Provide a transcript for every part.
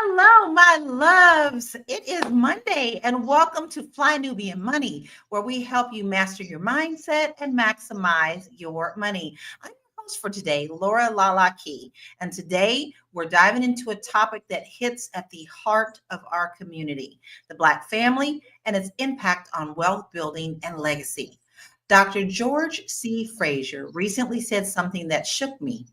Hello, my loves. It is Monday, and welcome to Fly Nubian Money, where we help you master your mindset and maximize your money. I'm your host for today, Laura Lalaki, and today we're diving into a topic that hits at the heart of our community, the Black family and its impact on wealth building and legacy. Dr. George C. Frazier recently said something that shook me.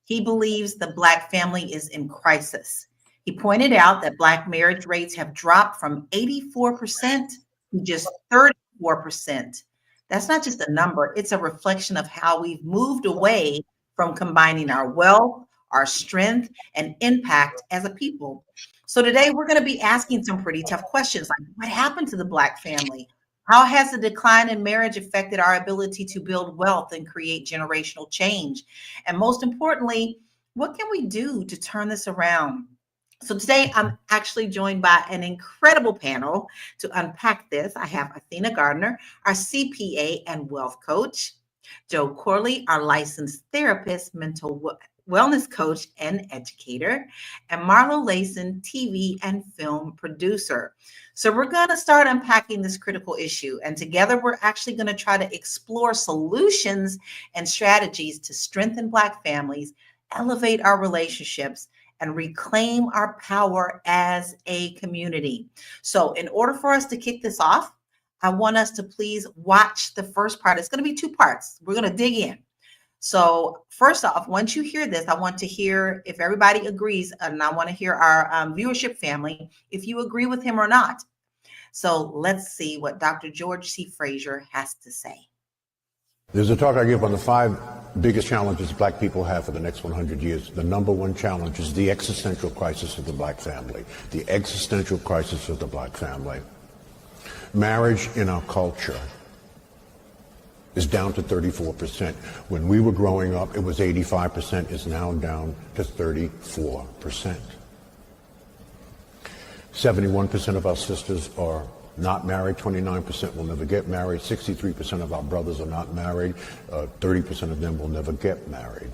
He believes the Black family is in crisis. He pointed out that Black marriage rates have dropped from 84% to just 34%. That's not just a number, it's a reflection of how we've moved away from combining our wealth, our strength, and impact as a people. So today we're going to be asking some pretty tough questions like what happened to the Black family? How has the decline in marriage affected our ability to build wealth and create generational change? And most importantly, what can we do to turn this around? So today I'm actually joined by an incredible panel to unpack this. I have Athena Gardner, our CPA and wealth coach, Joe Corley, our licensed therapist, wellness coach, and educator, and Marlo Layson, TV and film producer. So we're going to start unpacking this critical issue, and together we're actually going to try to explore solutions and strategies to strengthen Black families, elevate our relationships, and reclaim our power as a community. So in order for us to kick this off, I want us to please watch the first part. It's going to be two parts. We're going to dig in. So first off, once you hear this, I want to hear if everybody agrees, and I want to hear our viewership family, if you agree with him or not. So let's see what Dr. George C. Frazier has to say. There's a talk I give on the 5 biggest challenges Black people have for the next 100 years. The number one challenge is the existential crisis of the Black family. The existential crisis of the Black family. Marriage in our culture is down to 34%. When we were growing up, it was 85%. It's now down to 34%. 71% of our sisters are not married. 29% will never get married. 63% of our brothers are not married. 30% of them will never get married.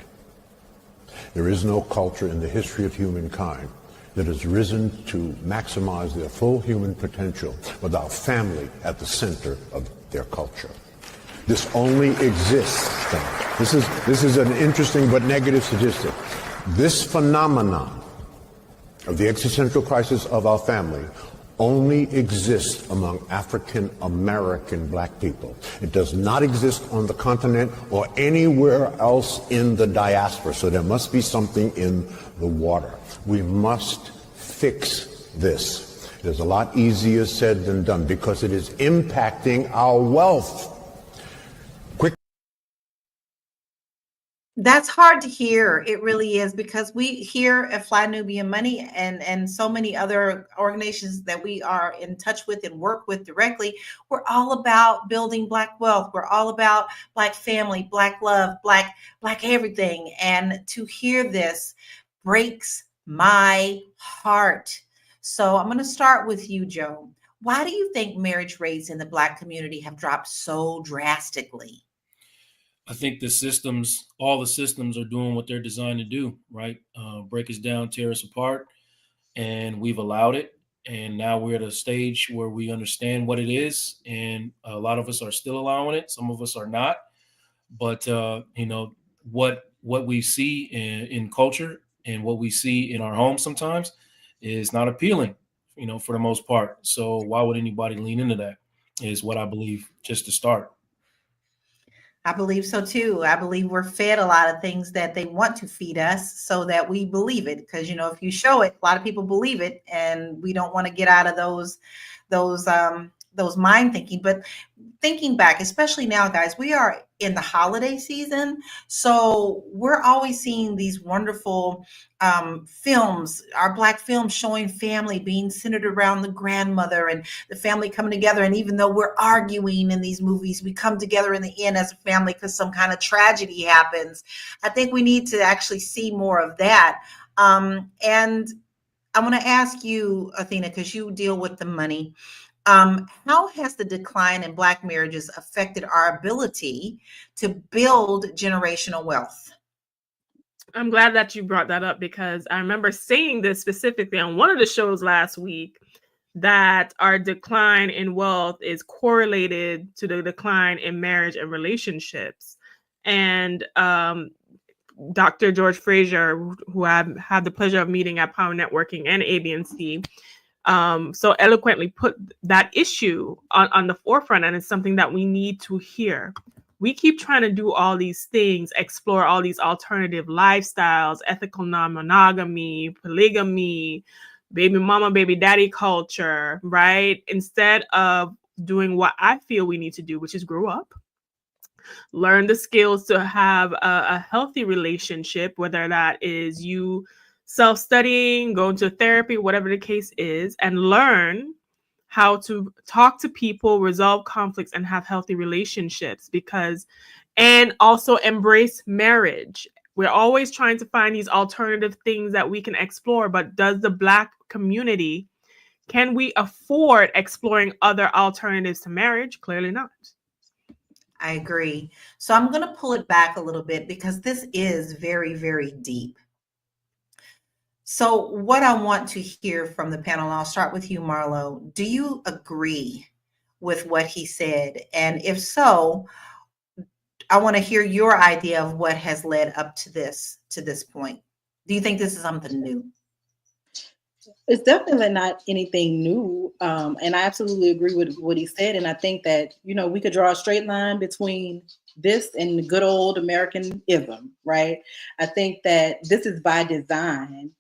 There is no culture in the history of humankind that has risen to maximize their full human potential without family at the center of their culture. This only exists. This is an interesting but negative statistic. This phenomenon of the existential crisis of our family only exists among African American Black people. It does not exist on the continent or anywhere else in the diaspora. So there must be something in the water. We must fix this. It is a lot easier said than done because it is impacting our wealth. That's hard to hear. It really is, because we here at Fly Nubian Money and so many other organizations that we are in touch with and work with directly, we're all about building Black wealth. We're all about Black family, Black love, Black everything. And to hear this breaks my heart. So I'm going to start with you, Joe. Why do you think marriage rates in the Black community have dropped so drastically? I think all the systems are doing what they're designed to do, right? Break us down, tear us apart, and we've allowed it. And now we're at a stage where we understand what it is, and a lot of us are still allowing it. Some of us are not. But what we see in culture and what we see in our homes sometimes is not appealing, for the most part. So why would anybody lean into that? Is what I believe, just to start. I believe so too. I believe we're fed a lot of things that they want to feed us so that we believe it. Because if you show it, a lot of people believe it, and we don't want to get out of those mind thinking. But thinking back, especially now, guys, we are in the holiday season, so we're always seeing these wonderful films, our Black films showing family being centered around the grandmother and the family coming together. And even though we're arguing in these movies, we come together in the end as a family because some kind of tragedy happens. I think we need to actually see more of that. And I want to ask you, Athena, because you deal with the money. How has the decline in Black marriages affected our ability to build generational wealth? I'm glad that you brought that up, because I remember saying this specifically on one of the shows last week, that our decline in wealth is correlated to the decline in marriage and relationships. And Dr. George Fraser, who I've had the pleasure of meeting at Power Networking and ABNC, so eloquently put that issue on the forefront, and it's something that we need to hear. We keep trying to do all these things, explore all these alternative lifestyles, ethical non-monogamy, polygamy, baby mama, baby daddy culture, right? Instead of doing what I feel we need to do, which is grow up, learn the skills to have a healthy relationship, whether that is you self-studying, going to therapy, whatever the case is, and learn how to talk to people, resolve conflicts, and have healthy relationships. And also embrace marriage. We're always trying to find these alternative things that we can explore, but does the Black community, can we afford exploring other alternatives to marriage? Clearly not. I agree. So I'm going to pull it back a little bit, because this is very, very deep. So what I want to hear from the panel, and I'll start with you, Marlo. Do you agree with what he said? And if so, I want to hear your idea of what has led up to this point. Do you think this is something new? It's definitely not anything new. And I absolutely agree with what he said. And I think that, we could draw a straight line between this and the good old Americanism, right? I think that this is by design,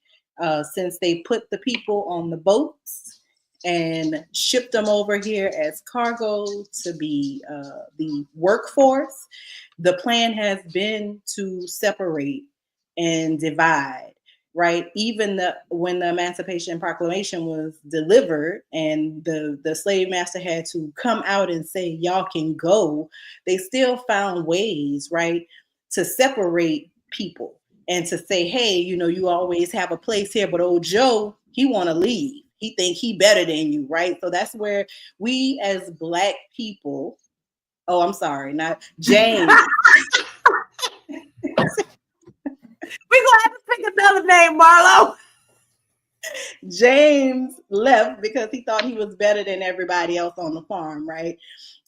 since they put the people on the boats and shipped them over here as cargo to be the workforce. The plan has been to separate and divide, right? Even when the Emancipation Proclamation was delivered and the slave master had to come out and say, y'all can go, they still found ways, right, to separate people and to say, hey, you always have a place here, but old Joe, he want to leave. He think he better than you, right? So that's where we as Black people, I'm sorry, not James. We're going to have to pick another name, Marlo. James left because he thought he was better than everybody else on the farm, right?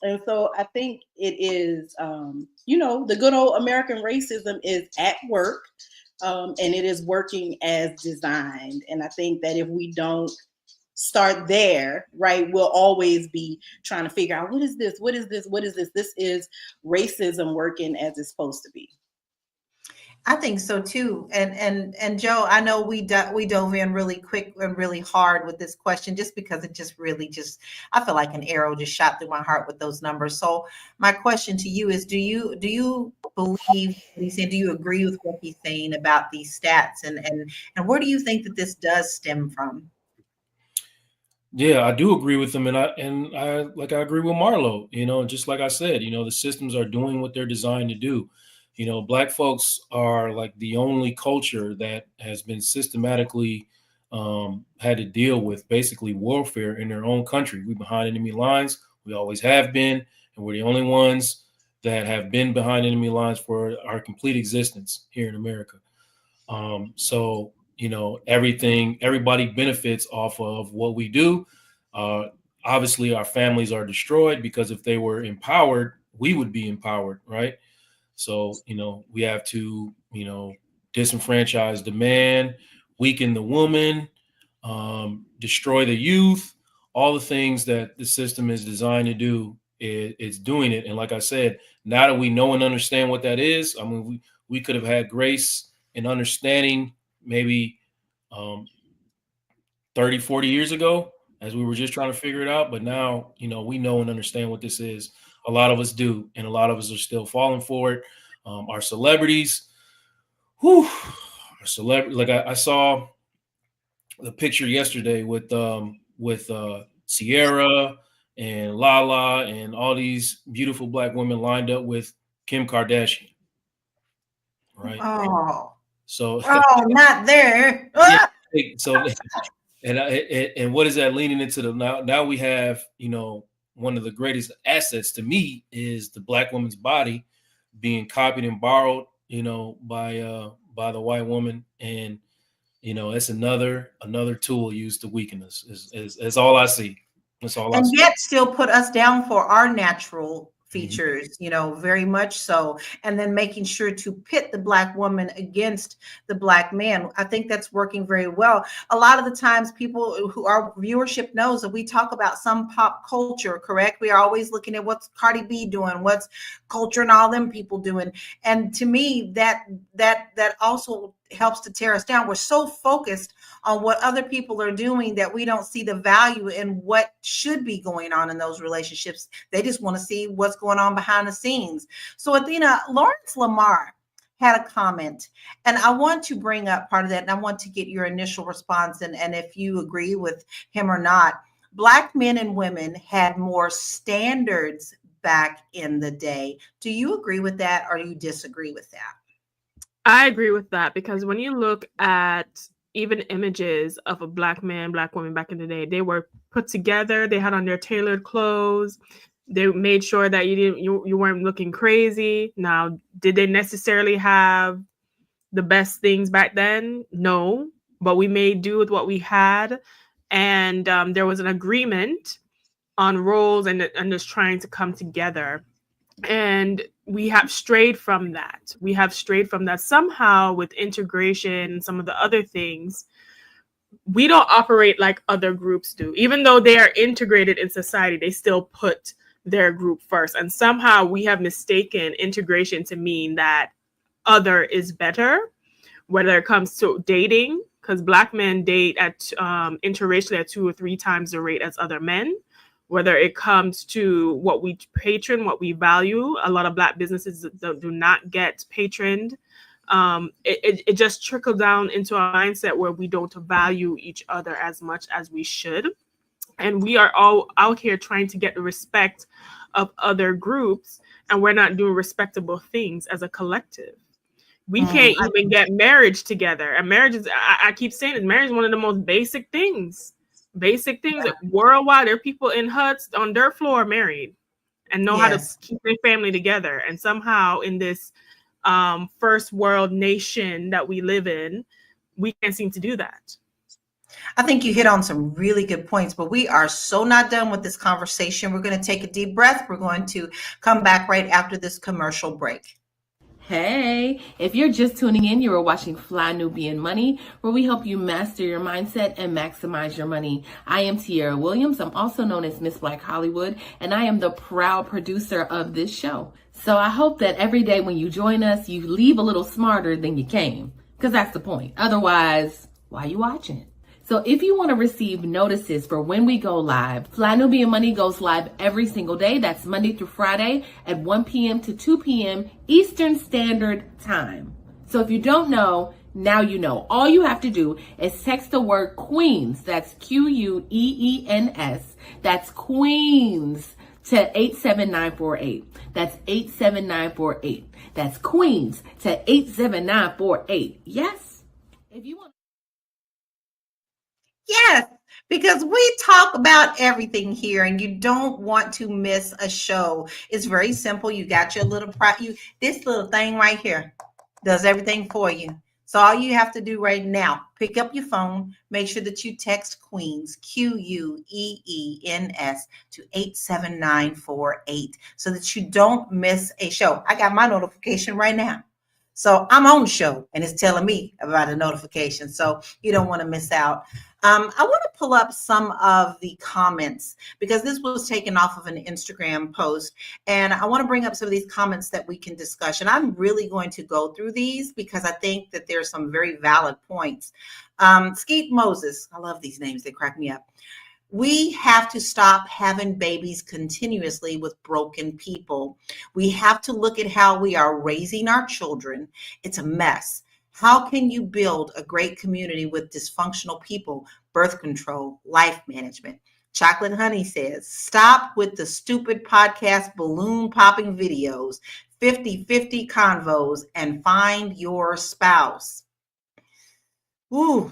And so I think it is, the good old American racism is at work, and it is working as designed. And I think that if we don't start there, right, we'll always be trying to figure out, what is this? What is this? What is this? This is racism working as it's supposed to be. I think so too. And Joe, I know we dove in really quick and really hard with this question, just because it just really I feel like an arrow just shot through my heart with those numbers. So my question to you is, do you believe what he's saying? Do you agree with what he's saying about these stats? And where do you think that this does stem from? Yeah, I do agree with them, and I agree with Marlo. Just like I said, the systems are doing what they're designed to do. Black folks are like the only culture that has been systematically had to deal with basically warfare in their own country. We're behind enemy lines. We always have been, and we're the only ones that have been behind enemy lines for our complete existence here in America. So everybody benefits off of what we do. Obviously, our families are destroyed, because if they were empowered, we would be empowered, right? So, we have to, disenfranchise the man, weaken the woman, destroy the youth, all the things that the system is designed to do. It's doing it. And like I said, now that we know and understand what that is, I mean, we could have had grace and understanding maybe 30, 40 years ago, as we were just trying to figure it out. But now, we know and understand what this is. A lot of us do, and a lot of us are still falling for it. Our celebrities, like I saw the picture yesterday with Sierra and Lala and all these beautiful Black women lined up with Kim Kardashian, right? So not there. Yeah, so and what is that leaning into the now we have, one of the greatest assets to by the Black woman's body being copied and borrowed, by by the white woman, and it's another tool used to weaken us. Is all I see. That's all I And see. yet still put us down for our natural Mhm. features, very much so. And then making sure to pit the Black woman against the Black man. I think that's working very well. A lot of the times people who our viewership knows that we talk about some pop culture, correct? We are always looking at what's Cardi B doing, what's Culture and all them people doing. And to me, that also helps to tear us down. We're so focused on what other people are doing that we don't see the value in what should be going on in those relationships. They just want to see what's going on behind the scenes. So Athena, Lawrence Lamar had a comment, and I want to bring up part of that, and I want to get your initial response and if you agree with him or not. Black men and women had more standards back in the day. Do you agree with that, or do you disagree with that? I agree with that, because when you look at even images of a Black man, Black woman back in the day, they were put together. They had on their tailored clothes. They made sure that you weren't looking crazy. Now, did they necessarily have the best things back then? No, but we made do with what we had, and there was an agreement on roles and just trying to come together. And we have strayed from that. Somehow with integration and some of the other things. We don't operate like other groups do. Even though they are integrated in society, they still put their group first. And somehow we have mistaken integration to mean that other is better, whether it comes to dating, because Black men date at interracially at 2 or 3 times the rate as other men. Whether it comes to what we patron, what we value, a lot of Black businesses do not get patroned. It just trickled down into a mindset where we don't value each other as much as we should. And we are all out here trying to get the respect of other groups, and we're not doing respectable things as a collective. We can't even get marriage together. And marriage is, I keep saying it, marriage is one of the most basic things. Worldwide. There are people in huts on dirt floor married and know how to keep their family together. And somehow in this first world nation that we live in, we can't seem to do that. I think you hit on some really good points, but we are so not done with this conversation. We're going to take a deep breath. We're going to come back right after this commercial break. Hey, if you're just tuning in, you are watching Fly Nubian Money, where we help you master your mindset and maximize your money. I am Tiara Williams. I'm also known as Miss Black Hollywood, and I am the proud producer of this show. So I hope that every day when you join us, you leave a little smarter than you came, because that's the point. Otherwise, why are you watching? So if you want to receive notices for when we go live, Fly Nubian Money goes live every single day. That's Monday through Friday at 1 p.m. to 2 p.m. Eastern Standard Time. So if you don't know, now you know. All you have to do is text the word Queens. That's Queens. That's Queens to 87948. That's 87948. That's Queens to 87948. Yes? If you want. Yes, because we talk about everything here and you don't want to miss a show. It's very simple. You got your little this little thing right here does everything for you. So all you have to do right now, pick up your phone, make sure that you text Queens, Queens, to 87948 so that you don't miss a show. I got my notification right now. So I'm on the show and it's telling me about a notification. So you don't want to miss out. I want to pull up some of the comments because this was taken off of an Instagram post. And I want to bring up some of these comments that we can discuss. And I'm really going to go through these because I think that there's some very valid points. Skeet Moses, I love these names. They crack me up. We have to stop having babies continuously with broken people. We have to look at how we are raising our children. It's a mess. How can you build a great community with dysfunctional people? Birth control, life management. Chocolate Honey says, stop with the stupid podcast balloon popping videos, 50-50 convos, and find your spouse. Ooh.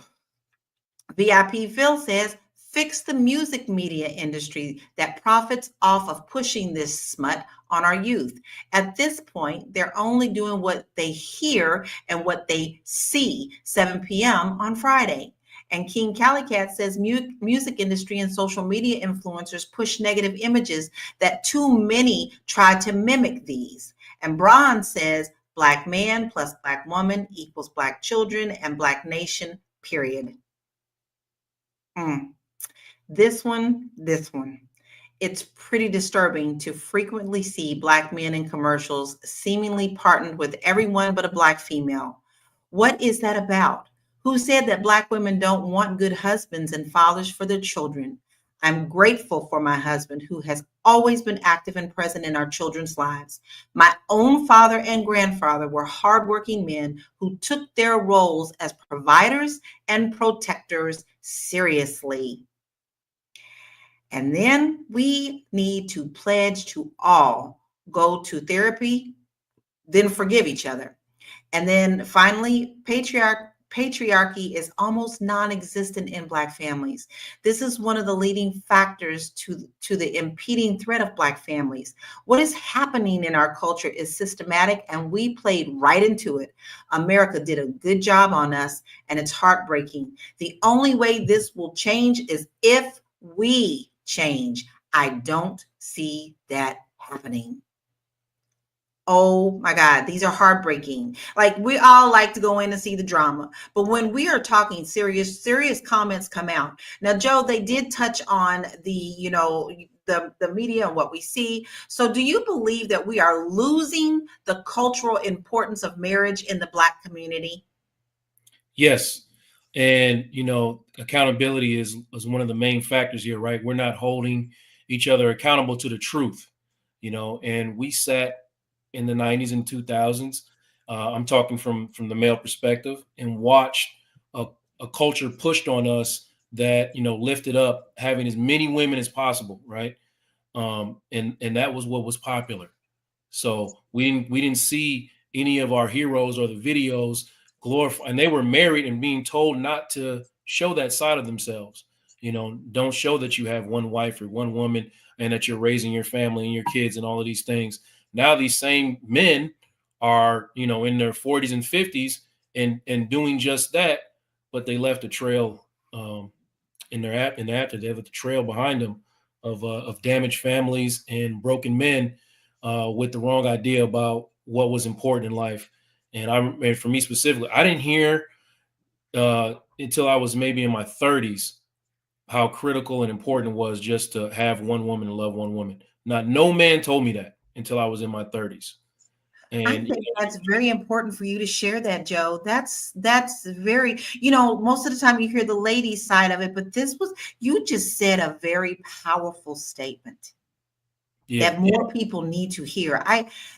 VIP Phil says, Fix the music media industry that profits off of pushing this smut on our youth. At this point, they're only doing what they hear and what they see, 7 p.m. on Friday. And King Calicat says music industry and social media influencers push negative images that too many try to mimic these. And Bronze says Black man plus Black woman equals Black children and Black nation, period. This one. It's pretty disturbing to frequently see Black men in commercials seemingly partnered with everyone but a Black female. What is that about? Who said that Black women don't want good husbands and fathers for their children? I'm grateful for my husband, who has always been active and present in our children's lives. My own father and grandfather were hardworking men who took their roles as providers and protectors seriously. And then we need to pledge to all go to therapy, then forgive each other. And then finally, patriarchy is almost non-existent in Black families. This is one of the leading factors to the impeding threat of Black families. What is happening in our culture is systematic, and we played right into it. America did a good job on us, and it's heartbreaking. The only way this will change is if we change. I don't see that happening. Oh my God, these are heartbreaking. Like, we all like to go in and see the drama, but when we are talking serious comments come out. Now, Joe, they did touch on the media and what we see. So do you believe that we are losing the cultural importance of marriage in the Black community? Yes. And, accountability is one of the main factors here, right? We're not holding each other accountable to the truth, and we sat in the 90s and 2000s. I'm talking from the male perspective, and watched a culture pushed on us that, lifted up having as many women as possible. Right. And that was what was popular. So we didn't see any of our heroes or the videos glorify, and they were married and being told not to show that side of themselves. Don't show that you have one wife or one woman and that you're raising your family and your kids and all of these things. Now these same men are, in their 40s and 50s and doing just that, but they left a trail in their after. They left a trail behind them of damaged families and broken men with the wrong idea about what was important in life. And for me specifically, I didn't hear until I was maybe in my 30s how critical and important it was just to have one woman and love one woman. No man told me that until I was in my 30s. And I think that's very important for you to share that, Joe. That's very, most of the time you hear the ladies' side of it, but you just said a very powerful statement that more people need to hear.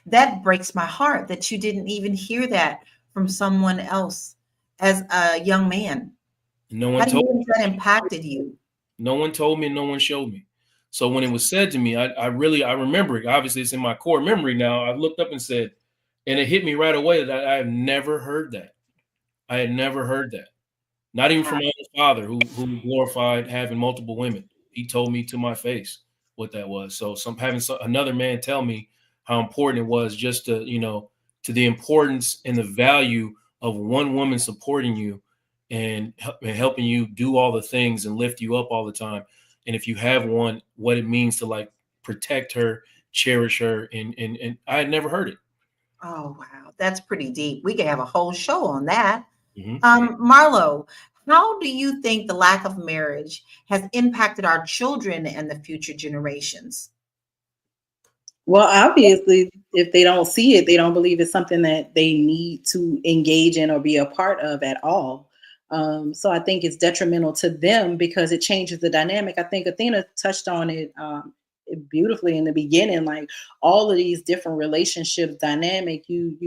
That breaks my heart that you didn't even hear that from someone else as a young man. No one told me that impacted you. No one told me, no one showed me. So when it was said to me, I remember it. Obviously, it's in my core memory now. I looked up and said, and it hit me right away that I have never heard that. I had never heard that. Not even from my own father, who glorified having multiple women. He told me to my face what that was. So having another man tell me how important it was, just to the importance and the value of one woman supporting you and helping you do all the things and lift you up all the time. And if you have one, what it means to protect her, cherish her. And I had never heard it. Oh, wow. That's pretty deep. We could have a whole show on that. Mm-hmm. Marlo, how do you think the lack of marriage has impacted our children and the future generations? Well, obviously, if they don't see it, they don't believe it's something that they need to engage in or be a part of at all. So I think it's detrimental to them because it changes the dynamic. I think Athena touched on it beautifully in the beginning, like all of these different relationships dynamic, you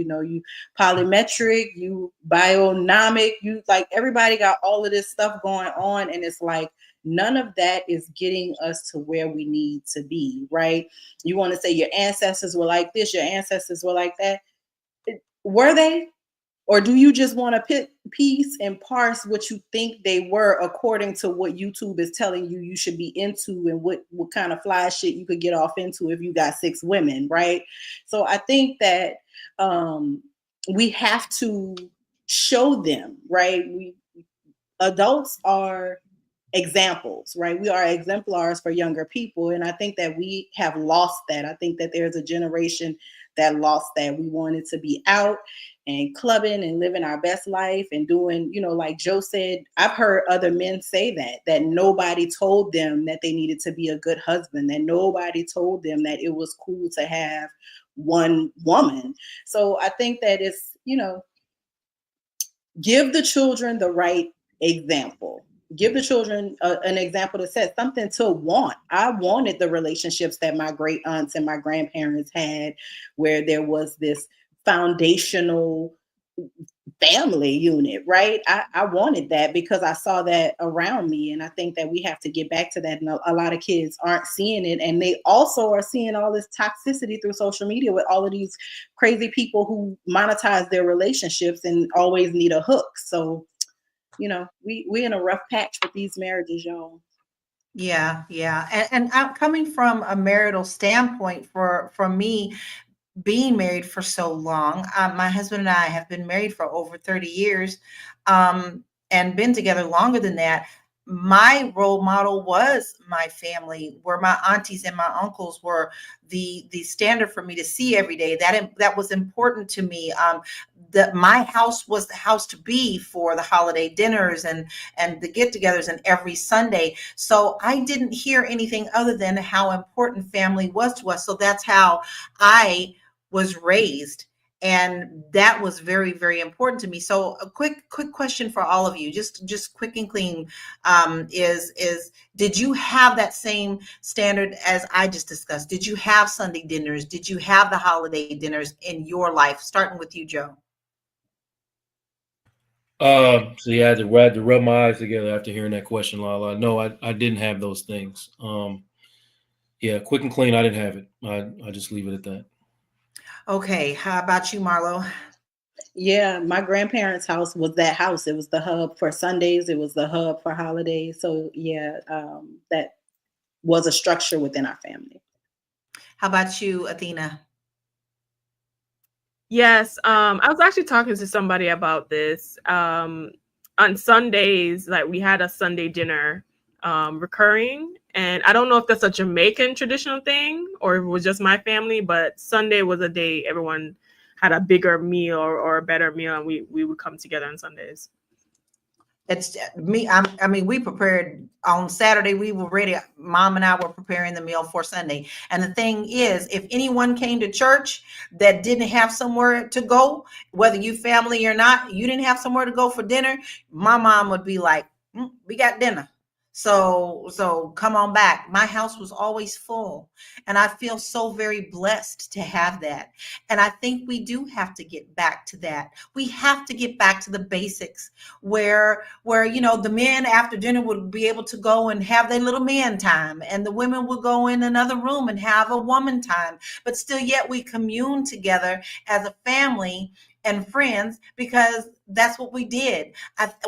polymetric, you bionomic, you everybody got all of this stuff going on, and it's like none of that is getting us to where we need to be, right? You want to say your ancestors were like this, your ancestors were like that. Were they? Or do you just want to piece and parse what you think they were according to what YouTube is telling you should be into, and what kind of fly shit you could get off into if you got 6 women, right? So I think that we have to show them, right? Adults are examples, right? We are exemplars for younger people. And I think that we have lost that. I think that there's a generation that lost that. We wanted to be out and clubbing and living our best life and doing, like Joe said, I've heard other men say that nobody told them that they needed to be a good husband, that nobody told them that it was cool to have one woman. So I think that it's, give the children the right example. Give the children an example that says something to want. I wanted the relationships that my great aunts and my grandparents had, where there was this foundational family unit, right? I wanted that because I saw that around me. And I think that we have to get back to that. And a lot of kids aren't seeing it. And they also are seeing all this toxicity through social media with all of these crazy people who monetize their relationships and always need a hook. So, we in a rough patch with these marriages, y'all. Yeah. And I'm coming from a marital standpoint for me, being married for so long. My husband and I have been married for over 30 years and been together longer than that. My role model was my family, where my aunties and my uncles were the standard for me to see every day. That was important to me. That my house was the house to be for the holiday dinners and the get-togethers and every Sunday. So I didn't hear anything other than how important family was to us. So that's how I was raised. And that was very, very important to me. So a quick question for all of you, just quick and clean, is did you have that same standard as I just discussed? Did you have Sunday dinners? Did you have the holiday dinners in your life? Starting with you, Joe. So you had to rub my eyes together after hearing that question, Lala. No, I didn't have those things. Yeah, quick and clean, I didn't have it. I just leave it at that. Okay, how about you, Marlo? Yeah, my grandparents' house was that house. It was the hub for Sundays. It was the hub for holidays. So yeah, that was a structure within our family. How about you, Athena? Yes, I was actually talking to somebody about this. On Sundays, like we had a Sunday dinner recurring, and I don't know if that's a Jamaican traditional thing or if it was just my family, but Sunday was a day everyone had a bigger meal or a better meal, and we would come together on Sundays. It's me. We prepared on Saturday. We were ready. Mom and I were preparing the meal for Sunday. And the thing is, if anyone came to church that didn't have somewhere to go, whether you family or not, you didn't have somewhere to go for dinner, my mom would be like, we got dinner. So come on back. My house was always full, and I feel so very blessed to have that. And I think we do have to get back to that. We have to get back to the basics where the men after dinner would be able to go and have their little man time, and the women would go in another room and have a woman time, but still yet we commune together as a family and friends, because that's what we did.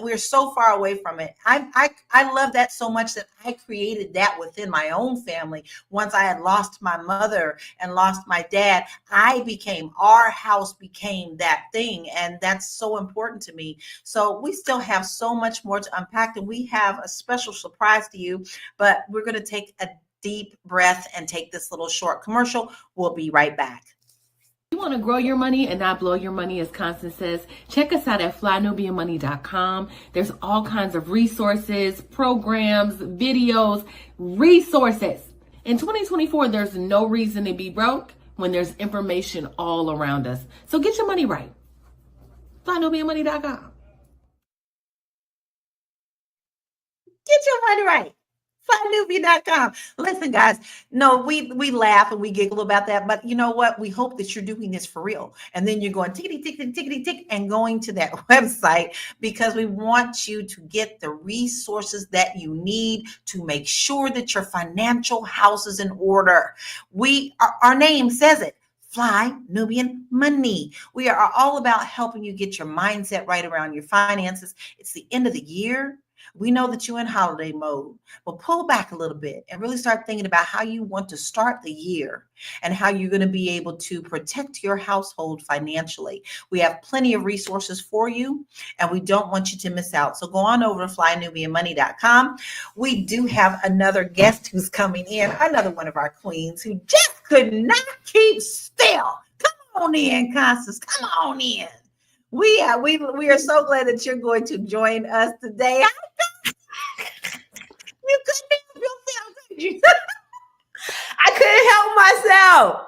We're so far away from it. I love that so much that I created that within my own family. Once I had lost my mother and lost my dad, our house became that thing. And that's so important to me. So we still have so much more to unpack, and we have a special surprise to you, but we're going to take a deep breath and take this little short commercial. We'll be right back. You want to grow your money and not blow your money, as Constance says, check us out at flynubianmoney.com. There's all kinds of resources, programs, videos, resources. In 2024, there's no reason to be broke when there's information all around us. So get your money right. flynubianmoney.com. Get your money right. FlyNewbie.com. Listen, guys, no, we laugh and we giggle about that, but you know what? We hope that you're doing this for real. And then you're going tickety, tickety, tickety, tick, and going to that website, because we want you to get the resources that you need to make sure that your financial house is in order. Our name says it. Fly Nubian Money. We are all about helping you get your mindset right around your finances. It's the end of the year. We know that you're in holiday mode, but pull back a little bit and really start thinking about how you want to start the year and how you're going to be able to protect your household financially. We have plenty of resources for you, and we don't want you to miss out. So go on over to flynubianmoney.com. We do have another guest who's coming in, another one of our queens who just could not keep still. Come on in, Constance. Come on in. We are so glad that you're going to join us today. You couldn't help yourself, could you? I couldn't help myself.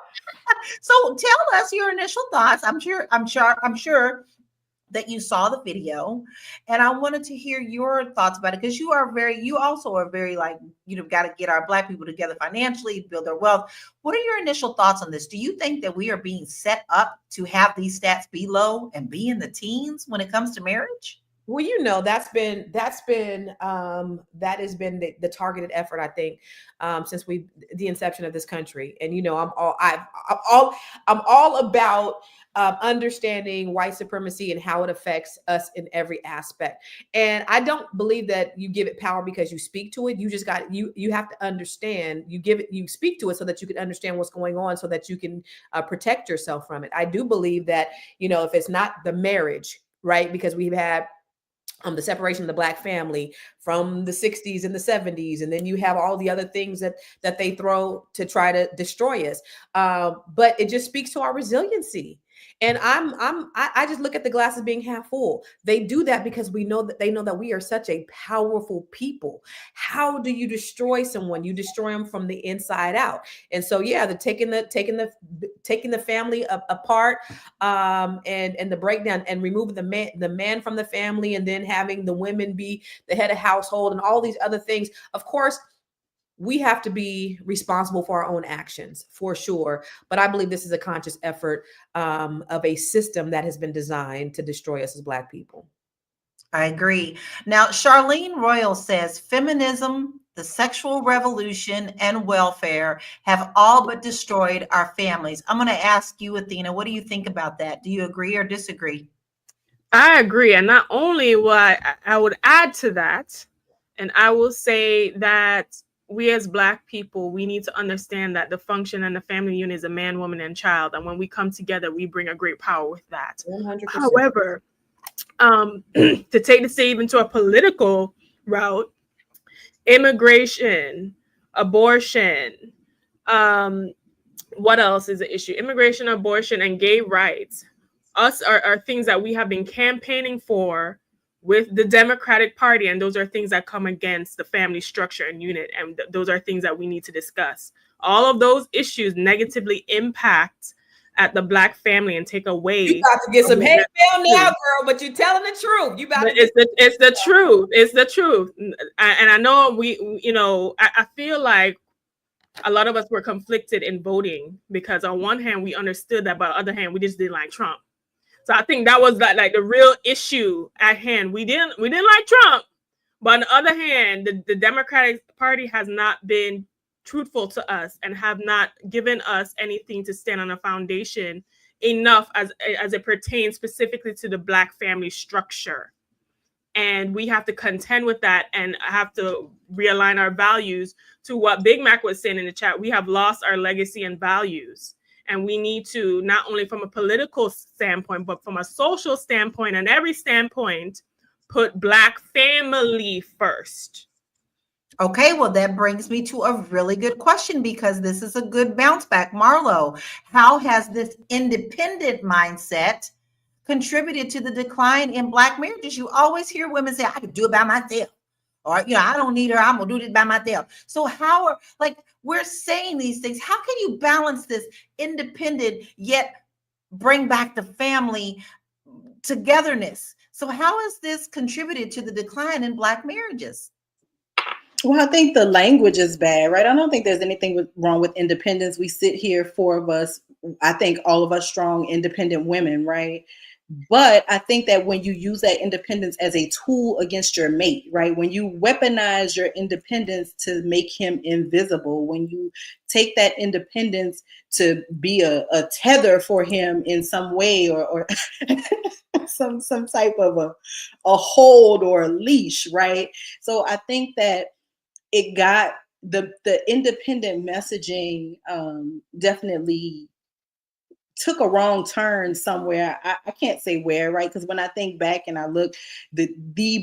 So tell us your initial thoughts. I'm sure that you saw the video, and I wanted to hear your thoughts about it because you also are very like, got to get our Black people together financially, build their wealth. What are your initial thoughts on this? Do you think that we are being set up to have these stats be low and be in the teens when it comes to marriage? Well, that has been the targeted effort, I think, since the inception of this country. And I'm all about understanding white supremacy and how it affects us in every aspect. And I don't believe that you give it power because you speak to it. You just you have to understand. You speak to it so that you can understand what's going on, so that you can protect yourself from it. I do believe that if it's not the marriage, right, because we've had the separation of the Black family from the 60s and the 70s. And then you have all the other things that they throw to try to destroy us. But it just speaks to our resiliency. And I just look at the glass as being half full. They do that because they know that we are such a powerful people. How do you destroy someone? You destroy them from the inside out. And so, taking the family apart, and the breakdown, and removing the man from the family, and then having the women be the head of household, and all these other things. Of course, we have to be responsible for our own actions, for sure. But I believe this is a conscious effort of a system that has been designed to destroy us as Black people. I agree. Now, Charlene Royal says feminism, the sexual revolution, and welfare have all but destroyed our families. I'm going to ask you, Athena, what do you think about that? Do you agree or disagree? I agree. And not only will I would add to that, and I will say that we as Black people, we need to understand that the function and the family unit is a man, woman, and child. And when we come together, we bring a great power with that. 100%. However, to take this even to a political route, immigration, abortion, what else is an issue? Immigration, abortion, and gay rights are things that we have been campaigning for with the Democratic Party, and those are things that come against the family structure and unit, and those are things that we need to discuss. All of those issues negatively impact at the Black family and take away. You about to get some hate mail now, girl, but you're telling the truth. It's the truth. It's the truth. And I know I feel like a lot of us were conflicted in voting because on one hand we understood that, but on the other hand we just didn't like Trump. So I think that was like the real issue at hand. We didn't like Trump, but on the other hand, the Democratic Party has not been truthful to us and have not given us anything to stand on a foundation enough as it pertains specifically to the Black family structure. And we have to contend with that and have to realign our values to what Big Mac was saying in the chat. We have lost our legacy and values. And we need to, not only from a political standpoint, but from a social standpoint and every standpoint, put Black family first. Okay, well, that brings me to a really good question, because this is a good bounce back. Marlo, how has this independent mindset contributed to the decline in Black marriages? You always hear women say, I can do it by myself. Or, I don't need her. I'm going to do this by myself. So we're saying these things. How can you balance this independent yet bring back the family togetherness? So how has this contributed to the decline in Black marriages? Well, I think the language is bad, right? I don't think there's anything wrong with independence. We sit here, four of us, I think all of us strong, independent women, right? But I think that when you use that independence as a tool against your mate, right? When you weaponize your independence to make him invisible, when you take that independence to be a tether for him in some way, or some type of a hold or a leash, right? So I think that it got the independent messaging definitely took a wrong turn somewhere. I can't say where, right? Because when I think back and I look, the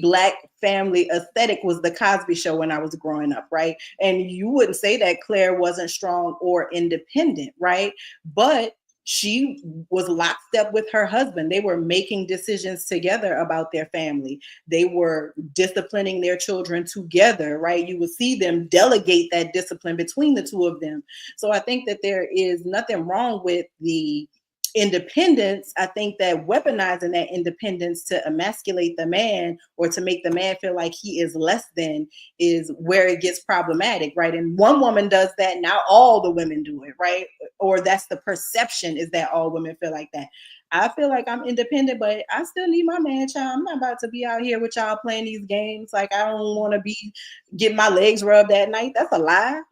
Black family aesthetic was the Cosby Show when I was growing up, right? And you wouldn't say that Claire wasn't strong or independent, right? But she was lockstep with her husband. They were making decisions together about their family. They were disciplining their children together, right? You would see them delegate that discipline between the two of them. So I think that there is nothing wrong with the independence. I think that weaponizing that independence to emasculate the man or to make the man feel like he is less than is where it gets problematic, right? And one woman does that, now all the women do it, right? Or that's the perception, is that all women feel like that. I feel like I'm independent, but I still need my man child. I'm not about to be out here with y'all playing these games. Like, I don't want to be getting my legs rubbed at night. That's a lie.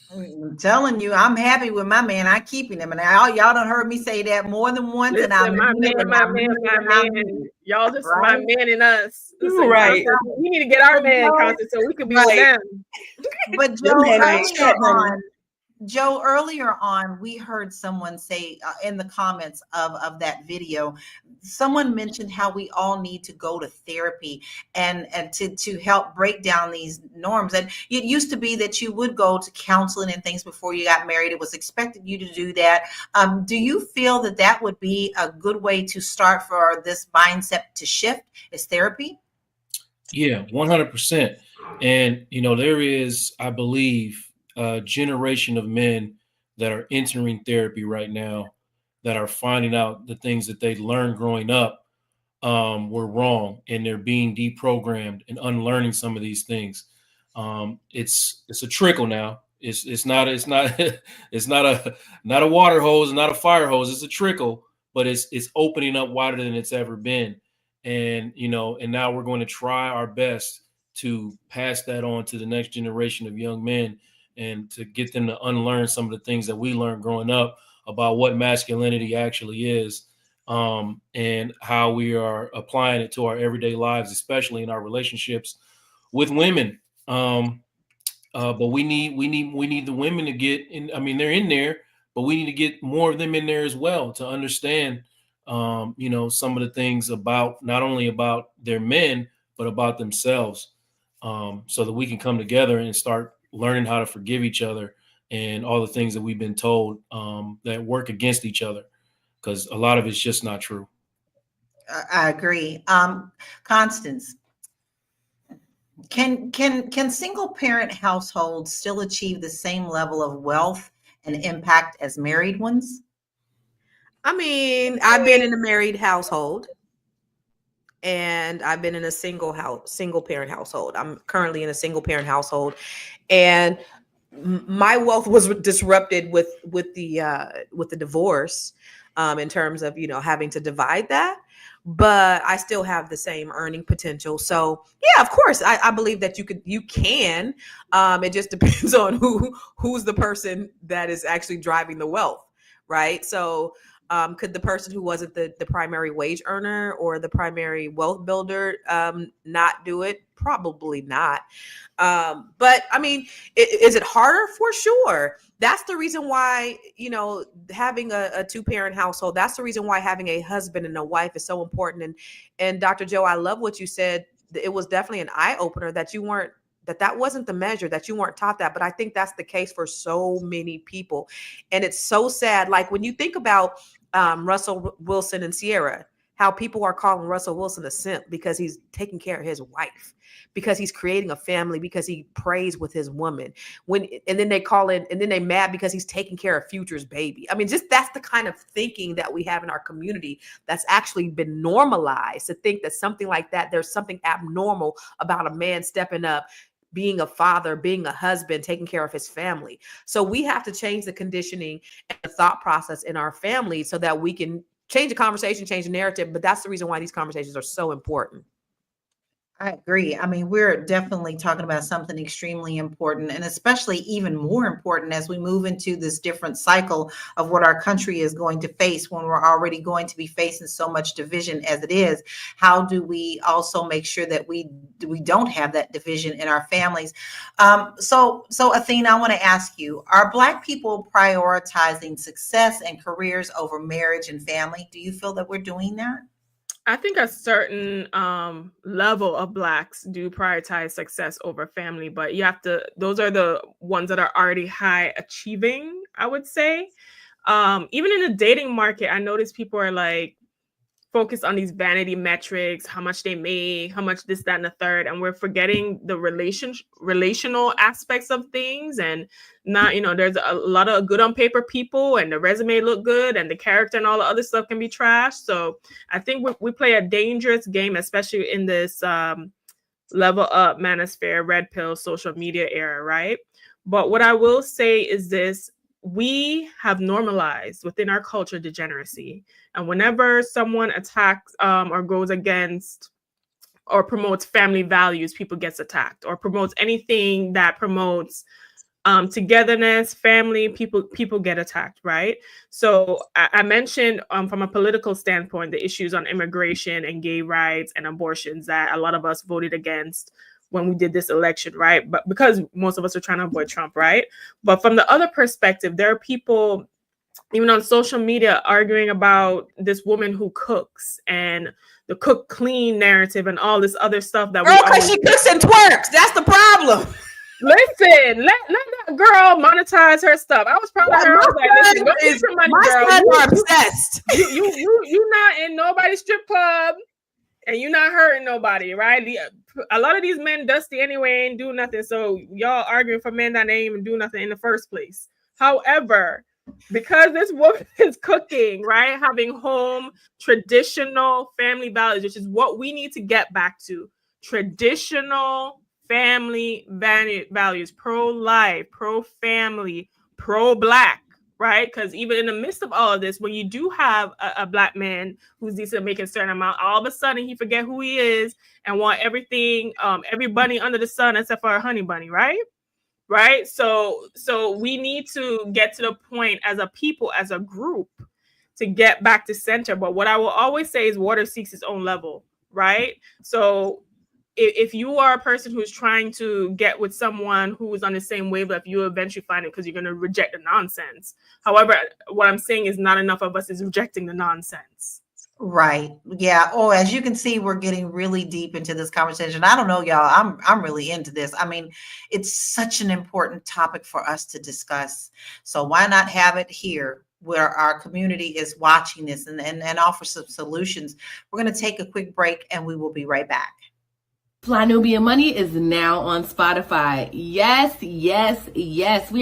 I'm telling you, I'm happy with my man. I keeping him, and y'all done heard me say that more than once. Listen, and my man. Y'all just Right? my man and us. So Right. we need to get our man counted so we can be with them. But Joe, earlier on, we heard someone say in the comments of that video, someone mentioned how we all need to go to therapy and to help break down these norms. And it used to be that you would go to counseling and things before you got married. It was expected you to do that. Do you feel that that would be a good way to start for this mindset to shift, is therapy? Yeah, 100%. And, there is, I believe, a generation of men that are entering therapy right now that are finding out the things that they learned growing up were wrong, and they're being deprogrammed and unlearning some of these things. It's a trickle now. It's not a water hose, not a fire hose. It's a trickle, but it's opening up wider than it's ever been. And and now we're going to try our best to pass that on to the next generation of young men, and to get them to unlearn some of the things that we learned growing up about what masculinity actually is, and how we are applying it to our everyday lives, especially in our relationships with women. But we need the women to get in. I mean, they're in there, but we need to get more of them in there as well to understand, some of the things about not only about their men, but about themselves, so that we can come together and start learning how to forgive each other and all the things that we've been told that work against each other, because a lot of it's just not true. I agree. Constance, can single parent households still achieve the same level of wealth and impact as married ones? I mean, I've been in a married household, and I've been in a single parent household. I'm currently in a single parent household, and my wealth was disrupted with the divorce, in terms of having to divide that. But I still have the same earning potential. So yeah, of course, I believe that you can. It just depends on who's the person that is actually driving the wealth, right? So could the person who wasn't the primary wage earner or the primary wealth builder not do it? Probably not. But I mean, is it harder? For sure. That's the reason why, having a two-parent household, that's the reason why having a husband and a wife is so important. And Dr. Joe, I love what you said. It was definitely an eye-opener that that wasn't the measure, that you weren't taught that. But I think that's the case for so many people. And it's so sad. Like when you think about Russell Wilson and Sierra, how people are calling Russell Wilson a simp because he's taking care of his wife, because he's creating a family, because he prays with his woman. And then they call in, and then they mad because he's taking care of Future's baby. I mean, just that's the kind of thinking that we have in our community that's actually been normalized, to think that something like that, there's something abnormal about a man stepping up, being a father, being a husband, taking care of his family. So we have to change the conditioning and the thought process in our family so that we can change the conversation, change the narrative. But that's the reason why these conversations are so important. I agree. I mean, we're definitely talking about something extremely important, and especially even more important as we move into this different cycle of what our country is going to face when we're already going to be facing so much division as it is. How do we also make sure that we don't have that division in our families? So Athena, I want to ask you, are Black people prioritizing success and careers over marriage and family? Do you feel that we're doing that? I think a certain level of Blacks do prioritize success over family, but those are the ones that are already high achieving, I would say. Even in the dating market, I notice people are like focused on these vanity metrics, how much they make, how much this, that, and the third, and we're forgetting the relational aspects of things. And not, there's a lot of good on paper people, and the resume look good, and the character and all the other stuff can be trashed. So I think we play a dangerous game, especially in this level up manosphere, red pill, social media era, right? But what I will say is this: we have normalized within our culture degeneracy. And whenever someone attacks or goes against or promotes family values, people gets attacked, or promotes anything that promotes togetherness, family, people get attacked, right? So I mentioned from a political standpoint, the issues on immigration and gay rights and abortions that a lot of us voted against when we did this election, right? But because most of us are trying to avoid Trump, right? But from the other perspective, there are people, even on social media, arguing about this woman who cooks and the cook clean narrative and all this other stuff that Because she cooks and twerks. That's the problem. Listen, let that girl monetize her stuff. I was proud of her. I was like, listen, go get some money, girl. My sons are obsessed. You not in nobody's strip club, and you're not hurting nobody, right? A lot of these men dusty anyway, ain't do nothing. So y'all arguing for men that ain't even do nothing in the first place. However, because this woman is cooking, right, having home traditional family values, which is what we need to get back to, traditional family values, pro-life, pro-family, pro-Black, right? Because even in the midst of all of this, when you do have a Black man who's decent, making a certain amount, all of a sudden he forget who he is and want everything, every bunny under the sun except for a honey bunny, right? Right. So we need to get to the point as a people, as a group, to get back to center. But what I will always say is water seeks its own level, right? So if you are a person who's trying to get with someone who is on the same wavelength, you eventually find it because you're going to reject the nonsense. However, what I'm saying is not enough of us is rejecting the nonsense. Right. Yeah. Oh, as you can see, we're getting really deep into this conversation. I don't know, y'all. I'm really into this. I mean, it's such an important topic for us to discuss. So why not have it here where our community is watching this and offer some solutions? We're going to take a quick break and we will be right back. Fly Nubian Money is now on Spotify. Yes. We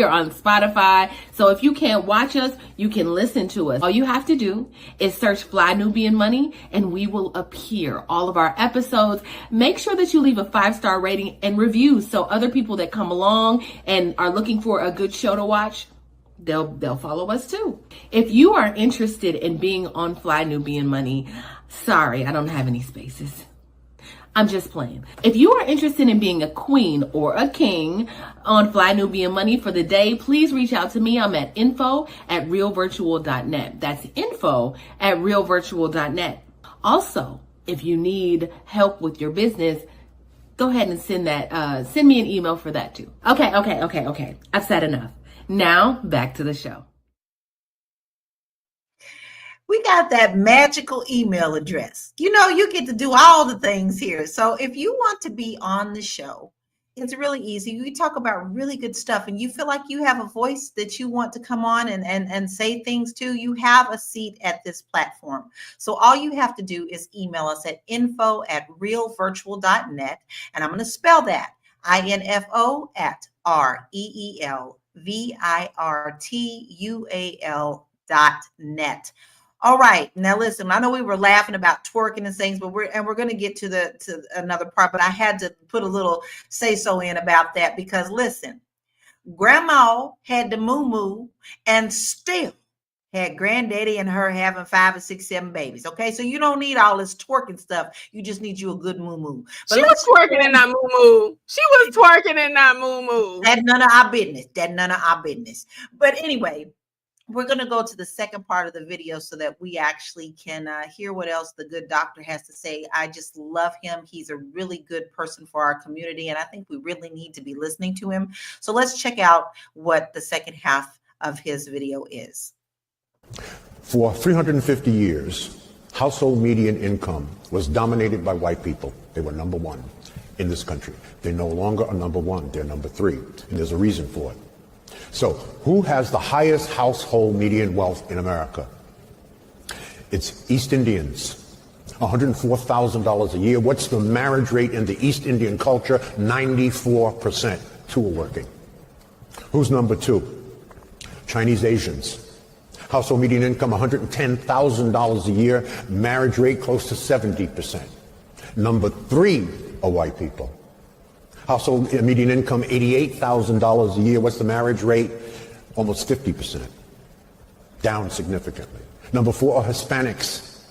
are on Spotify. So if you can't watch us, you can listen to us. All you have to do is search Fly Nubian Money and we will appear. All of our episodes. Make sure that you leave a 5-star rating and review so other people that come along and are looking for a good show to watch, they'll follow us too. If you are interested in being on Fly Nubian Money, sorry, I don't have any spaces. I'm just playing. If you are interested in being a queen or a king on Fly Nubian Money for the day, please reach out to me. I'm at info@realvirtual.net. That's info@realvirtual.net. Also, if you need help with your business, go ahead and send me an email for that too. Okay. I've said enough. Now back to the show. We got that magical email address. You get to do all the things here. So if you want to be on the show, it's really easy. We talk about really good stuff and you feel like you have a voice that you want to come on and say things to, you have a seat at this platform. So all you have to do is email us at info@realvirtual.net. And I'm going to spell that info@REELVIRTUAL.net. All right. Now listen, I know we were laughing about twerking and things, but we're going to get to another part, but I had to put a little say so in about that because listen, grandma had the moo-moo and still had granddaddy and her having 5 or 6, 7 babies. Okay, so you don't need all this twerking stuff. You just need you a good moo. She was twerking in that moo. She was twerking in that moo. That's none of our business. That's none of our business. But anyway, we're going to go to the second part of the video so that we actually can hear what else the good doctor has to say. I just love him. He's a really good person for our community, and I think we really need to be listening to him. So let's check out what the second half of his video is. For 350 years, household median income was dominated by white people. They were number one in this country. They no longer are number one. They're number 3, and there's a reason for it. So who has the highest household median wealth in America? It's East Indians, $104,000 a year. What's the marriage rate in the East Indian culture? 94%. 2 are working. Who's number 2? Chinese Asians. Household median income, $110,000 a year. Marriage rate close to 70%. Number 3 are white people. Household median income, $88,000 a year. What's the marriage rate? Almost 50%. Down significantly. Number 4 are Hispanics.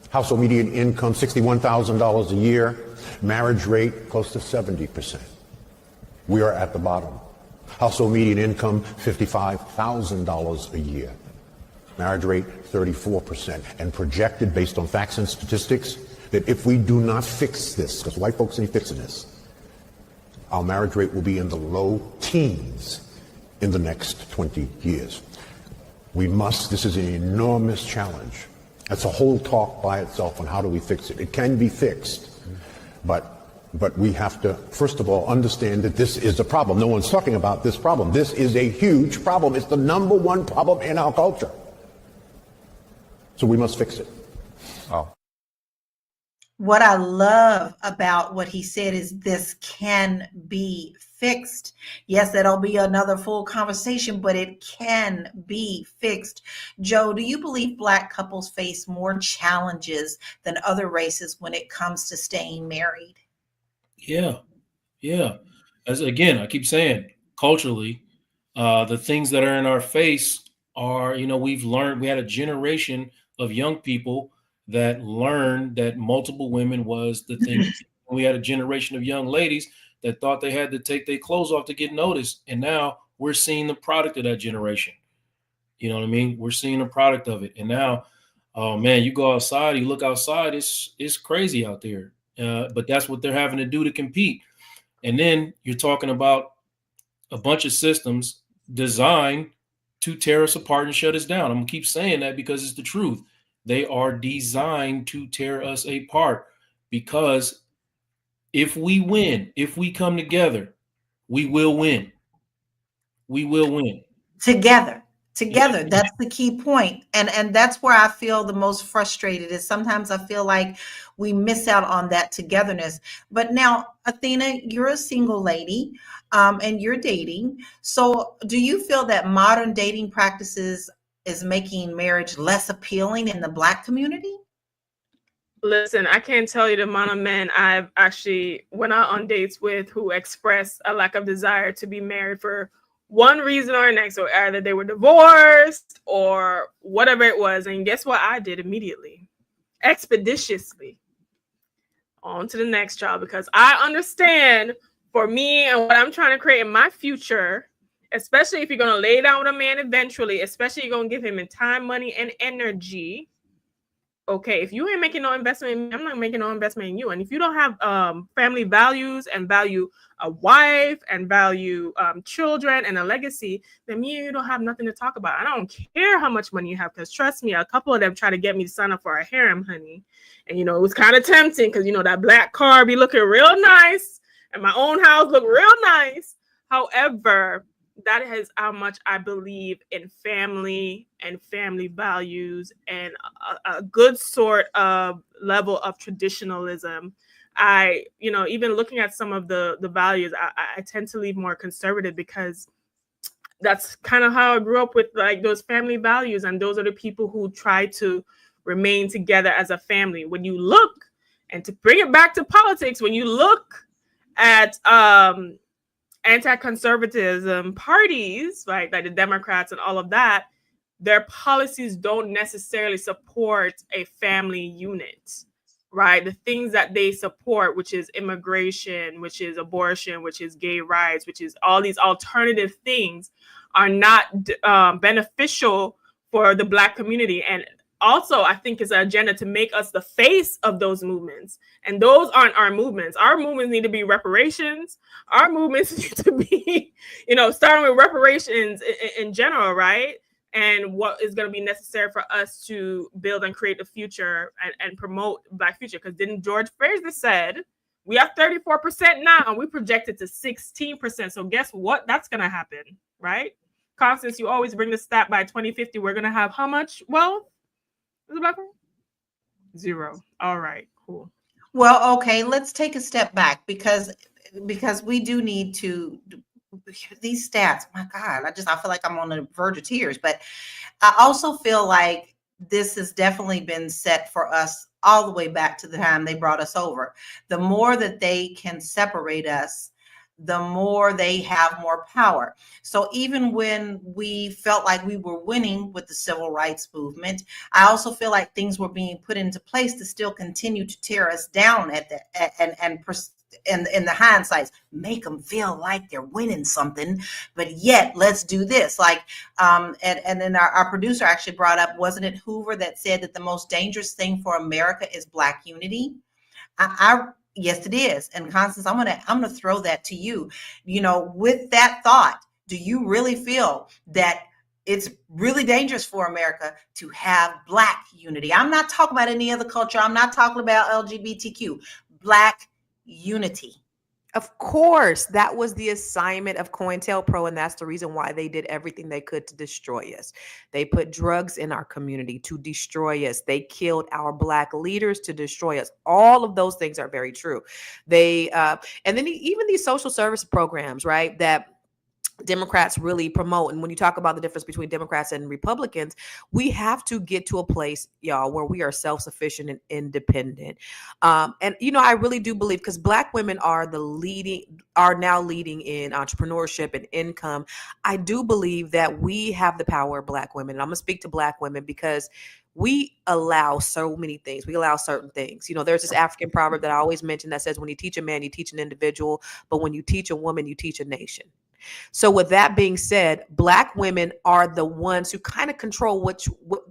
Household median income, $61,000 a year. Marriage rate, close to 70%. We are at the bottom. Household median income, $55,000 a year. Marriage rate, 34%. And projected, based on facts and statistics, that if we do not fix this, because white folks ain't fixing this, our marriage rate will be in the low teens in the next 20 years. We must, this is an enormous challenge. That's a whole talk by itself on how do we fix it. It can be fixed, but we have to, first of all, understand that this is a problem. No one's talking about this problem. This is a huge problem. It's the number 1 problem in our culture. So we must fix it. What I love about what he said is this can be fixed. Yes, that'll be another full conversation, but it can be fixed. Joe, do you believe Black couples face more challenges than other races when it comes to staying married? Yeah. As again, I keep saying, culturally, the things that are in our face are, we've learned, we had a generation of young people that learned that multiple women was the thing. We had a generation of young ladies that thought they had to take their clothes off to get noticed. And now we're seeing the product of that generation. You know what I mean? We're seeing the product of it. And now, oh man, you go outside, you look outside, it's crazy out there. But that's what they're having to do to compete. And then you're talking about a bunch of systems designed to tear us apart and shut us down. I'm gonna keep saying that because it's the truth. They are designed to tear us apart, because if we win, if we come together, we will win. We will win. Together. That's the key point. And that's where I feel the most frustrated is sometimes I feel like we miss out on that togetherness. But now, Athena, you're a single lady and you're dating. So do you feel that modern dating practices is making marriage less appealing in the Black community? Listen, I can't tell you the amount of men I've actually went out on dates with who expressed a lack of desire to be married for one reason or next, or either they were divorced or whatever it was. And guess what I did immediately? Expeditiously on to the next child, because I understand for me and what I'm trying to create in my future, especially if you're going to lay down with a man eventually, especially you're going to give him in time, money, and energy. Okay, if you ain't making no investment in me, I'm not making no investment in you. And if you don't have family values and value a wife and value children and a legacy, then me and you don't have nothing to talk about. I don't care how much money you have, because trust me, a couple of them try to get me to sign up for a harem, honey. And, it was kind of tempting because, that black car be looking real nice and my own house look real nice. However, that is how much I believe in family and family values and a good sort of level of traditionalism. I, even looking at some of the values, I tend to lean more conservative, because that's kind of how I grew up with, like, those family values. And those are the people who try to remain together as a family. When you look, and to bring it back to politics, when you look at anti-conservatism parties, like the Democrats and all of that, their policies don't necessarily support a family unit, right? The things that they support, which is immigration, which is abortion, which is gay rights, which is all these alternative things, are not beneficial for the Black community. And also, I think it's an agenda to make us the face of those movements. And those aren't our movements. Our movements need to be reparations. Our movements need to be, starting with reparations in general, right? And what is going to be necessary for us to build and create the future and promote Black future. Because then George Fraser said, we have 34% now, and we projected to 16%. So guess what? That's going to happen, right? Constance, you always bring the stat by 2050. We're going to have how much wealth? Is it Black? 0. All right, cool. Well, okay, let's take a step back because we do need to, these stats, my God, I feel like I'm on the verge of tears, but I also feel like this has definitely been set for us all the way back to the time they brought us over. The more that they can separate us, the more they have more power. So even when we felt like we were winning with the civil rights movement, I also feel like things were being put into place to still continue to tear us down in the hindsight, make them feel like they're winning something, but yet let's do this. And then our producer actually brought up, wasn't it Hoover that said that the most dangerous thing for America is Black unity? Yes, it is. And Constance, I'm gonna throw that to you. With that thought, do you really feel that it's really dangerous for America to have Black unity? I'm not talking about any other culture. I'm not talking about LGBTQ. Black unity. Of course, that was the assignment of COINTELPRO, and that's the reason why they did everything they could to destroy us. They put drugs in our community to destroy us. They killed our Black leaders to destroy us. All of those things are very true. And then even these social service programs, right, that Democrats really promote. And when you talk about the difference between Democrats and Republicans, we have to get to a place, y'all, where we are self-sufficient and independent. And I really do believe, because Black women are now leading in entrepreneurship and income. I do believe that we have the power of Black women. And I'm gonna speak to Black women because we allow so many things. We allow certain things. There's this African proverb that I always mention that says, when you teach a man, you teach an individual, but when you teach a woman, you teach a nation. So with that being said, Black women are the ones who kind of control what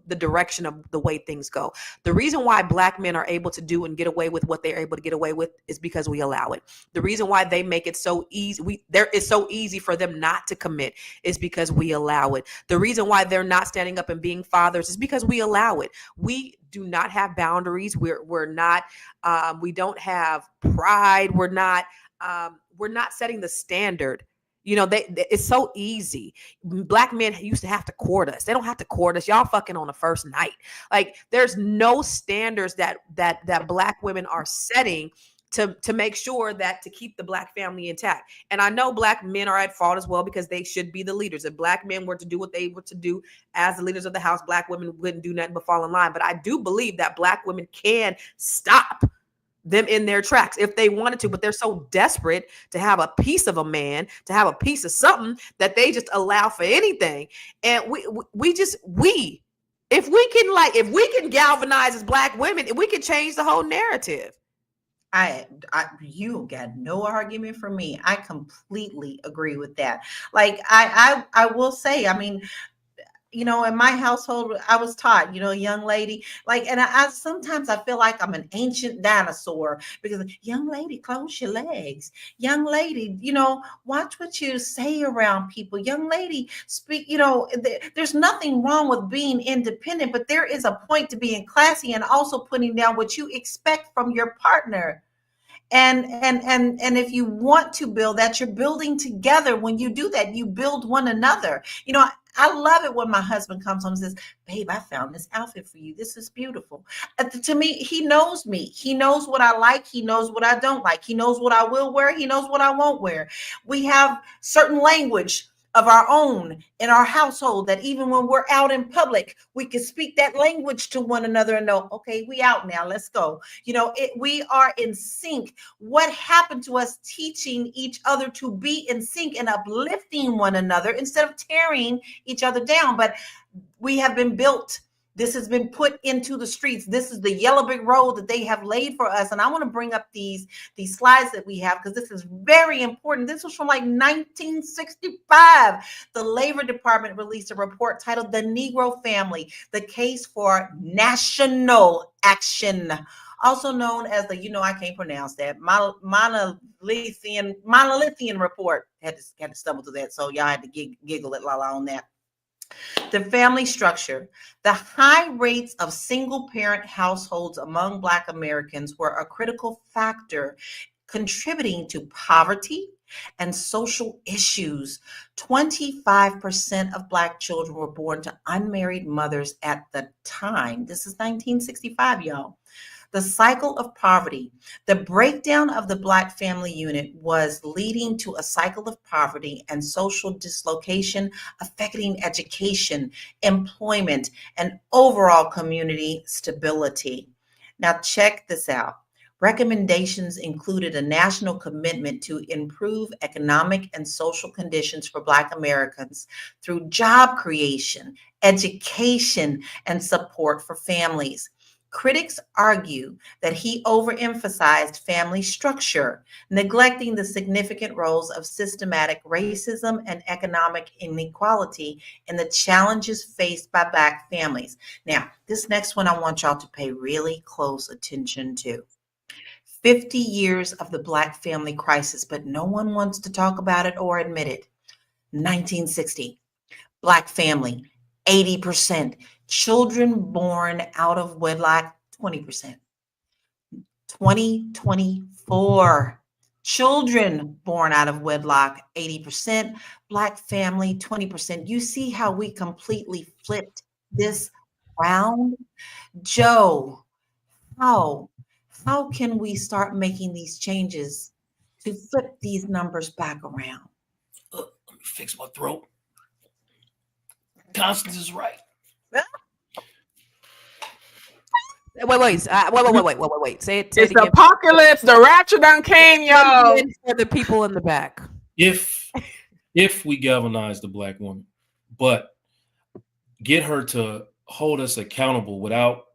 the direction of the way things go. The reason why Black men are able to do and get away with what they're able to get away with is because we allow it. The reason why they make it so easy, it's so easy for them not to commit, is because we allow it. The reason why they're not standing up and being fathers is because we allow it. We do not have boundaries. We're not. We don't have pride. We're not setting the standard. It's so easy. Black men used to have to court us. They don't have to court us. Y'all fucking on the first night. Like, there's no standards that Black women are setting to make sure that to keep the Black family intact. And I know Black men are at fault as well, because they should be the leaders. If Black men were to do what they were to do as the leaders of the house, Black women wouldn't do nothing but fall in line. But I do believe that Black women can stop them in their tracks if they wanted to, but they're so desperate to have a piece of a man, to have a piece of something, that they just allow for anything. And if we can galvanize as Black women, if we can change the whole narrative. You got no argument from me. I completely agree with that. I will say, in my household, I was taught, young lady, and I sometimes I feel like I'm an ancient dinosaur, because young lady, close your legs. Young lady, watch what you say around people. Young lady, speak, there's nothing wrong with being independent, but there is a point to being classy and also putting down what you expect from your partner. And if you want to build that, you're building together. When you do that, you build one another. I love it when my husband comes home and says, babe, I found this outfit for you. This is beautiful. To me, he knows me. He knows what I like. He knows what I don't like. He knows what I will wear. He knows what I won't wear. We have certain language of our own in our household, that even when we're out in public, we can speak that language to one another and know, okay, we out now, let's go. We are in sync. What happened to us teaching each other to be in sync and uplifting one another instead of tearing each other down? But we have been built. This has been put into the streets. This is the yellow brick road that they have laid for us. And I want to bring up these slides that we have, because this is very important. This was from like 1965. The Labor Department released a report titled "The Negro Family: The Case for National Action," also known as the, I can't pronounce that, monolithian report. Had to stumble through that. So y'all had to giggle at Lala on that. The family structure. The high rates of single-parent households among Black Americans were a critical factor contributing to poverty and social issues. 25% of Black children were born to unmarried mothers at the time. This is 1965, y'all. The cycle of poverty. The breakdown of the Black family unit was leading to a cycle of poverty and social dislocation, affecting education, employment, and overall community stability. Now, check this out. Recommendations included a national commitment to improve economic and social conditions for Black Americans through job creation, education, and support for families. Critics argue that he overemphasized family structure, neglecting the significant roles of systematic racism and economic inequality in the challenges faced by Black families. Now, this next one I want y'all to pay really close attention to. 50 years of the Black family crisis, but no one wants to talk about it or admit it. 1960, Black family, 80%. Children born out of wedlock, 20%. 2024, children born out of wedlock, 80%. Black family, 20%. You see how we completely flipped this round? Joe, how can we start making these changes to flip these numbers back around? Let me fix my throat. Constance is right. Wait. Say it It's the again. apocalypse. The rapture done came, y'all. For the people in the back. If we galvanize the Black woman, but get her to hold us accountable without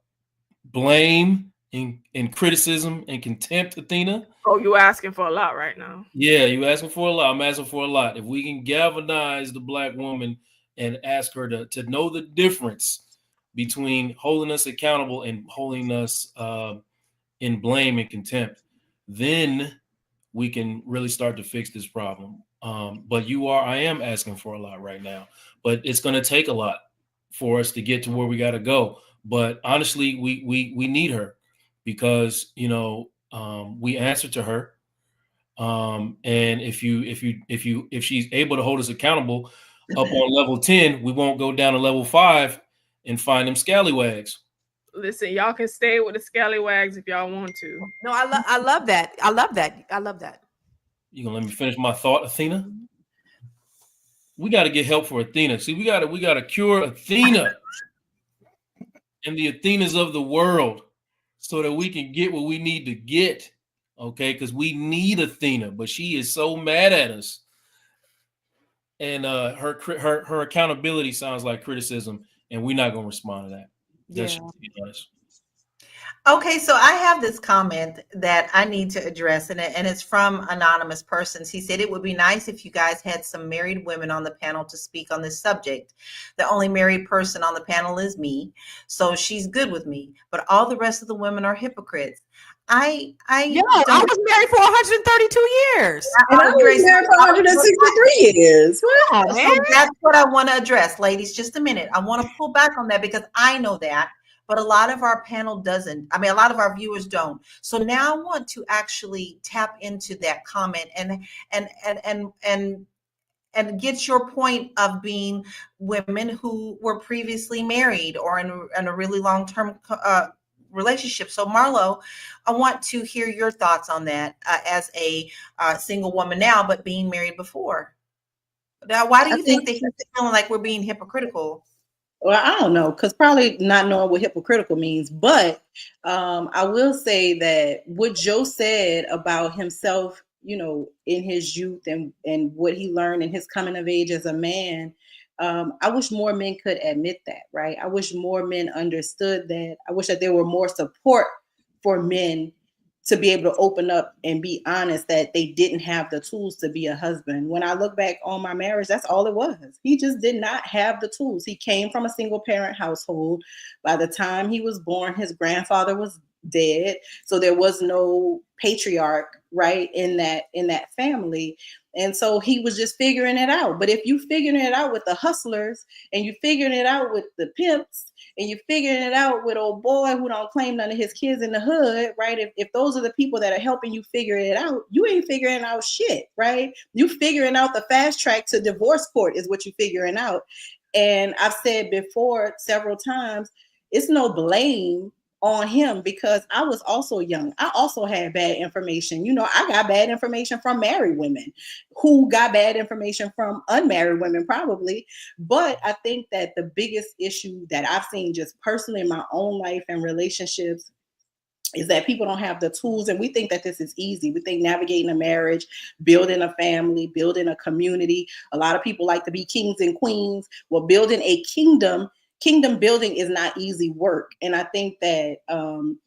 blame and criticism and contempt, Athena. Oh, you asking for a lot right now. Yeah, you asking for a lot. I'm asking for a lot. If we can galvanize the Black woman and ask her to know the difference between holding us accountable and holding us in blame and contempt, then we can really start to fix this problem. But I am asking for a lot right now, but it's going to take a lot for us to get to where we got to go. But honestly, we need her, because we answer to her, and if she's able to hold us accountable up on level 10, we won't go down to level 5 and find them scallywags. Listen, y'all can stay with the scallywags if y'all want to. No, I love that. I love that. You gonna let me finish my thought, Athena? We got to get help for Athena. See, we got to cure Athena and the Athenas of the world, so that we can get what we need to get. Okay, because we need Athena, but she is so mad at us, and her accountability sounds like criticism, and we're not gonna respond to that. That's honest. Okay, so I have this comment that I need to address, and it's from anonymous persons. He said, it would be nice if you guys had some married women on the panel to speak on this subject. The only married person on the panel is me, so she's good with me, but all the rest of the women are hypocrites. I was married for 132 years. And I was married for 163 years. Wow, so that's what I want to address, ladies. Just a minute. I want to pull back on that, because I know that, but a lot of our panel doesn't. I mean, a lot of our viewers don't. So now I want to actually tap into that comment and get your point of being women who were previously married or in a really long-term relationship. So Marlo, I want to hear your thoughts on that as a single woman now, but being married before. Now, why do I you think think, that he's feeling like we're being hypocritical? well, I don't know, because probably not knowing what hypocritical means. But I will say that what Joe said about himself, in his youth and what he learned in his coming of age as a man, I wish more men could admit that, right? I wish more men understood that. I wish that there were more support for men to be able to open up and be honest that they didn't have the tools to be a husband. When I look back on my marriage, that's all it was. He just did not have the tools. He came from a single parent household. By the time he was born, his grandfather was dead. So there was no patriarch, right, in that family. And so he was just figuring it out. But if you figuring it out with the hustlers and you figuring it out with the pimps and you figuring it out with old boy who don't claim none of his kids in the hood, right? If those are the people that are helping you figure it out, you ain't figuring out shit, right? You figuring out the fast track to divorce court is what you figuring out. And I've said before several times, it's no blame on him because I was also young. I also had bad information. I got bad information from married women who got bad information from unmarried women, probably. But I think that the biggest issue that I've seen just personally in my own life and relationships is that people don't have the tools, and we think that this is easy. We think navigating a marriage, building a family, building a community. A lot of people like to be kings and queens. Well, building a kingdom building is not easy work. And I think that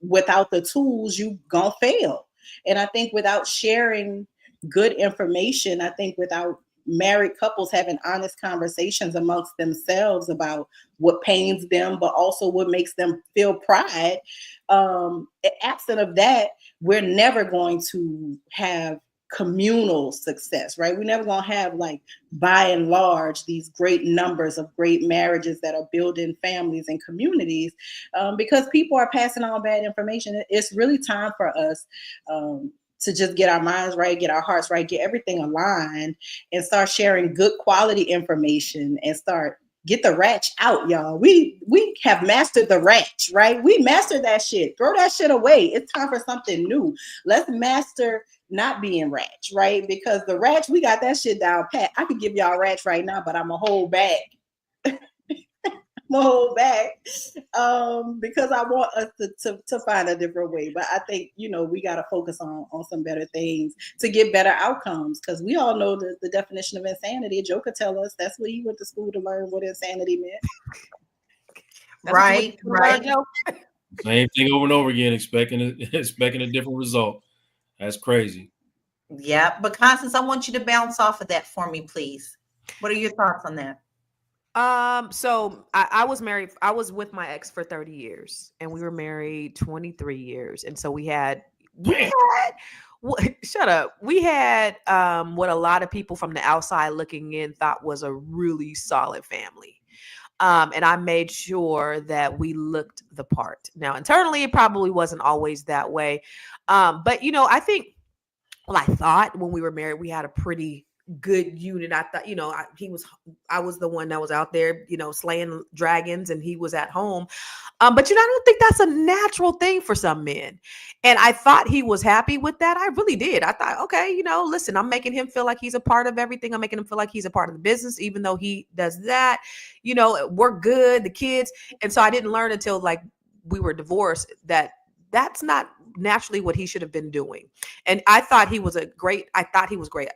without the tools, you gonna fail. And I think without sharing good information, I think without married couples having honest conversations amongst themselves about what pains them, but also what makes them feel pride. Absent of that, we're never going to have communal success, right? We're never going to have, like, by and large, these great numbers of great marriages that are building families and communities, because people are passing on bad information. It's really time for us to just get our minds right, get our hearts right, get everything aligned, and start sharing good quality information and get the ratch out, y'all. We have mastered the ratch, right? We mastered that shit. Throw that shit away. It's time for something new. Let's master not being ratch, right? Because the ratch, we got that shit down pat. I could give y'all ratch right now, but I'm a hold back. Because I want us to find a different way. But I think, we got to focus on some better things to get better outcomes, because we all know the definition of insanity. Joe could tell us that's what he went to school to learn what insanity meant. Right. Same thing over and over again, expecting a different result. That's crazy. Yeah. But Constance, I want you to bounce off of that for me, please. What are your thoughts on that? So I was married. I was with my ex for 30 years and we were married 23 years. And so we had shut up. We had what a lot of people from the outside looking in thought was a really solid family. And I made sure that we looked the part. Now, internally, it probably wasn't always that way. But, I think, I thought when we were married, we had a pretty good unit. I thought, I was the one that was out there, slaying dragons, and he was at home. But I don't think that's a natural thing for some men. And I thought he was happy with that. I really did. I thought, okay, listen, I'm making him feel like he's a part of everything. I'm making him feel like he's a part of the business, even though he does that. We're good, the kids. And so I didn't learn until, like, we were divorced that that's not naturally what he should have been doing. And I thought he was great.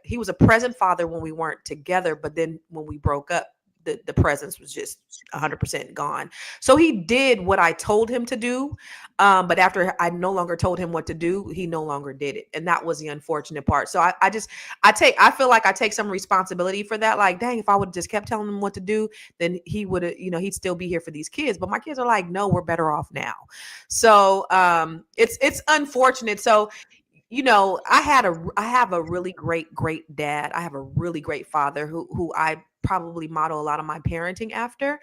He was a present father when we weren't together, but then when we broke up, the presence was just 100% gone. So he did what I told him to do. But after I no longer told him what to do, he no longer did it. And that was the unfortunate part. So I feel like I take some responsibility for that. Like, dang, if I would have just kept telling him what to do, then he would have, he'd still be here for these kids. But my kids are like, no, we're better off now. So it's unfortunate. So I have a really great dad. I have a really great father who I probably model a lot of my parenting after.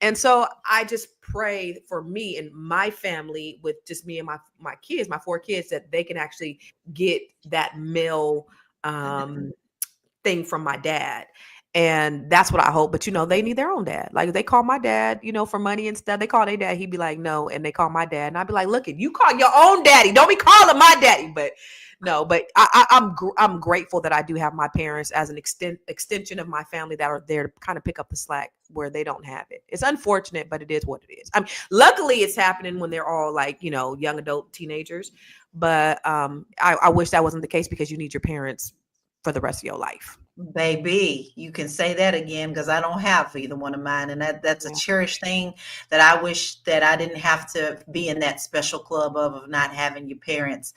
And so I just pray for me and my family, with just me and my kids, my 4 kids, that they can actually get that male thing from my dad. And that's what I hope. But, they need their own dad. Like, they call my dad, for money and stuff. They call their dad. He'd be like, no. And they call my dad. And I'd be like, look, you call your own daddy. Don't be calling my daddy. But no, but I'm grateful that I do have my parents as an extension of my family that are there to kind of pick up the slack where they don't have it. It's unfortunate, but it is what it is. I mean, luckily it's happening when they're all like, young adult teenagers. But I wish that wasn't the case, because you need your parents for the rest of your life. Baby, you can say that again, because I don't have either one of mine. And that's a cherished thing that I wish that I didn't have to be in that special club of not having your parents.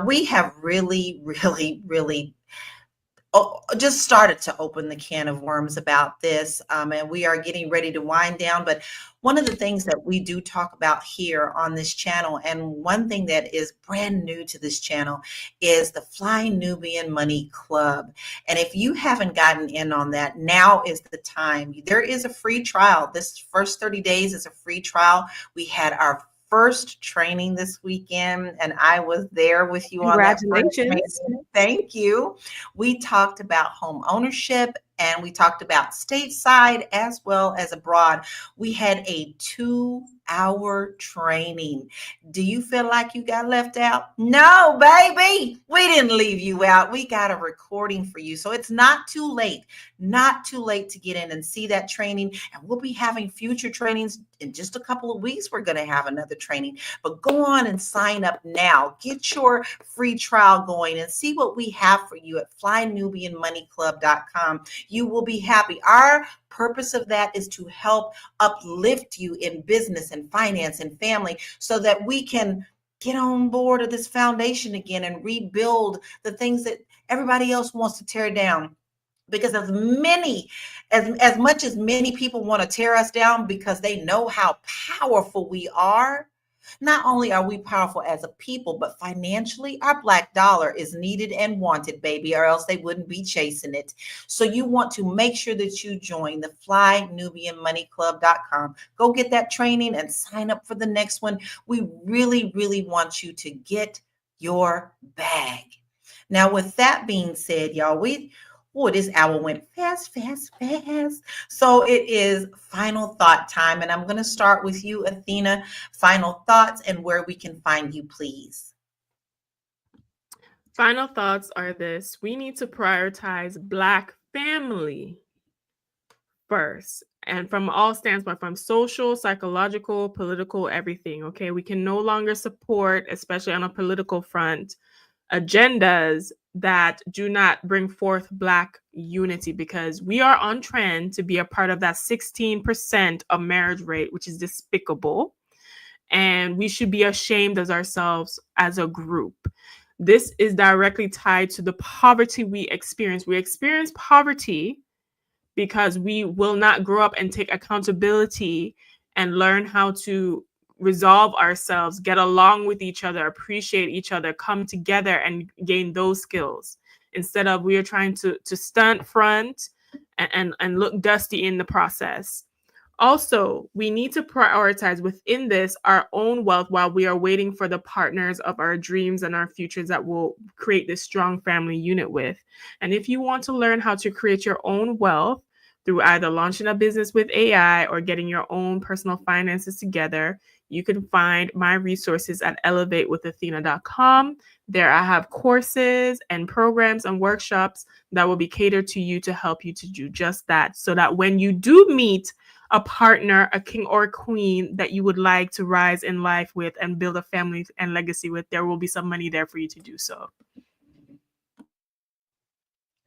We have really, really, really just started to open the can of worms about this. And we are getting ready to wind down. But one of the things that we do talk about here on this channel, and one thing that is brand new to this channel, is the Fly Nubian Money Club. And if you haven't gotten in on that, now is the time. There is a free trial. This first 30 days is a free trial. We had our first training this weekend, and I was there with you on that. Congratulations. Thank you. We talked about home ownership, and we talked about stateside as well as abroad. We had a 2-hour training. Do you feel like you got left out? No, baby, we didn't leave you out. We got a recording for you. So it's not too late to get in and see that training. And we'll be having future trainings in just a couple of weeks. We're going to have another training, but go on and sign up now. Get your free trial going and see what we have for you at flynubianmoneyclub.com. You will be happy. Our purpose of that is to help uplift you in business and finance and family, so that we can get on board of this foundation again and rebuild the things that everybody else wants to tear down. Because as much as many people want to tear us down because they know how powerful we are, not only are we powerful as a people, but financially, our black dollar is needed and wanted, baby, or else they wouldn't be chasing it. So you want to make sure that you join the flynubianmoneyclub.com. Go get that training and sign up for the next one. We really, really want you to get your bag. Now, with that being said, y'all, this hour went fast. So it is final thought time. And I'm going to start with you, Athena. Final thoughts and where we can find you, please. Final thoughts are this: we need to prioritize Black family first. And from all standpoints, from social, psychological, political, everything. Okay. We can no longer support, especially on a political front, agendas that do not bring forth Black unity, because we are on trend to be a part of that 16% of marriage rate, which is despicable. And we should be ashamed of ourselves as a group. This is directly tied to the poverty we experience. We experience poverty because we will not grow up and take accountability and learn how to resolve ourselves, get along with each other, appreciate each other, come together and gain those skills. Instead of, we are trying to stunt front and look dusty in the process. Also, we need to prioritize within this our own wealth while we are waiting for the partners of our dreams and our futures that will create this strong family unit with. And if you want to learn how to create your own wealth through either launching a business with AI or getting your own personal finances together, you can find my resources at elevatewithathena.com. There I have courses and programs and workshops that will be catered to you to help you to do just that, so that when you do meet a partner, a king or a queen that you would like to rise in life with and build a family and legacy with, there will be some money there for you to do so.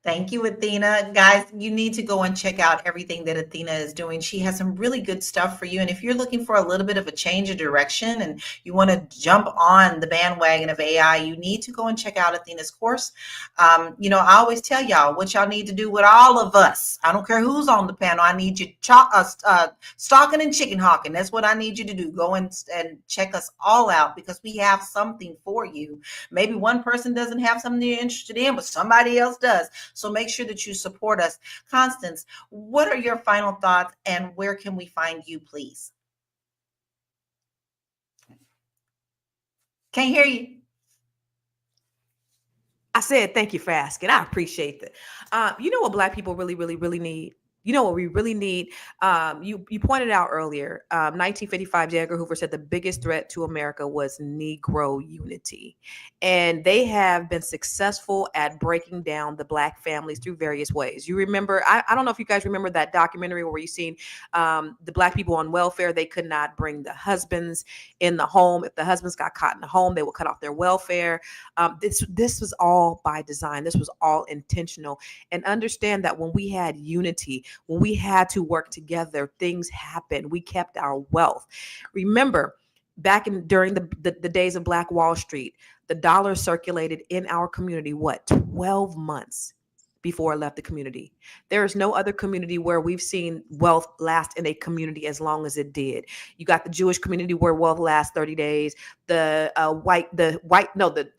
Thank you, Athena. Guys, you need to go and check out everything that Athena is doing. She has some really good stuff for you. And if you're looking for a little bit of a change of direction and you want to jump on the bandwagon of AI, you need to go and check out Athena's course. I always tell y'all what y'all need to do with all of us. I don't care who's on the panel. I need you stalking and chicken hawking. That's what I need you to do. Go and check us all out, because we have something for you. Maybe one person doesn't have something you're interested in, but somebody else does. So make sure that you support us. Constance, what are your final thoughts and where can we find you, please? Can't hear you. I said, thank you for asking. I appreciate that. You know what Black people really, really, really need? You know what we really need? You pointed out earlier, 1955, J. Edgar Hoover said the biggest threat to America was Negro unity. And they have been successful at breaking down the Black families through various ways. You remember, I don't know if you guys remember that documentary where you seen the Black people on welfare. They could not bring the husbands in the home. If the husbands got caught in the home, they would cut off their welfare. This was all by design. This was all intentional. And understand that when we had unity, when we had to work together, things happened. We kept our wealth. Remember, during the days of Black Wall Street, the dollar circulated in our community, 12 months before it left the community. There is no other community where we've seen wealth last in a community as long as it did. You got the Jewish community where wealth lasts 30 days, the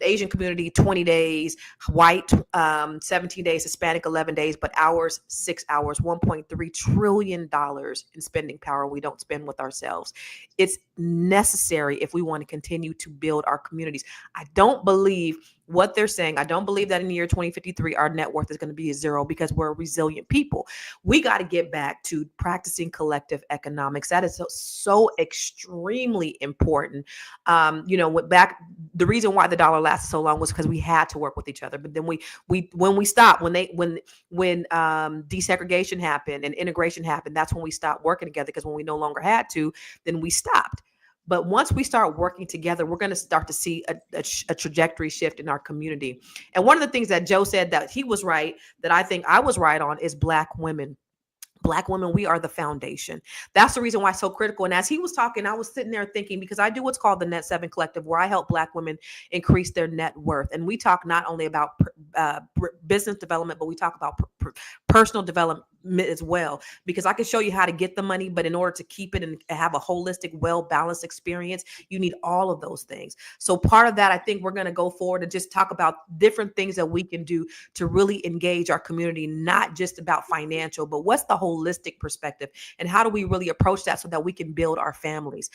Asian community, 20 days, white, 17 days, Hispanic, 11 days, but ours, 6 hours, $1.3 trillion in spending power we don't spend with ourselves. It's necessary if we want to continue to build our communities. I don't believe what they're saying. I don't believe that in the year 2053, our net worth is going to be zero because we're a resilient people. We got to get back to practicing collective economics. That is so extremely important. The reason why the dollar lasted so long was because we had to work with each other. But then when we stopped, when desegregation happened and integration happened, that's when we stopped working together, because when we no longer had to, then we stopped. But once we start working together, we're going to start to see a trajectory shift in our community. And one of the things that Joe said that he was right, that I think I was right on, is Black women. Black women, we are the foundation. That's the reason why it's so critical. And as he was talking, I was sitting there thinking, because I do what's called the Net 7 Collective, where I help Black women increase their net worth. And we talk not only about business development, but we talk about personal development as well, because I can show you how to get the money, but in order to keep it and have a holistic, well-balanced experience, you need all of those things. So part of that, I think we're going to go forward and just talk about different things that we can do to really engage our community, not just about financial, but what's the holistic perspective and how do we really approach that so that we can build our families.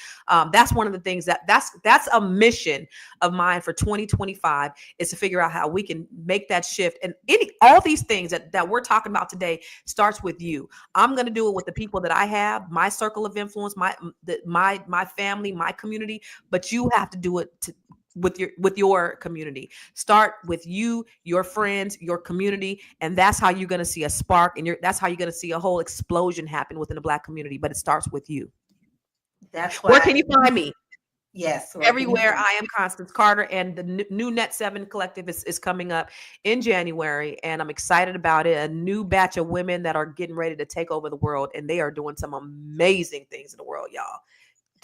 That's one of the things that's a mission of mine for 2025, is to figure out how we can make that shift. And all these things that we're talking about today starts with you. I'm going to do it with the people that I have, my circle of influence, my family, my community, but you have to do it with your community. Start with you, your friends, your community, and that's how you're going to see a spark, and that's how you're going to see a whole explosion happen within the Black community. But it starts with you. That's why. Where can you find me? Yes. Everywhere. I am Constance Carter, and the new Net 7 Collective is coming up in January, and I'm excited about it. A new batch of women that are getting ready to take over the world, and they are doing some amazing things in the world, y'all.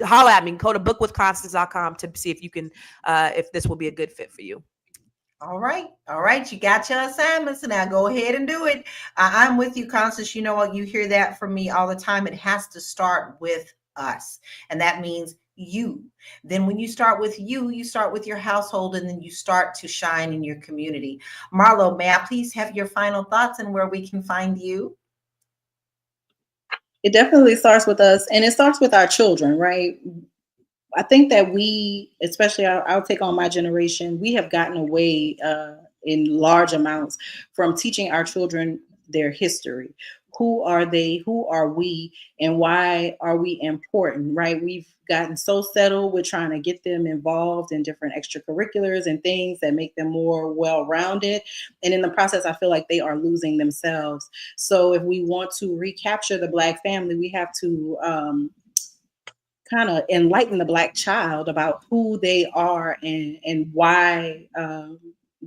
Holla at me. Go to bookwithconstance.com to see if you can, if this will be a good fit for you. All right. You got your assignments. Now go ahead and do it. I'm with you, Constance. You know what? You hear that from me all the time. It has to start with us. And that means you. Then when you start with you start with your household, and then you start to shine in your community. Marlo, may I please have your final thoughts and where we can find you? It definitely starts with us, and it starts with our children, right? I think that we, especially I'll take on my generation, we have gotten away in large amounts from teaching our children their history. Who are they? Who are we? And why are we important, right? We've gotten so settled with trying to get them involved in different extracurriculars and things that make them more well-rounded. And in the process, I feel like they are losing themselves. So if we want to recapture the Black family, we have to kind of enlighten the Black child about who they are and why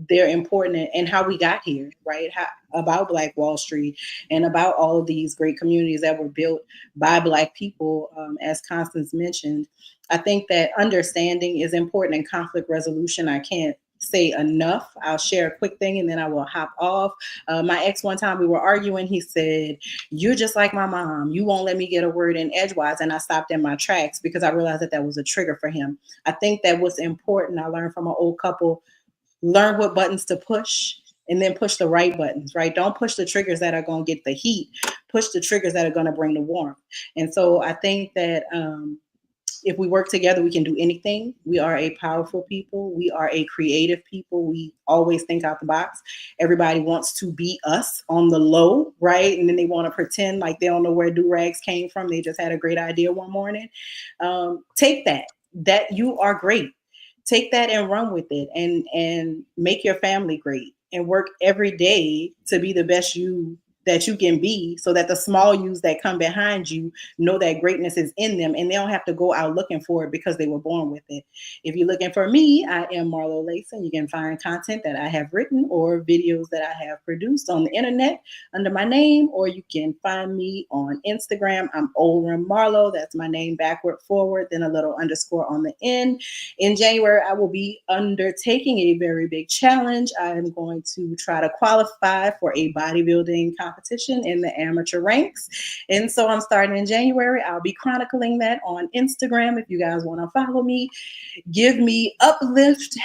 they're important, and how we got here, right? About Black Wall Street and about all of these great communities that were built by Black people, as Constance mentioned. I think that understanding is important in conflict resolution. I can't say enough. I'll share a quick thing and then I will hop off. My ex, one time we were arguing, he said, "You're just like my mom. You won't let me get a word in edgewise." And I stopped in my tracks because I realized that was a trigger for him. I think that what's important, I learned from an old couple, learn what buttons to push and then push the right buttons, right? Don't push the triggers that are going to get the heat. Push the triggers that are going to bring the warmth. And so I think that if we work together, we can do anything. We are a powerful people. We are a creative people. We always think out the box. Everybody wants to be us on the low, right? And then they want to pretend like they don't know where do-rags came from. They just had a great idea one morning. Take that you are great. Take that and run with it, and make your family great, and work every day to be the best you that you can be, so that the small yous that come behind you know that greatness is in them, and they don't have to go out looking for it because they were born with it. If you're looking for me, I am Marlo Layson. You can find content that I have written or videos that I have produced on the internet under my name, or you can find me on Instagram. I'm Olram Marlo. That's my name backward, forward, then a little underscore on the end. In January, I will be undertaking a very big challenge. I am going to try to qualify for a bodybuilding competition in the amateur ranks. And so I'm starting in January. I'll be chronicling that on Instagram. If you guys want to follow me, give me uplift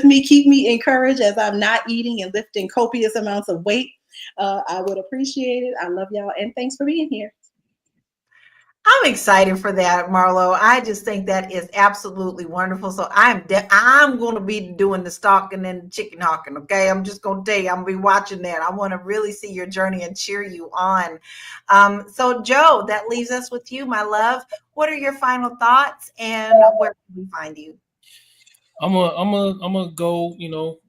me, keep me encouraged as I'm not eating and lifting copious amounts of weight. I would appreciate it. I love y'all, and thanks for being here. I'm excited for that, Marlo. I just think that is absolutely wonderful. So I'm going to be doing the stalking and chicken hawking. Okay, I'm just going to tell you, I'm going to be watching that. I want to really see your journey and cheer you on. So Joe, that leaves us with you, my love. What are your final thoughts, and where can we find you? I'm gonna go.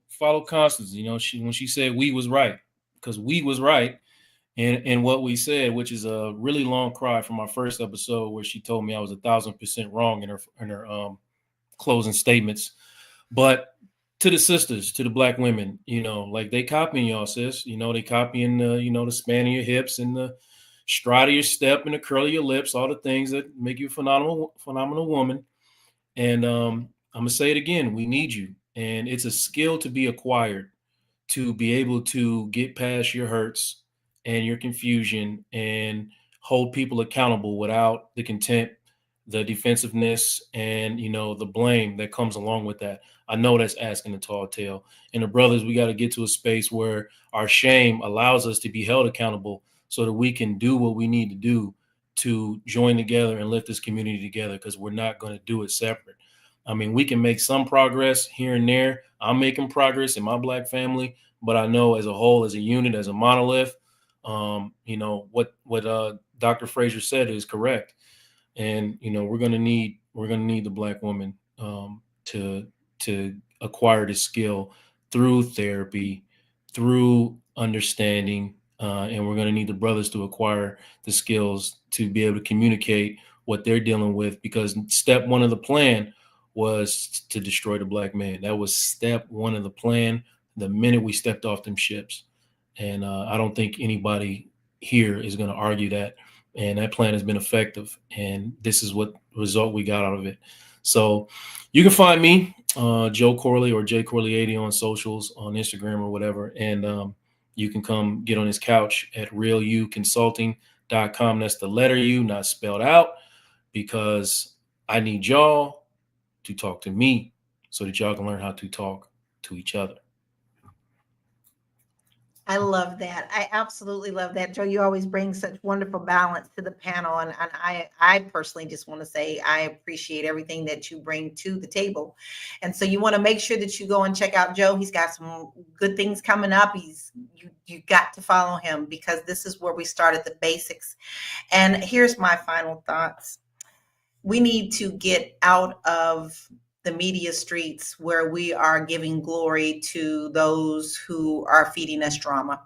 Follow Constance. When she said we was right, because we was right. And what we said, which is a really long cry from our first episode, where she told me I was 1,000% wrong in her closing statements. But to the sisters, to the Black women, like they copying y'all, sis. They copying the span of your hips and the stride of your step and the curl of your lips, all the things that make you a phenomenal woman. And I'm gonna say it again: we need you, and it's a skill to be acquired, to be able to get past your hurts and your confusion and hold people accountable without the contempt, the defensiveness, and the blame that comes along with that. I know that's asking a tall tale. And the brothers, we got to get to a space where our shame allows us to be held accountable so that we can do what we need to do to join together and lift this community together, because we're not going to do it separate. I mean, we can make some progress here and there. I'm making progress in my Black family, but I know as a whole, as a unit, as a monolith, what Dr. Frazier said is correct. And, we're going to need the Black woman to acquire the skill through therapy, through understanding, and we're going to need the brothers to acquire the skills to be able to communicate what they're dealing with, because step one of the plan was to destroy the Black man. That was step one of the plan the minute we stepped off them ships. And I don't think anybody here is going to argue that. And that plan has been effective. And this is what result we got out of it. So you can find me, Joe Corley or J Corley 80 on socials, on Instagram or whatever. And you can come get on his couch at realuconsulting.com. That's the letter U, not spelled out, because I need y'all to talk to me so that y'all can learn how to talk to each other. I love that. I absolutely love that, Joe. You always bring such wonderful balance to the panel. And I personally just want to say I appreciate everything that you bring to the table. And so you want to make sure that you go and check out Joe. He's got some good things coming up. You got to follow him, because this is where we start at the basics. And here's my final thoughts. We need to get out of the media streets where we are giving glory to those who are feeding us drama.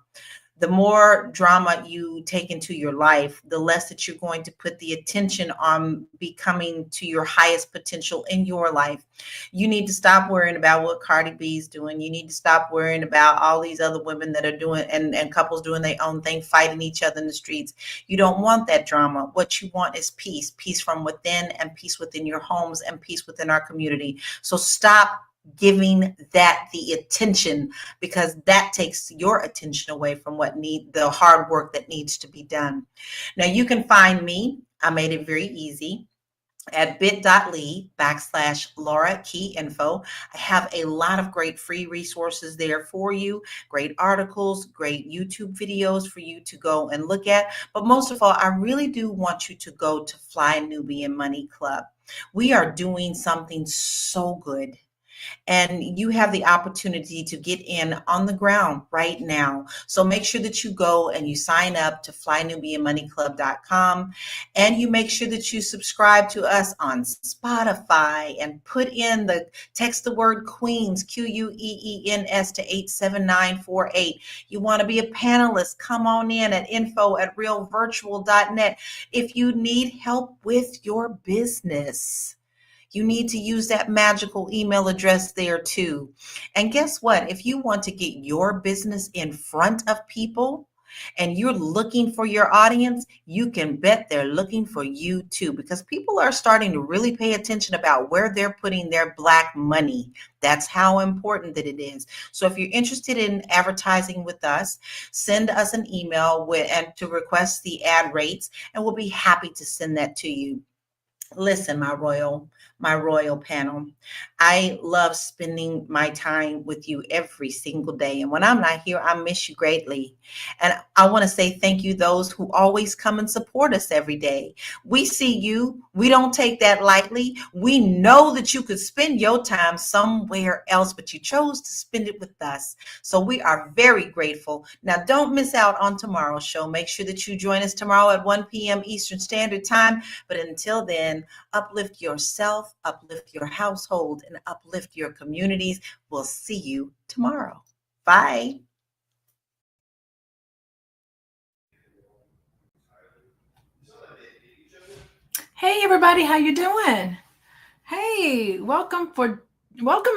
The more drama you take into your life, the less that you're going to put the attention on becoming to your highest potential in your life. You need to stop worrying about what Cardi B is doing. You need to stop worrying about all these other women that are doing and couples doing their own thing, fighting each other in the streets. You don't want that drama. What you want is peace from within, and peace within your homes, and peace within our community. So stop giving that the attention, because that takes your attention away from the hard work that needs to be done. Now you can find me. I made it very easy at bit.ly/Laura Key Info. I have a lot of great free resources there for you, great articles, great YouTube videos for you to go and look at. But most of all, I really do want you to go to Fly Nubian Money Club. We are doing something so good. And you have the opportunity to get in on the ground right now. So make sure that you go and you sign up to flynubianmoneyclub.com, and you make sure that you subscribe to us on Spotify and put in text the word Queens, QUEENS, to 87948. You want to be a panelist, come on in at info@realvirtual.net. If you need help with your business, you need to use that magical email address there too. And guess what? If you want to get your business in front of people and you're looking for your audience, you can bet they're looking for you too, because people are starting to really pay attention about where they're putting their Black money. That's how important that it is. So if you're interested in advertising with us, send us an email and to request the ad rates, and we'll be happy to send that to you. Listen, my royal panel, I love spending my time with you every single day. And when I'm not here, I miss you greatly. And I want to say thank you, those who always come and support us every day. We see you. We don't take that lightly. We know that you could spend your time somewhere else, but you chose to spend it with us. So we are very grateful. Now, don't miss out on tomorrow's show. Make sure that you join us tomorrow at 1 p.m. Eastern Standard Time. But until then, uplift yourself, uplift your household, and uplift your communities. We'll see you tomorrow. Bye. Hey everybody, how you doing? Hey, welcome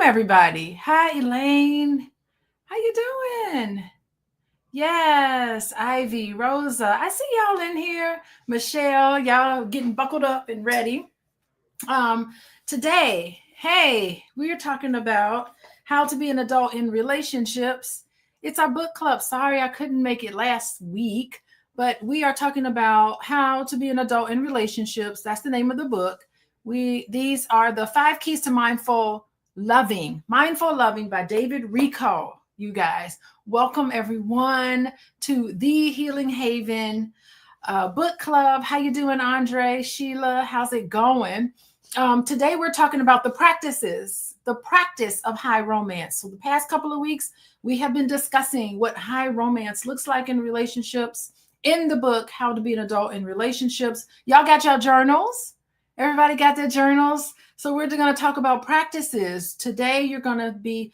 everybody. Hi Elaine, how you doing? Yes, Ivy, Rosa, I see y'all in here. Michelle, y'all getting buckled up and ready. Today, hey, we are talking about how to be an adult in relationships. It's our book club. Sorry, I couldn't make it last week, but we are talking about how to be an adult in relationships. That's the name of the book. These are the 5 keys to mindful loving by David Richo. You guys, welcome everyone to the Healing Haven book club. How you doing, Andre? Sheila, how's it going? Today we're talking about the practice of high romance. So the past couple of weeks, we have been discussing what high romance looks like in relationships. In the book, How to Be an Adult in Relationships. Y'all got your journals? Everybody got their journals? So we're going to talk about practices. Today, you're going to be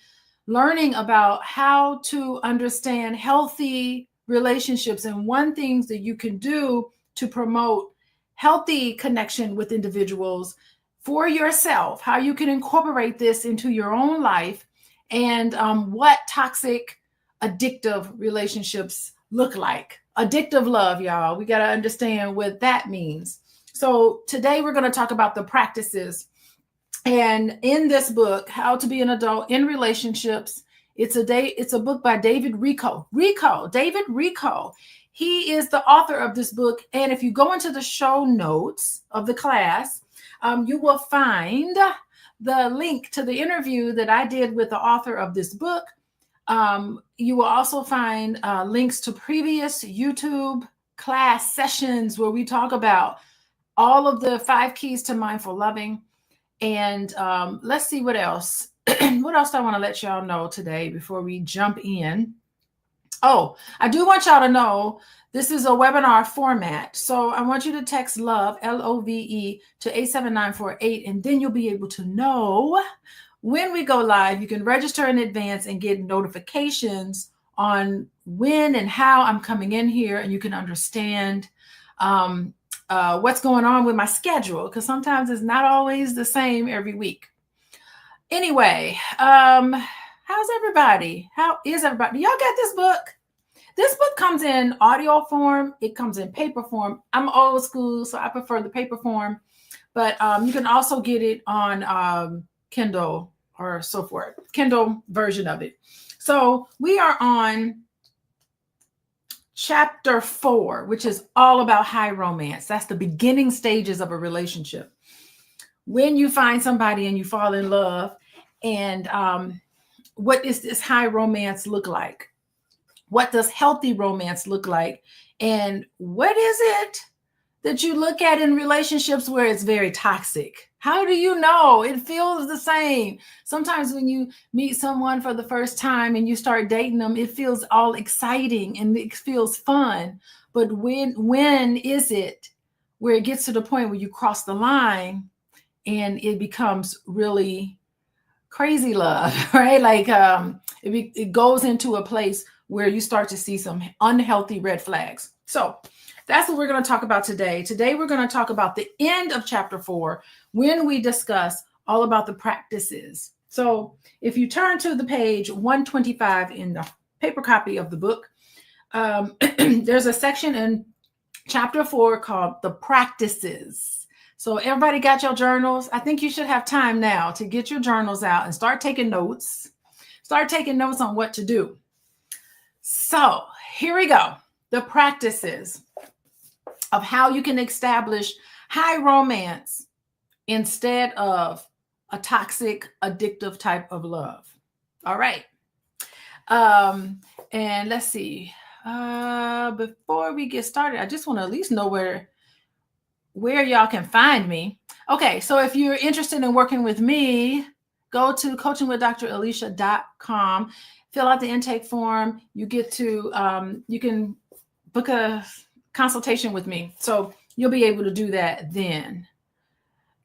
learning about how to understand healthy relationships and one things that you can do to promote healthy connection with individuals for yourself, how you can incorporate this into your own life, and what toxic, addictive relationships look like. Addictive love, y'all. We got to understand what that means. So today we're going to talk about the practices. And in this book, How to Be an Adult in Relationships, it's a book by David Richo. David Richo. He is the author of this book. And if you go into the show notes of the class, you will find the link to the interview that I did with the author of this book. You will also find links to previous YouTube class sessions where we talk about all of the 5 keys to mindful loving. And let's see what else. What else I want to let y'all know today before we jump in. Oh, I do want y'all to know this is a webinar format. So I want you to text LOVE, LOVE, to 87948, and then you'll be able to know when we go live. You can register in advance and get notifications on when and how I'm coming in here, and you can understand what's going on with my schedule, because sometimes it's not always the same every week. Anyway, how's everybody? How is everybody? Y'all got this book? This book comes in audio form. It comes in paper form. I'm old school, so I prefer the paper form. But you can also get it on Kindle or so forth, Kindle version of it. So we are on chapter 4, which is all about high romance. That's the beginning stages of a relationship. When you find somebody and you fall in love, and what does this high romance look like? What does healthy romance look like? And what is it that you look at in relationships where it's very toxic? How do you know? It feels the same. Sometimes when you meet someone for the first time and you start dating them, it feels all exciting and it feels fun. But when is it where it gets to the point where you cross the line and it becomes really crazy love, right? Like it goes into a place where you start to see some unhealthy red flags. So that's what we're going to talk about today. Today, we're going to talk about the end of chapter 4 when we discuss all about the practices. So if you turn to the page 125 in the paper copy of the book, there's a section in chapter 4 called the practices. So everybody got your journals? I think you should have time now to get your journals out and start taking notes. Start taking notes on what to do. So here we go. The practices of how you can establish high romance instead of a toxic, addictive type of love. All right. And let's see. Before we get started, I just want to at least know where y'all can find me. Okay, so if you're interested in working with me, go to coachingwithdralicia.com, fill out the intake form. You get to, you can book a consultation with me. So you'll be able to do that then.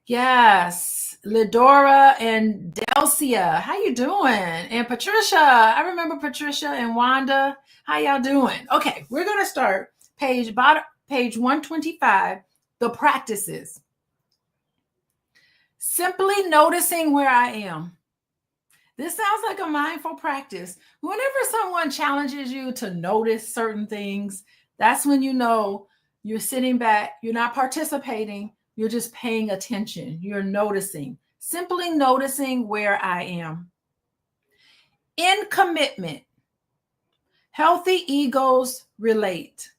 Yes, Lidora and Delcia, how you doing? And Patricia, I remember Patricia and Wanda. How y'all doing? Okay, we're going to start page 125, the practices. Simply noticing where I am. This sounds like a mindful practice. Whenever someone challenges you to notice certain things, that's when you know you're sitting back, you're not participating, you're just paying attention, you're noticing. Simply noticing where I am. In commitment, healthy egos relate.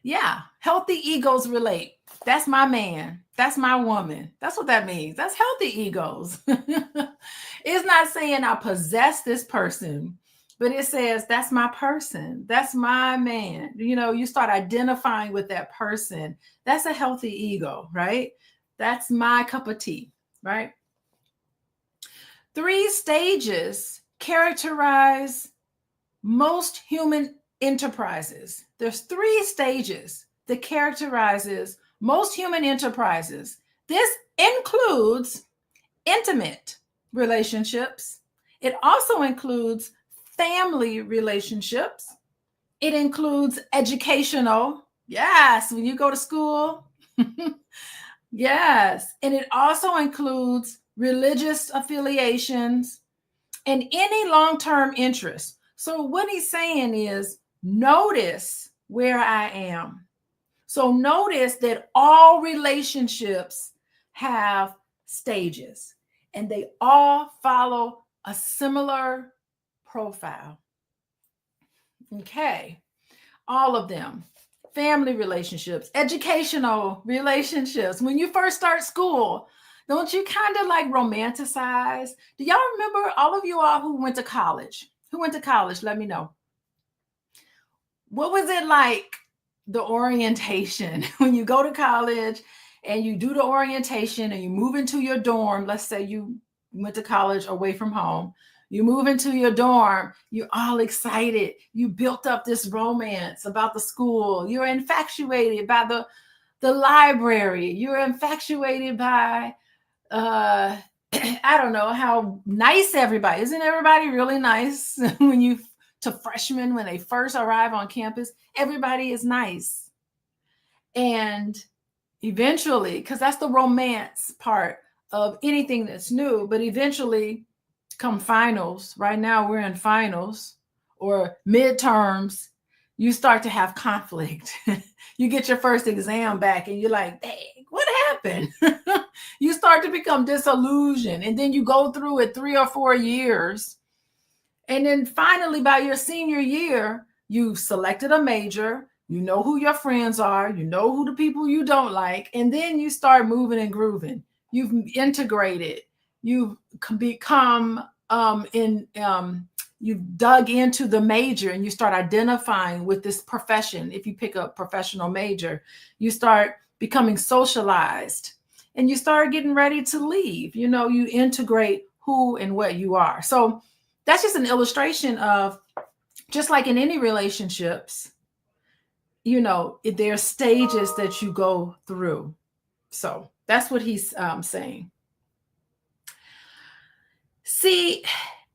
Yeah, healthy egos relate. That's my man. That's my woman. That's what that means. That's healthy egos. It's not saying I possess this person, but it says that's my person. That's my man. You know, you start identifying with that person. That's a healthy ego, right? That's my cup of tea, right? 3 stages characterize most human enterprises. There's 3 stages that characterizes most human enterprises. This includes intimate relationships. It also includes family relationships. It includes educational. Yes, when you go to school. Yes. And it also includes religious affiliations and any long-term interest. So what he's saying is notice where I am. So notice that all relationships have stages and they all follow a similar profile. Okay, all of them. Family relationships, educational relationships. When you first start school, don't you kind of like romanticize? Do y'all remember, all of you all who went to college? Who went to college? Let me know. What was it like, the orientation? When you go to college and you do the orientation and you move into your dorm, let's say you went to college away from home, you move into your dorm, you're all excited. You built up this romance about the school. You're infatuated by the library. You're infatuated by, I don't know, how nice everybody. Isn't everybody really nice to freshmen when they first arrive on campus? Everybody is nice. And eventually, because that's the romance part of anything that's new, but eventually come finals. Right now we're in finals or midterms. You start to have conflict. You get your first exam back and you're like, dang, what happened? You start to become disillusioned. And then you go through it 3 or 4 years. And then finally, by your senior year, you've selected a major. You know who your friends are. You know who the people you don't like. And then you start moving and grooving. You've integrated. You've become you've dug into the major and you start identifying with this profession. If you pick a professional major, you start becoming socialized and you start getting ready to leave. You know, you integrate who and what you are. So that's just an illustration of, just like in any relationships, you know, there are stages that you go through. So that's what he's saying. See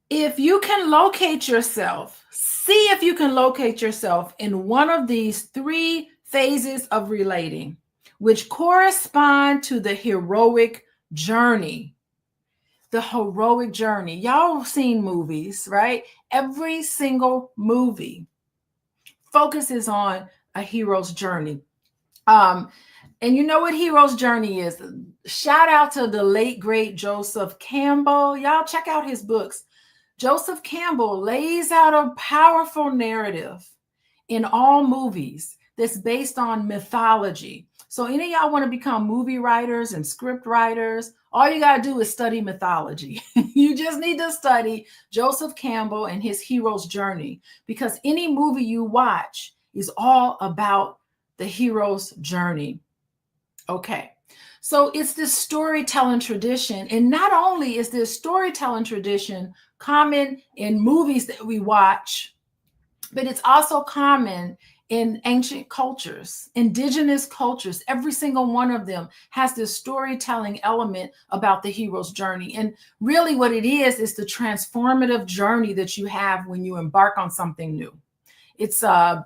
if you can locate yourself. See if you can locate yourself in one of these 3 phases of relating, which correspond to the heroic journey. The heroic journey. Y'all seen movies, right? Every single movie focuses on a hero's journey. And you know what hero's journey is? Shout out to the late, great Joseph Campbell. Y'all check out his books. Joseph Campbell lays out a powerful narrative in all movies that's based on mythology. So any of y'all want to become movie writers and script writers, all you got to do is study mythology. You just need to study Joseph Campbell and his hero's journey, because any movie you watch is all about the hero's journey. Okay, so it's this storytelling tradition. And not only is this storytelling tradition common in movies that we watch, but it's also common in ancient cultures, indigenous cultures. Every single one of them has this storytelling element about the hero's journey. And really what it is the transformative journey that you have when you embark on something new. It's and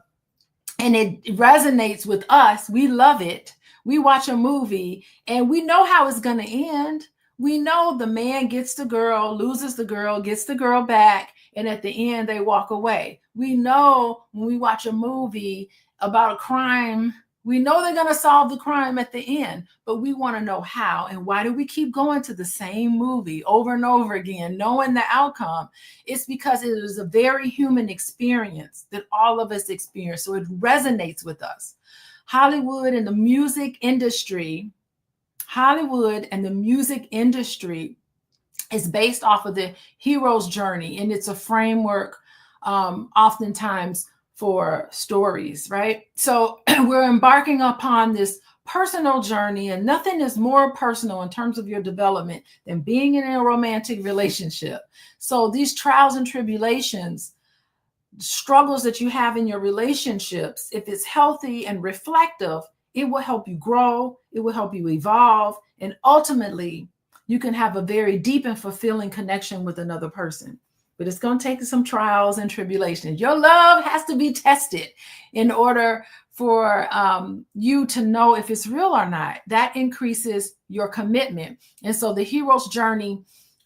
it resonates with us. We love it. We watch a movie and we know how it's going to end. We know the man gets the girl, loses the girl, gets the girl back, and at the end they walk away. We know when we watch a movie about a crime, we know they're going to solve the crime at the end, but we want to know how. And why do we keep going to the same movie over and over again, knowing the outcome? It's because it is a very human experience that all of us experience. So it resonates with us. Hollywood and the music industry is based off of the hero's journey. And it's a framework oftentimes for stories, right? So we're embarking upon this personal journey, and nothing is more personal in terms of your development than being in a romantic relationship. So these trials and tribulations, struggles that you have in your relationships, if it's healthy and reflective, it will help you grow, it will help you evolve, and ultimately you can have a very deep and fulfilling connection with another person. But it's going to take some trials and tribulations. Your love has to be tested in order for you to know if it's real or not. That increases your commitment. And so the hero's journey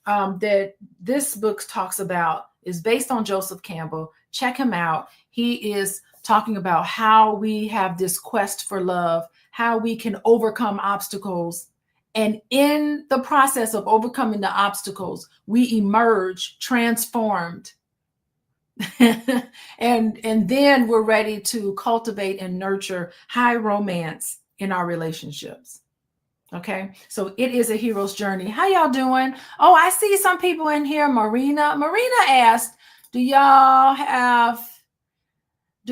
that this book talks about is based on Joseph Campbell. Check him out. He is talking about how we have this quest for love, how we can overcome obstacles. And in the process of overcoming the obstacles, we emerge transformed. and then we're ready to cultivate and nurture high romance in our relationships. Okay, so it is a hero's journey. How y'all doing? Oh, I see some people in here. Marina asked, do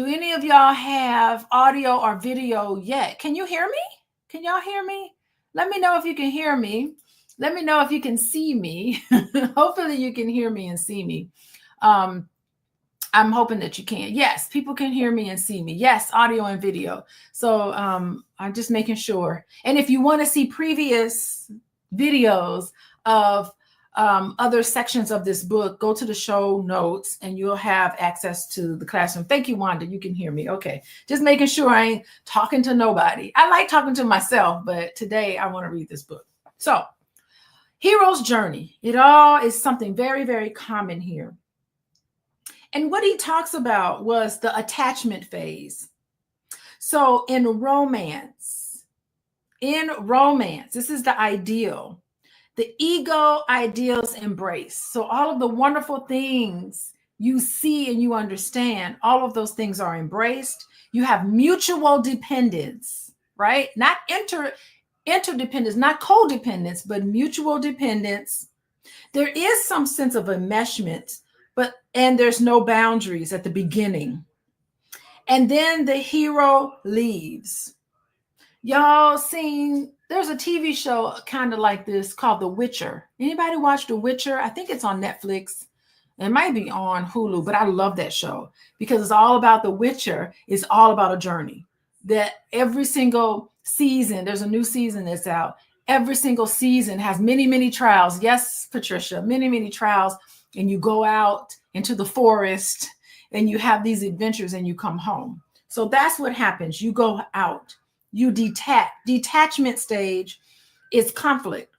any of y'all have audio or video yet? Can you hear me? Can y'all hear me? Let me know if you can hear me. Let me know if you can see me. Hopefully you can hear me and see me. I'm hoping that you can. Yes, people can hear me and see me. Yes, audio and video. So I'm just making sure. And if you want to see previous videos of other sections of this book, go to the show notes and you'll have access to the classroom. Thank you, Wanda. You can hear me. Okay. Just making sure I ain't talking to nobody. I like talking to myself, but today I want to read this book. So, hero's journey. It all is something very, very common here. And what he talks about was the attachment phase. So in romance, this is the ideal. The ego ideals embrace. So all of the wonderful things you see and you understand, all of those things are embraced. You have mutual dependence, right? Not interdependence, not codependence, but mutual dependence. There is some sense of enmeshment, and there's no boundaries at the beginning. And then the hero leaves. Y'all seen, there's a TV show kind of like this called The Witcher. Anybody watch The Witcher? I think it's on Netflix. It might be on Hulu, but I love that show because it's all about The Witcher. It's all about a journey that every single season, there's a new season that's out. Every single season has many, many trials. Yes, Patricia, many, many trials. And you go out into the forest and you have these adventures and you come home. So that's what happens. You go out, you detach. Detachment stage is conflict,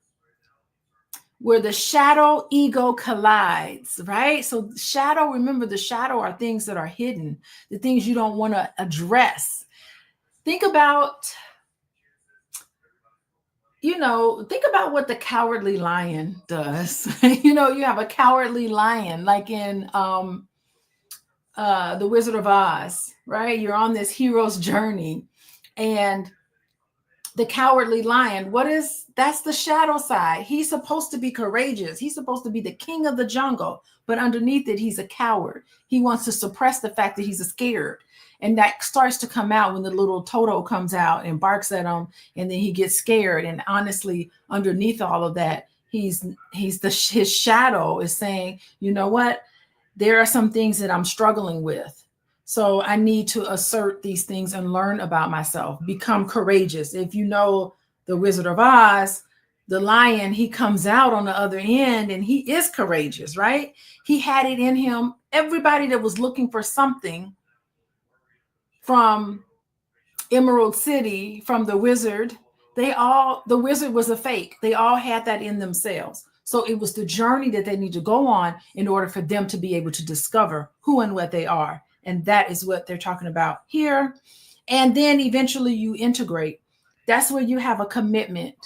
where the shadow ego collides, right? So shadow, remember the shadow are things that are hidden, the things you don't want to address. Think about what the cowardly lion does. You have a cowardly lion, like in The Wizard of Oz, right? You're on this hero's journey, and the cowardly lion, that's the shadow side. He's supposed to be courageous. He's supposed to be the king of the jungle, but underneath it, he's a coward. He wants to suppress the fact that he's scared. And that starts to come out when the little Toto comes out and barks at him, and then he gets scared. And honestly, underneath all of that, his shadow is saying, you know what? There are some things that I'm struggling with. So I need to assert these things and learn about myself, become courageous. If you know The Wizard of Oz, the lion, he comes out on the other end and he is courageous, right? He had it in him. Everybody that was looking for something from Emerald City, from the wizard, the wizard was a fake. They all had that in themselves. So it was the journey that they need to go on in order for them to be able to discover who and what they are. And that is what they're talking about here. And then eventually you integrate. That's where you have a commitment.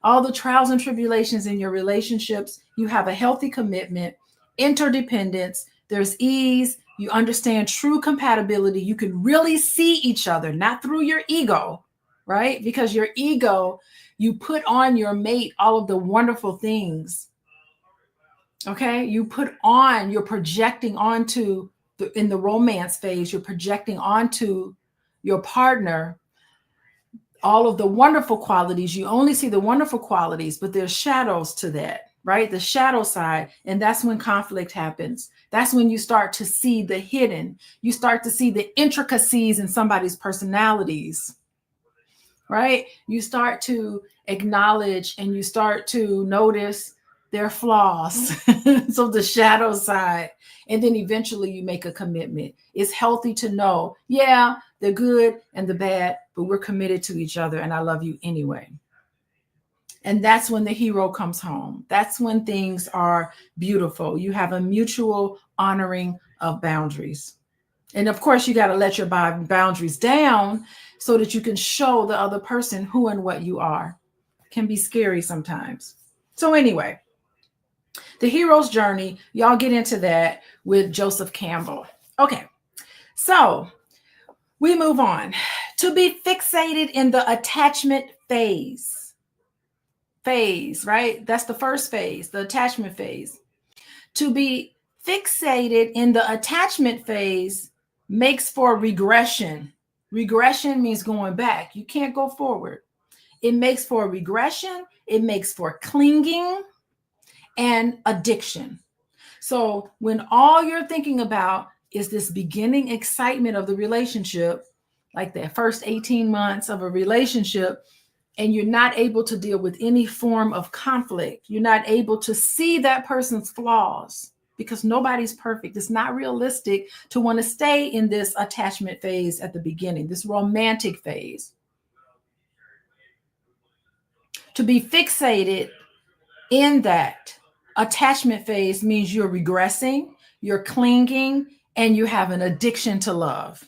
All the trials and tribulations in your relationships, you have a healthy commitment, interdependence, there's ease, you understand true compatibility. You can really see each other, not through your ego, right? Because your ego, you put on your mate all of the wonderful things. Okay, you're projecting onto in the romance phase, you're projecting onto your partner all of the wonderful qualities. You only see the wonderful qualities, but there's shadows to that, right? The shadow side. And that's when conflict happens. That's when you start to see the hidden. You start to see the intricacies in somebody's personalities, right? You start to acknowledge and you start to notice their flaws. So the shadow side. And then eventually you make a commitment. It's healthy to know, yeah, the good and the bad, but we're committed to each other and I love you anyway. And that's when the hero comes home. That's when things are beautiful. You have a mutual honoring of boundaries. And of course, you got to let your boundaries down so that you can show the other person who and what you are. It can be scary sometimes. So anyway, the hero's journey, y'all get into that with Joseph Campbell. Okay, so we move on. To be fixated in the attachment phase, right? That's the first phase, the attachment phase. To be fixated in the attachment phase makes for regression. Regression means going back. You can't go forward. It makes for regression. It makes for clinging and addiction. So when all you're thinking about is this beginning excitement of the relationship, like the first 18 months of a relationship, and you're not able to deal with any form of conflict, you're not able to see that person's flaws because nobody's perfect. It's not realistic to want to stay in this attachment phase at the beginning, this romantic phase. To be fixated in that attachment phase means you're regressing, you're clinging, and you have an addiction to love.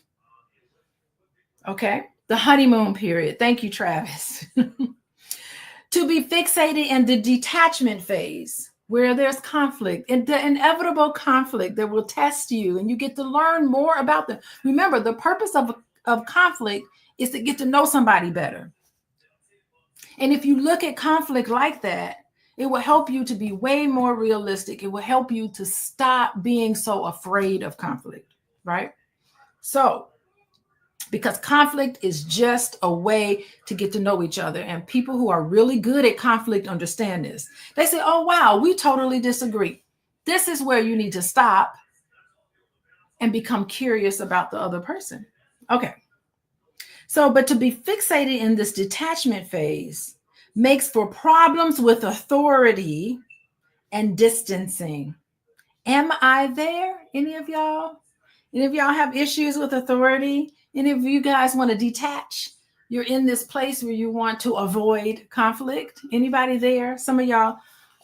Okay, the honeymoon period. Thank you, Travis. To be fixated in the detachment phase, where there's conflict, and the inevitable conflict that will test you, and you get to learn more about them. Remember, the purpose of conflict is to get to know somebody better. And if you look at conflict like that, It will help you to be way more realistic. It will help you to stop being so afraid of conflict, right? So, because conflict is just a way to get to know each other. And people who are really good at conflict understand this. They say, oh, wow, we totally disagree. This is where you need to stop and become curious about the other person. Okay. So, but to be fixated in this detachment phase makes for problems with authority and distancing. Am I there? Any of y'all? Any of y'all have issues with authority? Any of you guys want to detach? You're in this place where you want to avoid conflict. Anybody there? Some of y'all,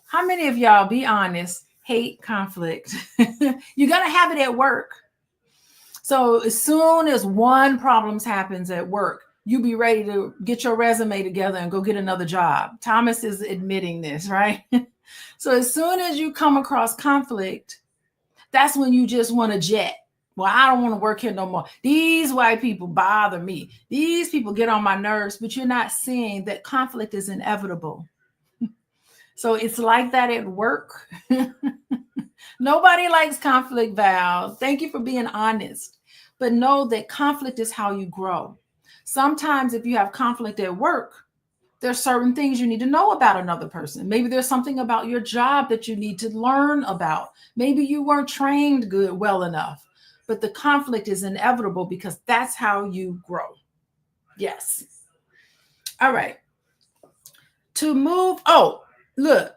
how many of y'all, be honest, hate conflict? You're going to have it at work. So as soon as one problem happens at work, you be ready to get your resume together and go get another job. Thomas is admitting this, right? So as soon as you come across conflict, that's when you just want to jet. Well, I don't want to work here no more. These white people bother me. These people get on my nerves, but you're not seeing that conflict is inevitable. So it's like that at work. Nobody likes conflict, Val. Thank you for being honest. But know that conflict is how you grow. Sometimes if you have conflict at work, there's certain things you need to know about another person. Maybe there's something about your job that you need to learn about. Maybe you weren't trained well enough. But the conflict is inevitable because that's how you grow. Yes. All right. To move, look.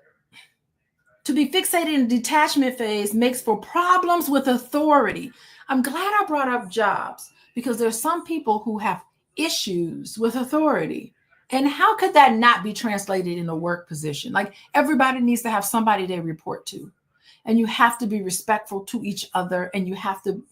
To be fixated in the detachment phase makes for problems with authority. I'm glad I brought up jobs because there's some people who have issues with authority. And how could that not be translated in a work position? Like everybody needs to have somebody they report to. And you have to be respectful to each other. And you have to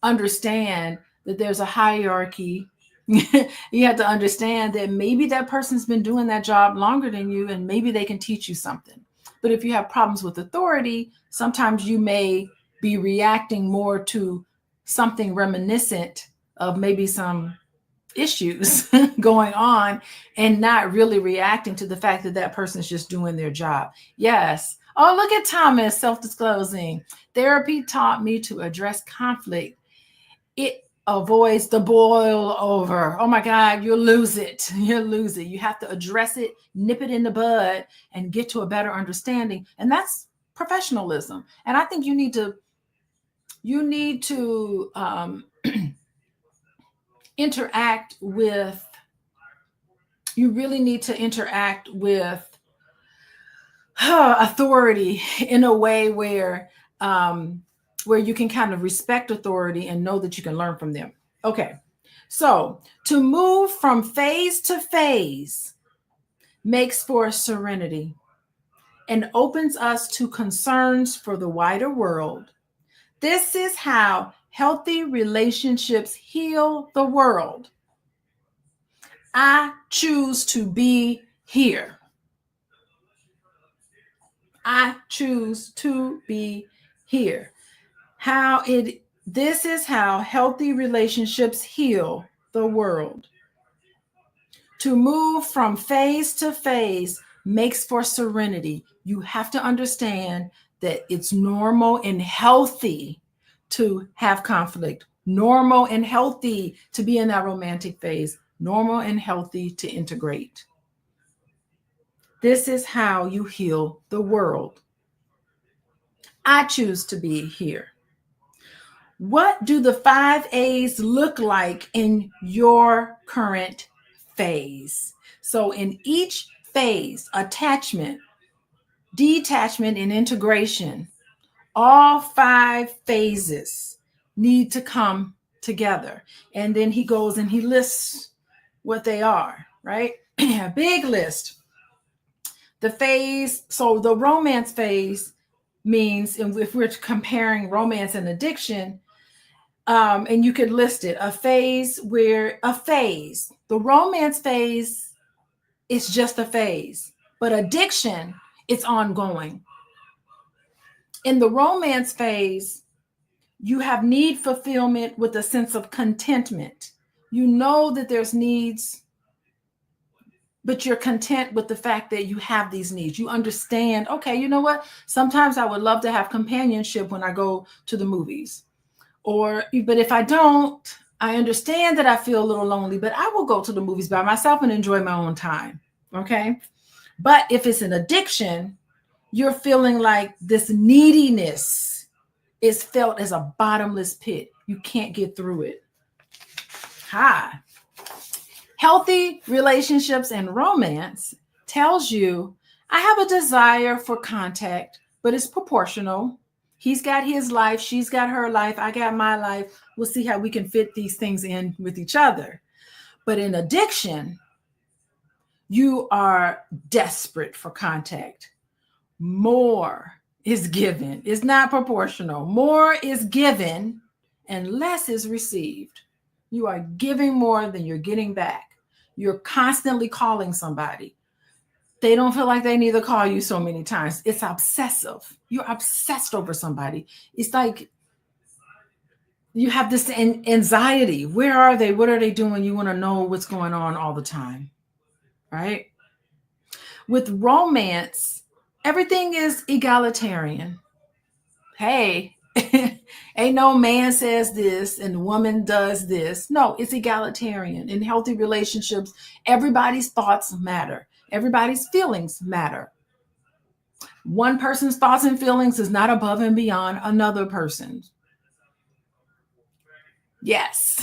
understand that there's a hierarchy. You have to understand that maybe that person's been doing that job longer than you, and maybe they can teach you something. But if you have problems with authority, sometimes you may be reacting more to something reminiscent of maybe some issues going on and not really reacting to the fact that that person's just doing their job. Yes. Oh, look at Thomas self-disclosing. Therapy taught me to address conflict. It avoids the boil over. Oh my God, you'll lose it. You'll lose it. You have to address it, nip it in the bud, and get to a better understanding. And that's professionalism. And I think you need to interact with, you really need to interact with authority in a way where you can kind of respect authority and know that you can learn from them. Okay, so to move from phase to phase makes for serenity and opens us to concerns for the wider world. This is how healthy relationships heal the world. I choose to be here. I choose to be here. This is how healthy relationships heal the world. To move from phase to phase makes for serenity. You have to understand that it's normal and healthy to have conflict, normal and healthy to be in that romantic phase, normal and healthy to integrate. This is how you heal the world. I choose to be here. What do the 5 A's look like in your current phase? So in each phase, attachment, detachment, and integration, all 5 phases need to come together. And then he goes and he lists what they are, right? A big list. The phase, so the romance phase means, and if we're comparing romance and addiction, and you could list it, the romance phase is just a phase, but addiction, it's ongoing. In the romance phase, you have need fulfillment with a sense of contentment. You know that there's needs but you're content with the fact that you have these needs. You understand, okay, you know what? Sometimes I would love to have companionship when I go to the movies. But if I don't, I understand that I feel a little lonely, but I will go to the movies by myself and enjoy my own time. Okay. But if it's an addiction, you're feeling like this neediness is felt as a bottomless pit. You can't get through it. Hi. Healthy relationships and romance tells you, I have a desire for contact, but it's proportional. He's got his life. She's got her life. I got my life. We'll see how we can fit these things in with each other. But in addiction, you are desperate for contact. More is given. It's not proportional. More is given and less is received. You are giving more than you're getting back. You're constantly calling somebody. They don't feel like they need to call you so many times. It's obsessive. You're obsessed over somebody. It's like you have this anxiety. Where are they? What are they doing? You want to know what's going on all the time, right? With romance, everything is egalitarian. Hey, ain't no man says this and woman does this. No, it's egalitarian. In healthy relationships, everybody's thoughts matter. Everybody's feelings matter. One person's thoughts and feelings is not above and beyond another person's. Yes,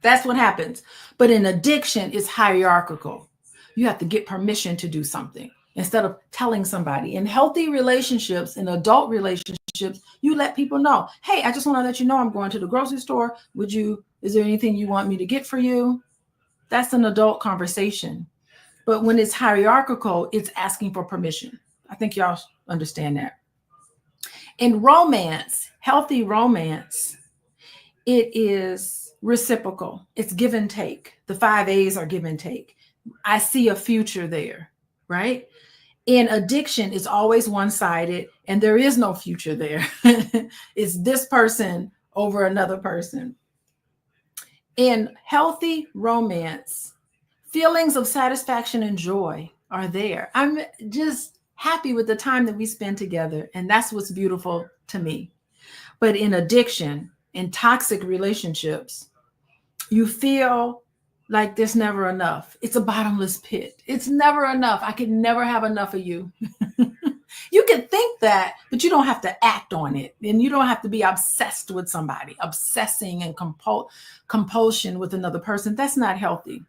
that's what happens. But in addiction, it's hierarchical. You have to get permission to do something instead of telling somebody. In healthy relationships, in adult relationships, you let people know, hey, I just want to let you know I'm going to the grocery store. Is there anything you want me to get for you? That's an adult conversation. But when it's hierarchical, it's asking for permission. I think y'all understand that. In romance, healthy romance, it is reciprocal. It's give and take. The 5 A's are give and take. I see a future there, right? In addiction, it's always one-sided and there is no future there. It's this person over another person. In healthy romance, feelings of satisfaction and joy are there. I'm just happy with the time that we spend together. And that's what's beautiful to me. But in addiction, in toxic relationships, you feel like there's never enough. It's a bottomless pit. It's never enough. I can never have enough of you. You can think that, but you don't have to act on it. And you don't have to be obsessed with somebody, obsessing and compulsion with another person. That's not healthy.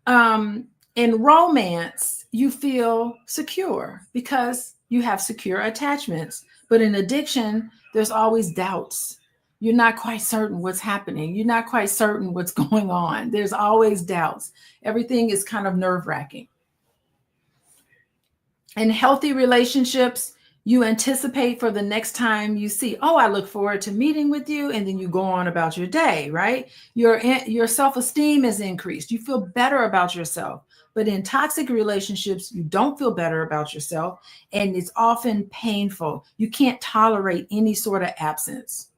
In romance, you feel secure because you have secure attachments. But in addiction, there's always doubts. You're not quite certain what's happening. You're not quite certain what's going on. There's always doubts. Everything is kind of nerve-wracking. In healthy relationships, you anticipate for the next time you see, oh, I look forward to meeting with you. And then you go on about your day, right? Your self-esteem is increased. You feel better about yourself. But in toxic relationships, you don't feel better about yourself. And it's often painful. You can't tolerate any sort of absence.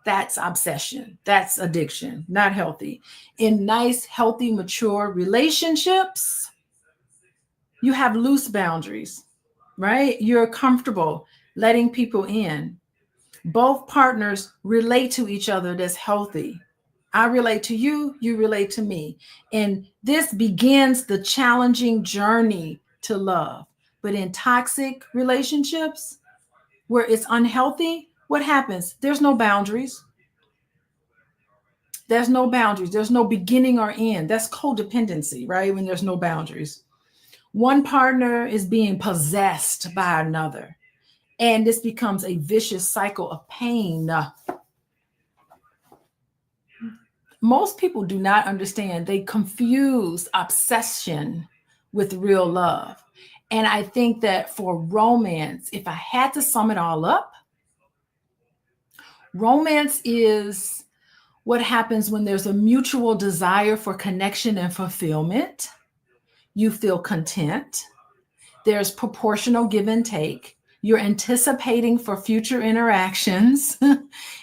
That's obsession. That's addiction, not healthy. In nice, healthy, mature relationships, you have loose boundaries, right? You're comfortable letting people in. Both partners relate to each other. That's healthy. I relate to you, you relate to me. And this begins the challenging journey to love. But in toxic relationships where it's unhealthy, what happens? There's no boundaries. There's no boundaries. There's no beginning or end. That's codependency, right? When there's no boundaries. One partner is being possessed by another. And this becomes a vicious cycle of pain. Most people do not understand. They confuse obsession with real love. And I think that for romance, if I had to sum it all up, romance is what happens when there's a mutual desire for connection and fulfillment. You feel content. There's proportional give and take. You're anticipating for future interactions.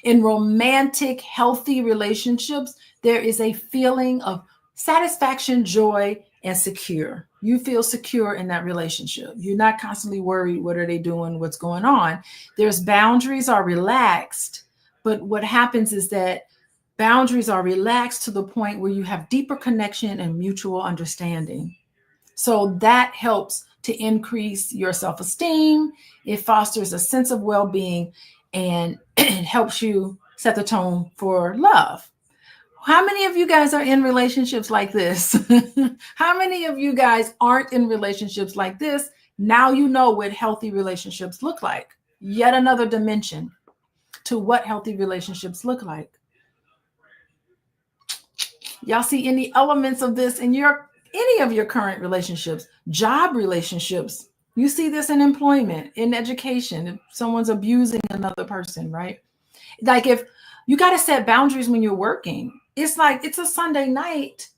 In romantic, healthy relationships, there is a feeling of satisfaction, joy, and secure. You feel secure in that relationship. You're not constantly worried, what are they doing? What's going on? There's boundaries are relaxed. But what happens is that boundaries are relaxed to the point where you have deeper connection and mutual understanding. So that helps to increase your self-esteem. It fosters a sense of well-being, and it helps you set the tone for love. How many of you guys are in relationships like this? How many of you guys aren't in relationships like this? Now you know what healthy relationships look like. Yet another dimension to what healthy relationships look like. Y'all see any elements of this in any of your current relationships? Job relationships. You see this in employment, in education, if someone's abusing another person, right? Like, if you got to set boundaries when you're working. It's like, it's a Sunday night.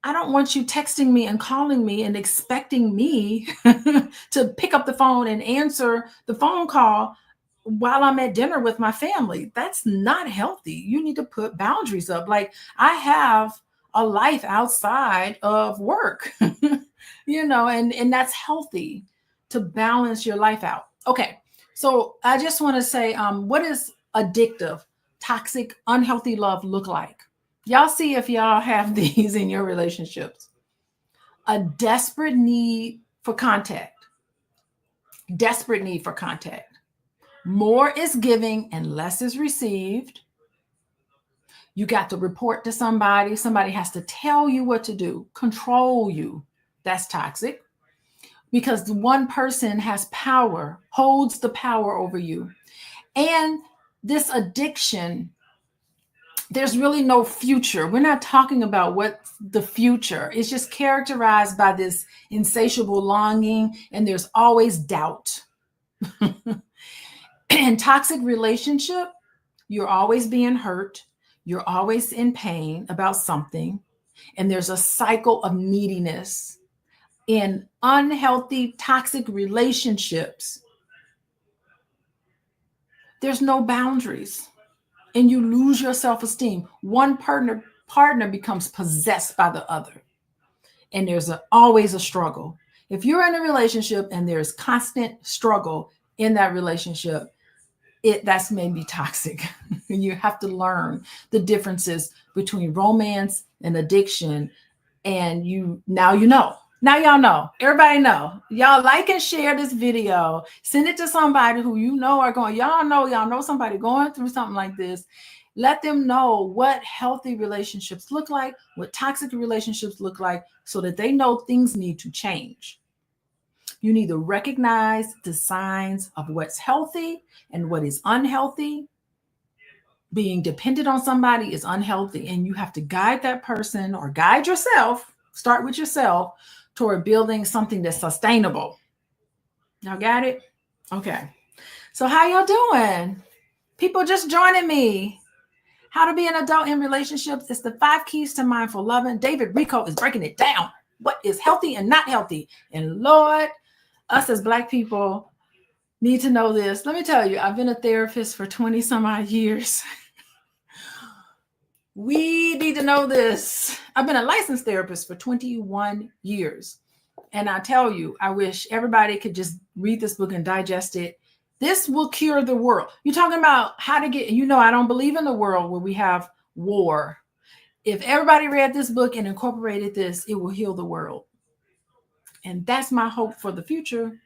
I don't want you texting me and calling me and expecting me to pick up the phone and answer the phone call while I'm at dinner with my family. That's not healthy. You need to put boundaries up. Like, I have a life outside of work, and that's healthy to balance your life out. Okay. So I just want to say, what does addictive, toxic, unhealthy love look like? Y'all see if y'all have these in your relationships. A desperate need for contact. Desperate need for contact. More is giving and less is received. You got to report to somebody. Somebody has to tell you what to do, control you. That's toxic, because the one person has power, holds the power over you. And this addiction, there's really no future. We're not talking about what's the future. It's just characterized by this insatiable longing, and there's always doubt. In toxic relationship, you're always being hurt. You're always in pain about something. And there's a cycle of neediness. In unhealthy, toxic relationships, there's no boundaries. And you lose your self-esteem. One partner becomes possessed by the other. And there's always a struggle. If you're in a relationship and there's constant struggle in that relationship, that's maybe toxic. And you have to learn the differences between romance and addiction. And now you know. Now y'all know. Everybody know. Y'all like and share this video. Send it to somebody who y'all know somebody going through something like this. Let them know what healthy relationships look like, what toxic relationships look like, so that they know things need to change. You need to recognize the signs of what's healthy and what is unhealthy. Being dependent on somebody is unhealthy, and you have to guide that person or guide yourself. Start with yourself toward building something that's sustainable. Y'all got it? Okay. So how y'all doing? People just joining me. How to be an adult in relationships. It's the 5 keys to mindful loving. David Rico is breaking it down. What is healthy and not healthy? And Lord, us as Black people need to know this. Let me tell you, I've been a therapist for 20 some odd years. We need to know this. I've been a licensed therapist for 21 years. And I tell you, I wish everybody could just read this book and digest it. This will cure the world. You're talking about how to get, I don't believe in a world where we have war. If everybody read this book and incorporated this, it will heal the world. And that's my hope for the future,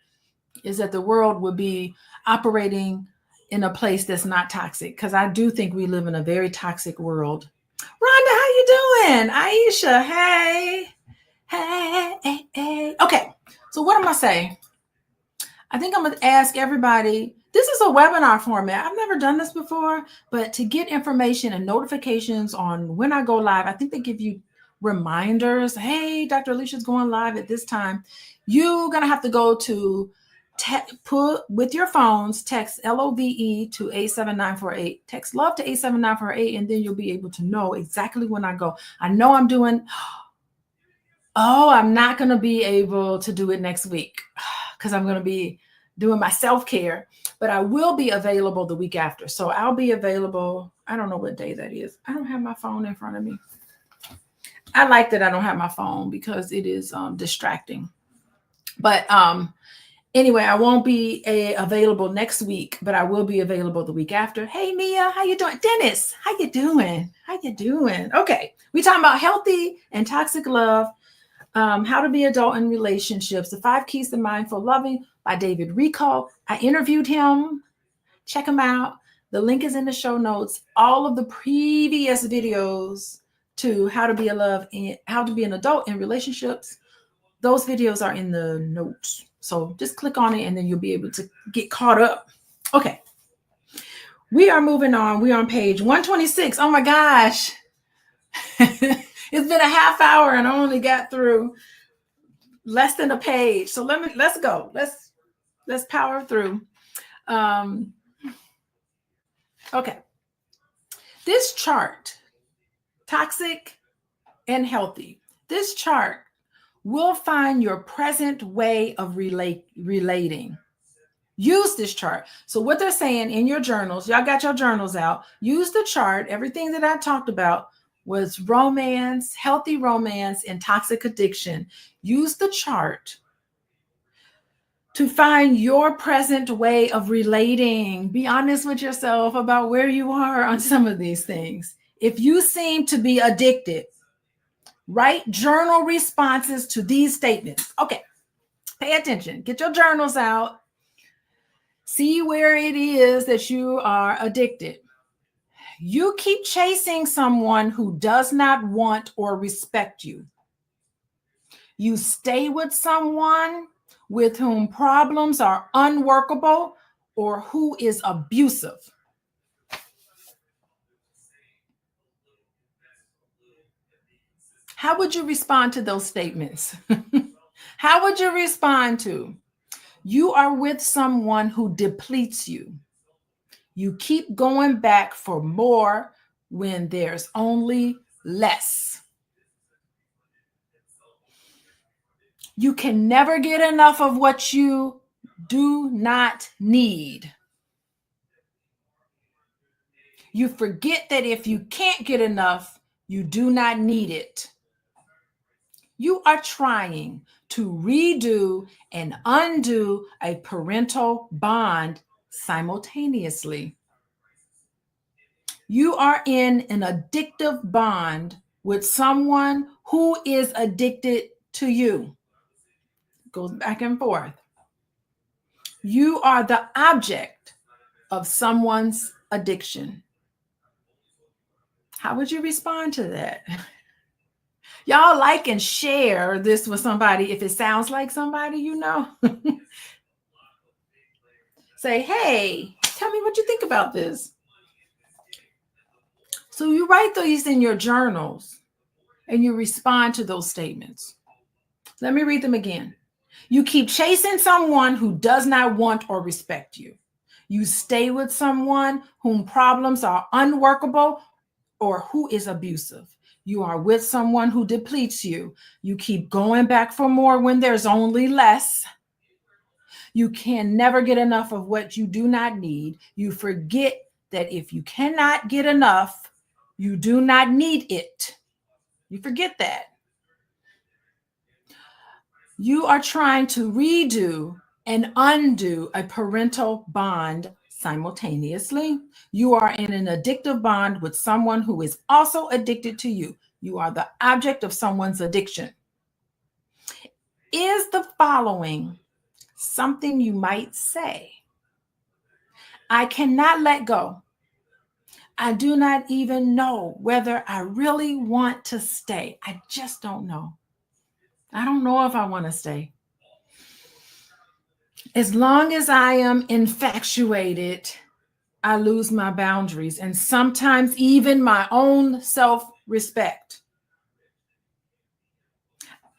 is that the world will be operating in a place that's not toxic. Because I do think we live in a very toxic world. Rhonda, how you doing? Aisha, hey. Okay, so what am I saying? I think I'm going to ask everybody, this is a webinar format. I've never done this before, but to get information and notifications on when I go live, I think they give you reminders. Hey, Dr. Alicia's going live at this time. You're going to have to go to put with your phones, text LOVE to 87948. Text love to 87948, and then you'll be able to know exactly when I go. I know I'm doing, I'm not going to be able to do it next week because I'm going to be doing my self-care, but I will be available the week after. So I'll be available. I don't know what day that is. I don't have my phone in front of me. I like that I don't have my phone because it is distracting. But anyway, I won't be available next week, but I will be available the week after. Hey, Mia, how you doing? Dennis, how you doing? How you doing? Okay, we talking about healthy and toxic love, how to be adult in relationships, the 5 keys to mindful loving by David Rico. I interviewed him. Check him out. The link is in the show notes. All of the previous videos to how to be an adult in relationships, those videos are in the notes. So just click on it and then you'll be able to get caught up. Okay. We are moving on. We're on page 126. Oh my gosh. It's been a half hour and I only got through less than a page. So let's go. Let's power through. Okay. This chart, toxic and healthy. This chart will find your present way of relating. Use this chart. So what they're saying in your journals, y'all got your journals out, use the chart. Everything that I talked about was romance, healthy romance, and toxic addiction. Use the chart to find your present way of relating. Be honest with yourself about where you are on some of these things. If you seem to be addicted, write journal responses to these statements. Okay, pay attention. Get your journals out. See where it is that you are addicted. You keep chasing someone who does not want or respect you. You stay with someone with whom problems are unworkable or who is abusive. How would you respond to those statements? How would you respond to? You are with someone who depletes you. You keep going back for more when there's only less. You can never get enough of what you do not need. You forget that if you can't get enough, you do not need it. You are trying to redo and undo a parental bond simultaneously. You are in an addictive bond with someone who is addicted to you. Goes back and forth. You are the object of someone's addiction. How would you respond to that? Y'all like and share this with somebody if it sounds like somebody you know. Say, hey, tell me what you think about this. So you write these in your journals and you respond to those statements. Let me read them again. You keep chasing someone who does not want or respect you. You stay with someone whom problems are unworkable or who is abusive. You are with someone who depletes you. You keep going back for more when there's only less. You can never get enough of what you do not need. You forget that if you cannot get enough, you do not need it. You forget that. You are trying to redo and undo a parental bond simultaneously. You are in an addictive bond with someone who is also addicted to you. You are the object of someone's addiction. Is the following something you might say? I cannot let go. I do not even know whether I really want to stay. I just don't know. I don't know if I want to stay. As long as I am infatuated, I lose my boundaries and sometimes even my own self-respect.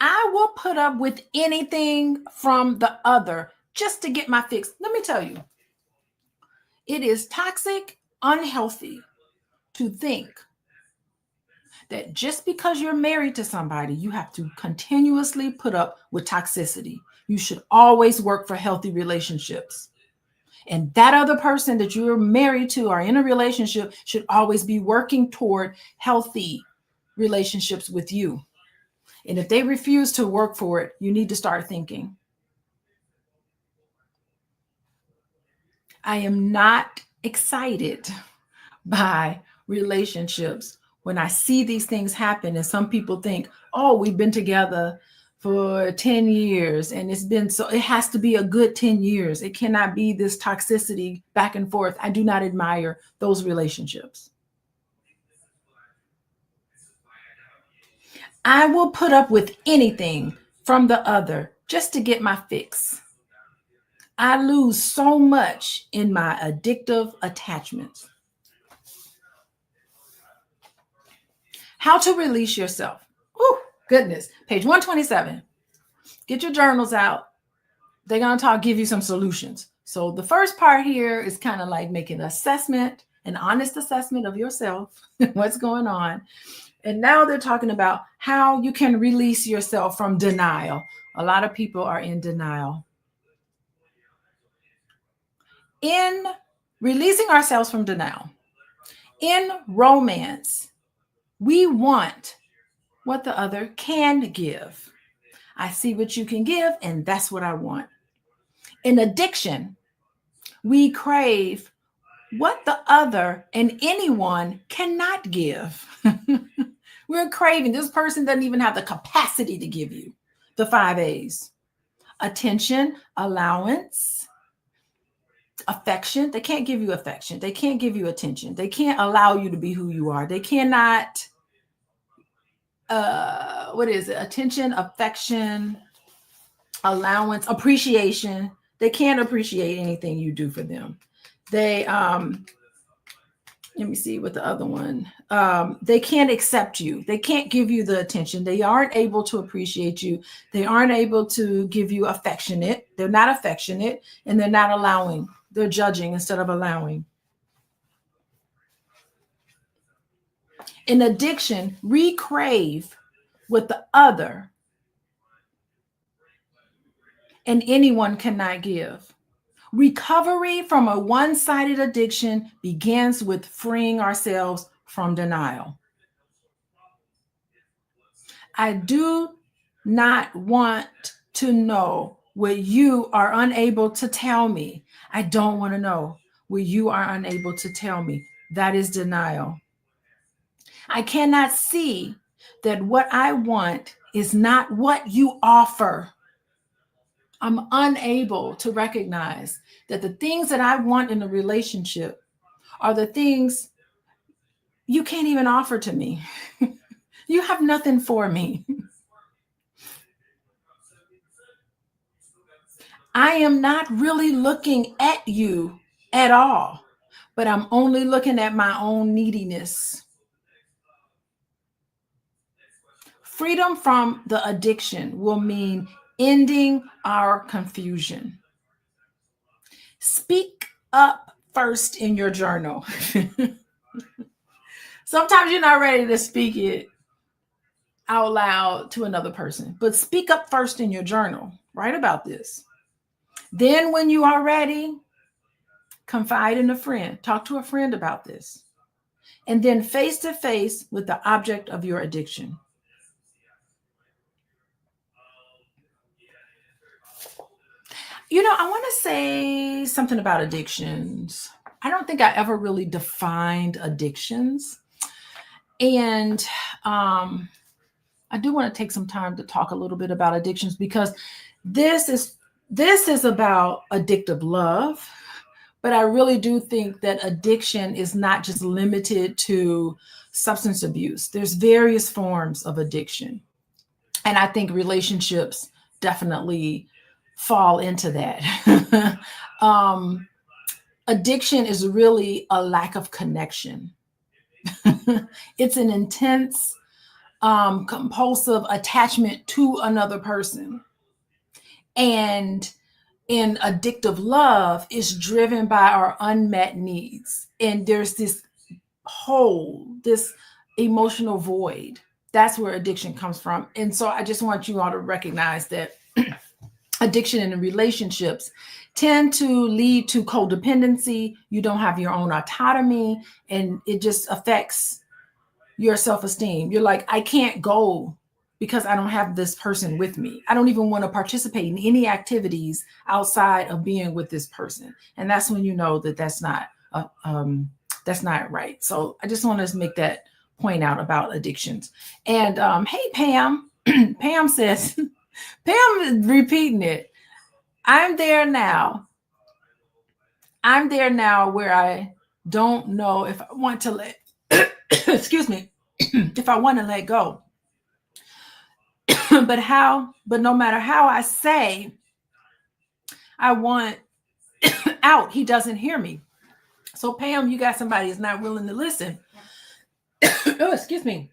I will put up with anything from the other just to get my fix. Let me tell you, it is toxic, unhealthy to think that just because you're married to somebody, you have to continuously put up with toxicity. You should always work for healthy relationships. And that other person that you're married to or in a relationship should always be working toward healthy relationships with you. And if they refuse to work for it, you need to start thinking. I am not excited by relationships when I see these things happen. And some people think, oh, we've been together for 10 years and it's been so, it has to be a good 10 years. It cannot be this toxicity back and forth. I do not admire those relationships. I will put up with anything from the other just to get my fix. I lose so much in my addictive attachments. How to release yourself. Oh, goodness. Page 127. Get your journals out. They're going to give you some solutions. So the first part here is kind of like making an assessment, an honest assessment of yourself, what's going on. And now they're talking about how you can release yourself from denial. A lot of people are in denial. In releasing ourselves from denial, in romance, we want what the other can give. I see what you can give, and that's what I want. In addiction, we crave what the other and anyone cannot give. We're craving. This person doesn't even have the capacity to give you the 5 A's. Attention, allowance, affection. They can't give you affection. They can't give you attention. They can't allow you to be who you are. They cannot, attention, affection, allowance, appreciation. They can't appreciate anything you do for them. They, let me see what the other one, they can't accept you. They can't give you the attention. They aren't able to appreciate you. They aren't able to give you affectionate. They're not affectionate, and they're not allowing. They're judging instead of allowing. In addiction, we crave what the other and anyone cannot give. Recovery from a one-sided addiction begins with freeing ourselves from denial. I do not want to know what you are unable to tell me. I don't want to know what you are unable to tell me. That is denial. I cannot see that what I want is not what you offer. I'm unable to recognize that the things that I want in a relationship are the things you can't even offer to me. You have nothing for me. I am not really looking at you at all, but I'm only looking at my own neediness. Freedom from the addiction will mean ending our confusion. Speak up first in your journal. Sometimes you're not ready to speak it out loud to another person, but speak up first in your journal. Write about this. Then when you are ready, confide in a friend. Talk to a friend about this. And then face to face with the object of your addiction. You know, I want to say something about addictions. I don't think I ever really defined addictions. And I do want to take some time to talk a little bit about addictions, because this is about addictive love. But I really do think that addiction is not just limited to substance abuse. There's various forms of addiction. And I think relationships definitely fall into that. Addiction is really a lack of connection. It's an intense, compulsive attachment to another person. And in addictive love is driven by our unmet needs. And there's this hole, this emotional void. That's where addiction comes from. And so I just want you all to recognize that addiction in relationships tend to lead to codependency. You don't have your own autonomy, and it just affects your self-esteem. You're like, I can't go because I don't have this person with me. I don't even want to participate in any activities outside of being with this person. And that's when you know that that's not right. So I just want to make that point out about addictions. And hey, Pam, Pam says, Pam is repeating it. I'm there now where I don't know if I want to let, excuse me, if I want to let go. but no matter how I say I want out, he doesn't hear me. So Pam, you got somebody who's not willing to listen. Oh, excuse me.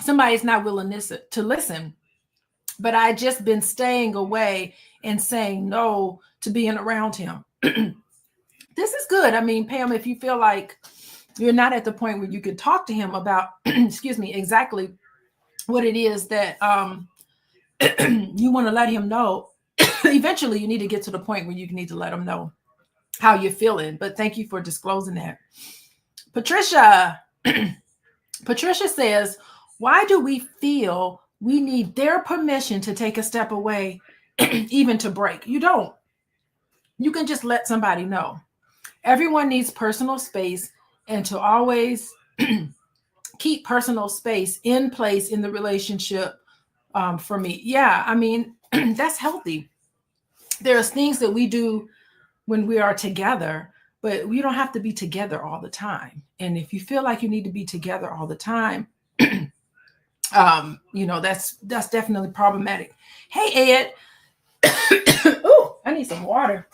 Somebody's not willing to listen. But I just been staying away and saying no to being around him. This is good. I mean, Pam, if you feel like you're not at the point where you can talk to him about, excuse me, exactly what it is that you want to let him know, eventually you need to get to the point where you need to let him know how you're feeling. But thank you for disclosing that. Patricia says, why do we feel we need their permission to take a step away, even to break? You don't. You can just let somebody know. Everyone needs personal space, and to always keep personal space in place in the relationship. For me, yeah, I mean, that's healthy. There's things that we do when we are together, but we don't have to be together all the time. And if you feel like you need to be together all the time, that's definitely problematic. Hey, Ed. Oh, I need some water.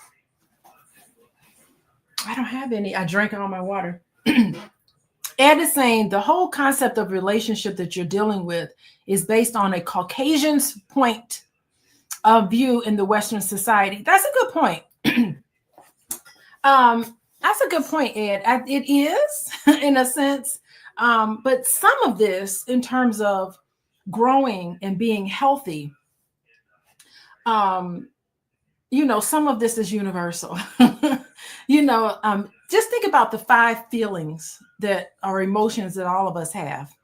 I don't have any. I drank all my water. Ed is saying the whole concept of relationship that you're dealing with is based on a Caucasian's point of view in the Western society. That's a good point. That's a good point, Ed. It is in a sense, but some of this in terms of growing and being healthy, some of this is universal. Just think about the 5 feelings that are emotions that all of us have.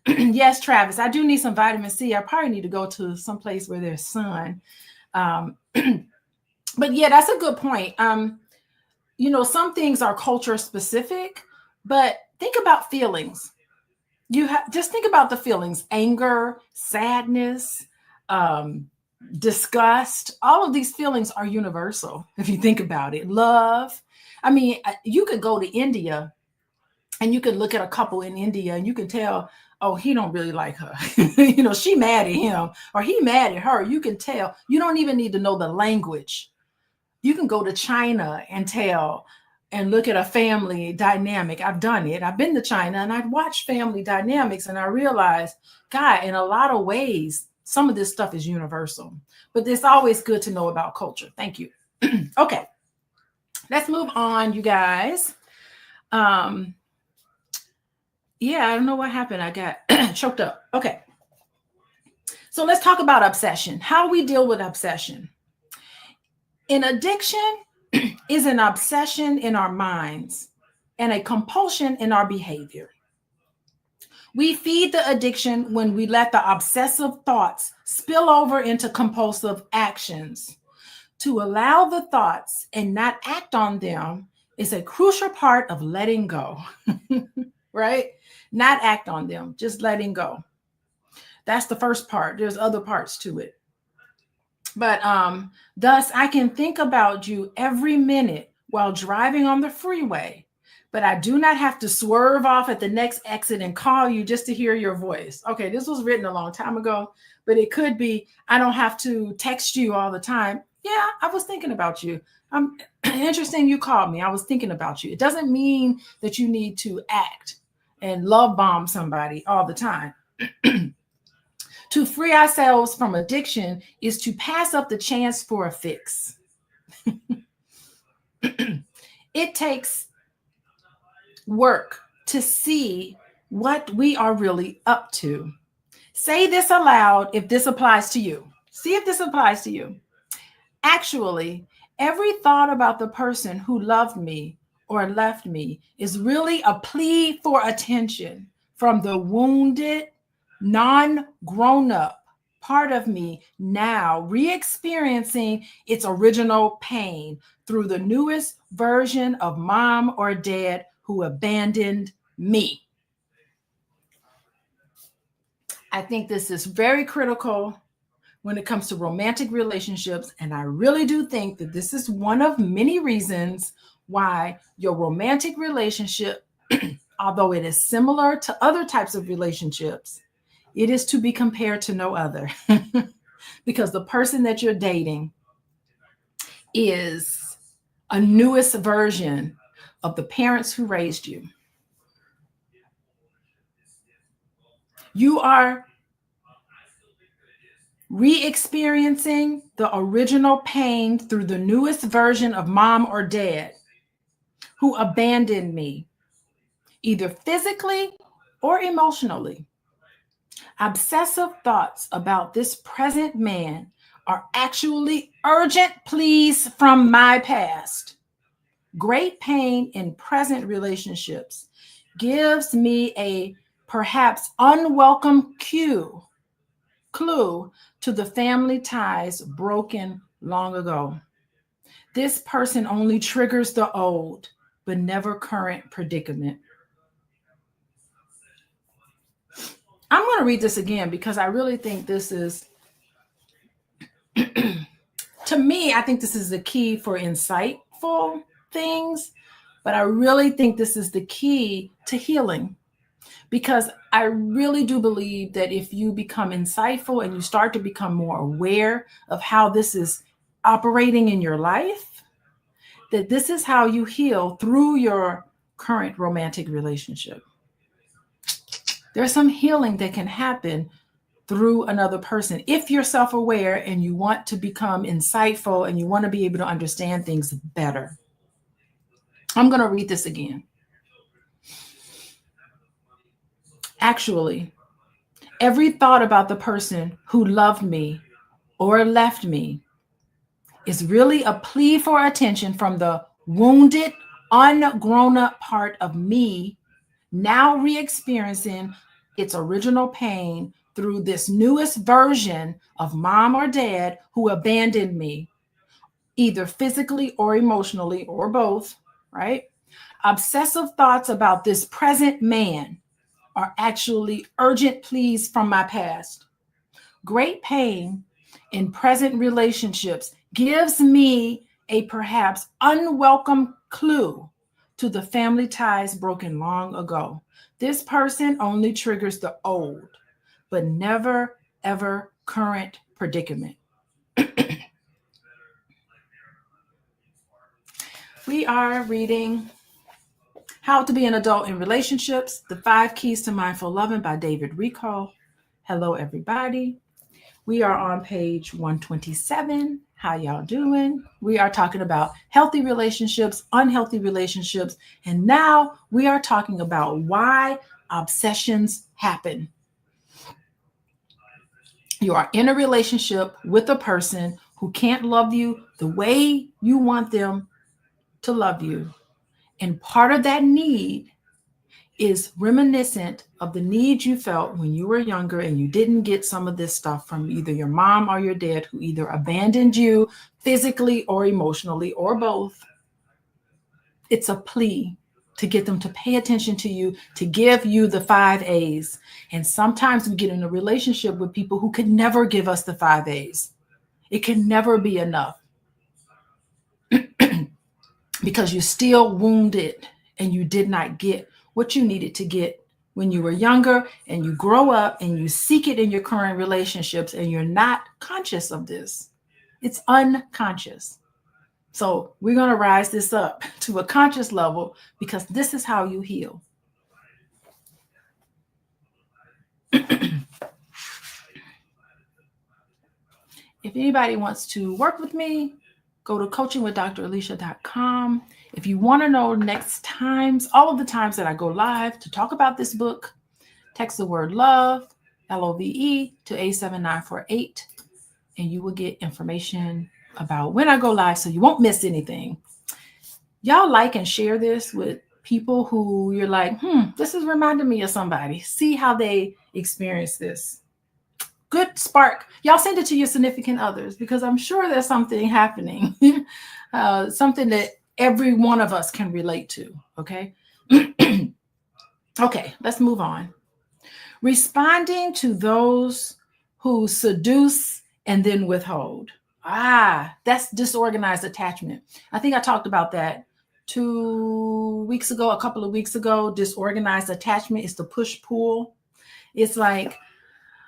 Yes, Travis, I do need some vitamin C. I probably need to go to some place where there's sun. But yeah, that's a good point. Some things are culture specific, but think about feelings. Just think about the feelings: anger, sadness, disgust. All of these feelings are universal if you think about it. Love. I mean, you could go to India and you could look at a couple in India and you can tell, oh, he don't really like her. She mad at him or he mad at her. You can tell. You don't even need to know the language. You can go to China and tell and look at a family dynamic. I've done it. I've been to China and I've watched family dynamics and I realized, God, in a lot of ways, some of this stuff is universal, but it's always good to know about culture. Thank you. Okay. Let's move on, you guys. Yeah, I don't know what happened. I got choked up. Okay. So let's talk about obsession. How we deal with obsession. An addiction is an obsession in our minds and a compulsion in our behavior. We feed the addiction when we let the obsessive thoughts spill over into compulsive actions. To allow the thoughts and not act on them is a crucial part of letting go, right? Not act on them, just letting go. That's the first part. There's other parts to it. But thus, I can think about you every minute while driving on the freeway, but I do not have to swerve off at the next exit and call you just to hear your voice. Okay, this was written a long time ago, but it could be, I don't have to text you all the time. Yeah, I was thinking about you. Interesting you called me. I was thinking about you. It doesn't mean that you need to act and love bomb somebody all the time. To free ourselves from addiction is to pass up the chance for a fix. It takes work to see what we are really up to. Say this aloud if this applies to you. See if this applies to you. Actually, every thought about the person who loved me or left me is really a plea for attention. from the wounded, non-grown up part of me now re-experiencing its original pain through the newest version of mom or dad who abandoned me. I think this is very critical when it comes to romantic relationships. And I really do think that this is one of many reasons why your romantic relationship, although it is similar to other types of relationships, it is to be compared to no other. Because the person that you're dating is a newest version of the parents who raised you. You are re-experiencing the original pain through the newest version of mom or dad who abandoned me, either physically or emotionally. Obsessive thoughts about this present man are actually urgent pleas from my past. Great pain in present relationships gives me a perhaps unwelcome clue to the family ties broken long ago. This person only triggers the old, but never current predicament. I'm going to read this again because I really think this is, to me, I think this is the key for insightful things, but I really think this is the key to healing. Because I really do believe that if you become insightful and you start to become more aware of how this is operating in your life, that this is how you heal through your current romantic relationship. There's some healing that can happen through another person if you're self-aware and you want to become insightful and you want to be able to understand things better. I'm going to read this again. Actually, every thought about the person who loved me or left me is really a plea for attention from the wounded, ungrown up part of me, now re-experiencing its original pain through this newest version of mom or dad who abandoned me, either physically or emotionally or both, right? Obsessive thoughts about this present man are actually urgent pleas from my past. Great pain in present relationships gives me a perhaps unwelcome clue to the family ties broken long ago. This person only triggers the old, but never, ever current predicament. We are reading How to Be an Adult in Relationships, The 5 Keys to Mindful Loving by David Rico. Hello, everybody. We are on page 127. How y'all doing? We are talking about healthy relationships, unhealthy relationships, and now we are talking about why obsessions happen. You are in a relationship with a person who can't love you the way you want them to love you. And part of that need is reminiscent of the need you felt when you were younger and you didn't get some of this stuff from either your mom or your dad, who either abandoned you physically or emotionally or both. It's a plea to get them to pay attention to you, to give you the 5 A's. And sometimes we get in a relationship with people who could never give us the 5 A's. It can never be enough. Because you're still wounded and you did not get what you needed to get when you were younger, and you grow up and you seek it in your current relationships and you're not conscious of this. It's unconscious. So we're going to rise this up to a conscious level because this is how you heal. If anybody wants to work with me, go to coachingwithdralicia.com. If you want to know next times, all of the times that I go live to talk about this book, text the word love, LOVE, to 87948, and you will get information about when I go live so you won't miss anything. Y'all like and share this with people who you're like, this is reminding me of somebody. See how they experience this. Good spark. Y'all send it to your significant others, because I'm sure there's something happening, something that every one of us can relate to. Okay. Okay, let's move on. Responding to those who seduce and then withhold. That's disorganized attachment. I think I talked about that 2 weeks ago, a couple of weeks ago. Disorganized attachment is the push-pull. It's like,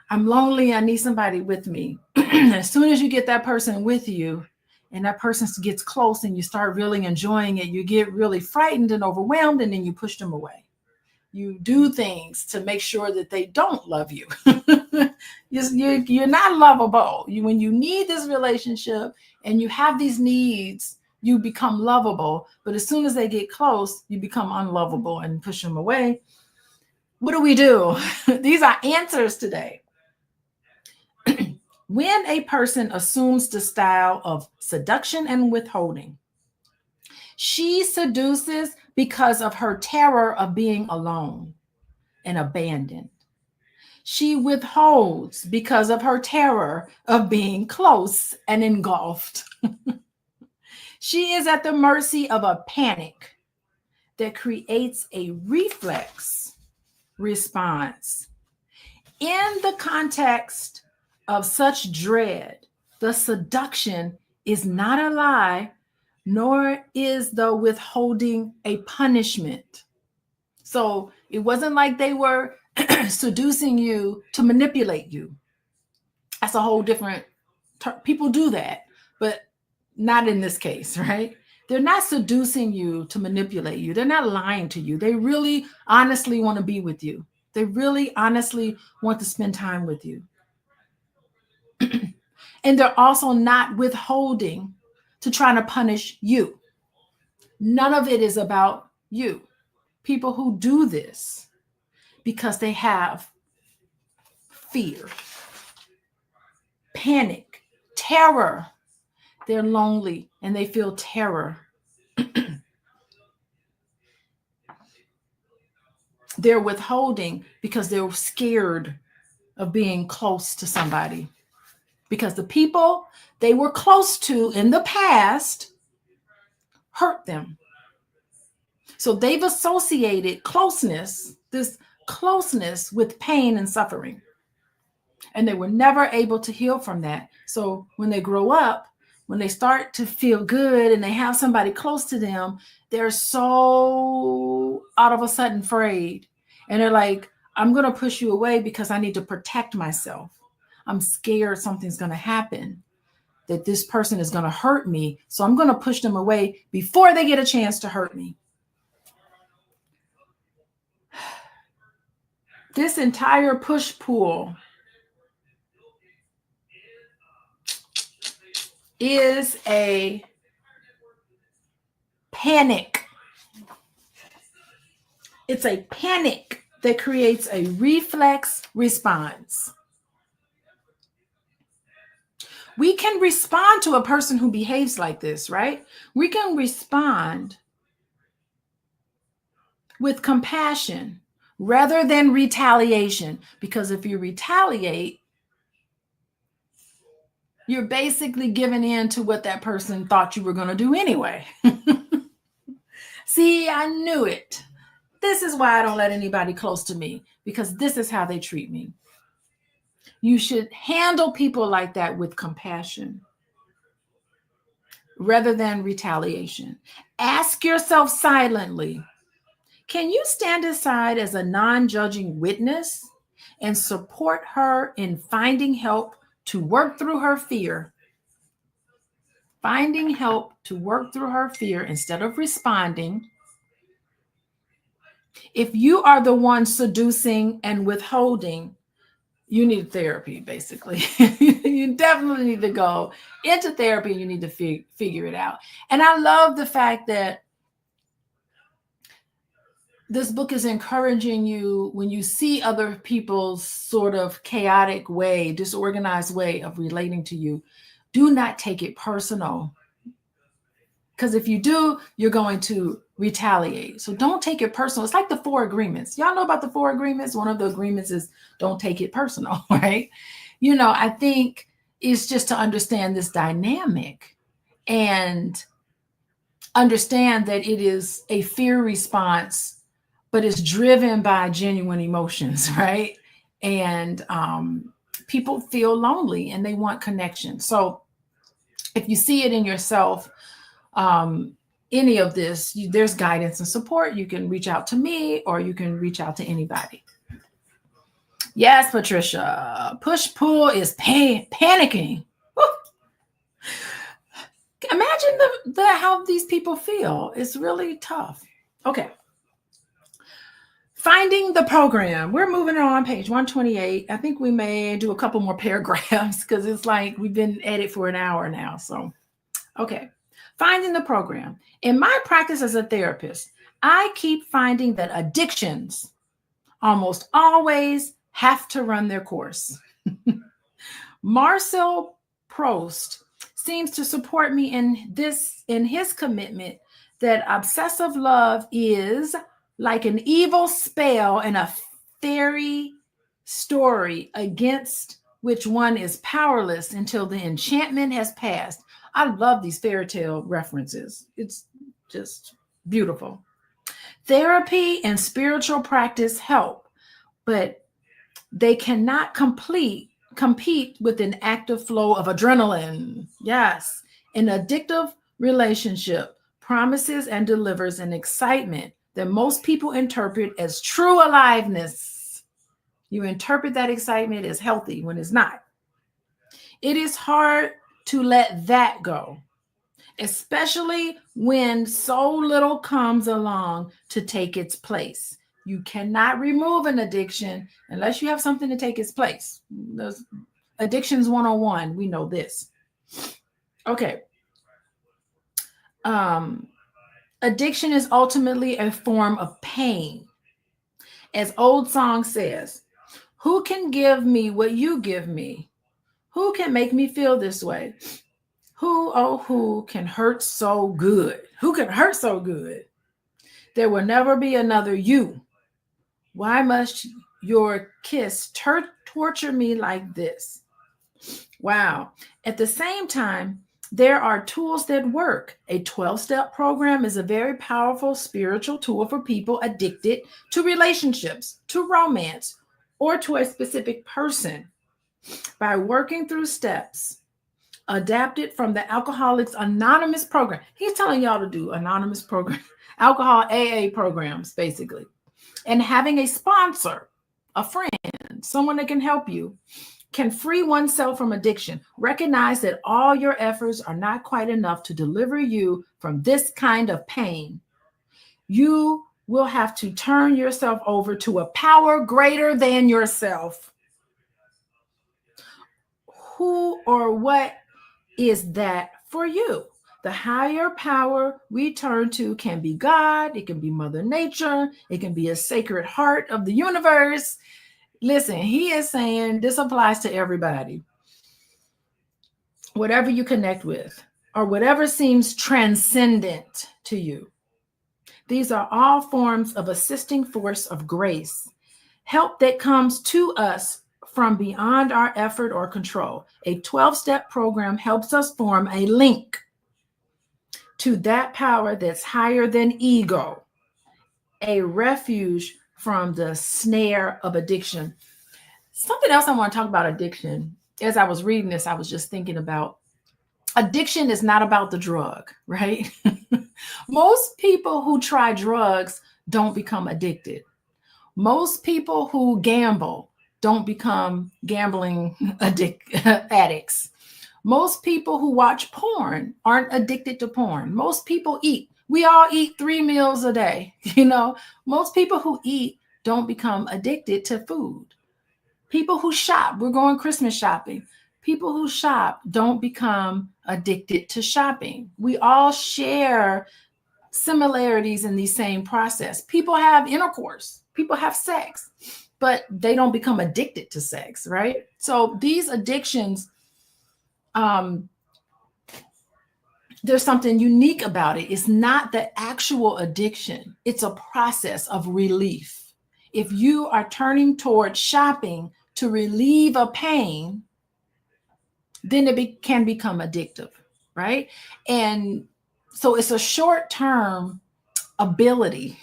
I'm lonely, I need somebody with me. As soon as you get that person with you and that person gets close and you start really enjoying it, you get really frightened and overwhelmed, and then you push them away. You do things to make sure that they don't love you. You're not lovable. When you need this relationship and you have these needs, you become lovable. But as soon as they get close, you become unlovable and push them away. What do? These are answers today. When a person assumes the style of seduction and withholding, she seduces because of her terror of being alone and abandoned. She withholds because of her terror of being close and engulfed. She is at the mercy of a panic that creates a reflex response. In the context of such dread, the seduction is not a lie, nor is the withholding a punishment. So it wasn't like they were seducing you to manipulate you. That's a whole different people do that, but not in this case, right? They're not seducing you to manipulate you. They're not lying to you. They really honestly want to be with you. They really honestly want to spend time with you. And they're also not withholding to try to punish you. None of it is about you. People who do this because they have fear, panic, terror. They're lonely and they feel terror. They're withholding because they're scared of being close to somebody. Because the people they were close to in the past hurt them. So they've associated this closeness with pain and suffering. And they were never able to heal from that. So when they grow up, when they start to feel good and they have somebody close to them, they're so out of a sudden afraid. And they're like, I'm going to push you away because I need to protect myself. I'm scared something's going to happen, that this person is going to hurt me. So I'm going to push them away before they get a chance to hurt me. This entire push-pull is a panic. It's a panic that creates a reflex response. We can respond to a person who behaves like this, right? We can respond with compassion rather than retaliation. Because if you retaliate, you're basically giving in to what that person thought you were going to do anyway. See, I knew it. This is why I don't let anybody close to me, because this is how they treat me. You should handle people like that with compassion rather than retaliation. Ask yourself silently, can you stand aside as a non-judging witness and support her in finding help to work through her fear? Finding help to work through her fear instead of responding. If you are the one seducing and withholding, you need therapy, basically. You definitely need to go into therapy. You need to figure it out. And I love the fact that this book is encouraging you, when you see other people's sort of chaotic way, disorganized way of relating to you, do not take it personal. Because if you do, you're going to retaliate. So don't take it personal. It's like the 4 agreements. Y'all know about the 4 agreements? One of the agreements is don't take it personal, right? I think it's just to understand this dynamic and understand that it is a fear response, but it's driven by genuine emotions, right? And people feel lonely and they want connection. So if you see it in yourself, any of this, there's guidance and support. You can reach out to me or you can reach out to anybody. Yes, Patricia, push-pull is panicking. Woo. Imagine how these people feel. It's really tough. Okay. Finding the program. We're moving on page 128. I think we may do a couple more paragraphs because it's like we've been at it for an hour now. So, okay. Finding the program. In my practice as a therapist, I keep finding that addictions almost always have to run their course. Marcel Proust seems to support me in his commitment that obsessive love is like an evil spell in a fairy story against which one is powerless until the enchantment has passed. I love these fairy tale references. It's just beautiful. Therapy and spiritual practice help, but they cannot compete with an active flow of adrenaline. Yes, an addictive relationship promises and delivers an excitement that most people interpret as true aliveness. You interpret that excitement as healthy when it's not. It is hard to let that go, especially when so little comes along to take its place. You cannot remove an addiction unless you have something to take its place. Those addictions 101, we know this. Okay. Addiction is ultimately a form of pain. As Old Song says, who can give me what you give me? Who can make me feel this way? Who can hurt so good? Who can hurt so good? There will never be another you. Why must your kiss torture me like this? Wow. At the same time, there are tools that work. A 12-step program is a very powerful spiritual tool for people addicted to relationships, to romance, or to a specific person. By working through steps adapted from the Alcoholics Anonymous program. He's telling y'all to do anonymous program, alcohol AA programs, basically. And having a sponsor, a friend, someone that can help you, can free oneself from addiction. Recognize that all your efforts are not quite enough to deliver you from this kind of pain. You will have to turn yourself over to a power greater than yourself. Who or what is that for you? The higher power we turn to can be God, it can be Mother Nature, it can be a sacred heart of the universe. Listen, he is saying this applies to everybody. Whatever you connect with, or whatever seems transcendent to you. These are all forms of assisting force of grace, help that comes to us from beyond our effort or control. A 12-step program helps us form a link to that power that's higher than ego, a refuge from the snare of addiction. Something else I want to talk about addiction. As I was reading this, I was just thinking about addiction is not about the drug, right? Most people who try drugs don't become addicted. Most people who gamble don't become gambling addicts. Most people who watch porn aren't addicted to porn. Most people eat. We all eat 3 meals a day. Most people who eat don't become addicted to food. People who shop, we're going Christmas shopping. People who shop don't become addicted to shopping. We all share similarities in the same process. People have intercourse. People have sex, but they don't become addicted to sex, right? So these addictions, there's something unique about it. It's not the actual addiction. It's a process of relief. If you are turning towards shopping to relieve a pain, then it can become addictive, right? And so it's a short-term ability.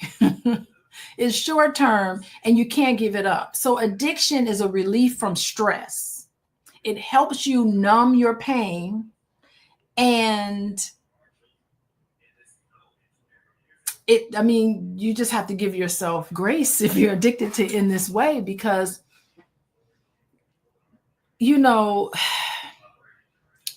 It's short-term and you can't give it up. So addiction is a relief from stress. It helps you numb your pain, and you just have to give yourself grace if you're addicted to in this way, because,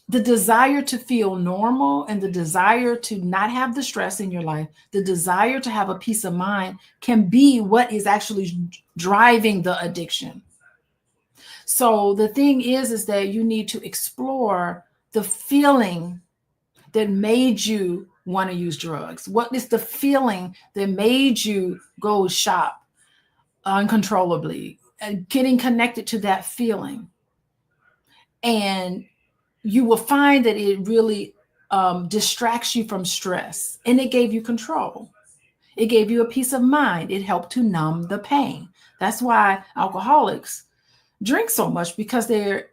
the desire to feel normal and the desire to not have the stress in your life, the desire to have a peace of mind can be what is actually driving the addiction. So the thing is that you need to explore the feeling that made you want to use drugs. What is the feeling that made you go shop uncontrollably? Getting connected to that feeling. And you will find that it really distracts you from stress, and it gave you control. It gave you a peace of mind. It helped to numb the pain. That's why alcoholics drink so much, because they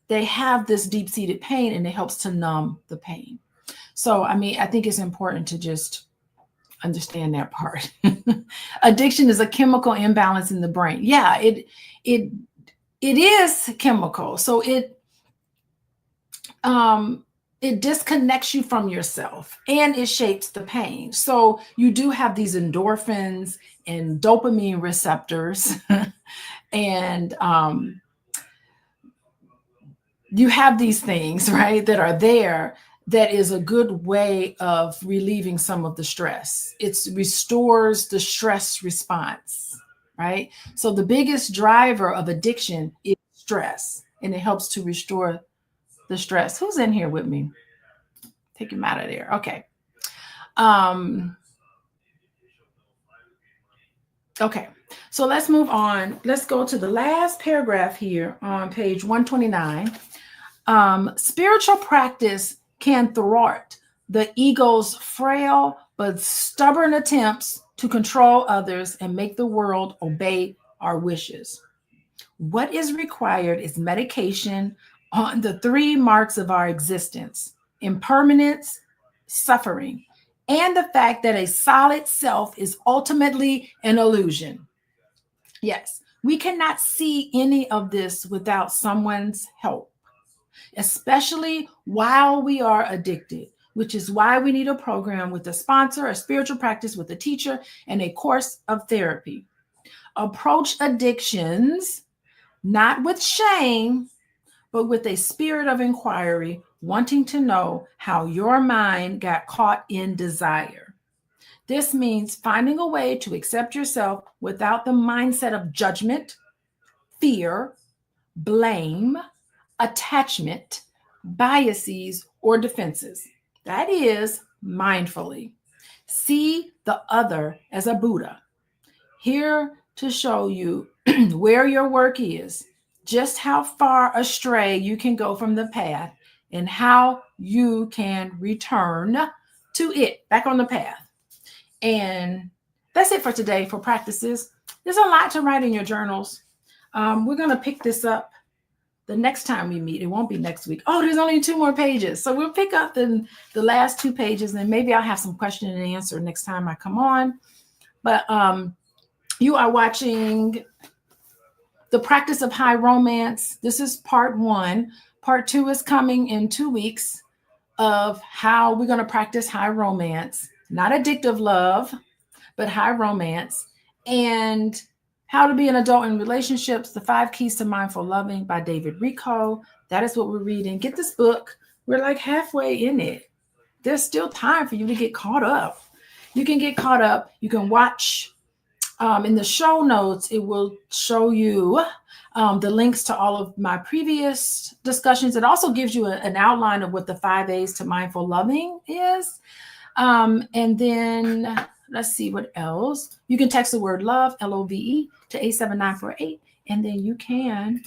have this deep-seated pain, and it helps to numb the pain. So, I think it's important to just understand that part. Addiction is a chemical imbalance in the brain. Yeah, it is chemical. So it disconnects you from yourself, and it shapes the pain. So you do have these endorphins and dopamine receptors, and you have these things, right, that are there. That is a good way of relieving some of the stress. It restores the stress response, right? So the biggest driver of addiction is stress, and it helps to restore the stress. Who's in here with me? Take him out of there. Okay. Okay. So let's move on. Let's go to the last paragraph here on page 129. Spiritual practice can thwart the ego's frail but stubborn attempts to control others and make the world obey our wishes. What is required is medication on the three marks of our existence: impermanence, suffering, and the fact that a solid self is ultimately an illusion. Yes, we cannot see any of this without someone's help, especially while we are addicted, which is why we need a program with a sponsor, a spiritual practice with a teacher, and a course of therapy. Approach addictions not with shame, but with a spirit of inquiry, wanting to know how your mind got caught in desire. This means finding a way to accept yourself without the mindset of judgment, fear, blame, attachment, biases, or defenses. That is, mindfully. See the other as a Buddha. Here to show you where your work is, just how far astray you can go from the path, and how you can return to it, back on the path. And that's it for today for practices. There's a lot to write in your journals. We're going to pick this up the next time we meet. It won't be next week. Oh, there's only 2 more pages. So we'll pick up the last 2 pages, and maybe I'll have some question and answer next time I come on. But you are watching The Practice of High Romance. This is part 1. Part 2 is coming in 2 weeks, of how we're going to practice high romance, not addictive love, but high romance, and how to be an adult in relationships, The 5 Keys to Mindful Loving by David Richo. That is what we're reading. Get this book. We're like halfway in it. There's still time for you to get caught up. You can get caught up. You can watch in the show notes. It will show you the links to all of my previous discussions. It also gives you an outline of what the 5 A's to Mindful Loving is. And then let's see what else. You can text the word love, LOVE, to 87948. And then you can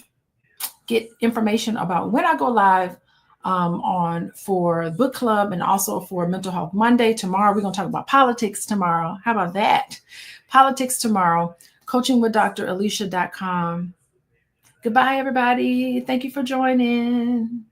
get information about when I go live on for book club and also for Mental Health Monday. Tomorrow, we're going to talk about politics tomorrow. How about that? Politics tomorrow. Coachingwithdralicia.com. Goodbye, everybody. Thank you for joining.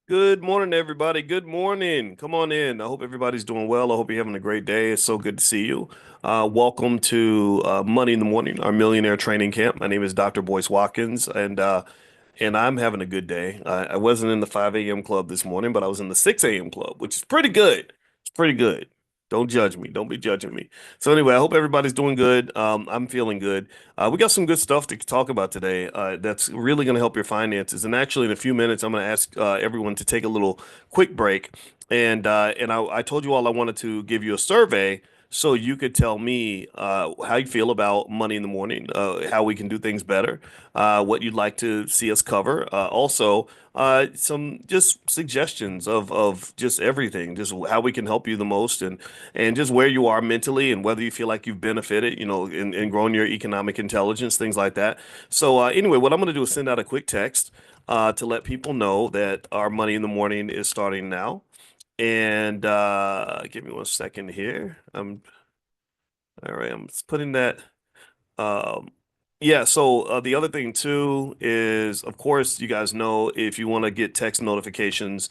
Good morning, everybody. Good morning. Come on in. I hope everybody's doing well. I hope you're having a great day. It's so good to see you. Welcome to Money in the Morning, our millionaire training camp. My name is Dr. Boyce Watkins, and I'm having a good day. I wasn't in the 5 a.m. club this morning, but I was in the 6 a.m. club, which is pretty good. It's pretty good. Don't judge me. Don't be judging me. So anyway, I hope everybody's doing good. I'm feeling good. We got some good stuff to talk about today that's really going to help your finances. And actually, in a few minutes, I'm going to ask everyone to take a little quick break. And I told you all I wanted to give you a survey so you could tell me how you feel about Money in the Morning, how we can do things better, what you'd like to see us cover. Also, some just suggestions of just everything, just how we can help you the most, and just where you are mentally and whether you feel like you've benefited, in growing your economic intelligence, things like that. So anyway, what I'm going to do is send out a quick text to let people know that our Money in the Morning is starting now. And give me 1 second here. All right, I'm just putting that. Yeah, so the other thing too is, of course, you guys know if you want to get text notifications,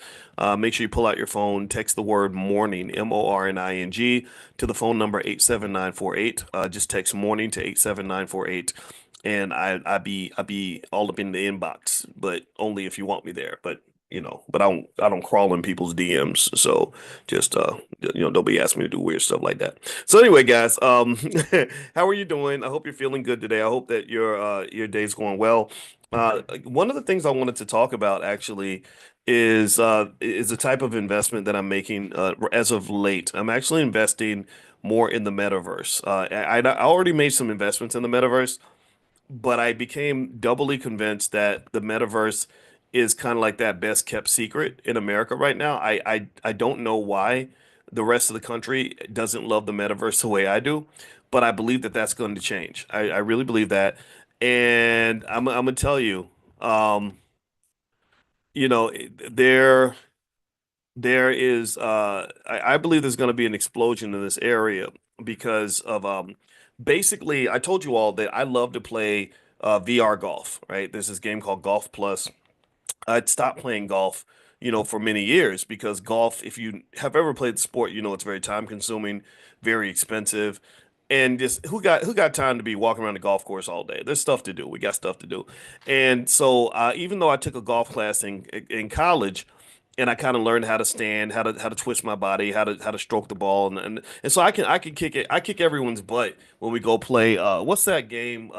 make sure you pull out your phone, text the word morning, MORNING, to the phone number 87948. Just text morning to 87948. And I'll be all up in the inbox, but only if you want me there. But but I don't crawl in people's DMs, so just don't be asking me to do weird stuff like that. So anyway, guys, how are you doing? I hope you're feeling good today. I hope that your day's going well. One of the things I wanted to talk about actually is a type of investment that I'm making as of late. I'm actually investing more in the metaverse. I already made some investments in the metaverse, but I became doubly convinced that the metaverse is kind of like that best kept secret in America right now. I don't know why the rest of the country doesn't love the metaverse the way I do, but I believe that that's going to change. I really believe that, and I'm gonna tell you, you know, there is I believe there's going to be an explosion in this area because of basically I told you all that I love to play VR golf, right? There's this game called Golf Plus. I'd stopped playing golf, for many years because golf, if you have ever played the sport, it's very time consuming, very expensive. And just who got time to be walking around the golf course all day? There's stuff to do. We got stuff to do. And so even though I took a golf class in college, and I kind of learned how to stand, how to twist my body, how to stroke the ball, and so I can kick it. I kick everyone's butt when we go play. What's that game?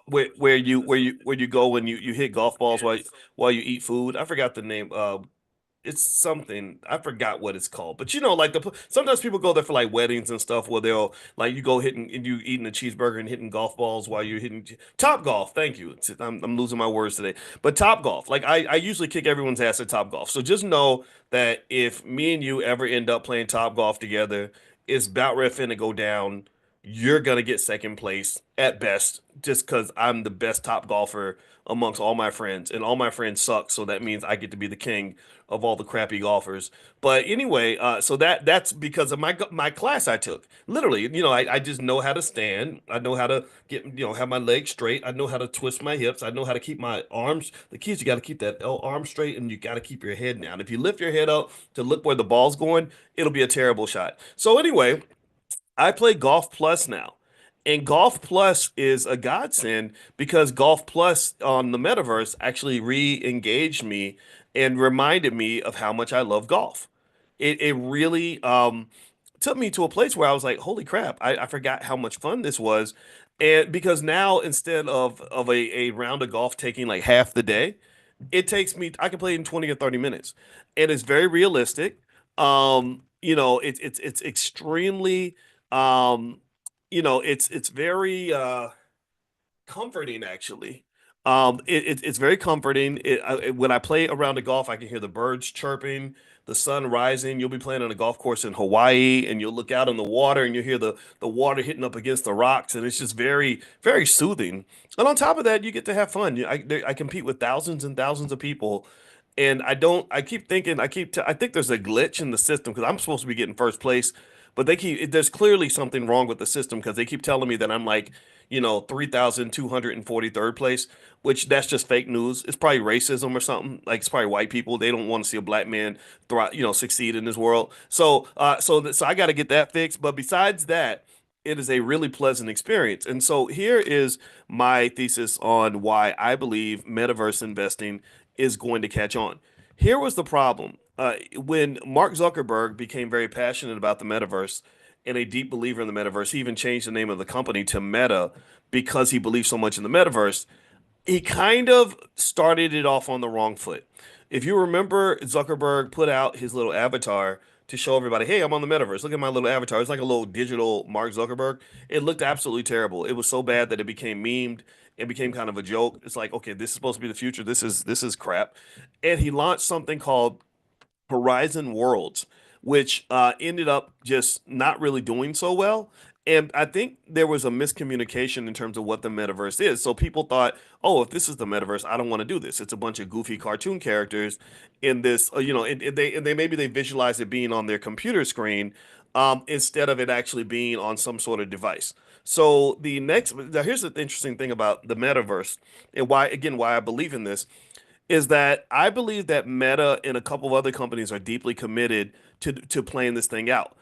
Where you go when you hit golf balls while you eat food. I forgot the name. It's something, I forgot what it's called. But like sometimes people go there for like weddings and stuff where they'll like you go hitting and you eating a cheeseburger and hitting golf balls while you're hitting Top Golf. Thank you. I'm losing my words today. But Top Golf, like I usually kick everyone's ass at Top Golf. So just know that if me and you ever end up playing Top Golf together, it's about ready finna go down. You're gonna get second place at best, just because I'm the best top golfer amongst all my friends, and all my friends suck. So that means I get to be the king of all the crappy golfers. But anyway, so that's because of my class I took. Literally, I just know how to stand. I know how to get, have my legs straight. I know how to twist my hips. I know how to keep my arms. The key is you got to keep that arm straight, and you got to keep your head down. If you lift your head up to look where the ball's going, it'll be a terrible shot. So anyway, I play Golf Plus now. And Golf Plus is a godsend because Golf Plus on the metaverse actually re-engaged me and reminded me of how much I love golf. It really took me to a place where I was like, holy crap, I forgot how much fun this was. And because now instead of a round of golf taking like half the day, I can play in 20 or 30 minutes. And it's very realistic. It's extremely it's very comforting actually. It's very comforting. When I play around the golf, I can hear the birds chirping, the sun rising. You'll be playing on a golf course in Hawaii, and you'll look out in the water, and you hear the water hitting up against the rocks, and it's just very, very soothing. And on top of that, you get to have fun. I compete with thousands and thousands of people, and I don't. I keep thinking. I think there's a glitch in the system because I'm supposed to be getting first place, but there's clearly something wrong with the system because they keep telling me that I'm like, 3,243rd place, which that's just fake news. It's probably racism or something. Like it's probably white people. They don't want to see a black man thrive, succeed in this world. So I got to get that fixed. But besides that, it is a really pleasant experience. And so here is my thesis on why I believe metaverse investing is going to catch on. Here was the problem. When Mark Zuckerberg became very passionate about the metaverse and a deep believer in the metaverse, he even changed the name of the company to Meta because he believed so much in the metaverse. He kind of started it off on the wrong foot. If you remember, Zuckerberg put out his little avatar to show everybody, hey, I'm on the metaverse. Look at my little avatar. It's like a little digital Mark Zuckerberg. It looked absolutely terrible. It was so bad that it became memed. It became kind of a joke. It's like, okay, this is supposed to be the future. This is crap. And he launched something called Horizon Worlds, which ended up just not really doing so well. And I think there was a miscommunication in terms of what the metaverse is. So people thought, oh, if this is the metaverse, I don't want to do this. It's a bunch of goofy cartoon characters in this, and they maybe they visualize it being on their computer screen instead of it actually being on some sort of device. So now here's the interesting thing about the metaverse and why I believe in this is that I believe that Meta and a couple of other companies are deeply committed to playing this thing out.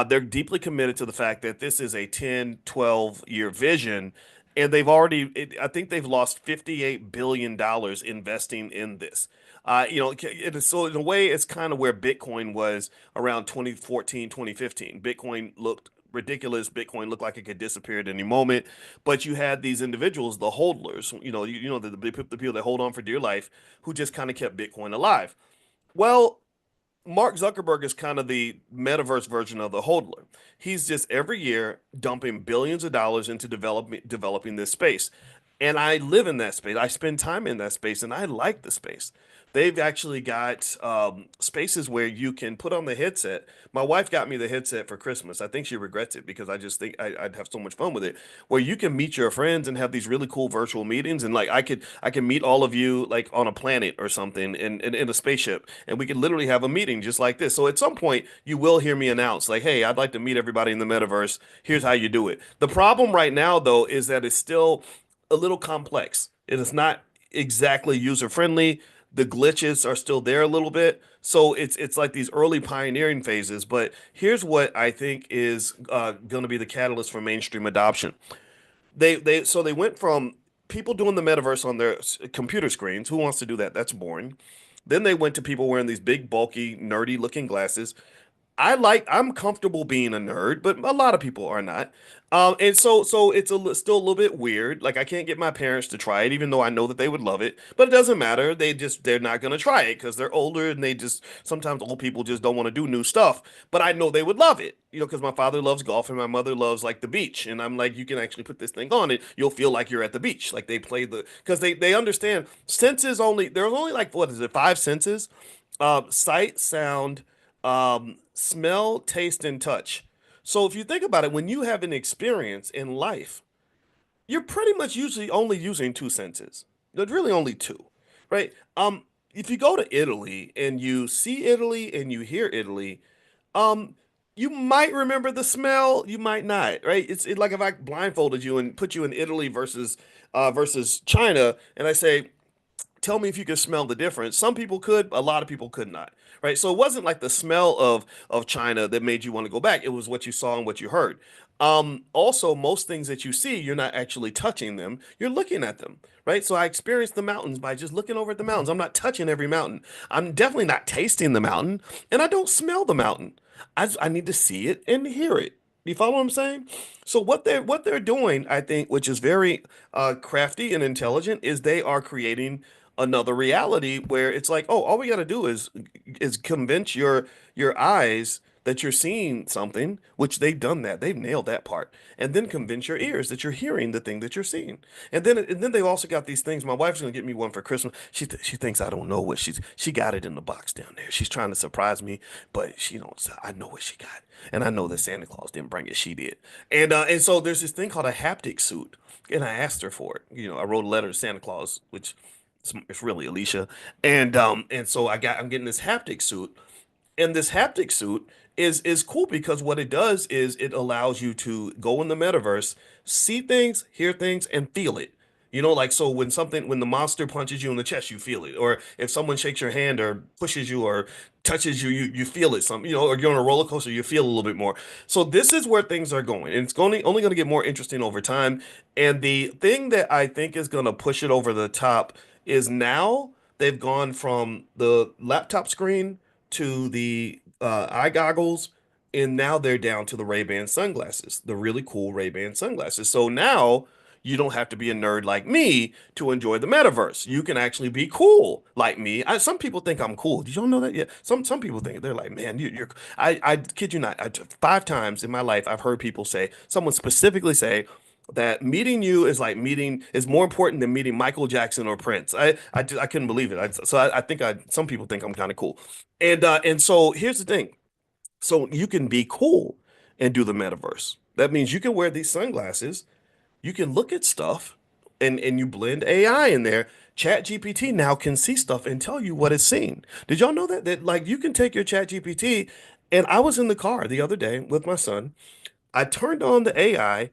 They're deeply committed to the fact that this is a 10, 12-year vision, and I think they've lost $58 billion investing in this. So in a way, it's kind of where Bitcoin was around 2014, 2015. Bitcoin looked ridiculous. Bitcoin looked like it could disappear at any moment. But you had these individuals, the hodlers, the people that hold on for dear life, who just kind of kept Bitcoin alive. Well, Mark Zuckerberg is kind of the metaverse version of the hodler. He's just every year dumping billions of dollars into developing this space. And I live in that space. I spend time in that space, and I like the space. They've actually got spaces where you can put on the headset. My wife got me the headset for Christmas. I think she regrets it because I just think I'd have so much fun with it. Where you can meet your friends and have these really cool virtual meetings, and like I can meet all of you like on a planet or something in a spaceship, and we can literally have a meeting just like this. So at some point, you will hear me announce like, "Hey, I'd like to meet everybody in the metaverse. Here's how you do it." The problem right now, though, is that it's still a little complex. It is not exactly user friendly. The glitches are still there a little bit. So it's like these early pioneering phases. But here's what I think is going to be the catalyst for mainstream adoption. They went from people doing the metaverse on their computer screens. Who wants to do that? That's boring. Then they went to people wearing these big, bulky, nerdy looking glasses. I'm comfortable being a nerd, but a lot of people are not. And so it's still a little bit weird. Like I can't get my parents to try it, even though I know that they would love it. But it doesn't matter. They're not gonna try it because they're older and sometimes old people just don't want to do new stuff. But I know they would love it, because my father loves golf and my mother loves like the beach. And I'm like, you can actually put this thing on it. You'll feel like you're at the beach. Like because they understand senses only. There's only like, what is it, 5 senses? Sight, sound, smell, taste, and touch. So if you think about it, when you have an experience in life, you're pretty much usually only using 2 senses. There's really only 2, right? If you go to Italy and you see Italy and you hear Italy, you might remember the smell, you might not, right? It's like if I blindfolded you and put you in Italy versus China, and I say, tell me if you can smell the difference. Some people could, a lot of people could not, right? So it wasn't like the smell of China that made you want to go back. It was what you saw and what you heard. Also, most things that you see, you're not actually touching them. You're looking at them, right? So I experienced the mountains by just looking over at the mountains. I'm not touching every mountain. I'm definitely not tasting the mountain, and I don't smell the mountain. I need to see it and hear it. You follow what I'm saying? So what they're doing, I think, which is very crafty and intelligent, is they are creating another reality where it's like, oh, all we got to do is convince your eyes that you're seeing something, which they've done that. They've nailed that part. And then convince your ears that you're hearing the thing that you're seeing. And then they've also got these things. My wife's going to get me one for Christmas. She thinks I don't know what she got it in the box down there. She's trying to surprise me, but she don't. I know what she got. And I know that Santa Claus didn't bring it. She did. And so there's this thing called a haptic suit. And I asked her for it. I wrote a letter to Santa Claus, which it's really Alicia. And so I'm getting this haptic suit. And this haptic suit is cool because what it does is it allows you to go in the metaverse, see things, hear things, and feel it. Like so when the monster punches you in the chest, you feel it. Or if someone shakes your hand or pushes you or touches you, you feel it. Or you're on a roller coaster, you feel a little bit more. So this is where things are going. And it's only going to get more interesting over time. And the thing that I think is going to push it over the top is now they've gone from the laptop screen to the eye goggles, and now they're down to the Ray-Ban sunglasses, the really cool Ray-Ban sunglasses. So now you don't have to be a nerd like me to enjoy the metaverse. You can actually be cool like me. Some people think I'm cool. Did y'all know that? Yeah. Some people think they're like, man, you're. I kid you not. 5 times in my life, I've heard people say, someone specifically say, that meeting you is more important than meeting Michael Jackson or Prince. I couldn't believe it. I think some people think I'm kind of cool. And so here's the thing. So you can be cool and do the metaverse. That means you can wear these sunglasses, you can look at stuff, and you blend AI in there. Chat GPT now can see stuff and tell you what it's seeing. Did y'all know that like you can take your Chat GPT, and I was in the car the other day with my son. I turned on the AI.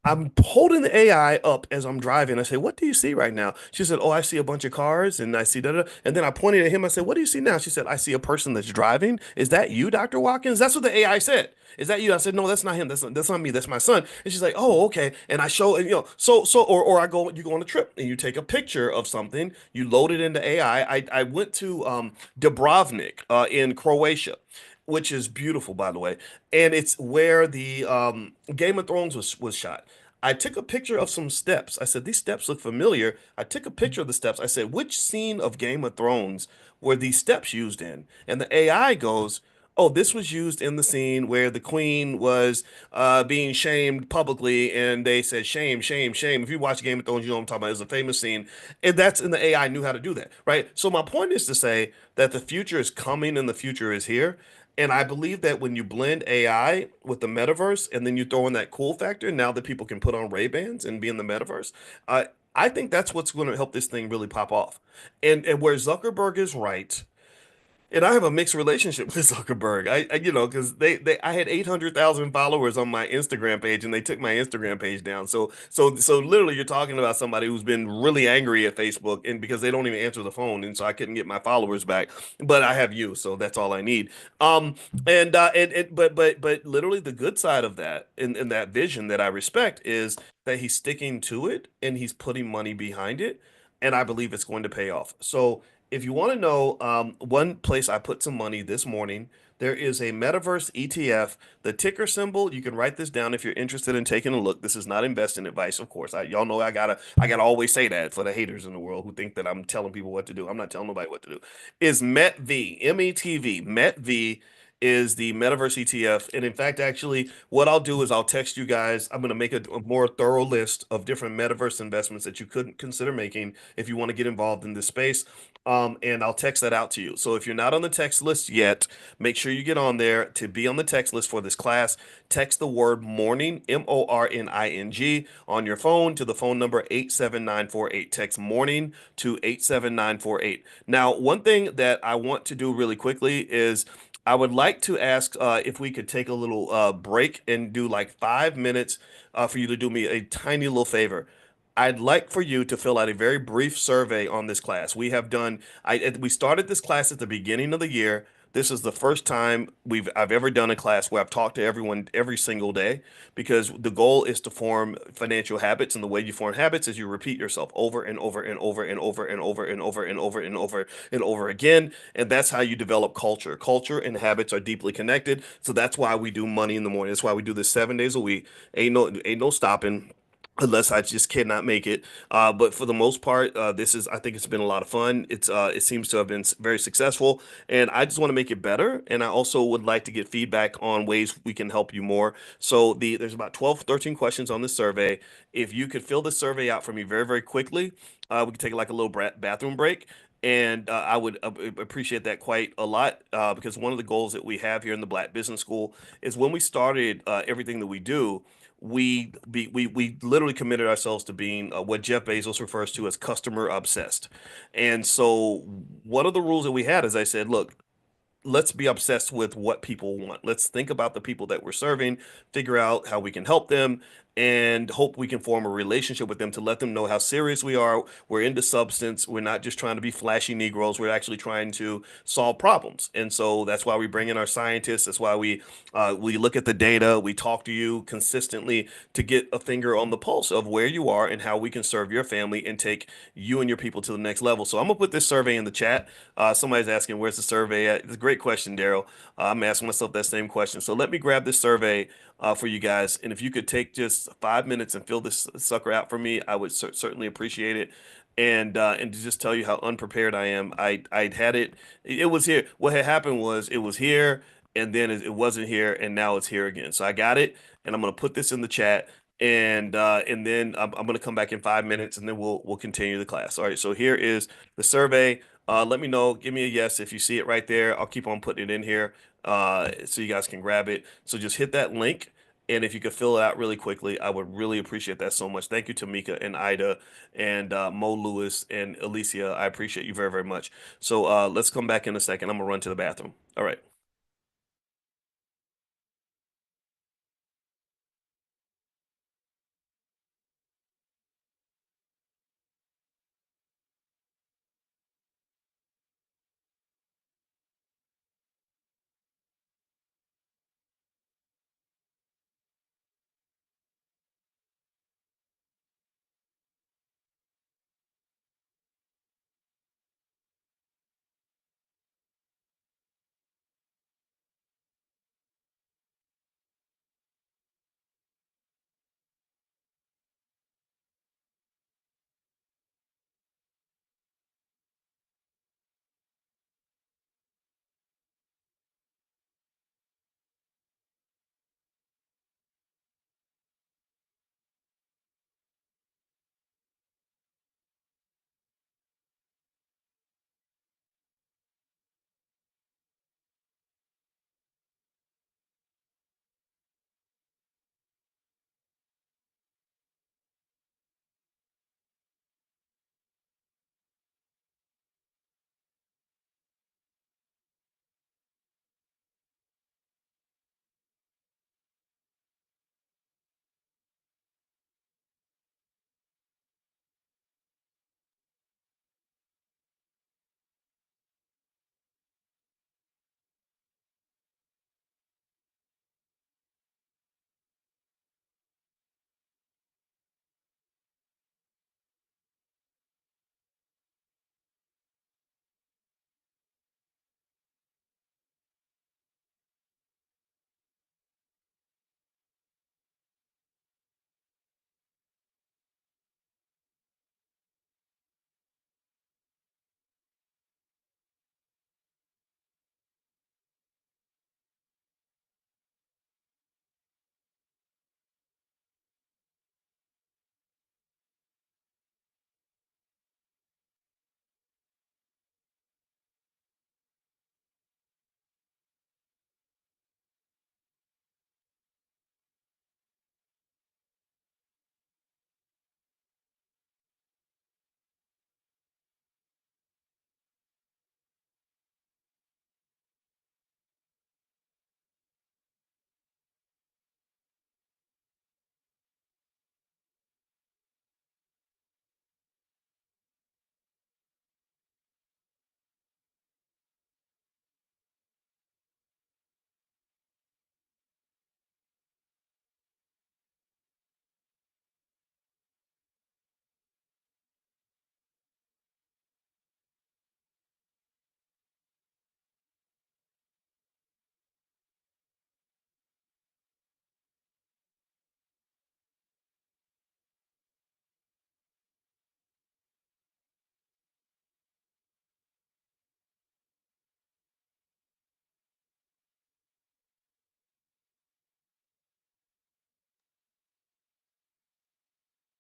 I'm holding the AI up as I'm driving. I said, "What do you see right now?" She said, "Oh, I see a bunch of cars and I see da da." And then I pointed at him. I said, "What do you see now?" She said, "I see a person that's driving." "Is that you, Dr. Watkins?" That's what the AI said. "Is that you?" I said, "No, that's not him. That's not me. That's my son." And she's like, "Oh, okay." And I show, or you go on a trip and you take a picture of something, you load it into AI. I went to Dubrovnik in Croatia, which is beautiful, by the way, and it's where the Game of Thrones was shot. I took a picture of some steps. I said, "These steps look familiar." I took a picture of the steps. I said, "Which scene of Game of Thrones were these steps used in?" And the AI goes, "Oh, this was used in the scene where the queen was being shamed publicly, and they said, 'Shame, shame, shame.'" If you watch Game of Thrones, you know what I'm talking about. It's a famous scene, and the AI knew how to do that, right? So my point is to say that the future is coming and the future is here. And I believe that when you blend AI with the metaverse and then you throw in that cool factor, now that people can put on Ray-Bans and be in the metaverse, I think that's what's going to help this thing really pop off. And where Zuckerberg is right, and I have a mixed relationship with Zuckerberg. Because I had 800,000 followers on my Instagram page, and they took my Instagram page down. So literally, you're talking about somebody who's been really angry at Facebook, and because they don't even answer the phone, and so I couldn't get my followers back. But I have you, so that's all I need. But literally, the good side of that, and that vision that I respect, is that he's sticking to it and he's putting money behind it, and I believe it's going to pay off. So if you want to know one place I put some money this morning, there is a Metaverse ETF. The ticker symbol, you can write this down if you're interested in taking a look. This is not investing advice, of course. Y'all know I gotta always say that for the haters in the world who think that I'm telling people what to do. I'm not telling nobody what to do. Is METV, METV, METV is the Metaverse ETF. And in fact, actually, what I'll do is I'll text you guys. I'm going to make a more thorough list of different Metaverse investments that you could consider making if you want to get involved in this space. And I'll text that out to you. So if you're not on the text list yet, make sure you get on there. To be on the text list for this class, text the word morning, MORNING, on your phone to the phone number 87948. Text morning to 87948. Now, one thing that I want to do really quickly is I would like to ask if we could take a little break and do like 5 minutes for you to do me a tiny little favor. I'd like for you to fill out a very brief survey on this class. We started this class at the beginning of the year. This is the first time I've ever done a class where I've talked to everyone every single day, because the goal is to form financial habits, and the way you form habits is you repeat yourself over and over and over and over and over and over and over and over and over again, and that's how you develop culture. Culture and habits are deeply connected, so that's why we do Money in the Morning. That's why we do this 7 days a week. Ain't no stopping. unless I just cannot make it. But for the most part, I think it's been a lot of fun. It seems to have been very successful, and I just want to make it better. And I also would like to get feedback on ways we can help you more. So there's about 12, 13 questions on this survey. If you could fill this survey out for me very, very quickly, we could take like a little bathroom break. And I would appreciate that quite a lot because one of the goals that we have here in the Black Business School is when we started everything that we do, we literally committed ourselves to being what Jeff Bezos refers to as customer obsessed. And so one of the rules that we had is I said, look, let's be obsessed with what people want. Let's think about the people that we're serving, figure out how we can help them, and hope we can form a relationship with them to let them know how serious we are. We're into substance. We're not just trying to be flashy Negroes. We're actually trying to solve problems. And so that's why we bring in our scientists. That's why we look at the data. We talk to you consistently to get a finger on the pulse of where you are and how we can serve your family and take you and your people to the next level. So I'm gonna put this survey in the chat. Somebody's asking, where's the survey at? It's a great question, Daryl. I'm asking myself that same question. So let me grab this survey for you guys. And if you could take just 5 minutes and fill this sucker out for me, I would certainly appreciate it. And to just tell you how unprepared I am, I'd had it. It was here. What had happened was it was here, and then it wasn't here, and now it's here again. So I got it, and I'm gonna put this in the chat. And then I'm gonna come back in 5 minutes, and then we'll continue the class. All right. So here is the survey. Let me know. Give me a yes if you see it right there. I'll keep on putting it in here so you guys can grab it. So just hit that link. And if you could fill it out really quickly, I would really appreciate that so much. Thank you, Tamika and Ida and Mo Lewis and Alicia. I appreciate you very, very much. So let's come back in a second. I'm gonna run to the bathroom. All right.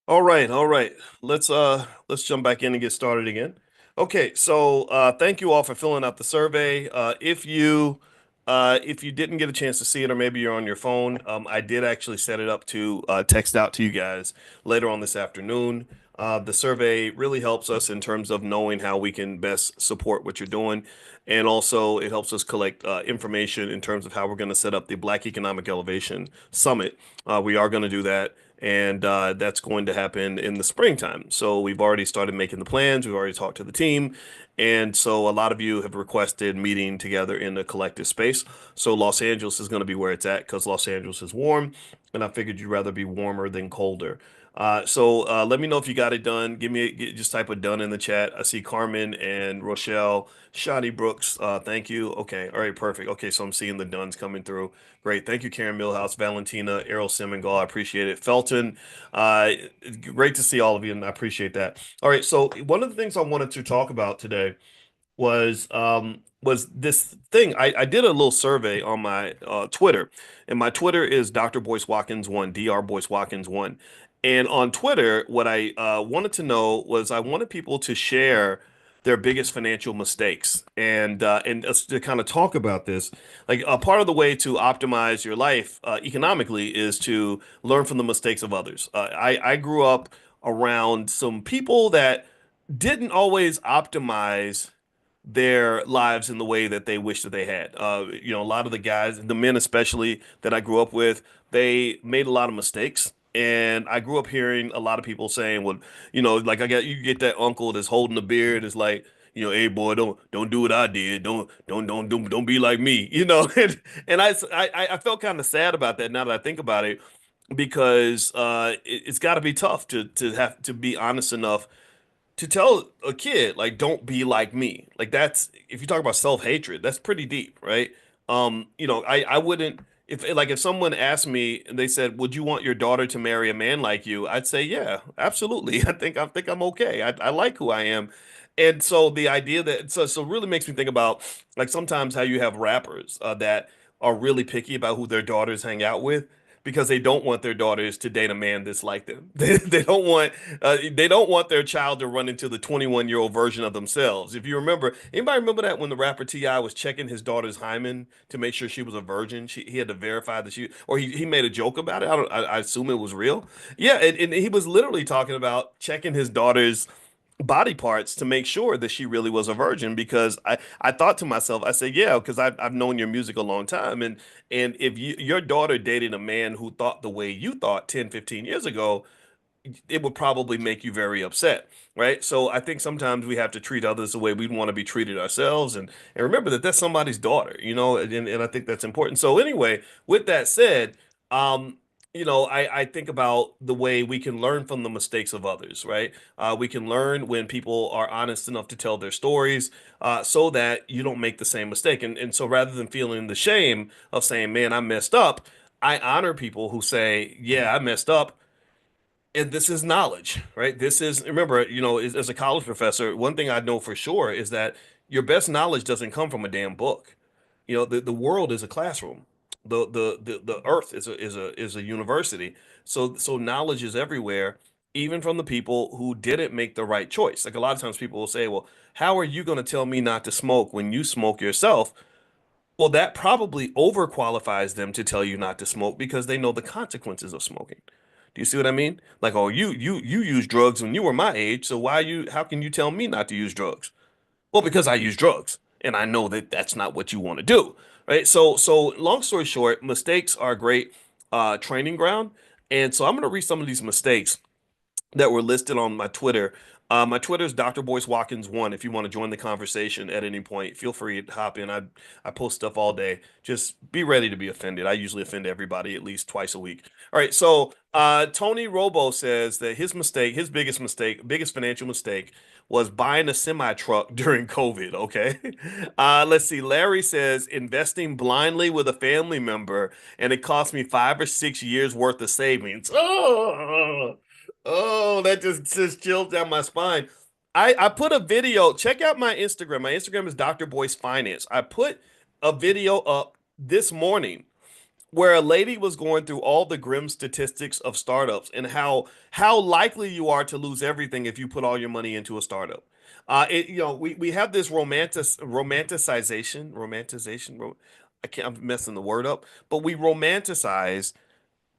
All right, all right. Let's jump back in and get started again. Okay, so thank you all for filling out the survey. If you didn't get a chance to see it, or maybe you're on your phone, I did actually set it up to text out to you guys later on this afternoon. The survey really helps us in terms of knowing how we can best support what you're doing, and also it helps us collect information in terms of how we're going to set up the Black Economic Elevation Summit. We are going to do that, and that's going to happen in the springtime. So we've already started making the plans. We've already talked to the team. And so a lot of you have requested meeting together in a collective space. So Los Angeles is going to be where it's at because Los Angeles is warm, and I figured you'd rather be warmer than colder. So let me know if you got it done. Just type of done in the chat. I see Carmen and Rochelle, Shadi Brooks. Thank you. Okay. All right. Perfect. Okay. So I'm seeing the dones coming through. Great. Thank you, Karen Millhouse, Valentina, Errol Semengal. I appreciate it. Felton, great to see all of you, and I appreciate that. All right. So one of the things I wanted to talk about today was this thing. I did a little survey on my Twitter, and my Twitter is Dr. Boyce Watkins 1, Dr. Boyce Watkins 1. And on Twitter, what I wanted to know was I wanted people to share their biggest financial mistakes, and us to kind of talk about this. Like a part of the way to optimize your life economically is to learn from the mistakes of others. I grew up around some people that didn't always optimize their lives in the way that they wish that they had. A lot of the guys, the men especially that I grew up with, they made a lot of mistakes. And I grew up hearing a lot of people saying, well, like you get that uncle that's holding a beard, is like, hey boy, don't do what I did. Don't be like me, And I felt kind of sad about that now that I think about it, because it's got to be tough to have to be honest enough to tell a kid, like, don't be like me. Like, that's, if you talk about self-hatred, that's pretty deep, right? I wouldn't, if someone asked me and they said, would you want your daughter to marry a man like you? I'd say, yeah, absolutely. I think I'm okay. I like who I am. And so the idea that, so really makes me think about, like, sometimes how you have rappers that are really picky about who their daughters hang out with, because they don't want their daughters to date a man that's like them. They don't want their child to run into the 21-year-old version of themselves. If you remember, anybody remember that when the rapper T.I. was checking his daughter's hymen to make sure she was a virgin, he had to verify that he made a joke about it. I assume it was real. Yeah, and he was literally talking about checking his daughter's body parts to make sure that she really was a virgin, because I thought to myself, I said, yeah, because I've known your music a long time, and if your daughter dated a man who thought the way you thought 10, 15 years ago, it would probably make you very upset, right? So I think sometimes we have to treat others the way we'd want to be treated ourselves, and remember that that's somebody's daughter, and I think that's important. So anyway, with that said, um, I think about the way we can learn from the mistakes of others, right? We can learn when people are honest enough to tell their stories, so that you don't make the same mistake. And so rather than feeling the shame of saying, man, I messed up, I honor people who say, yeah, I messed up. And this is knowledge, right? This is, remember, as a college professor, one thing I know for sure is that your best knowledge doesn't come from a damn book. The world is a classroom. The earth is a university. So knowledge is everywhere, even from the people who didn't make the right choice. Like, a lot of times people will say, well, how are you going to tell me not to smoke when you smoke yourself? Well, that probably overqualifies them to tell you not to smoke, because they know the consequences of smoking. Do you see what I mean? Like, oh, you used drugs when you were my age, so how can you tell me not to use drugs? Well, because I use drugs, and I know that that's not what you want to do, right? So long story short, mistakes are a great training ground. And so I'm going to read some of these mistakes that were listed on my Twitter. My Twitter is Dr. Boyce Watkins 1. If you want to join the conversation at any point, feel free to hop in. I post stuff all day. Just be ready to be offended. I usually offend everybody at least twice a week. All right. So Tony Robo says that his biggest financial mistake was buying a semi truck during COVID. Okay. Let's see. Larry says investing blindly with a family member, and it cost me 5 or 6 years worth of savings. Oh, that just chills down my spine. I put a video. Check out my Instagram. My Instagram is Dr. Boyce Finance. I put a video up this morning where a lady was going through all the grim statistics of startups and how likely you are to lose everything if you put all your money into a startup. We have this I can't, I'm messing the word up, but we romanticize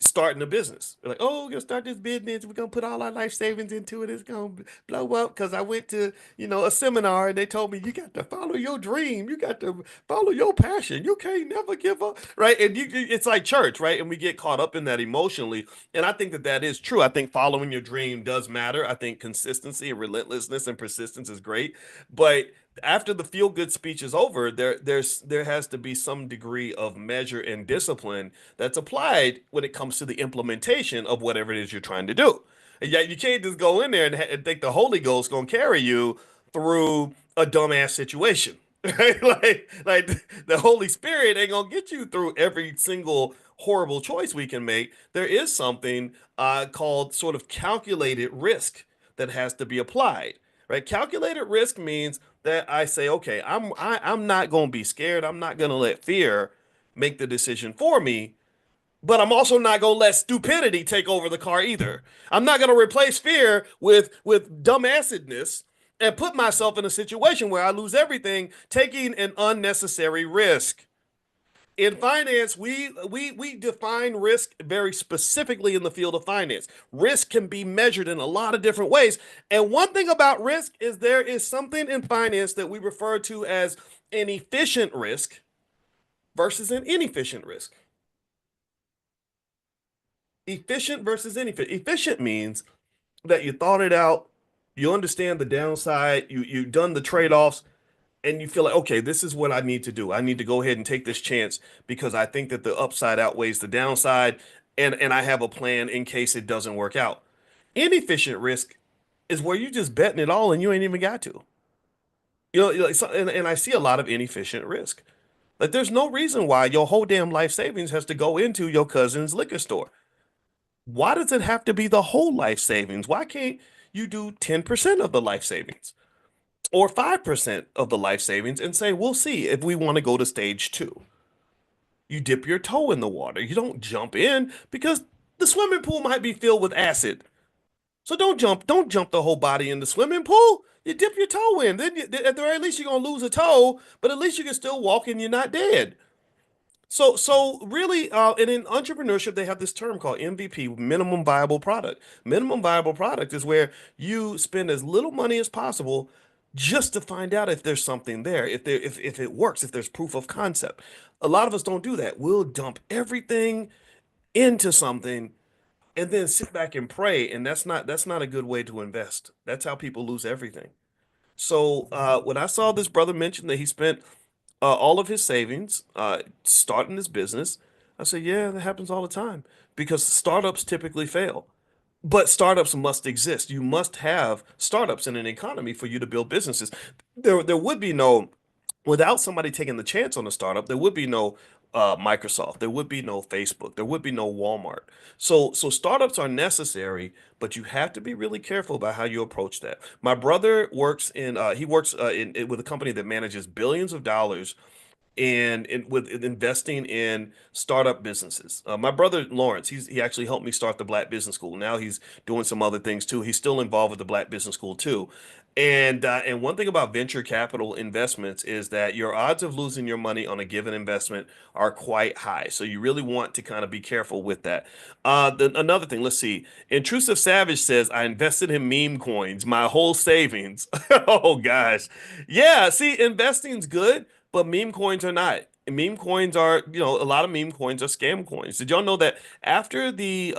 starting a business. We're like, oh, we're gonna start this business. We're gonna put all our life savings into it. It's gonna blow up because I went to, a seminar and they told me you got to follow your dream. You got to follow your passion. You can't never give up, right? And it's like church, right? And we get caught up in that emotionally. And I think that that is true. I think following your dream does matter. I think consistency and relentlessness and persistence is great, but after the feel good speech is over, there has to be some degree of measure and discipline that's applied when it comes to the implementation of whatever it is you're trying to do. And yet you can't just go in there and think the Holy Ghost gonna carry you through a dumbass situation. Right? Like the Holy Spirit ain't gonna get you through every single horrible choice we can make. There is something called sort of calculated risk that has to be applied. Right? Calculated risk means that I say, okay, I'm not gonna be scared. I'm not gonna let fear make the decision for me. But I'm also not gonna let stupidity take over the car either. I'm not gonna replace fear with dumbassedness and put myself in a situation where I lose everything, taking an unnecessary risk. In finance, we define risk very specifically in the field of finance. Risk can be measured in a lot of different ways. And one thing about risk is there is something in finance that we refer to as an efficient risk versus an inefficient risk. Efficient versus inefficient. Efficient means that you thought it out, you understand the downside, you've done the trade-offs, and you feel like, okay, this is what I need to do. I need to go ahead and take this chance because I think that the upside outweighs the downside, and I have a plan in case it doesn't work out. Inefficient risk is where you just betting it all and you ain't even got to. And I see a lot of inefficient risk. Like there's no reason why your whole damn life savings has to go into your cousin's liquor store. Why does it have to be the whole life savings? Why can't you do 10% of the life savings or 5% of the life savings and say, we'll see if we want to go to stage 2? You dip your toe in the water. You don't jump in because the swimming pool might be filled with acid. So don't jump the whole body in the swimming pool. You dip your toe in. Then at the very least you're going to lose a toe, but at least you can still walk and you're not dead. So really, and in entrepreneurship, they have this term called MVP, minimum viable product. Minimum viable product is where you spend as little money as possible just to find out if there's something there, if it works, if there's proof of concept. A lot of us don't do that. We'll dump everything into something and then sit back and pray, and that's not a good way to invest. That's how people lose everything. So when I saw this brother mention that he spent all of his savings starting this business, I said, yeah, that happens all the time because startups typically fail. But startups must exist. You must have startups in an economy for you to build businesses. There would be no, without somebody taking the chance on a startup, there would be no Microsoft. There would be no Facebook. There would be no Walmart. So startups are necessary, but you have to be really careful about how you approach that. My brother works with a company that manages billions of dollars and with investing in startup businesses. My brother Lawrence, he actually helped me start the Black Business School. Now he's doing some other things too. He's still involved with the Black Business School too. And one thing about venture capital investments is that your odds of losing your money on a given investment are quite high. So you really want to kind of be careful with that. Another thing, let's see. Intrusive Savage says, I invested in meme coins, my whole savings. Oh gosh. Yeah, see, investing's good, but meme coins are not. Meme coins are, a lot of meme coins are scam coins. Did y'all know that after the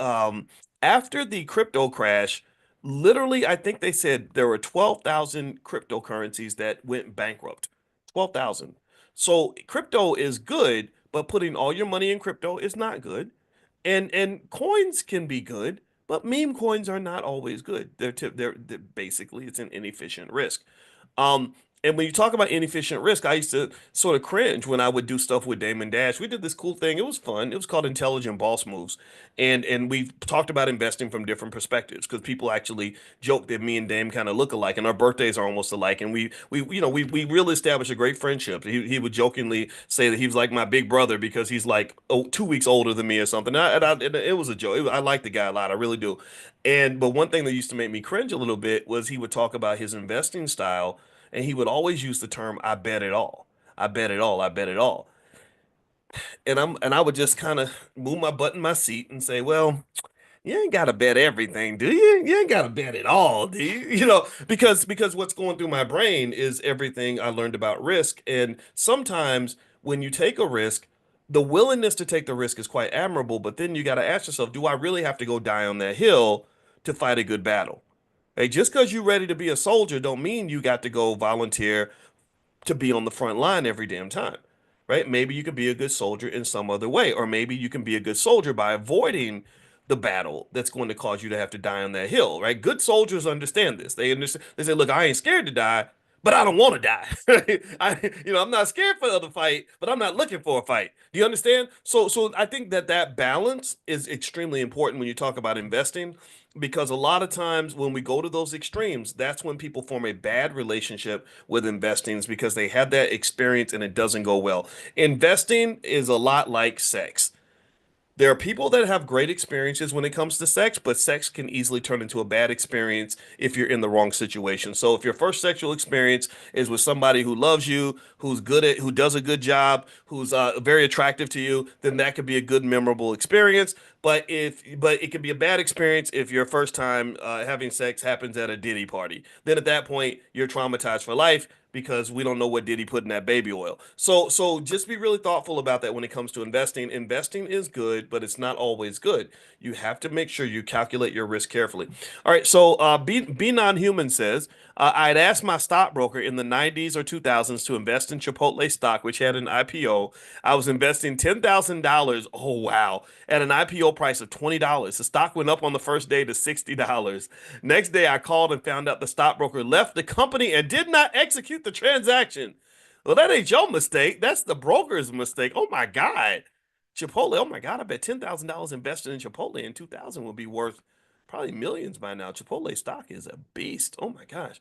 crypto crash, literally, I think they said there were 12,000 cryptocurrencies that went bankrupt. 12,000. So crypto is good, but putting all your money in crypto is not good. And coins can be good, but meme coins are not always good. They're basically it's an inefficient risk. And when you talk about inefficient risk, I used to sort of cringe when I would do stuff with Damon Dash. We did this cool thing. It was fun. It was called Intelligent Boss Moves. And we've talked about investing from different perspectives because people actually joke that me and Dame kind of look alike and our birthdays are almost alike. And we really established a great friendship. He would jokingly say that he was like my big brother because he's like 2 weeks older than me or something. And it was a joke. I like the guy a lot. I really do. But one thing that used to make me cringe a little bit was he would talk about his investing style and he would always use the term, I bet it all. I bet it all. I bet it all. And I would just kind of move my butt in my seat and say, well, you ain't gotta bet everything, do you? You ain't gotta bet it all, do you? Because what's going through my brain is everything I learned about risk. And sometimes when you take a risk, the willingness to take the risk is quite admirable, but then you gotta ask yourself, do I really have to go die on that hill to fight a good battle? Hey, just because you're ready to be a soldier don't mean you got to go volunteer to be on the front line every damn time, right? Maybe you could be a good soldier in some other way, or maybe you can be a good soldier by avoiding the battle that's going to cause you to have to die on that hill, right? Good soldiers understand this. They understand. They say, "Look, I ain't scared to die, but I don't want to die. I'm not scared for the fight, but I'm not looking for a fight." Do you understand? So I think that balance is extremely important when you talk about investing, because a lot of times when we go to those extremes, that's when people form a bad relationship with investing, is because they had that experience and it doesn't go well. Investing is a lot like sex. There are people that have great experiences when it comes to sex, but sex can easily turn into a bad experience if you're in the wrong situation. So if your first sexual experience is with somebody who loves you, who does a good job, who's very attractive to you, then that could be a good, memorable experience. But it could be a bad experience if your first time having sex happens at a Diddy party. Then at that point, you're traumatized for life because we don't know what Diddy put in that baby oil. So just be really thoughtful about that when it comes to investing. Investing is good, but it's not always good. You have to make sure you calculate your risk carefully. All right. So Be Non-Human says, I'd asked my stockbroker in the 90s or 2000s to invest in Chipotle stock, which had an IPO. I was investing $10,000. Oh, wow. At an IPO price of $20. The stock went up on the first day to $60. Next day, I called and found out the stockbroker left the company and did not execute the transaction. Well, that ain't your mistake. That's the broker's mistake. Oh, my God. Chipotle. Oh, my God. I bet $10,000 invested in Chipotle in 2000 would be worth probably millions by now. Chipotle stock is a beast. Oh, my gosh.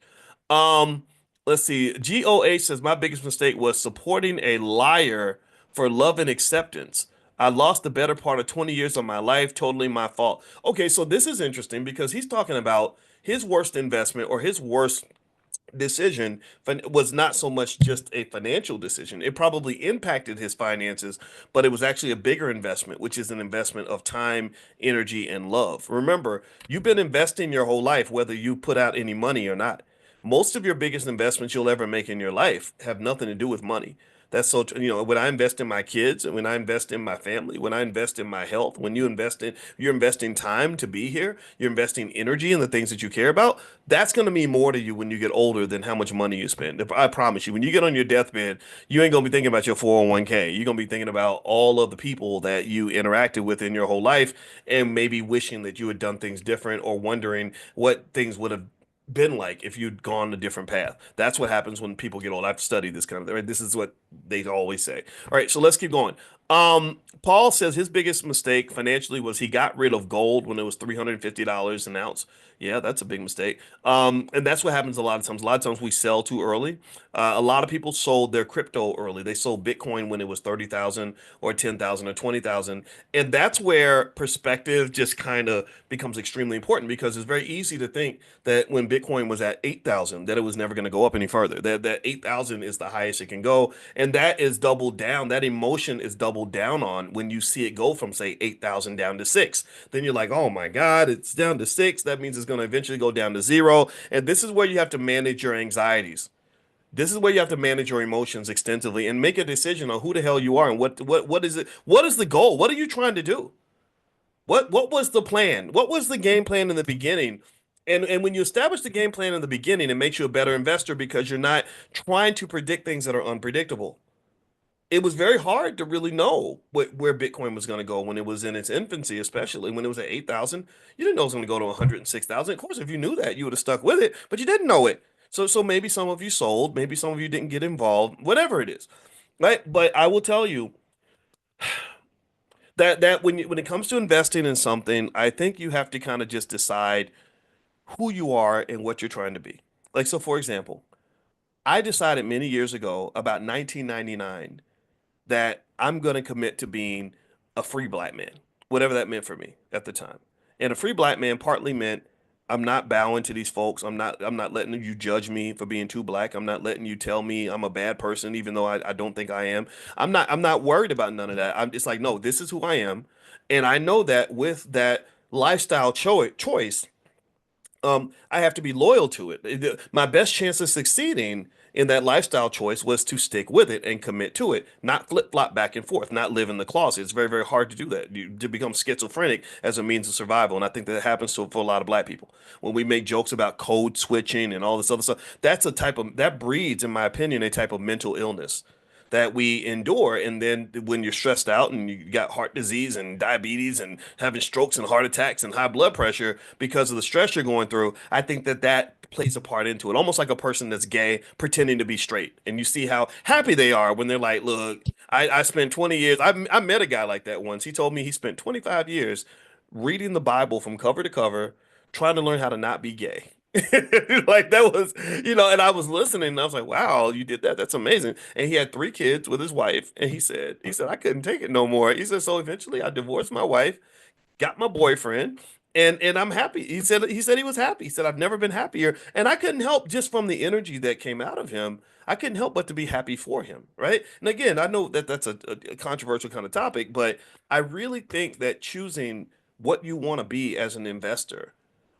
Let's see. GOH says, my biggest mistake was supporting a liar for love and acceptance. I lost the better part of 20 years of my life. Totally my fault. Okay, so this is interesting because he's talking about his worst investment or his worst decision was not so much just a financial decision. It probably impacted his finances, but it was actually a bigger investment, which is an investment of time, energy, and love. Remember, you've been investing your whole life, whether you put out any money or not. Most of your biggest investments you'll ever make in your life have nothing to do with money. That's so, when I invest in my kids, when I invest in my family, when I invest in my health, when you're investing time to be here, you're investing energy in the things that you care about. That's going to mean more to you when you get older than how much money you spend. I promise you, when you get on your deathbed, you ain't going to be thinking about your 401k. You're going to be thinking about all of the people that you interacted with in your whole life and maybe wishing that you had done things different or wondering what things would have been like if you'd gone a different path. That's what happens when people get old. I've studied this kind of thing. Right? This is what they always say. All right, so let's keep going. Paul says his biggest mistake financially was he got rid of gold when it was $350 an ounce. Yeah, that's a big mistake. And that's what happens a lot of times. A lot of times we sell too early. A lot of people sold their crypto early. They sold Bitcoin when it was 30,000 or 10,000 or 20,000. And that's where perspective just kind of becomes extremely important, because it's very easy to think that when Bitcoin was at 8,000, that it was never going to go up any further. That 8,000 is the highest it can go. And that is doubled down. That emotion is doubled down on when you see it go from, say, 8,000 down to 6. Then you're like, oh my God, it's down to 6. That means it's going to eventually go down to 0. And this is where you have to manage your anxieties. This is where you have to manage your emotions extensively and make a decision on who the hell you are and what is it? What is the goal? What are you trying to do? What was the plan? What was the game plan in the beginning? And when you establish the game plan in the beginning, it makes you a better investor because you're not trying to predict things that are unpredictable. It was very hard to really know where Bitcoin was going to go when it was in its infancy, especially when it was at 8,000. You didn't know it was going to go to 106,000. Of course, if you knew that, you would have stuck with it, but you didn't know it. So maybe some of you sold, maybe some of you didn't get involved, whatever it is, right? But I will tell you that when it comes to investing in something, I think you have to kind of just decide who you are and what you're trying to be. Like, so for example, I decided many years ago, about 1999, that I'm going to commit to being a free black man, whatever that meant for me at the time. And a free black man partly meant I'm not bowing to these folks. I'm not letting you judge me for being too black. I'm not letting you tell me I'm a bad person, even though I don't think I am. I'm not worried about none of that. I'm just like, no, this is who I am. And I know that with that lifestyle choice, I have to be loyal to it. My best chance of succeeding in that lifestyle choice was to stick with it and commit to it, not flip flop back and forth, not live in the closet. It's very, very hard to do that, to become schizophrenic as a means of survival. And I think that happens for a lot of black people. When we make jokes about code switching and all this other stuff, that breeds, in my opinion, a type of mental illness that we endure. And then when you're stressed out and you got heart disease and diabetes and having strokes and heart attacks and high blood pressure because of the stress you're going through, I think that plays a part into it. Almost like a person that's gay pretending to be straight. And you see how happy they are when they're like, look, I spent 20 years. I met a guy like that once. He told me he spent 25 years reading the Bible from cover to cover, trying to learn how to not be gay. Like that was, and I was listening and I was like, wow, you did that. That's amazing. And he had 3 kids with his wife. And he said, I couldn't take it no more. He said, so eventually I divorced my wife, got my boyfriend, and I'm happy. He said he was happy. He said, I've never been happier. And I couldn't help, just from the energy that came out of him, I couldn't help but to be happy for him. Right. And again, I know that that's a controversial kind of topic, but I really think that choosing what you want to be as an investor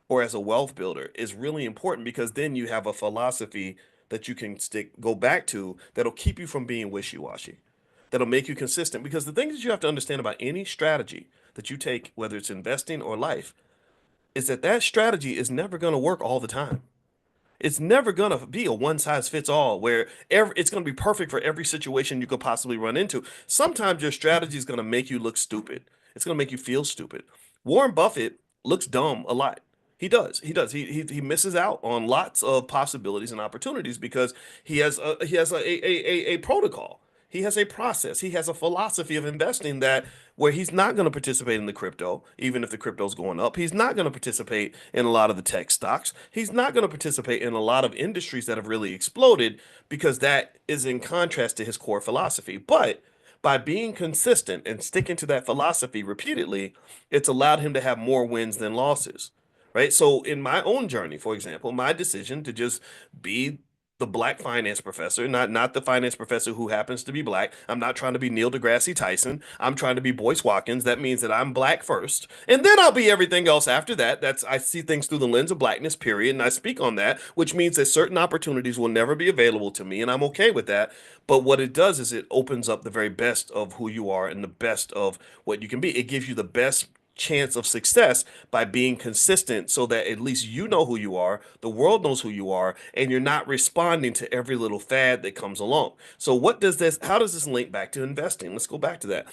or as a wealth builder is really important, because then you have a philosophy that you can go back to that'll keep you from being wishy-washy, that'll make you consistent. Because the thing that you have to understand about any strategy that you take, whether it's investing or life, is that strategy is never going to work all the time. It's never going to be a one size fits all where it's going to be perfect for every situation you could possibly run into. Sometimes your strategy is going to make you look stupid. It's going to make you feel stupid. Warren Buffett looks dumb a lot. He does. He misses out on lots of possibilities and opportunities because he has a protocol. He has a process. He has a philosophy of investing that where he's not going to participate in the crypto, even if the crypto's going up. He's not going to participate in a lot of the tech stocks. He's not going to participate in a lot of industries that have really exploded, because that is in contrast to his core philosophy. But by being consistent and sticking to that philosophy repeatedly, it's allowed him to have more wins than losses. Right. So in my own journey, for example, my decision to just be the black finance professor, not the finance professor who happens to be black. I'm not trying to be Neil deGrasse Tyson. I'm trying to be Boyce Watkins. That means that I'm black first, and then I'll be everything else after that. I see things through the lens of blackness, period, and I speak on that, which means that certain opportunities will never be available to me, and I'm okay with that. But what it does is it opens up the very best of who you are and the best of what you can be. It gives you the best chance of success by being consistent, so that at least you know who you are, the world knows who you are, and you're not responding to every little fad that comes along. So how does this link back to investing? Let's go back to that.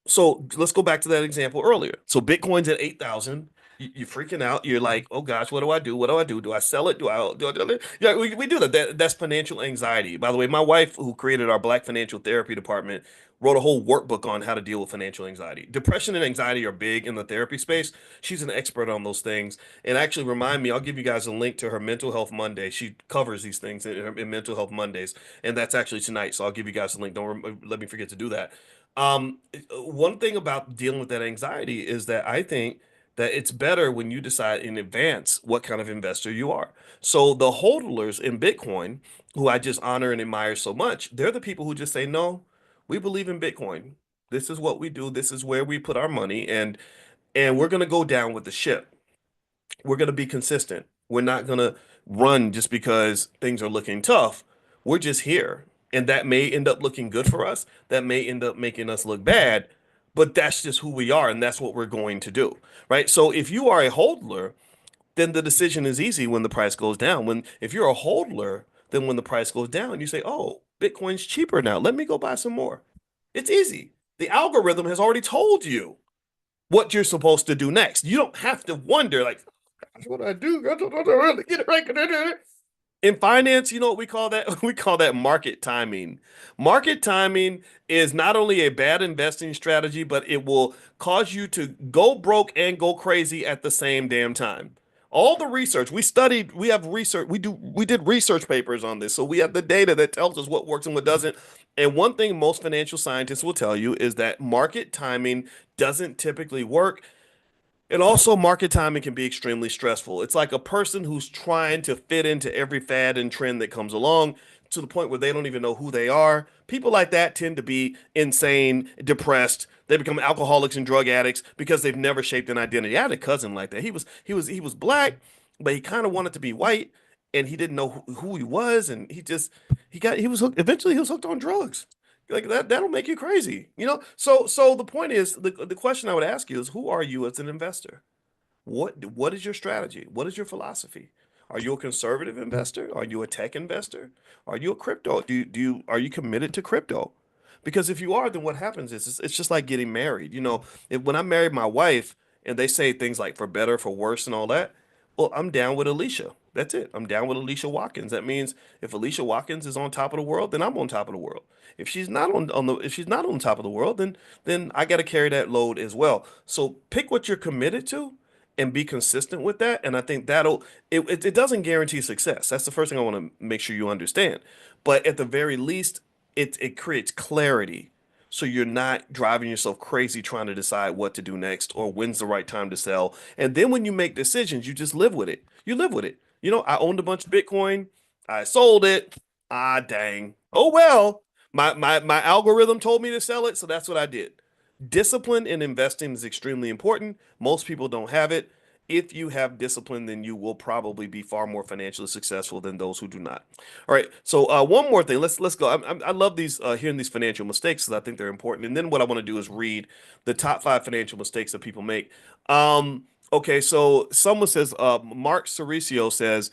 So let's go back to that example earlier. So Bitcoin's at 8,000. You're freaking out. You're like, oh gosh, what do I do? What do I do? Do I sell it? Do I do it? Yeah, we do that. That's financial anxiety. By the way, my wife, who created our Black Financial Therapy department, wrote a whole workbook on how to deal with financial anxiety. Depression and anxiety are big in the therapy space. She's an expert on those things. And actually, remind me, I'll give you guys a link to her Mental Health Monday. She covers these things in Mental Health Mondays, and that's actually tonight. So I'll give you guys a link. Don't let me forget to do that. One thing about dealing with that anxiety is that I think that it's better when you decide in advance what kind of investor you are. So the hodlers in Bitcoin, who I just honor and admire so much, they're the people who just say, no, we believe in Bitcoin. This is what we do. This is where we put our money, and we're going to go down with the ship. We're going to be consistent. We're not going to run just because things are looking tough. We're just here. And that may end up looking good for us. That may end up making us look bad, but that's just who we are, and that's what we're going to do, right? So if you are a hodler, then the decision is easy when the price goes down. If you're a hodler, then when the price goes down, you say, oh, Bitcoin's cheaper now. Let me go buy some more. It's easy. The algorithm has already told you what you're supposed to do next. You don't have to wonder, like, gosh, what do I do? I don't really get it right. In finance, you know what we call that? We call that market timing. Market timing is not only a bad investing strategy, but it will cause you to go broke and go crazy at the same damn time. All the research we studied, we have research, we did research papers on this. So we have the data that tells us what works and what doesn't. And one thing most financial scientists will tell you is that market timing doesn't typically work, and also, market timing can be extremely stressful. It's like a person who's trying to fit into every fad and trend that comes along to the point where they don't even know who they are. People like that tend to be insane, depressed. They become alcoholics and drug addicts because they've never shaped an identity. I had a cousin like that. He was black, but he kind of wanted to be white, and he didn't know who he was, and he was hooked. Eventually, he was hooked on drugs. Like that'll make you crazy, you know? So the point is, the question I would ask you is, who are you as an investor? What is your strategy? What is your philosophy? Are you a conservative investor? Are you a tech investor? Are you a crypto? Are you committed to crypto? Because if you are, then what happens is it's just like getting married. You know, when I married my wife and they say things like for better, for worse, and all that, well, I'm down with Alicia. That's it. I'm down with Alicia Watkins. That means if Alicia Watkins is on top of the world, then I'm on top of the world. If she's not if she's not on top of the world, then I got to carry that load as well. So pick what you're committed to and be consistent with that. And I think it doesn't guarantee success. That's the first thing I want to make sure you understand. But at the very least, it creates clarity. So you're not driving yourself crazy trying to decide what to do next or when's the right time to sell. And then when you make decisions, you just live with it. You live with it. You know, I owned a bunch of Bitcoin. I sold it. Ah, dang. Oh, well, my algorithm told me to sell it, so that's what I did. Discipline in investing is extremely important. Most people don't have it. If you have discipline, then you will probably be far more financially successful than those who do not. All right. So one more thing. Let's go. I love these hearing these financial mistakes because I think they're important. And then what I want to do is read the top 5 financial mistakes that people make. Okay. So someone says, Mark Cericio says,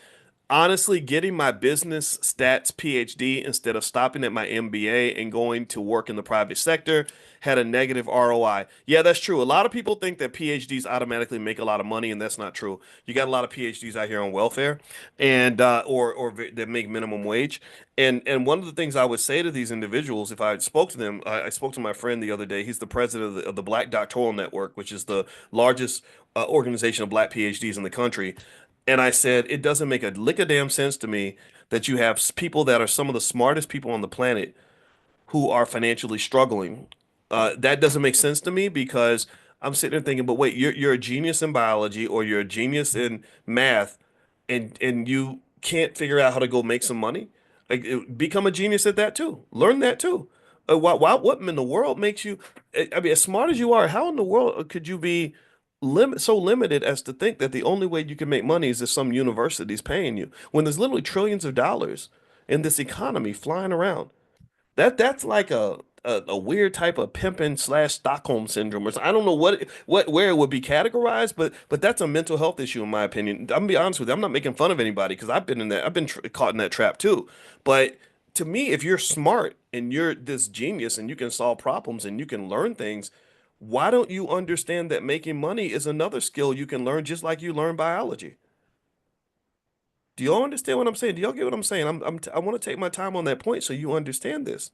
honestly, getting my business stats PhD instead of stopping at my MBA and going to work in the private sector had a negative ROI. Yeah, that's true. A lot of people think that PhDs automatically make a lot of money, and that's not true. You got a lot of PhDs out here on welfare, and that make minimum wage. And one of the things I would say to these individuals, if I spoke to them, I spoke to my friend the other day. He's the president of the Black Doctoral Network, which is the largest organization of Black PhDs in the country. And I said, it doesn't make a lick of damn sense to me that you have people that are some of the smartest people on the planet who are financially struggling. That doesn't make sense to me because I'm sitting there thinking, but wait, you're a genius in biology or you're a genius in math, and you can't figure out how to go make some money. Like, become a genius at that too. Learn that too. What in the world makes you? I mean, as smart as you are, how in the world could you be so limited as to think that the only way you can make money is if some university's paying you when there's literally trillions of dollars in this economy flying around? That's like a weird type of pimping / Stockholm syndrome, or I don't know where it would be categorized, but that's a mental health issue in my opinion. I'm gonna be honest with you. I'm not making fun of anybody because I've been in that. I've been caught in that trap too. But to me, if you're smart and you're this genius and you can solve problems and you can learn things, why don't you understand that making money is another skill you can learn just like you learn biology? Do y'all understand what I'm saying? Do y'all get what I'm saying? I want to take my time on that point so you understand this.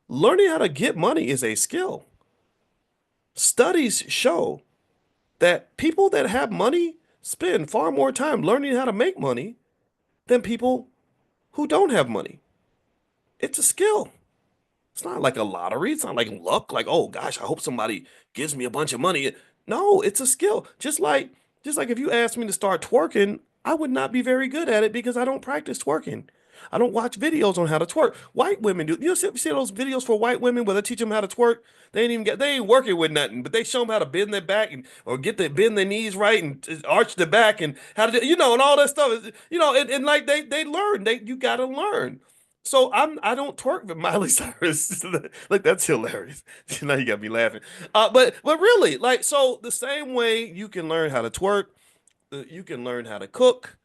Learning how to get money is a skill. Studies show that people that have money spend far more time learning how to make money than people who don't have money. It's a skill. It's not like a lottery. It's not like luck. Like, oh gosh, I hope somebody gives me a bunch of money. No, it's a skill. Just like if you asked me to start twerking, I would not be very good at it because I don't practice twerking. I don't watch videos on how to twerk. White women do. You see those videos for white women where they teach them how to twerk? They ain't working with nothing, but they show them how to bend their back or bend their knees right and arch the back and how to do, and all that stuff. And like they learn. You gotta learn. So I don't twerk with Miley Cyrus. Like, that's hilarious. Now you got me laughing. But really, like, so the same way you can learn how to twerk, you can learn how to cook.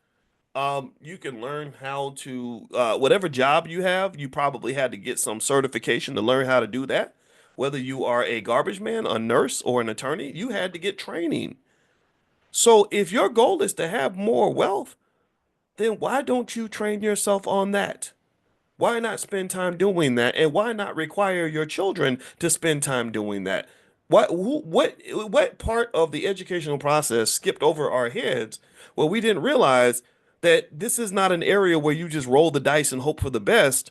You can learn how to whatever job you have, you probably had to get some certification to learn how to do that. Whether you are a garbage man, a nurse, or an attorney, you had to get training. So if your goal is to have more wealth, then why don't you train yourself on that? Why not spend time doing that? And why not require your children to spend time doing that? What part of the educational process skipped over our heads where we didn't realize that this is not an area where you just roll the dice and hope for the best?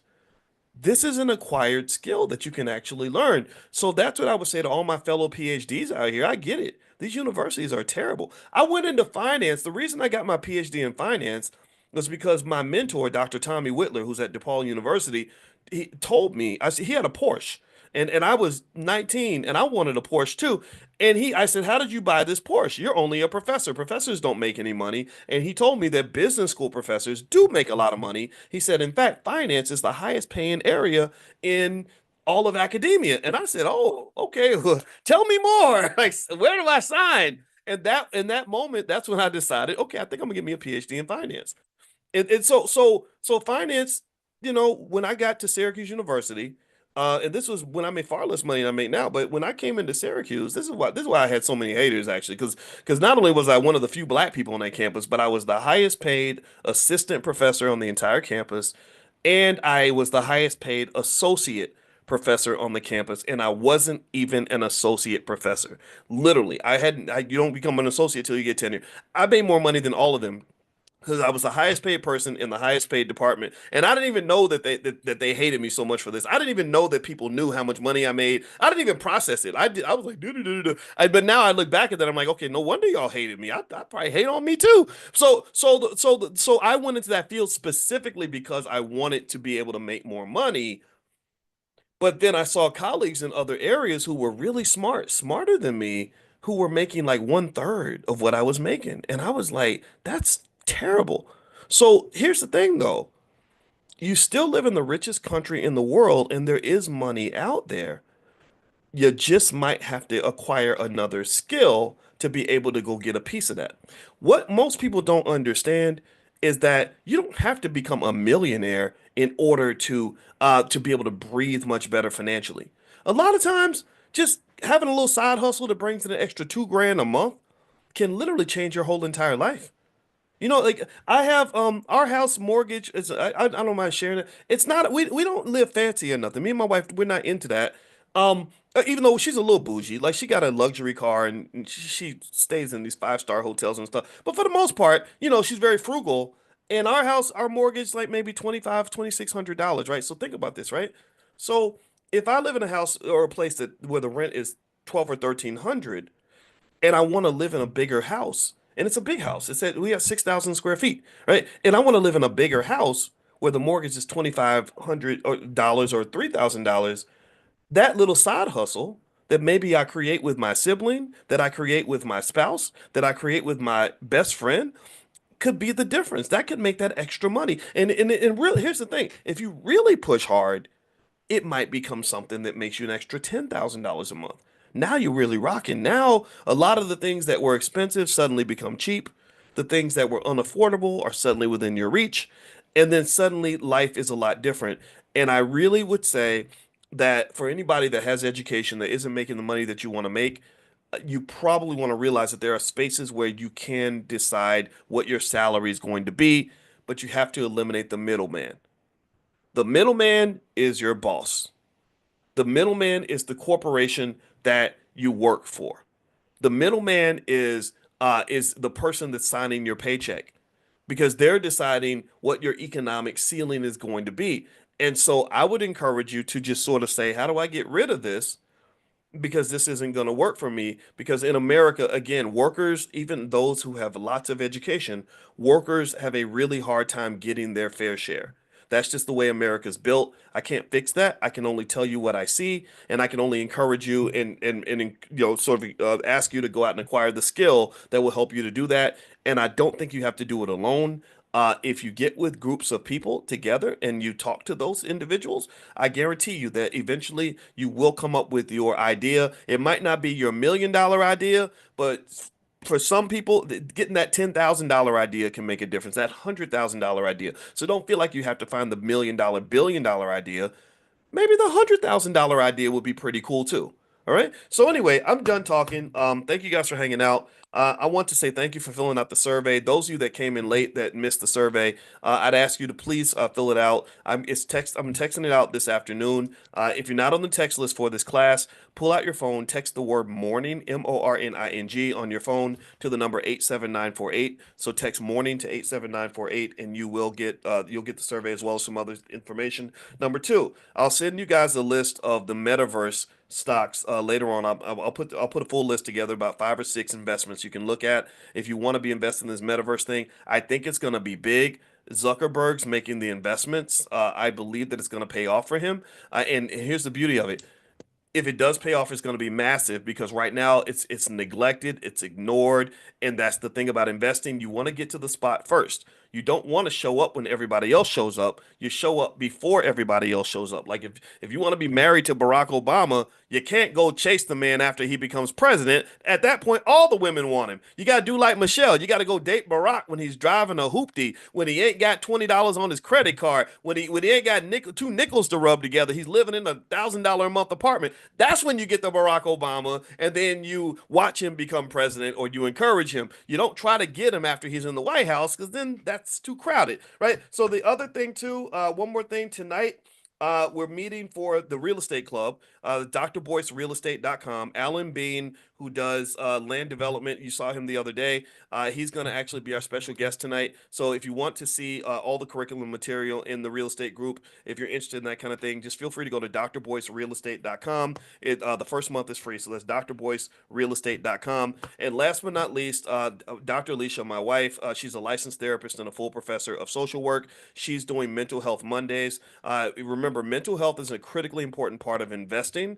This is an acquired skill that you can actually learn. So that's what I would say to all my fellow PhDs out here. I get it. These universities are terrible. I went into finance. The reason I got my PhD in finance was because my mentor, Dr. Tommy Whitler, who's at DePaul University, he told me, I said, he had a Porsche. And I was 19 and I wanted a Porsche too. And I said, how did you buy this Porsche? You're only a professor. Professors don't make any money. And he told me that business school professors do make a lot of money. He said, in fact, finance is the highest paying area in all of academia. And I said, oh, okay, well, tell me more. Like, where do I sign? And that in that moment, that's when I decided, okay, I think I'm gonna get me a PhD in finance. And so finance, when I got to Syracuse University, and this was when I made far less money than I make now. But when I came into Syracuse, this is why I had so many haters actually, because not only was I one of the few black people on that campus, but I was the highest paid assistant professor on the entire campus, and I was the highest paid associate professor on the campus, and I wasn't even an associate professor. Literally, you don't become an associate till you get tenure. I made more money than all of them because I was the highest paid person in the highest paid department, and I didn't even know that they hated me so much for this. I didn't even know that people knew how much money I made. I didn't even process it. I was like, but now I look back at that, I'm like, okay, no wonder y'all hated me. I probably hate on me too. So I went into that field specifically because I wanted to be able to make more money. But then I saw colleagues in other areas who were really smarter than me, who were making like 1/3 of what I was making, and I was like, that's terrible. So here's the thing though. You still live in the richest country in the world and there is money out there. You just might have to acquire another skill to be able to go get a piece of that. What most people don't understand is that you don't have to become a millionaire in order to be able to breathe much better financially. A lot of times, just having a little side hustle that brings in an extra 2 grand a month can literally change your whole entire life. Like I have our house mortgage is I don't mind sharing it. It's not we don't live fancy or nothing. Me and my wife, we're not into that. Even though she's a little bougie, like she got a luxury car and she stays in these 5-star hotels and stuff. But for the most part, she's very frugal. And our house, our mortgage, like maybe $2,600, right? So think about this, right? So if I live in a house or a place where the rent is 12 or 1,300, and I want to live in a bigger house, and it's a big house. We have 6,000 square feet, right? And I want to live in a bigger house where the mortgage is $2,500 or $3,000. That little side hustle that maybe I create with my sibling, that I create with my spouse, that I create with my best friend, could be the difference. That could make that extra money. And really, here's the thing: if you really push hard, it might become something that makes you an extra $10,000 a month. Now you're really rocking. Now a lot of the things that were expensive suddenly become cheap. The things that were unaffordable are suddenly within your reach. And then suddenly life is a lot different. And I really would say that for anybody that has education that isn't making the money that you want to make, you probably want to realize that there are spaces where you can decide what your salary is going to be, but you have to eliminate the middleman. The middleman is your boss. The middleman is the corporation that you work for. The middleman is the person that's signing your paycheck because they're deciding what your economic ceiling is going to be. And so I would encourage you to just sort of say, how do I get rid of this? Because this isn't going to work for me. Because in America, again, workers, even those who have lots of education, workers have a really hard time getting their fair share. That's just the way America's built. I can't fix that. I can only tell you what I see, and I can only encourage you and sort of ask you to go out and acquire the skill that will help you to do that. And I don't think you have to do it alone. If you get with groups of people together and you talk to those individuals, I guarantee you that eventually you will come up with your idea. It might not be your $1 million idea, but for some people, getting that $10,000 idea can make a difference, that $100,000 idea. So don't feel like you have to find the $1 million, $1 billion idea. Maybe the $100,000 idea would be pretty cool too. All right. So anyway, I'm done talking. Thank you guys for hanging out. I want to say thank you for filling out the survey. Those of you that came in late that missed the survey, I'd ask you to please fill it out. I'm texting it out this afternoon. If you're not on the text list for this class, pull out your phone, text the word morning, MORNING, on your phone to the number 87948. So text morning to 87948, and you'll get the survey as well as some other information. Number two, I'll send you guys a list of the metaverse stocks later on. I'll put a full list together, about 5 or 6 investments you can look at if you want to be investing in this metaverse thing. I think it's going to be big. Zuckerberg's making the investments. I believe that it's going to pay off for him. And here's the beauty of it. If it does pay off, it's going to be massive, because right now it's neglected, it's ignored, and that's the thing about investing. You want to get to the spot first. You don't want to show up when everybody else shows up. You show up before everybody else shows up. Like if you want to be married to Barack Obama, you can't go chase the man after he becomes president. At that point, all the women want him. You got to do like Michelle. You got to go date Barack when he's driving a hoopty, when he ain't got $20 on his credit card, when he ain't got two nickels to rub together. He's living in a $1,000 a month apartment. That's when you get the Barack Obama, and then you watch him become president, or you encourage him. You don't try to get him after he's in the White House, because then that's too crowded, right? So the other thing too, one more thing tonight, we're meeting for the real estate club, drboycerealestate.com. Alan Bean, who does land development, you saw him the other day. He's going to actually be our special guest tonight. So if you want to see all the curriculum material in the real estate group, if you're interested in that kind of thing, just feel free to go to drboycerealestate.com. The first month is free. So that's drboycerealestate.com. And last but not least, Dr. Alicia, my wife, she's a licensed therapist and a full professor of social work. She's doing Mental Health Mondays. Remember, mental health is a critically important part of investing.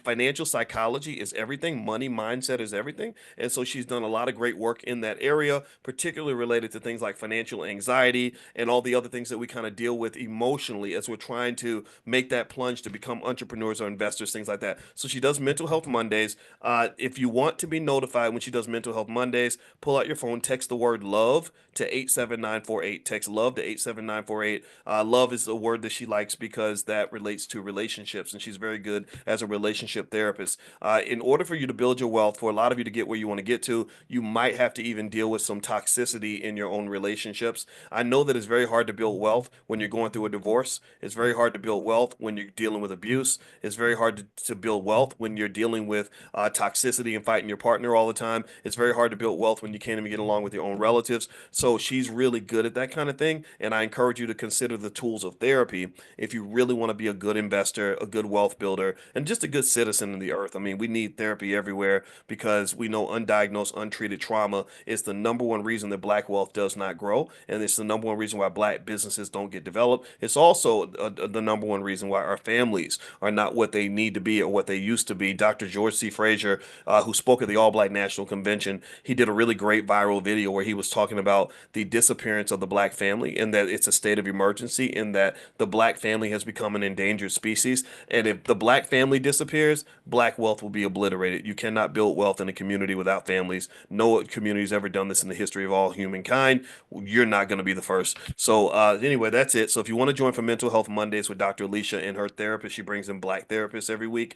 Financial psychology is everything. Money mindset is everything. And so she's done a lot of great work in that area, particularly related to things like financial anxiety and all the other things that we kind of deal with emotionally as we're trying to make that plunge to become entrepreneurs or investors, things like that. So she does Mental Health Mondays. If you want to be notified when she does Mental Health Mondays, pull out your phone, text the word love to 87948. Text love to 87948. Love is the word that she likes because that relates to relationships, and she's very good as a relationship therapist. In order for you to build your wealth, for a lot of you to get where you want to get to, you might have to even deal with some toxicity in your own relationships. I know that it's very hard to build wealth when you're going through a divorce. It's very hard to build wealth when you're dealing with abuse. It's very hard to build wealth when you're dealing with toxicity and fighting your partner all the time. It's very hard to build wealth when you can't even get along with your own relatives. So she's really good at that kind of thing, and I encourage you to consider the tools of therapy if you really want to be a good investor, a good wealth builder, and just a good citizen in the earth. I mean, we need therapy everywhere because we know undiagnosed, untreated trauma is the number one reason that Black wealth does not grow, and it's the number one reason why Black businesses don't get developed. It's also the number one reason why our families are not what they need to be or what they used to be. Dr. George C. Frazier, who spoke at the All Black National Convention, he did a really great viral video where he was talking about the disappearance of the Black family, and that it's a state of emergency, and that the Black family has become an endangered species. And if the Black family disappears, Black wealth will be obliterated. You cannot build wealth in a community without families. No community's ever done this in the history of all humankind. You're not going to be the first. So anyway, that's it. So if you want to join for Mental Health Mondays with Dr. Alicia and her therapist, she brings in Black therapists every week.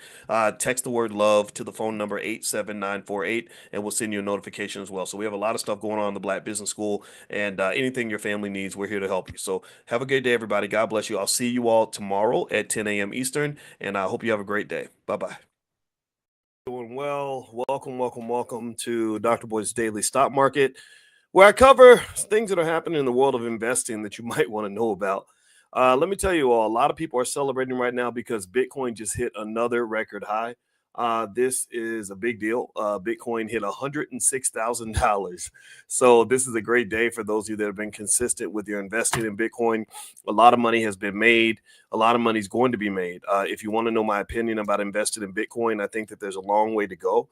Text the word love to the phone number 87948, and we'll send you a notification as well. So we have a lot of stuff going on in the Black Business School, and anything your family needs, we're here to help you. So have a great day, everybody. God bless you. I'll see you all tomorrow at 10 a.m. Eastern, and I hope you have a great day. Bye-bye. Doing well. Welcome to Dr. Boy's Daily Stock Market, where I cover things that are happening in the world of investing that you might want to know about. Let me tell you all, a lot of people are celebrating right now because Bitcoin just hit another record high. This is a big deal. Bitcoin hit $106,000. So this is a great day for those of you that have been consistent with your investing in Bitcoin. A lot of money has been made. A lot of money is going to be made. If you want to know my opinion about investing in Bitcoin, I think that there's a long way to go.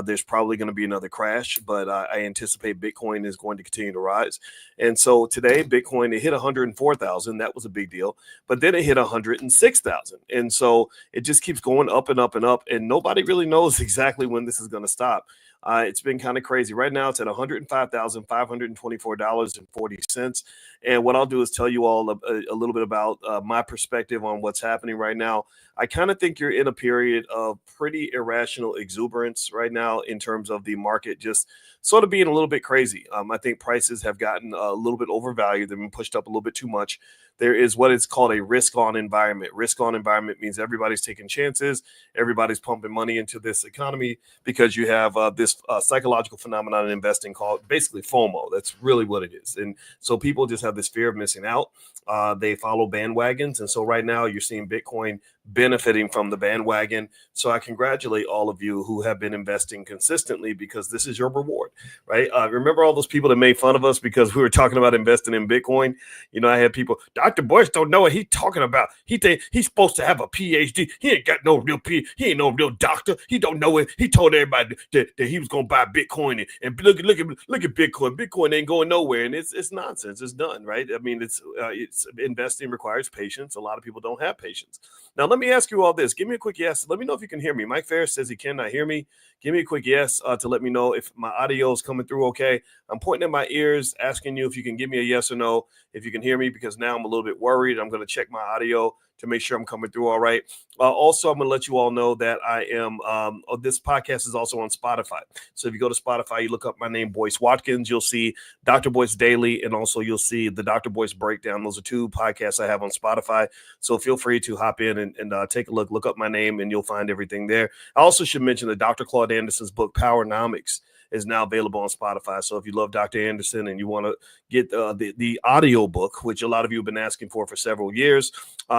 There's probably going to be another crash, but I anticipate Bitcoin is going to continue to rise. And so today, Bitcoin, it hit 104,000. That was a big deal. But then it hit 106,000. And so it just keeps going up and up and up. And nobody really knows exactly when this is going to stop. It's been kind of crazy. Right now, it's at $105,524.40. And what I'll do is tell you all a little bit about my perspective on what's happening right now. I kind of think you're in a period of pretty irrational exuberance right now in terms of the market just sort of being a little bit crazy. I think prices have gotten a little bit overvalued. They've been pushed up a little bit too much. There is what is called a risk-on environment. Risk-on environment means everybody's taking chances. Everybody's pumping money into this economy because you have this psychological phenomenon in investing called basically FOMO. That's really what it is. And so people just have this fear of missing out. They follow bandwagons. And so right now you're seeing Bitcoin benefiting from the bandwagon. So I congratulate all of you who have been investing consistently because this is your reward, right? Remember all those people that made fun of us because we were talking about investing in Bitcoin? You know, I had people, Dr. Boyce don't know what he's talking about. He think he's supposed to have a PhD. He ain't got no real PhD. He ain't no real doctor. He don't know it. He told everybody that he was going to buy Bitcoin and look at Bitcoin. Bitcoin ain't going nowhere. And it's nonsense. It's done, right? I mean, it's investing requires patience. A lot of people don't have patience. Now, let me ask you all this. Give me a quick yes. Let me know if you can hear me. Mike Ferris says he cannot hear me. Give me a quick yes to let me know if my audio is coming through okay. I'm pointing at my ears, asking you if you can give me a yes or no, if you can hear me, because now I'm a little bit worried. I'm going to check my audio to make sure I'm coming through all right. Also, I'm going to let you all know that I am, this podcast is also on Spotify. So if you go to Spotify, you look up my name, Boyce Watkins, you'll see Dr. Boyce Daily, and also you'll see the Dr. Boyce Breakdown. Those are two podcasts I have on Spotify. So feel free to hop in and take a look up my name, and you'll find everything there. I also should mention that Dr. Claude Anderson's book, Powernomics, is now available on Spotify. So if you love Dr. Anderson and you want to get the audio book, which a lot of you have been asking for several years,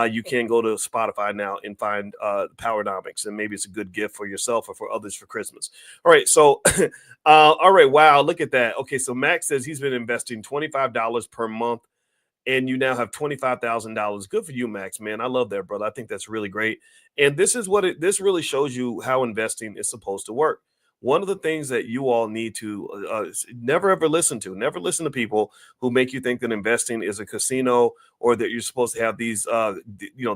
you can go to Spotify now and find Powernomics, and maybe it's a good gift for yourself or for others for Christmas. All right, so all right, wow, look at that. Okay, so Max says he's been investing $25 per month, and you now have $25,000. Good for you, Max, man. I love that, brother. I think that's really great. And this is what this really shows you how investing is supposed to work. One of the things that you all need to never ever listen to people who make you think that investing is a casino, or that you're supposed to have these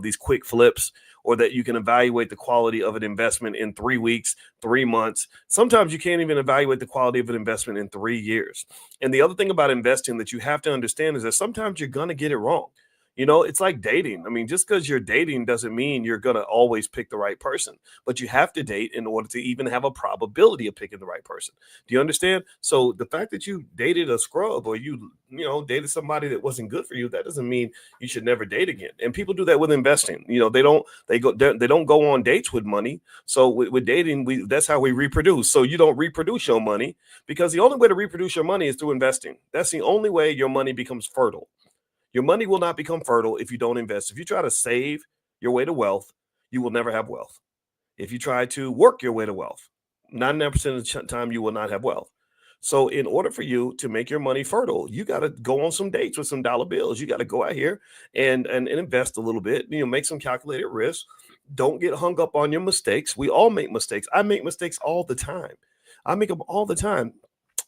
these quick flips, or that you can evaluate the quality of an investment in 3 weeks, 3 months. Sometimes you can't even evaluate the quality of an investment in 3 years. And the other thing about investing that you have to understand is that sometimes you're going to get it wrong. You know, it's like dating. I mean, just because you're dating doesn't mean you're going to always pick the right person, but you have to date in order to even have a probability of picking the right person. Do you understand? So the fact that you dated a scrub, or you dated somebody that wasn't good for you, that doesn't mean you should never date again. And people do that with investing. You know, they don't go on dates with money. So with dating, that's how we reproduce. So you don't reproduce your money, because the only way to reproduce your money is through investing. That's the only way your money becomes fertile. Your money will not become fertile if you don't invest. If you try to save your way to wealth, you will never have wealth. If you try to work your way to wealth, 99% of the time you will not have wealth. So in order for you to make your money fertile, you got to go on some dates with some dollar bills. You got to go out here and invest a little bit, make some calculated risks. Don't get hung up on your mistakes. We all make mistakes. I make mistakes all the time. I make them all the time.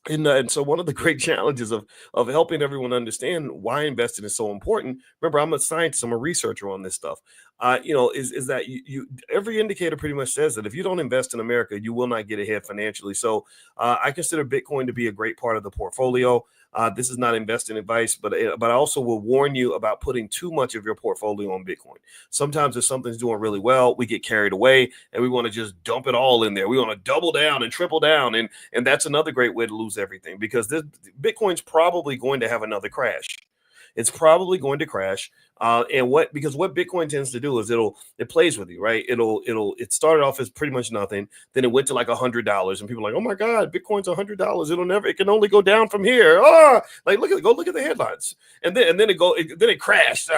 And so one of the great challenges of helping everyone understand why investing is so important. Remember, I'm a scientist. I'm a researcher on this stuff. Is that you every indicator pretty much says that if you don't invest in America, you will not get ahead financially. So I consider Bitcoin to be a great part of the portfolio. This is not investing advice, but I also will warn you about putting too much of your portfolio on Bitcoin. Sometimes if something's doing really well, we get carried away and we want to just dump it all in there. We want to double down and triple down. And that's another great way to lose everything, because Bitcoin's probably going to have another crash. It's probably going to crash. Because what Bitcoin tends to do is it plays with you, right? It started off as pretty much nothing. Then it went to like $100, and people are like, oh my God, Bitcoin's $100. It can only go down from here. Go look at the headlines. And then it crashed.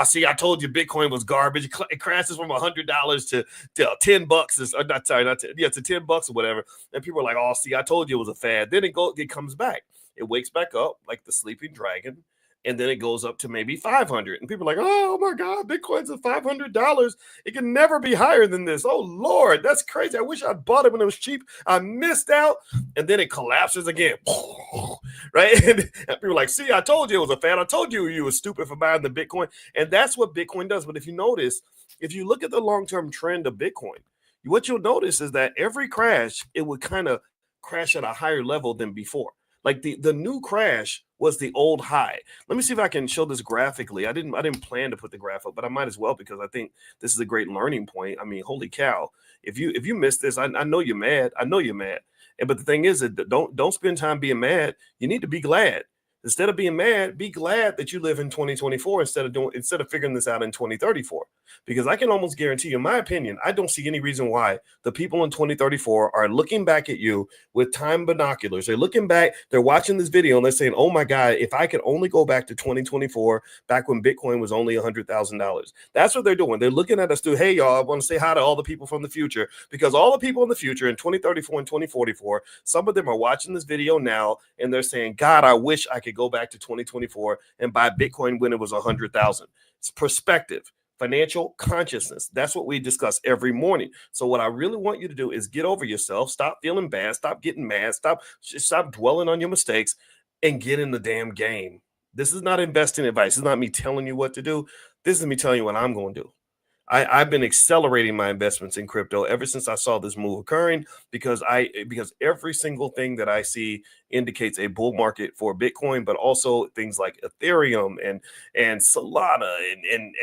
See, I told you Bitcoin was garbage. It crashes from $100 to $10. To $10 or whatever. And people are like, oh, see, I told you it was a fad. Then it comes back. It wakes back up like the sleeping dragon. And then it goes up to maybe 500. And people are like, oh my God, Bitcoin's at $500. It can never be higher than this. Oh Lord, that's crazy. I wish I'd bought it when it was cheap. I missed out. And then it collapses again. Right? And people are like, see, I told you it was a fad. I told you you were stupid for buying the Bitcoin. And that's what Bitcoin does. But if you notice, if you look at the long-term trend of Bitcoin, what you'll notice is that every crash, it would kind of crash at a higher level than before. Like the new crash was the old high. Let me see if I can show this graphically. I didn't plan to put the graph up, but I might as well because I think this is a great learning point. I mean, holy cow! If you missed this, I know you're mad. I know you're mad. But the thing is that don't spend time being mad. You need to be glad. Instead of being mad, be glad that you live in 2024 instead of figuring this out in 2034. Because I can almost guarantee you, in my opinion, I don't see any reason why the people in 2034 are looking back at you with time binoculars. They're looking back, they're watching this video and they're saying, oh my God, if I could only go back to 2024, back when Bitcoin was only $100,000. That's what they're doing. They're looking at us through, hey, y'all, I want to say hi to all the people from the future, because all the people in the future in 2034 and 2044, some of them are watching this video now and they're saying, God, I wish I could go back to 2024 and buy Bitcoin when it was 100,000. It's perspective, financial consciousness. That's what we discuss every morning. So what I really want you to do is get over yourself, stop feeling bad, stop getting mad, stop dwelling on your mistakes, and get in the damn game. This is not investing advice. This is not me telling you what to do. This is me telling you what I'm going to do. I've been accelerating my investments in crypto ever since I saw this move occurring, because every single thing that I see indicates a bull market for Bitcoin, but also things like Ethereum and Solana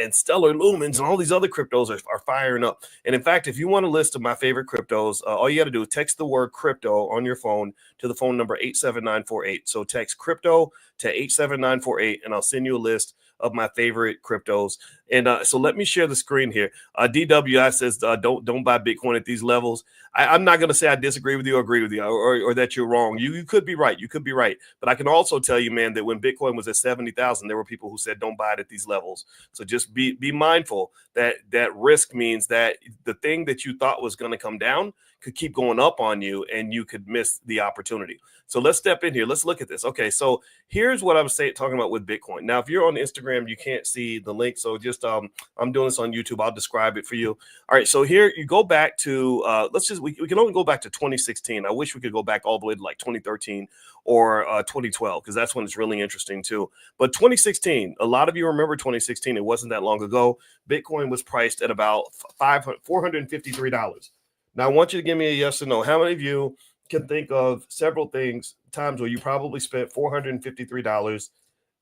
and Stellar Lumens and all these other cryptos are firing up. And in fact, if you want a list of my favorite cryptos, all you got to do is text the word crypto on your phone to the phone number 87948. So text crypto to 87948 and I'll send you a list of my favorite cryptos. And so let me share the screen here. DWI says, don't buy Bitcoin at these levels. I'm not going to say I disagree with you or agree with you or that you're wrong. You could be right. You could be right. But I can also tell you, man, that when Bitcoin was at 70,000, there were people who said, don't buy it at these levels. So just be mindful that risk means that the thing that you thought was going to come down could keep going up on you and you could miss the opportunity. So let's step in here. Let's look at this. Okay, so here's what I was talking about with Bitcoin. Now, if you're on Instagram, you can't see the link. So just I'm doing this on YouTube. I'll describe it for you. All right, so here you go back to we can only go back to 2016. I wish we could go back all the way to like 2013 or 2012, because that's when it's really interesting too. But 2016, a lot of you remember 2016. It wasn't that long ago. Bitcoin was priced at about $453. Now, I want you to give me a yes or no. How many of you can think of several times where you probably spent $453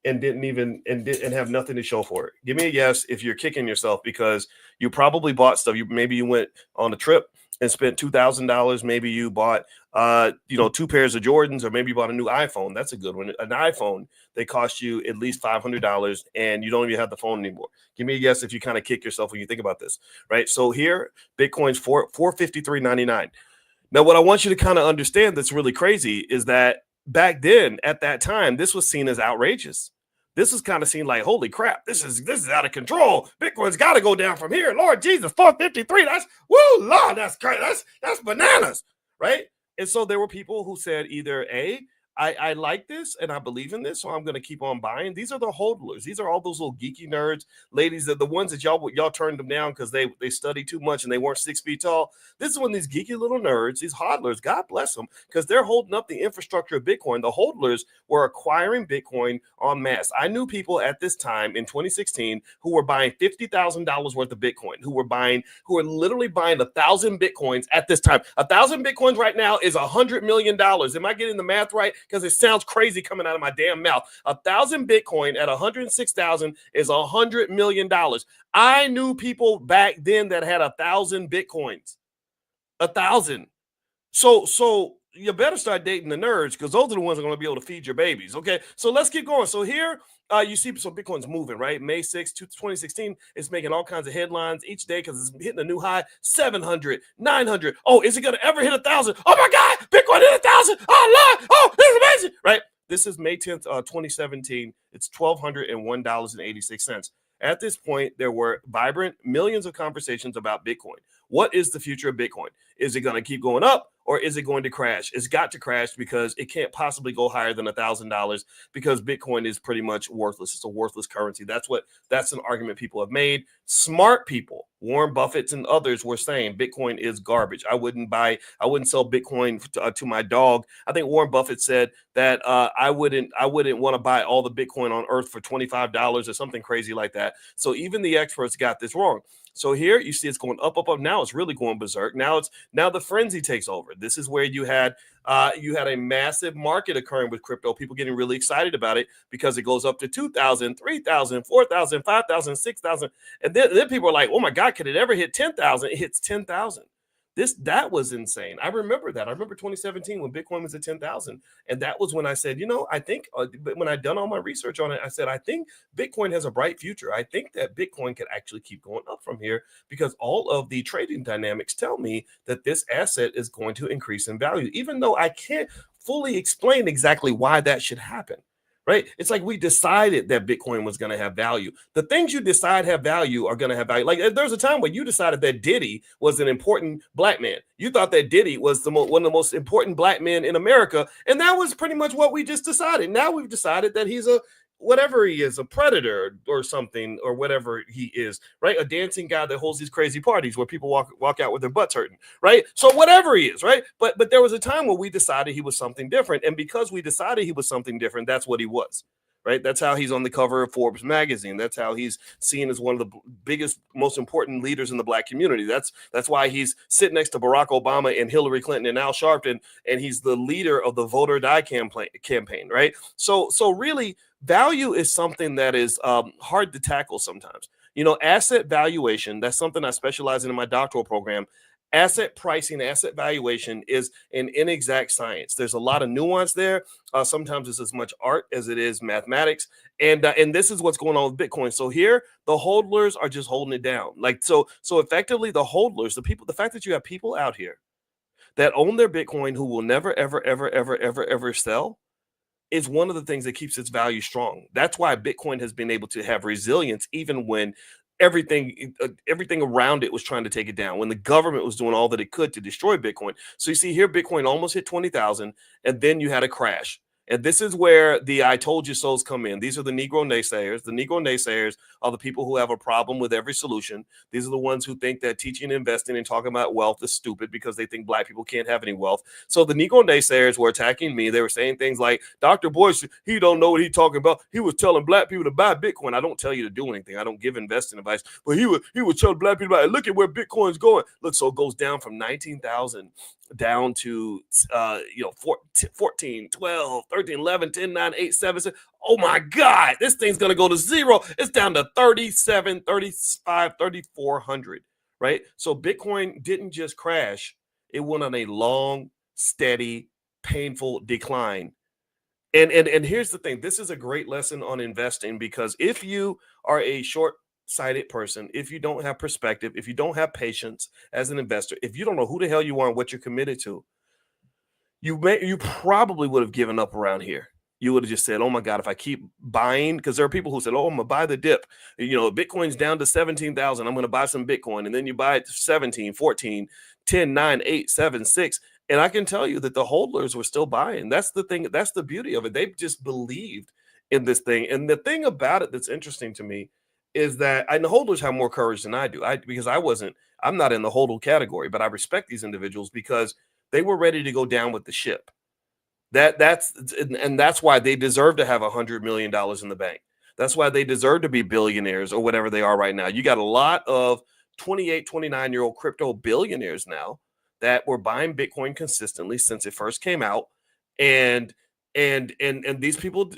and didn't have nothing to show for it? Give me a yes if you're kicking yourself because you probably bought stuff. Maybe you went on a trip and spent $2,000. Maybe you bought 2 pairs of Jordans, or maybe you bought a new iPhone. That's a good one. An iPhone, they cost you at least $500 and you don't even have the phone anymore. Give me a yes if you kind of kick yourself when you think about this, right? So here, Bitcoin's $453.99. Now, what I want you to kind of understand that's really crazy is that back then, at that time, this was seen as outrageous. This was kind of seen like, holy crap, this is out of control. Bitcoin's got to go down from here. Lord Jesus, 453. That's Lord, that's crazy. That's bananas, right? And so there were people who said either I like this and I believe in this, so I'm going to keep on buying. These are the hodlers. These are all those little geeky nerds, ladies, the ones that y'all turned them down because they studied too much and they weren't 6 feet tall. This is when these geeky little nerds, these hodlers, God bless them, because they're holding up the infrastructure of Bitcoin. The hodlers were acquiring Bitcoin en masse. I knew people at this time in 2016 who were buying $50,000 worth of Bitcoin, who were literally buying 1,000 Bitcoins at this time. 1,000 Bitcoins right now is $100 million. Am I getting the math right? Because it sounds crazy coming out of my damn mouth. 1,000 Bitcoin at 106,000 is $100 million. I knew people back then that had 1,000 Bitcoins. 1,000. So you better start dating the nerds, because those are the ones that are going to be able to feed your babies. Okay, so let's keep going. So here you see some Bitcoin's moving, right? May 6th, 2016, it's making all kinds of headlines each day because it's hitting a new high, 700, 900. Oh, is it going to ever hit 1,000? Oh my God, Bitcoin hit 1,000. Oh Lord, oh, this is amazing, right? This is May 10th, 2017. It's $1,201.86. At this point, there were vibrant millions of conversations about Bitcoin. What is the future of Bitcoin? Is it going to keep going up, or is it going to crash? It's got to crash because it can't possibly go higher than $1,000 because Bitcoin is pretty much worthless. It's a worthless currency. That's an argument people have made. Smart people Warren Buffett and others were saying Bitcoin is garbage. I wouldn't sell Bitcoin to my dog. I think Warren Buffett said that I wouldn't want to buy all the Bitcoin on earth for $25 or something crazy like that. So even the experts got this wrong. So here you see it's going up, up, up. Now it's really going berserk. Now the frenzy takes over. This is where you had a massive market occurring with crypto, people getting really excited about it because it goes up to 2,000, 3,000, 4,000, 5,000, 6,000. And then people are like, oh my God, could it ever hit 10,000? It hits 10,000. That was insane. I remember that. I remember 2017 when Bitcoin was at 10,000. And that was when I said, I think when I'd done all my research on it, I said, I think Bitcoin has a bright future. I think that Bitcoin could actually keep going up from here because all of the trading dynamics tell me that this asset is going to increase in value, even though I can't fully explain exactly why that should happen. Right? It's like we decided that Bitcoin was going to have value. The things you decide have value are going to have value. Like there's a time when you decided that Diddy was an important black man. You thought that Diddy was one of the most important black men in America. And that was pretty much what we just decided. Now we've decided that he's whatever he is, a predator or something, or whatever he is, right? A dancing guy that holds these crazy parties where people walk out with their butts hurting, right? So whatever he is, right? But there was a time where we decided he was something different. And because we decided he was something different, that's what he was, right? That's how he's on the cover of Forbes magazine. That's how he's seen as one of the biggest, most important leaders in the black community. That's why he's sitting next to Barack Obama and Hillary Clinton and Al Sharpton, and he's the leader of the Vote or Die campaign, right? So really, value is something that is hard to tackle sometimes. Asset valuation, that's something I specialize in my doctoral program. Asset pricing, asset valuation is an inexact science. There's a lot of nuance there. Sometimes it's as much art as it is mathematics. And this is what's going on with Bitcoin. So here, the hodlers are just holding it down. So effectively, the hodlers, the fact that you have people out here that own their Bitcoin who will never, ever, ever, ever, ever, ever sell, is one of the things that keeps its value strong. That's why Bitcoin has been able to have resilience even when everything around it was trying to take it down, when the government was doing all that it could to destroy Bitcoin. So you see here, Bitcoin almost hit 20,000, and then you had a crash. And this is where the I told you so's come in. These are the Negro naysayers. The Negro naysayers are the people who have a problem with every solution. These are the ones who think that teaching and investing and talking about wealth is stupid because they think black people can't have any wealth. So the Negro naysayers were attacking me. They were saying things like, Dr. Boyce, he don't know what he's talking about. He was telling black people to buy Bitcoin. I don't tell you to do anything. I don't give investing advice. But he was telling black people about it. Look at where Bitcoin's going. Look, so it goes down from 19,000 down to 14, 12, 13, 11, 10, 9, 8, 7, 6. Oh my God, this thing's gonna go to zero. It's down to 37, 35, 3,400, right? So Bitcoin didn't just crash, it went on a long, steady, painful decline. And here's the thing: this is a great lesson on investing, because if you are a short-sighted person, if you don't have perspective, if you don't have patience as an investor, if you don't know who the hell you are and what you're committed to, you probably would have given up around here. You would have just said, oh my God, if I keep buying, because there are people who said, oh, I'm gonna buy the dip. Bitcoin's down to 17,000. I'm gonna buy some Bitcoin. And then you buy it to 17, 14, 10, 9, 8, 7, 6. And I can tell you that the hodlers were still buying. That's the thing. That's the beauty of it. They just believed in this thing. And the thing about it that's interesting to me is that, and the hodlers have more courage than I do. Because I'm not in the hodl category, but I respect these individuals because they were ready to go down with the ship. That's why they deserve to have $100 million in the bank. That's why they deserve to be billionaires or whatever they are right now. You got a lot of 28, 29-year-old crypto billionaires now that were buying Bitcoin consistently since it first came out. And these people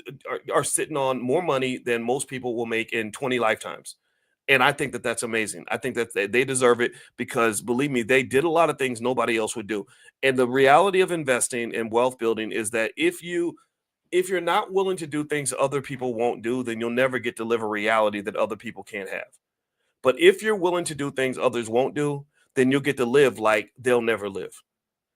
are sitting on more money than most people will make in 20 lifetimes. And I think that that's amazing. I think that they deserve it because, believe me, they did a lot of things nobody else would do. And the reality of investing and wealth building is that if you're not willing to do things other people won't do, then you'll never get to live a reality that other people can't have. But if you're willing to do things others won't do, then you'll get to live like they'll never live.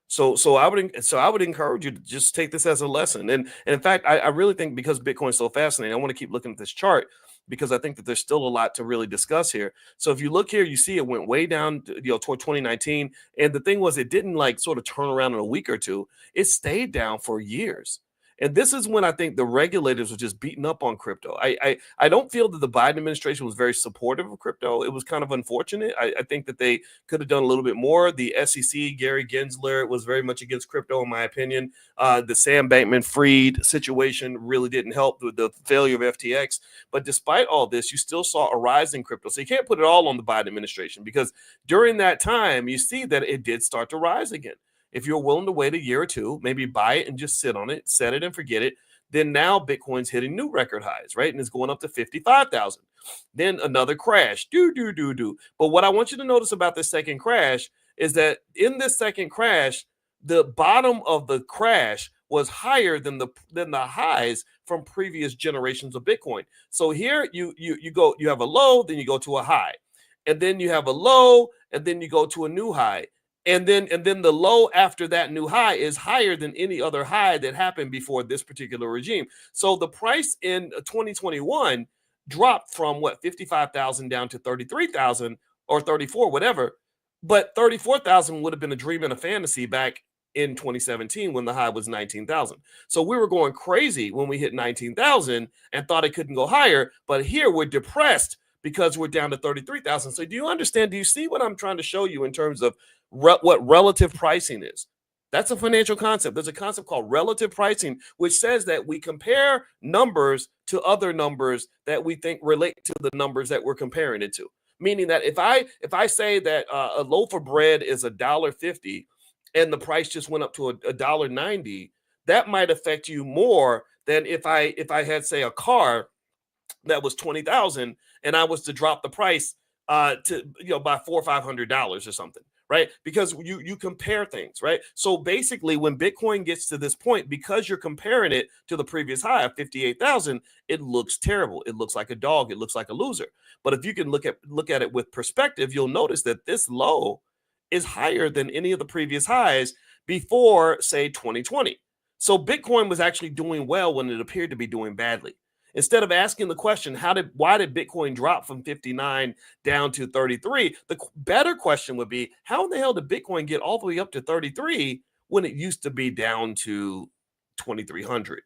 So I would encourage you to just take this as a lesson. And in fact, I really think, because Bitcoin is so fascinating, I want to keep looking at this chart, because I think that there's still a lot to really discuss here. So if you look here, you see it went way down, toward 2019. And the thing was, it didn't sort of turn around in a week or two. It stayed down for years. And this is when I think the regulators were just beating up on crypto. I don't feel that the Biden administration was very supportive of crypto. It was kind of unfortunate. I think that they could have done a little bit more. The SEC, Gary Gensler, was very much against crypto, in my opinion. The Sam Bankman-Fried situation really didn't help with the failure of FTX. But despite all this, you still saw a rise in crypto. So you can't put it all on the Biden administration, because during that time, you see that it did start to rise again. If you're willing to wait a year or two, maybe buy it and just sit on it, set it and forget it, then now Bitcoin's hitting new record highs, right? And it's going up to 55,000. Then another crash, But what I want you to notice about this second crash is that in this second crash, the bottom of the crash was higher than the highs from previous generations of Bitcoin. So here you have a low, then you go to a high, and then you have a low, and then you go to a new high. And then the low after that new high is higher than any other high that happened before this particular regime. So the price in 2021 dropped from 55,000 down to 33,000 or 34, whatever. But 34,000 would have been a dream and a fantasy back in 2017 when the high was 19,000. So we were going crazy when we hit 19,000 and thought it couldn't go higher. But here we're depressed because we're down to 33,000. So do you understand? Do you see what I'm trying to show you in terms of what relative pricing is? That's a financial concept. There's a concept called relative pricing, which says that we compare numbers to other numbers that we think relate to the numbers that we're comparing it to. Meaning that if I say that a loaf of bread is $1.50 and the price just went up to $1.90, that might affect you more than if I had, say, a car that was 20,000 and I was to drop the price to by $400 or $500 or something, right? Because you compare things, right? So basically, when Bitcoin gets to this point, because you're comparing it to the previous high of 58,000, it looks terrible. It looks like a dog. It looks like a loser. But if you can look at it with perspective, you'll notice that this low is higher than any of the previous highs before, say, 2020. So Bitcoin was actually doing well when it appeared to be doing badly. Instead of asking the question, why did Bitcoin drop from 59 down to 33? The better question would be, how in the hell did Bitcoin get all the way up to 33 when it used to be down to 2,300?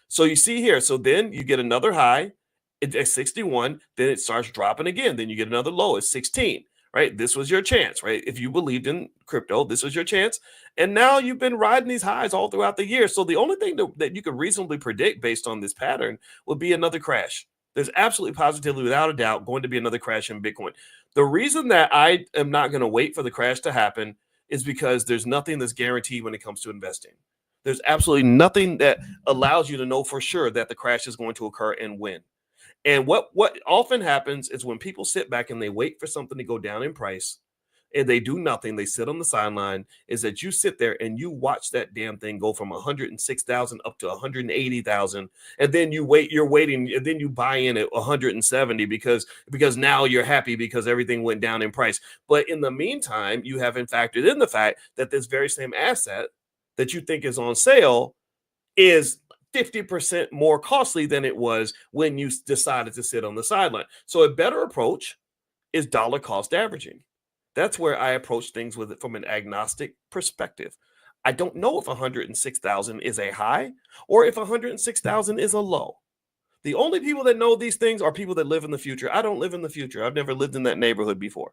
So you see here, so then you get another high at 61, then it starts dropping again. Then you get another low at 16, right? This was your chance, right? If you believed in crypto, this was your chance. And now you've been riding these highs all throughout the year. So the only thing that you could reasonably predict based on this pattern would be another crash. There's absolutely positively, without a doubt, going to be another crash in Bitcoin. The reason that I am not going to wait for the crash to happen is because there's nothing that's guaranteed when it comes to investing. There's absolutely nothing that allows you to know for sure that the crash is going to occur and when. And what often happens is when people sit back and they wait for something to go down in price and they do nothing, they sit on the sideline, is that you sit there and you watch that damn thing go from 106,000 up to 180,000. And then you're waiting, and then you buy in at 170 because now you're happy because everything went down in price. But in the meantime, you haven't factored in the fact that this very same asset that you think is on sale is 50% more costly than it was when you decided to sit on the sideline. So a better approach is dollar cost averaging. That's where I approach things with it from an agnostic perspective. I don't know if 106,000 is a high or if 106,000 is a low. The only people that know these things are people that live in the future. I don't live in the future. I've never lived in that neighborhood before.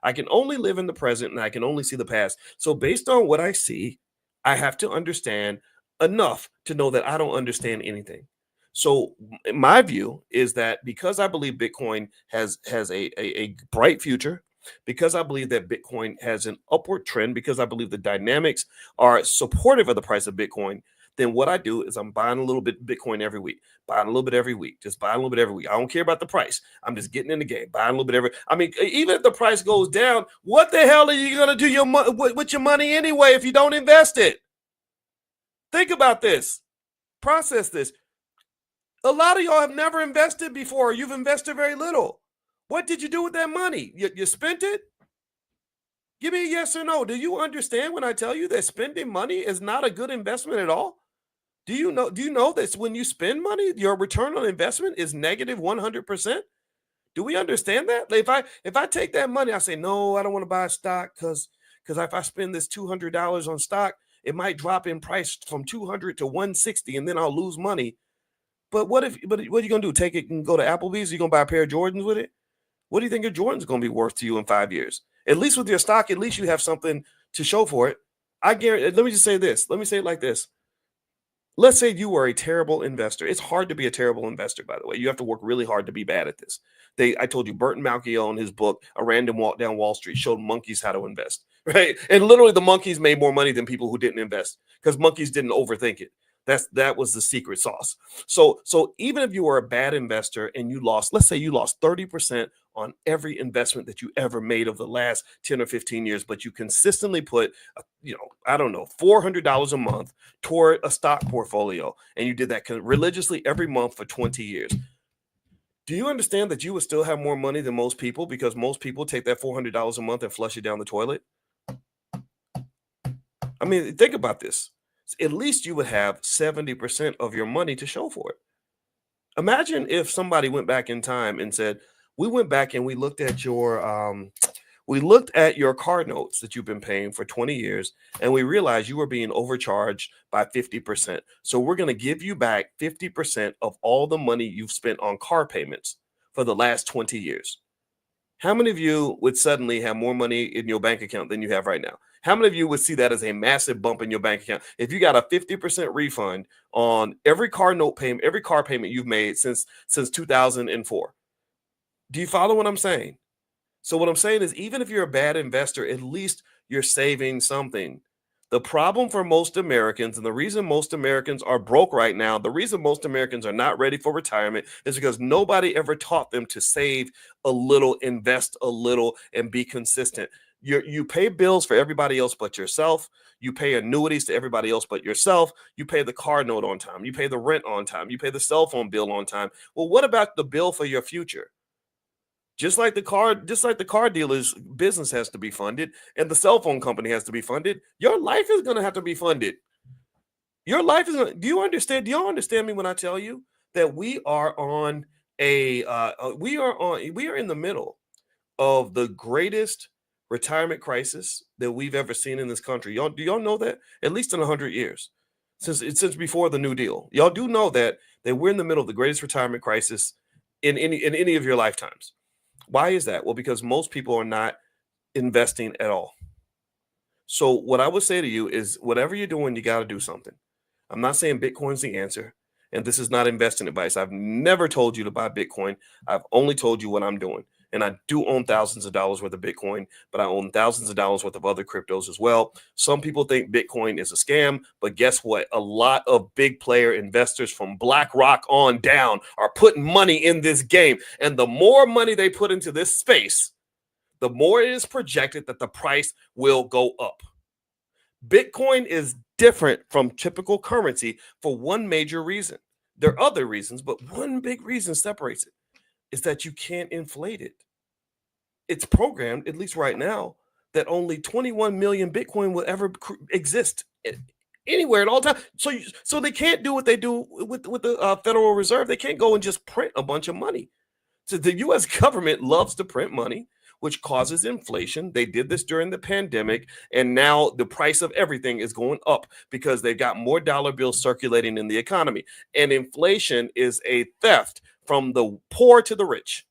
I can only live in the present and I can only see the past. So based on what I see, I have to understand enough to know that I don't understand anything. So my view is that because I believe Bitcoin has a bright future, because I believe that Bitcoin has an upward trend, because I believe the dynamics are supportive of the price of Bitcoin, then what I do is I'm buying a little bit of Bitcoin every week, buying a little bit every week, just buying a little bit every week. I don't care about the price. I'm just getting in the game, buying a little bit I mean, even if the price goes down, what the hell are you going to do with your money anyway if you don't invest it? Think about this. Process this. A lot of y'all have never invested before. You've invested very little. What did you do with that money? You spent it? Give me a yes or no. Do you understand when I tell you that spending money is not a good investment at all? Do you know that when you spend money, your return on investment is negative 100%? Do we understand that? If I take that money, I say, no, I don't want to buy stock because if I spend this $200 on stock, It might drop in price from 200 to 160, and then I'll lose money. But what are you going to do? Take it and go to Applebee's? You're going to buy a pair of Jordans with it? What do you think your Jordan's going to be worth to you in 5 years? At least with your stock, at least you have something to show for it. I guarantee. Let me just say this. Let me say it like this. Let's say you were a terrible investor. It's hard to be a terrible investor, by the way. You have to work really hard to be bad at this. I told you, Burton Malkiel in his book, A Random Walk Down Wall Street, showed monkeys how to invest, right? And literally the monkeys made more money than people who didn't invest because monkeys didn't overthink it. That was the secret sauce. So even if you were a bad investor and you lost, let's say you lost 30% on every investment that you ever made of the last 10 or 15 years, but you consistently put, I don't know, $400 a month toward a stock portfolio, and you did that religiously every month for 20 years. Do you understand that you would still have more money than most people because most people take that $400 a month and flush it down the toilet? I mean, think about this. At least you would have 70% of your money to show for it. Imagine if somebody went back in time and said, we went back and we looked at your car notes that you've been paying for 20 years, and we realized you were being overcharged by 50%. So we're going to give you back 50% of all the money you've spent on car payments for the last 20 years. How many of you would suddenly have more money in your bank account than you have right now? How many of you would see that as a massive bump in your bank account? If you got a 50% refund on every car note payment, every car payment you've made since 2004. Do you follow what I'm saying? So what I'm saying is, even if you're a bad investor, at least you're saving something. The problem for most Americans, and the reason most Americans are broke right now, the reason most Americans are not ready for retirement is because nobody ever taught them to save a little, invest a little, and be consistent. You pay bills for everybody else but yourself. You pay annuities to everybody else but yourself. You pay the car note on time. You pay the rent on time. You pay the cell phone bill on time. Well, what about the bill for your future? Just like the car dealer's business has to be funded and the cell phone company has to be funded, your life is going to have to be funded. Your life is going to, do you understand? Do y'all understand me when I tell you that we are in the middle of the greatest retirement crisis that we've ever seen in this country? Do y'all know that? At least in 100 years, since before the New Deal. Y'all do know that we're in the middle of the greatest retirement crisis in any of your lifetimes. Why is that? Well, because most people are not investing at all. So what I would say to you is, whatever you're doing, you got to do something. I'm not saying Bitcoin's the answer, and this is not investing advice. I've never told you to buy Bitcoin. I've only told you what I'm doing. And I do own thousands of dollars worth of Bitcoin, but I own thousands of dollars worth of other cryptos as well. Some people think Bitcoin is a scam, but guess what? A lot of big player investors from BlackRock on down are putting money in this game. And the more money they put into this space, the more it is projected that the price will go up. Bitcoin is different from typical currency for one major reason. There are other reasons, but one big reason separates it is that you can't inflate it. It's programmed, at least right now, that only 21 million Bitcoin will ever exist anywhere at all times. So they can't do what they do with the Federal Reserve. They can't go and just print a bunch of money. So the U.S. government loves to print money, which causes inflation. They did this during the pandemic, and now the price of everything is going up because they've got more dollar bills circulating in the economy. And inflation is a theft from the poor to the rich.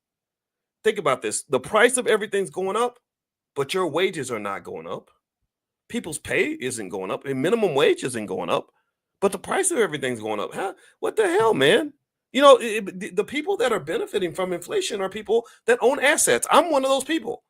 Think about this. The price of everything's going up, but your wages are not going up. People's pay isn't going up, and minimum wage isn't going up, but the price of everything's going up. Huh? What the hell, man? The people that are benefiting from inflation are people that own assets. I'm one of those people.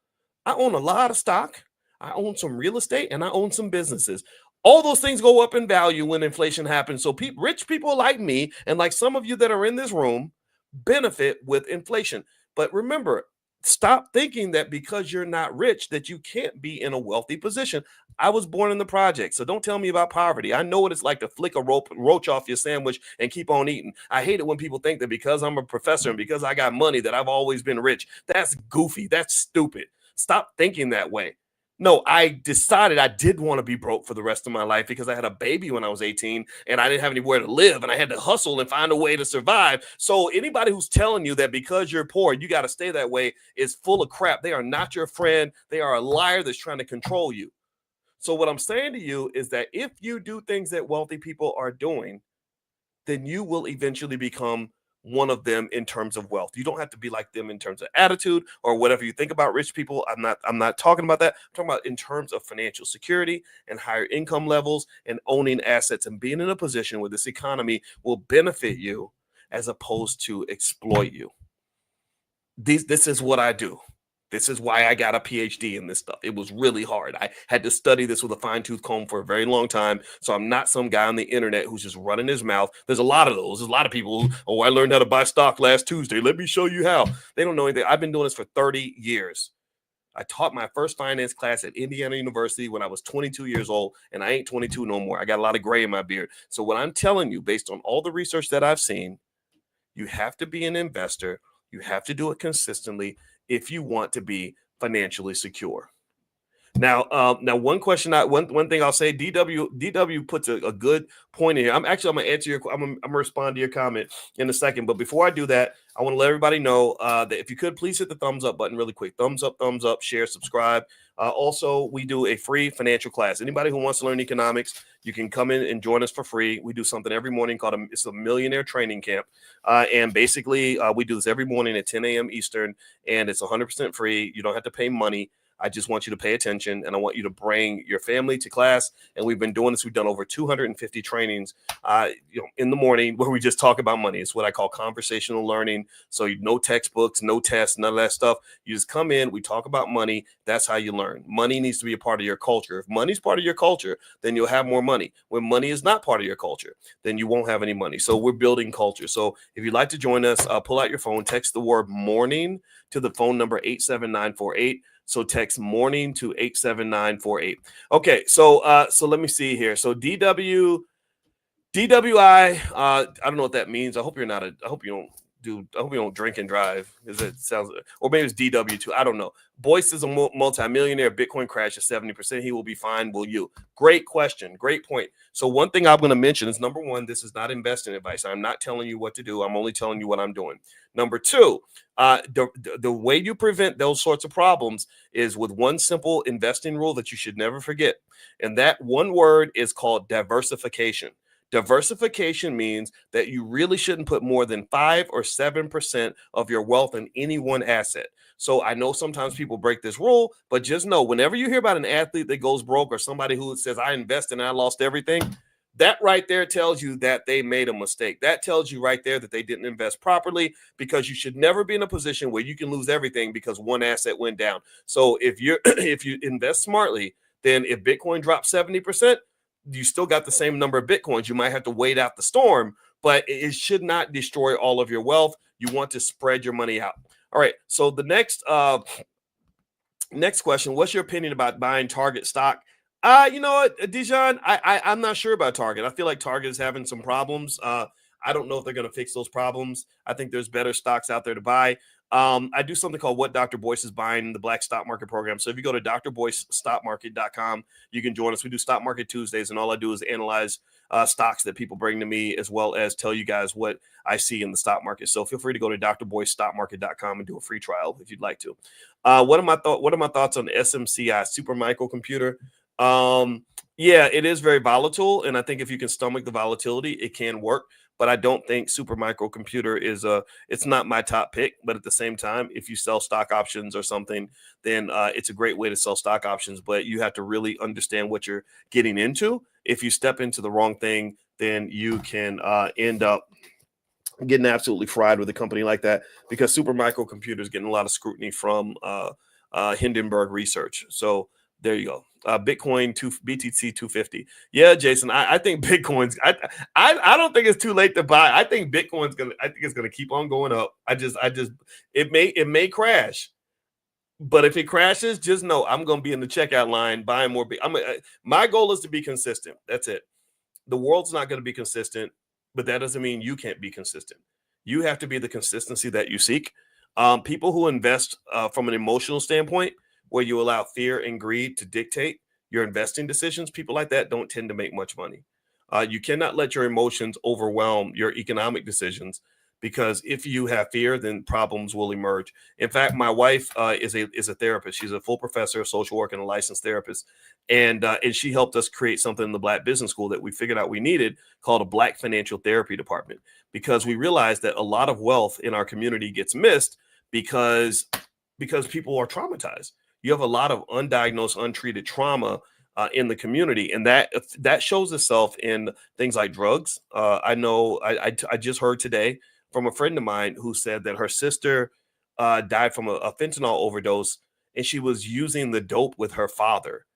I own a lot of stock. I own some real estate, and I own some businesses. All those things go up in value when inflation happens. So rich people like me, and like some of you that are in this room, benefit with inflation. But remember, stop thinking that because you're not rich that you can't be in a wealthy position. I was born in the project, so don't tell me about poverty. I know what it's like to flick a roach off your sandwich and keep on eating. I hate it when people think that because I'm a professor and because I got money that I've always been rich. That's goofy. That's stupid. Stop thinking that way. No, I decided I did want to be broke for the rest of my life because I had a baby when I was 18 and I didn't have anywhere to live and I had to hustle and find a way to survive. So anybody who's telling you that because you're poor, you got to stay that way is full of crap. They are not your friend. They are a liar that's trying to control you. So what I'm saying to you is that if you do things that wealthy people are doing, then you will eventually become one of them in terms of wealth. You don't have to be like them in terms of attitude or whatever you think about rich people. I'm not talking about that. I'm talking about in terms of financial security and higher income levels and owning assets and being in a position where this economy will benefit you as opposed to exploit you. This is what I do. This is why I got a PhD in this stuff. It was really hard. I had to study this with a fine-tooth comb for a very long time. So I'm not some guy on the internet who's just running his mouth. There's a lot of those. There's a lot of people who, oh, I learned how to buy stock last Tuesday. Let me show you how. They don't know anything. I've been doing this for 30 years. I taught my first finance class at Indiana University when I was 22 years old, and I ain't 22 no more. I got a lot of gray in my beard. So what I'm telling you, based on all the research that I've seen, you have to be an investor. You have to do it consistently if you want to be financially secure. Now, one thing I'll say, DW puts a good point in here. I'm gonna answer I'm gonna respond to your comment in a second. But before I do that, I want to let everybody know that if you could please hit the thumbs up button really quick. Thumbs up, share, subscribe. Also, we do a free financial class. Anybody who wants to learn economics, you can come in and join us for free. We do something every morning called it's a Millionaire Training Camp. And basically, we do this every morning at 10 a.m. Eastern, and it's 100% free. You don't have to pay money. I just want you to pay attention, and I want you to bring your family to class. And we've been doing this. We've done over 250 trainings, in the morning where we just talk about money. It's what I call conversational learning. So no textbooks, no tests, none of that stuff. You just come in, we talk about money. That's how you learn. Money needs to be a part of your culture. If money's part of your culture, then you'll have more money. When money is not part of your culture, then you won't have any money. So we're building culture. So if you'd like to join us, pull out your phone, text the word morning to the phone number 87948. So text morning to 87948. Okay, so let me see here. So DWI, I don't know what that means. I hope you don't drink and drive, because it sounds, or maybe it's DW2. I don't know. Boyce is a multimillionaire. Bitcoin crashed at 70%. He will be fine. Will you? Great question. Great point. So one thing I'm going to mention is, number one, this is not investing advice. I'm not telling you what to do. I'm only telling you what I'm doing. Number two, the way you prevent those sorts of problems is with one simple investing rule that you should never forget. And that one word is called diversification. Diversification means that you really shouldn't put more than 5 or 7% of your wealth in any one asset. So I know sometimes people break this rule, but just know, whenever you hear about an athlete that goes broke or somebody who says, I invested and I lost everything, that right there tells you that they made a mistake. That tells you right there that they didn't invest properly, because you should never be in a position where you can lose everything because one asset went down. So if you invest smartly, then if Bitcoin drops 70%, you still got the same number of Bitcoins. You might have to wait out the storm, but it should not destroy all of your wealth. You want to spread your money out. All right. So the next question, what's your opinion about buying Target stock? You know what, Dijon, I'm not sure about Target. I feel like Target is having some problems. I don't know if they're going to fix those problems. I think there's better stocks out there to buy. I do something called What Dr. Boyce is Buying, the Black Stock Market Program. So if you go to drboycestockmarket.com, you can join us. We do Stock Market Tuesdays, and all I do is analyze stocks that people bring to me, as well as tell you guys what I see in the stock market. So feel free to go to drboycestockmarket.com and do a free trial if you'd like to. What are my thoughts on SMCI, Supermicro Computer? Yeah, it is very volatile, and I think if you can stomach the volatility, it can work. But I don't think Supermicro Computer it's not my top pick. But at the same time, if you sell stock options or something, then it's a great way to sell stock options. But you have to really understand what you're getting into. If you step into the wrong thing, then you can end up getting absolutely fried with a company like that, because Supermicro Computer is getting a lot of scrutiny from Hindenburg Research. So there you go. Bitcoin BTC 250. Yeah, Jason, I think Bitcoin's. I don't think it's too late to buy. I think Bitcoin's gonna. I think it's gonna keep on going up. It may crash, but if it crashes, just know I'm gonna be in the checkout line buying more. My goal is to be consistent. That's it. The world's not gonna be consistent, but that doesn't mean you can't be consistent. You have to be the consistency that you seek. People who invest from an emotional standpoint, where you allow fear and greed to dictate your investing decisions, people like that don't tend to make much money. You cannot let your emotions overwhelm your economic decisions, because if you have fear, then problems will emerge. In fact, my wife is a therapist. She's a full professor of social work and a licensed therapist. And she helped us create something in the Black Business School that we figured out we needed, called a Black Financial Therapy Department, because we realized that a lot of wealth in our community gets missed because people are traumatized. You have a lot of undiagnosed, untreated trauma in the community, and that shows itself in things like drugs. I know I just heard today from a friend of mine who said that her sister died from a fentanyl overdose, and she was using the dope with her father.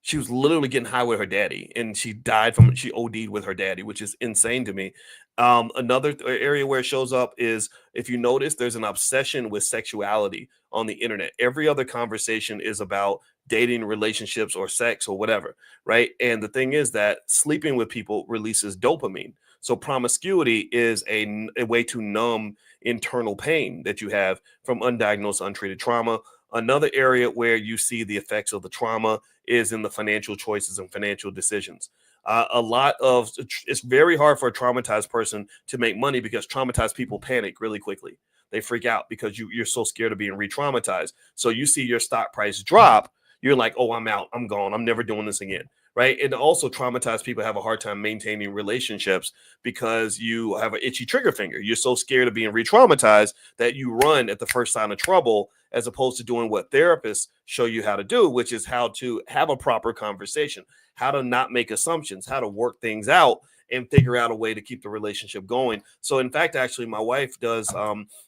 She was literally getting high with her daddy, and she OD'd with her daddy, which is insane to me. Another area where it shows up is, if you notice, there's an obsession with sexuality on the internet. Every other conversation is about dating, relationships, or sex or whatever, right? And the thing is that sleeping with people releases dopamine. So promiscuity is a way to numb internal pain that you have from undiagnosed, untreated trauma. Another area where you see the effects of the trauma is in the financial choices and financial decisions. It's very hard for a traumatized person to make money, because traumatized people panic really quickly. They freak out because you're so scared of being re-traumatized. So you see your stock price drop, you're like, oh, I'm out, I'm gone, I'm never doing this again, right? And also, traumatized people have a hard time maintaining relationships because you have an itchy trigger finger. You're so scared of being re-traumatized that you run at the first sign of trouble, as opposed to doing what therapists show you how to do, which is how to have a proper conversation, how to not make assumptions, how to work things out and figure out a way to keep the relationship going. So in fact, actually, my wife does,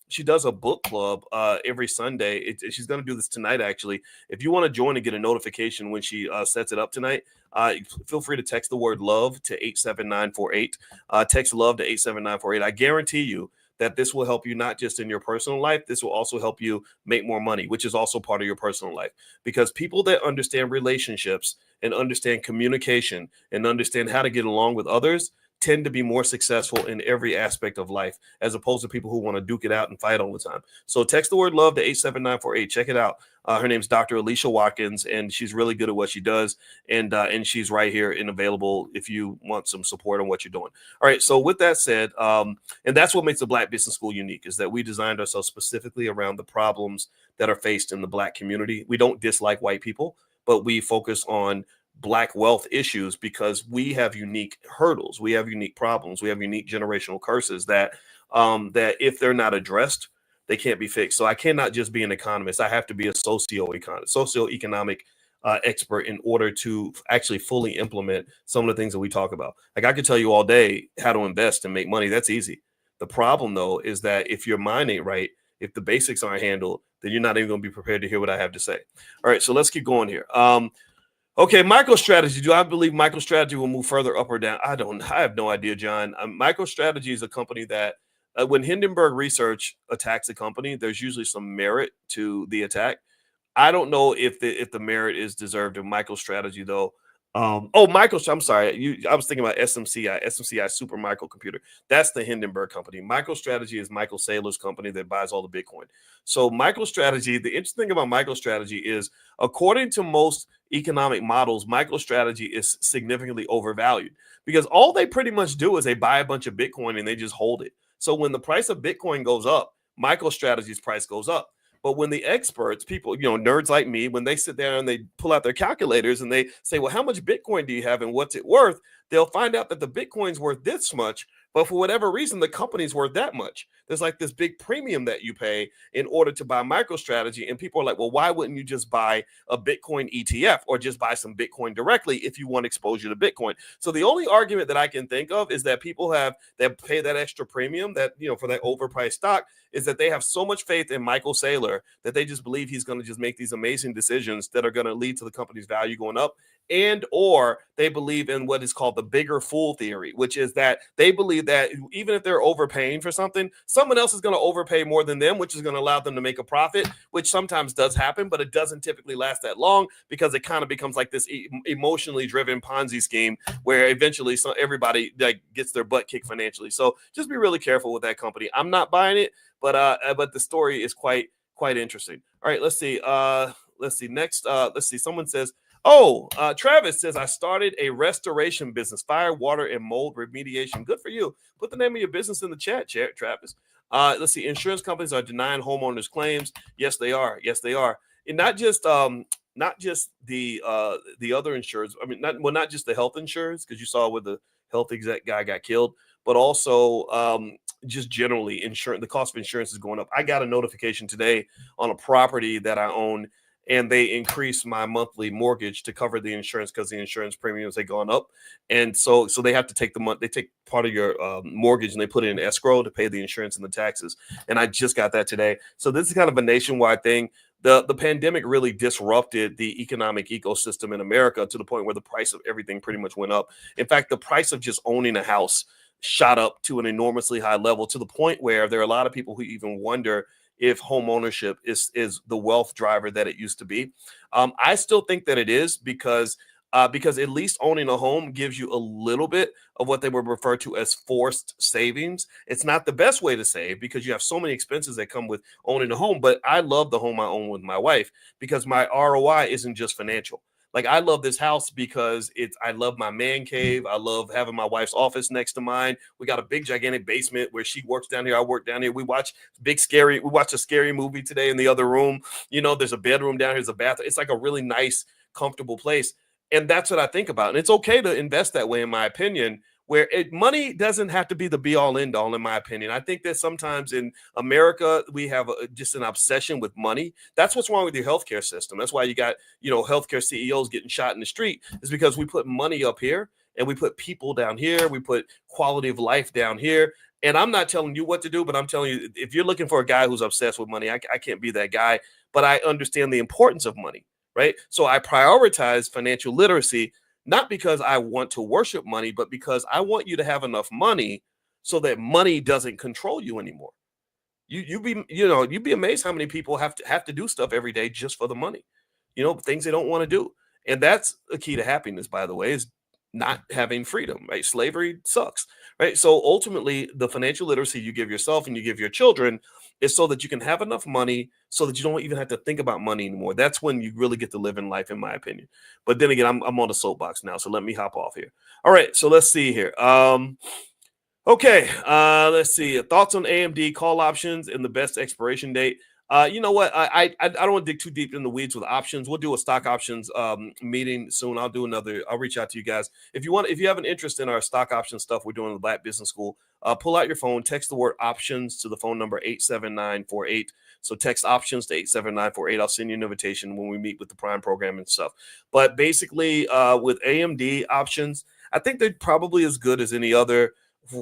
she does a book club every Sunday. She's going to do this tonight, actually. If you want to join and get a notification when she sets it up tonight, feel free to text the word love to 87948. Text love to 87948. I guarantee you that this will help you not just in your personal life, this will also help you make more money, which is also part of your personal life. Because people that understand relationships and understand communication and understand how to get along with others tend to be more successful in every aspect of life, as opposed to people who want to duke it out and fight all the time. So text the word love to 87948. Check it out. Her name's Dr. Alicia Watkins, and she's really good at what she does. And she's right here and available if you want some support on what you're doing. All right. So with that said, and that's what makes the Black Business School unique, is that we designed ourselves specifically around the problems that are faced in the Black community. We don't dislike white people, but we focus on Black wealth issues because we have unique hurdles, we have unique problems, we have unique generational curses that if they're not addressed, they can't be fixed. So I cannot just be an economist. I have to be a socioeconomic expert in order to actually fully implement some of the things that we talk about. Like, I could tell you all day how to invest and make money. That's easy. The problem, though, is that if your mind ain't right, if the basics aren't handled, then you're not even going to be prepared to hear what I have to say. All right, so let's keep going here. Okay, MicroStrategy. Do I believe MicroStrategy will move further up or down? I have no idea, John. MicroStrategy is a company that when Hindenburg Research attacks a company, there's usually some merit to the attack. I don't know if the merit is deserved of MicroStrategy, though. I'm sorry. I was thinking about SMCI Super Microcomputer. That's the Hindenburg company. MicroStrategy is Michael Saylor's company that buys all the Bitcoin. So MicroStrategy, the interesting thing about MicroStrategy is, according to most economic models, MicroStrategy is significantly overvalued, because all they pretty much do is they buy a bunch of Bitcoin and they just hold it. So when the price of Bitcoin goes up, MicroStrategy's price goes up. But when the experts, people, nerds like me, when they sit there and they pull out their calculators and they say, well, how much Bitcoin do you have and what's it worth? They'll find out that the Bitcoin's worth this much, but for whatever reason, the company's worth that much. There's like this big premium that you pay in order to buy MicroStrategy. And people are like, well, why wouldn't you just buy a Bitcoin ETF or just buy some Bitcoin directly if you want exposure to Bitcoin? So the only argument that I can think of is that people that pay that extra premium, that, for that overpriced stock, is that they have so much faith in Michael Saylor that they just believe he's going to just make these amazing decisions that are going to lead to the company's value going up. And or they believe in what is called the bigger fool theory, which is that they believe that even if they're overpaying for something, someone else is going to overpay more than them, which is going to allow them to make a profit, which sometimes does happen, but it doesn't typically last that long, because it kind of becomes like this emotionally driven Ponzi scheme where eventually everybody gets their butt kicked financially. So just be really careful with that company. I'm not buying it, but the story is quite interesting. All right, let's see. Next, let's see. Someone says, Oh, Travis says, I started a restoration business, fire, water, and mold remediation. Good for you. Put the name of your business in the chat, Travis. Let's see. Insurance companies are denying homeowners claims. Yes, they are. Yes, they are. And not just the other insurers. I mean, not just the health insurers, because you saw where the health exec guy got killed, but also just generally insurance. The cost of insurance is going up. I got a notification today on a property that I own, and they increased my monthly mortgage to cover the insurance because the insurance premiums had gone up. And so they have to take they take part of your mortgage and they put it in escrow to pay the insurance and the taxes. And I just got that today. So this is kind of a nationwide thing. The pandemic really disrupted the economic ecosystem in America to the point where the price of everything pretty much went up. In fact, the price of just owning a house shot up to an enormously high level, to the point where there are a lot of people who even wonder if home ownership is the wealth driver that it used to be. I still think that it is, because at least owning a home gives you a little bit of what they would refer to as forced savings. It's not the best way to save because you have so many expenses that come with owning a home, but I love the home I own with my wife because my ROI isn't just financial. Like, I love this house because I love my man cave. I love having my wife's office next to mine. We got a big, gigantic basement where she works down here. I work down here. We watched a scary movie today in the other room. You know, there's a bedroom down here. There's a bathroom. It's like a really nice, comfortable place. And that's what I think about. And it's okay to invest that way, in my opinion, where money doesn't have to be the be all end all, in my opinion. I think that sometimes in America, we have just an obsession with money. That's what's wrong with your healthcare system. That's why you got, healthcare CEOs getting shot in the street, is because we put money up here and we put people down here. We put quality of life down here. And I'm not telling you what to do, but I'm telling you, if you're looking for a guy who's obsessed with money, I can't be that guy, but I understand the importance of money, right? So I prioritize financial literacy, not because I want to worship money, but because I want you to have enough money so that money doesn't control you anymore. You'd be amazed how many people have to do stuff every day just for the money, things they don't want to do. And that's a key to happiness, by the way, is not having freedom, right? Slavery sucks, right? So ultimately, the financial literacy you give yourself and you give your children is so that you can have enough money so that you don't even have to think about money anymore. That's when you really get to live in life, in my opinion. But then again, I'm on the soapbox now, so let me hop off here. All right, so let's see here. Okay, let's see. Thoughts on AMD call options and the best expiration date. You know what? I don't want to dig too deep in the weeds with options. We'll do a stock options meeting soon. I'll reach out to you guys. If you have an interest in our stock option stuff we're doing in the Black Business School, pull out your phone, text the word options to the phone number 87948. So text options to 87948. I'll send you an invitation when we meet with the Prime program and stuff. But basically, with AMD options, I think they're probably as good as any other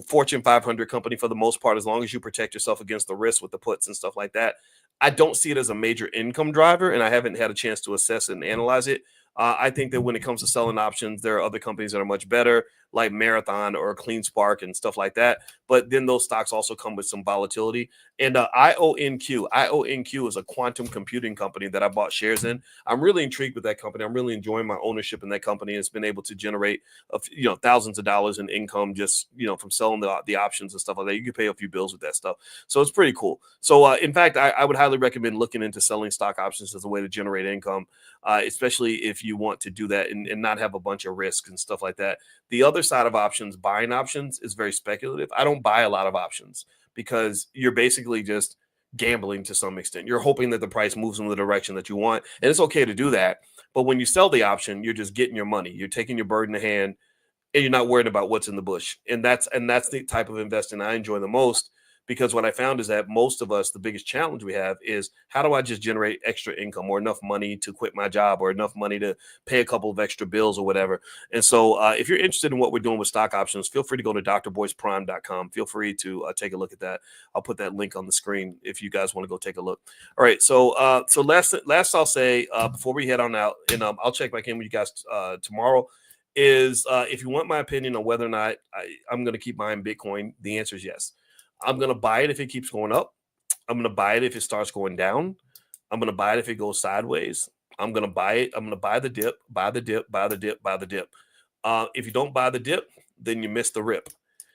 Fortune 500 company for the most part, as long as you protect yourself against the risk with the puts and stuff like that. I don't see it as a major income driver, and I haven't had a chance to assess it and analyze it. I think that when it comes to selling options, there are other companies that are much better, like Marathon or CleanSpark and stuff like that. But then those stocks also come with some volatility. And IONQ is a quantum computing company that I bought shares in. I'm really intrigued with that company. I'm really enjoying my ownership in that company. It's been able to generate thousands of dollars in income just from selling the options and stuff like that. You can pay a few bills with that stuff. So it's pretty cool. So in fact, I would highly recommend looking into selling stock options as a way to generate income, especially if you want to do that and not have a bunch of risks and stuff like that. The other side of options, buying options, is very speculative. I don't buy a lot of options because you're basically just gambling to some extent. You're hoping that the price moves in the direction that you want, and it's okay to do that. But when you sell the option, you're just getting your money. You're taking your bird in the hand, and you're not worried about what's in the bush. And that's the type of investing I enjoy the most. Because what I found is that most of us, the biggest challenge we have is, how do I just generate extra income or enough money to quit my job or enough money to pay a couple of extra bills or whatever. And so if you're interested in what we're doing with stock options, feel free to go to drboyceprime.com. Feel free to take a look at that. I'll put that link on the screen if you guys want to go take a look. All right. So last I'll say before we head on out, and I'll check back in with you guys tomorrow, is if you want my opinion on whether or not I'm going to keep buying Bitcoin, the answer is yes. I'm going to buy it if it keeps going up. I'm going to buy it if it starts going down. I'm going to buy it if it goes sideways. I'm going to buy it. I'm going to buy the dip, buy the dip, buy the dip, buy the dip. If you don't buy the dip, then you miss the rip.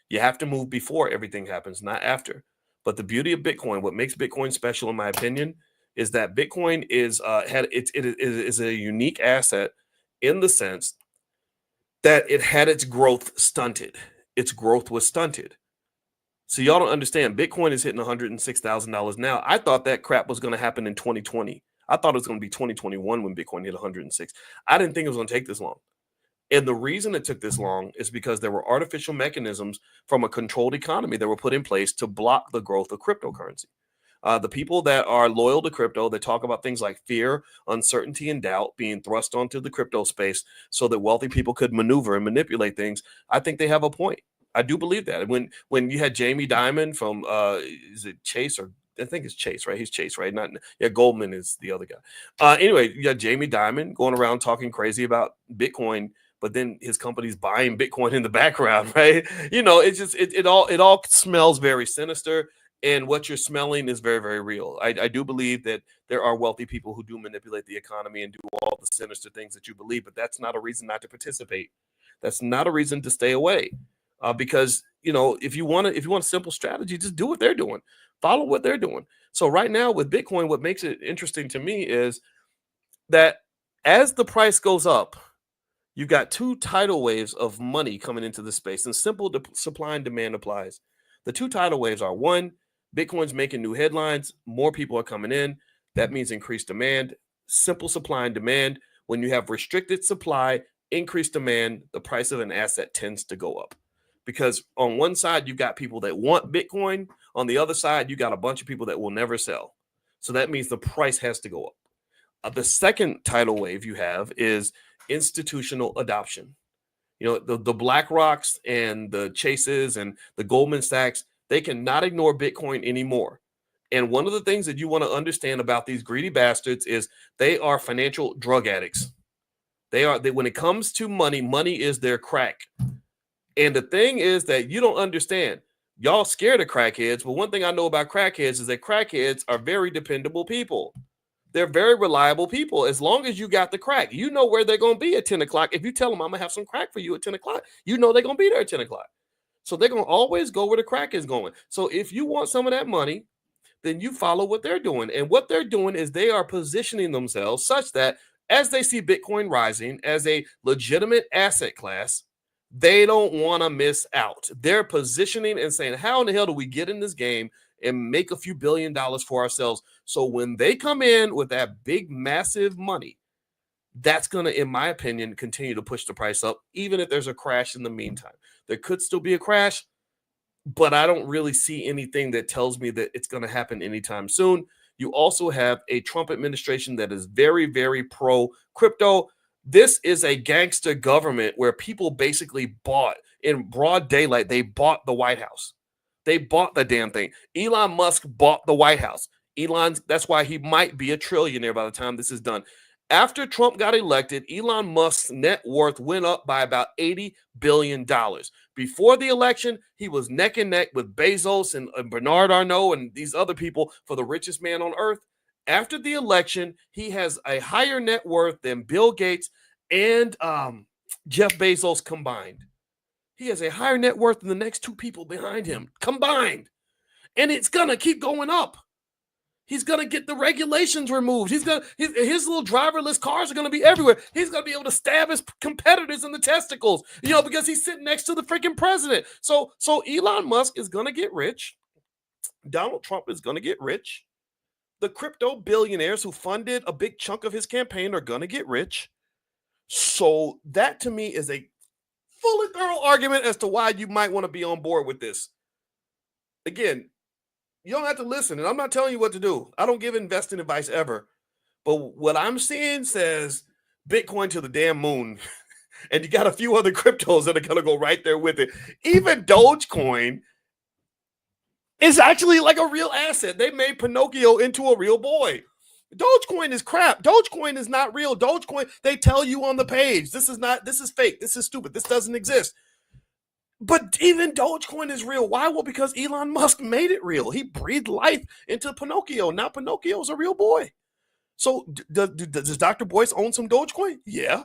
You have to move before everything happens, not after. But the beauty of Bitcoin, what makes Bitcoin special, in my opinion, is that Bitcoin is a unique asset in the sense that it had its growth stunted. Its growth was stunted. So y'all don't understand. Bitcoin is hitting $106,000 now. I thought that crap was going to happen in 2020. I thought it was going to be 2021 when Bitcoin hit 106. I didn't think it was going to take this long. And the reason it took this long is because there were artificial mechanisms from a controlled economy that were put in place to block the growth of cryptocurrency. The people that are loyal to crypto, they talk about things like fear, uncertainty, and doubt being thrust onto the crypto space so that wealthy people could maneuver and manipulate things. I think they have a point. I do believe that. When you had Jamie Dimon from is it Chase, or I think it's Chase, right? He's Chase, right? Goldman is the other guy. Anyway, you got Jamie Dimon going around talking crazy about Bitcoin, but then his company's buying Bitcoin in the background, right? It all smells very sinister, and what you're smelling is very, very real. I do believe that there are wealthy people who do manipulate the economy and do all the sinister things that you believe, but that's not a reason not to participate. That's not a reason to stay away. Because if you want a simple strategy, just do what they're doing, follow what they're doing. So right now with Bitcoin, what makes it interesting to me is that as the price goes up, you've got two tidal waves of money coming into the space, and simple supply and demand applies. The two tidal waves are: one, Bitcoin's making new headlines, more people are coming in. That means increased demand. Simple supply and demand. When you have restricted supply, increased demand, the price of an asset tends to go up. Because on one side, you've got people that want Bitcoin. On the other side, you got a bunch of people that will never sell. So that means the price has to go up. The second tidal wave you have is institutional adoption. The BlackRocks and the Chases and the Goldman Sachs, they cannot ignore Bitcoin anymore. And one of the things that you want to understand about these greedy bastards is they are financial drug addicts. When it comes to money, money is their crack. And the thing is that you don't understand. Y'all scared of crackheads, but one thing I know about crackheads is that crackheads are very dependable people. They're very reliable people. As long as you got the crack, you know where they're going to be at 10 o'clock. If you tell them I'm going to have some crack for you at 10 o'clock, you know they're going to be there at 10 o'clock. So they're going to always go where the crack is going. So if you want some of that money, then you follow what they're doing. And what they're doing is they are positioning themselves such that as they see Bitcoin rising as a legitimate asset class, they don't want to miss out. They're positioning and saying, how in the hell do we get in this game and make a few $1 billion for ourselves? So when they come in with that big, massive money, that's going to, in my opinion, continue to push the price up, even if there's a crash in the meantime. There could still be a crash, but I don't really see anything that tells me that it's going to happen anytime soon. You also have a Trump administration that is very, very pro-crypto. This is a gangster government where people basically bought in broad daylight. They bought the White House. They bought the damn thing. Elon Musk bought the White House. That's why he might be a trillionaire by the time this is done. After Trump got elected, Elon Musk's net worth went up by about $80 billion. Before the election, he was neck and neck with Bezos and Bernard Arnault and these other people for the richest man on earth. After the election, he has a higher net worth than Bill Gates and Jeff Bezos combined. He has a higher net worth than the next two people behind him combined. And it's going to keep going up. He's going to get the regulations removed. His little driverless cars are going to be everywhere. He's going to be able to stab his competitors in the testicles, because he's sitting next to the freaking president. So Elon Musk is going to get rich. Donald Trump is going to get rich. The crypto billionaires who funded a big chunk of his campaign are going to get rich. So that to me is a full and thorough argument as to why you might want to be on board with this. Again, you don't have to listen, and I'm not telling you what to do. I don't give investing advice ever. But what I'm seeing says Bitcoin to the damn moon. And you got a few other cryptos that are going to go right there with it. Even Dogecoin is actually like a real asset. They made Pinocchio into a real boy. Dogecoin is crap. Dogecoin is not real. Dogecoin, they tell you on the page, this is fake. This is stupid. This doesn't exist. But even Dogecoin is real. Why? Well, because Elon Musk made it real. He breathed life into Pinocchio. Now Pinocchio is a real boy. So does Dr. Boyce own some Dogecoin? Yeah.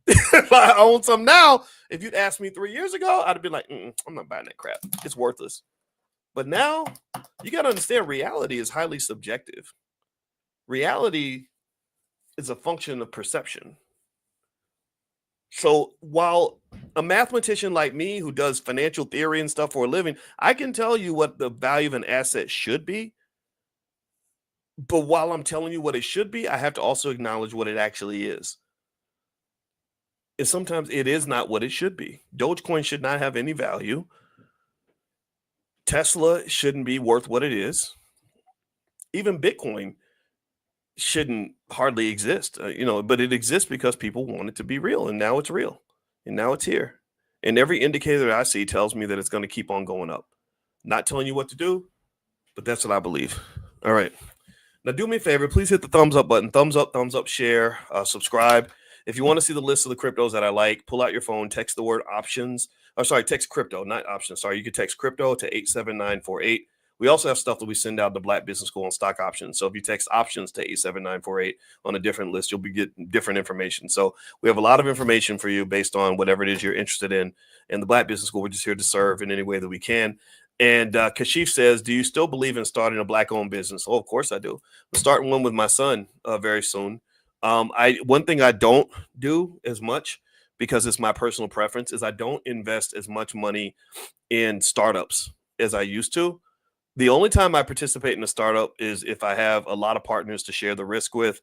If I own some now, if you'd asked me 3 years ago, I'd have been like, I'm not buying that crap. It's worthless. But now you got to understand reality is highly subjective. Reality is a function of perception. So while a mathematician like me who does financial theory and stuff for a living, I can tell you what the value of an asset should be. But while I'm telling you what it should be, I have to also acknowledge what it actually is. And sometimes it is not what it should be. Dogecoin should not have any value. Tesla shouldn't be worth what it is. Even Bitcoin shouldn't hardly exist, but it exists because people want it to be real, and now it's real, and now it's here. And every indicator that I see tells me that it's going to keep on going up. Not telling you what to do, but that's what I believe. All right. Now, do me a favor. Please hit the thumbs up button. Thumbs up, share, subscribe. If you want to see the list of the cryptos that I like, pull out your phone, text the word options. Text crypto, not options. Sorry, you can text crypto to 87948. We also have stuff that we send out to Black Business School on stock options. So if you text options to 87948 on a different list, you'll be getting different information. So we have a lot of information for you based on whatever it is you're interested in. And the Black Business School, we're just here to serve in any way that we can. And Kashif says, do you still believe in starting a Black-owned business? Oh, of course I do. I'm starting one with my son very soon. One thing I don't do as much, because it's my personal preference, is I don't invest as much money in startups as I used to. The only time I participate in a startup is if I have a lot of partners to share the risk with,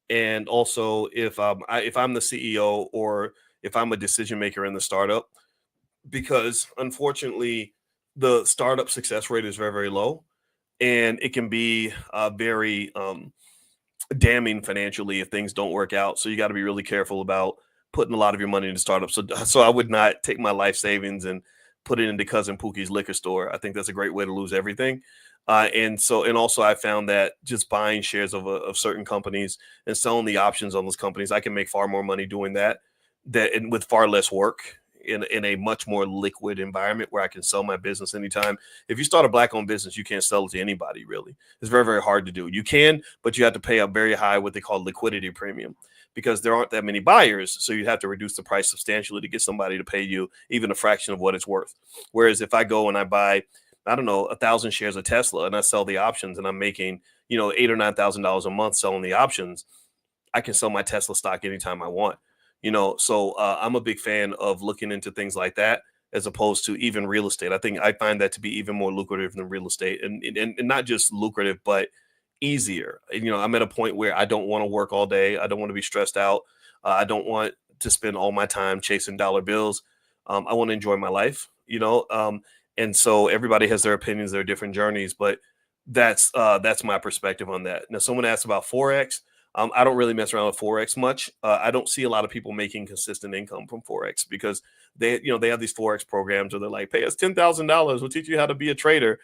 and also if I'm the CEO or if I'm a decision maker in the startup, because unfortunately the startup success rate is very, very low, and it can be very damning financially if things don't work out. So you got to be really careful about putting a lot of your money into startups. So I would not take my life savings and put it into Cousin Pookie's liquor store. I think that's a great way to lose everything. And also I found that just buying shares of certain companies and selling the options on those companies, I can make far more money doing that and with far less work in a much more liquid environment where I can sell my business anytime. If you start a Black-owned business, you can't sell it to anybody, really. It's very, very hard to do. You can, but you have to pay a very high, what they call liquidity premium, because there aren't that many buyers. So you have to reduce the price substantially to get somebody to pay you even a fraction of what it's worth. Whereas if I go and I buy, 1,000 shares of Tesla and I sell the options and I'm making, $8,000 or $9,000 a month selling the options, I can sell my Tesla stock anytime I want. So I'm a big fan of looking into things like that as opposed to even real estate. I find that to be even more lucrative than real estate, and not just lucrative, but easier. I'm at a point where I don't want to work all day. I don't want to be stressed out. I don't want to spend all my time chasing dollar bills. I want to enjoy my life, and so everybody has their opinions, their different journeys, but that's my perspective on that. Now, someone asked about Forex. I don't really mess around with Forex much. I don't see a lot of people making consistent income from Forex because they have these Forex programs where they're like, pay us $10,000. We'll teach you how to be a trader.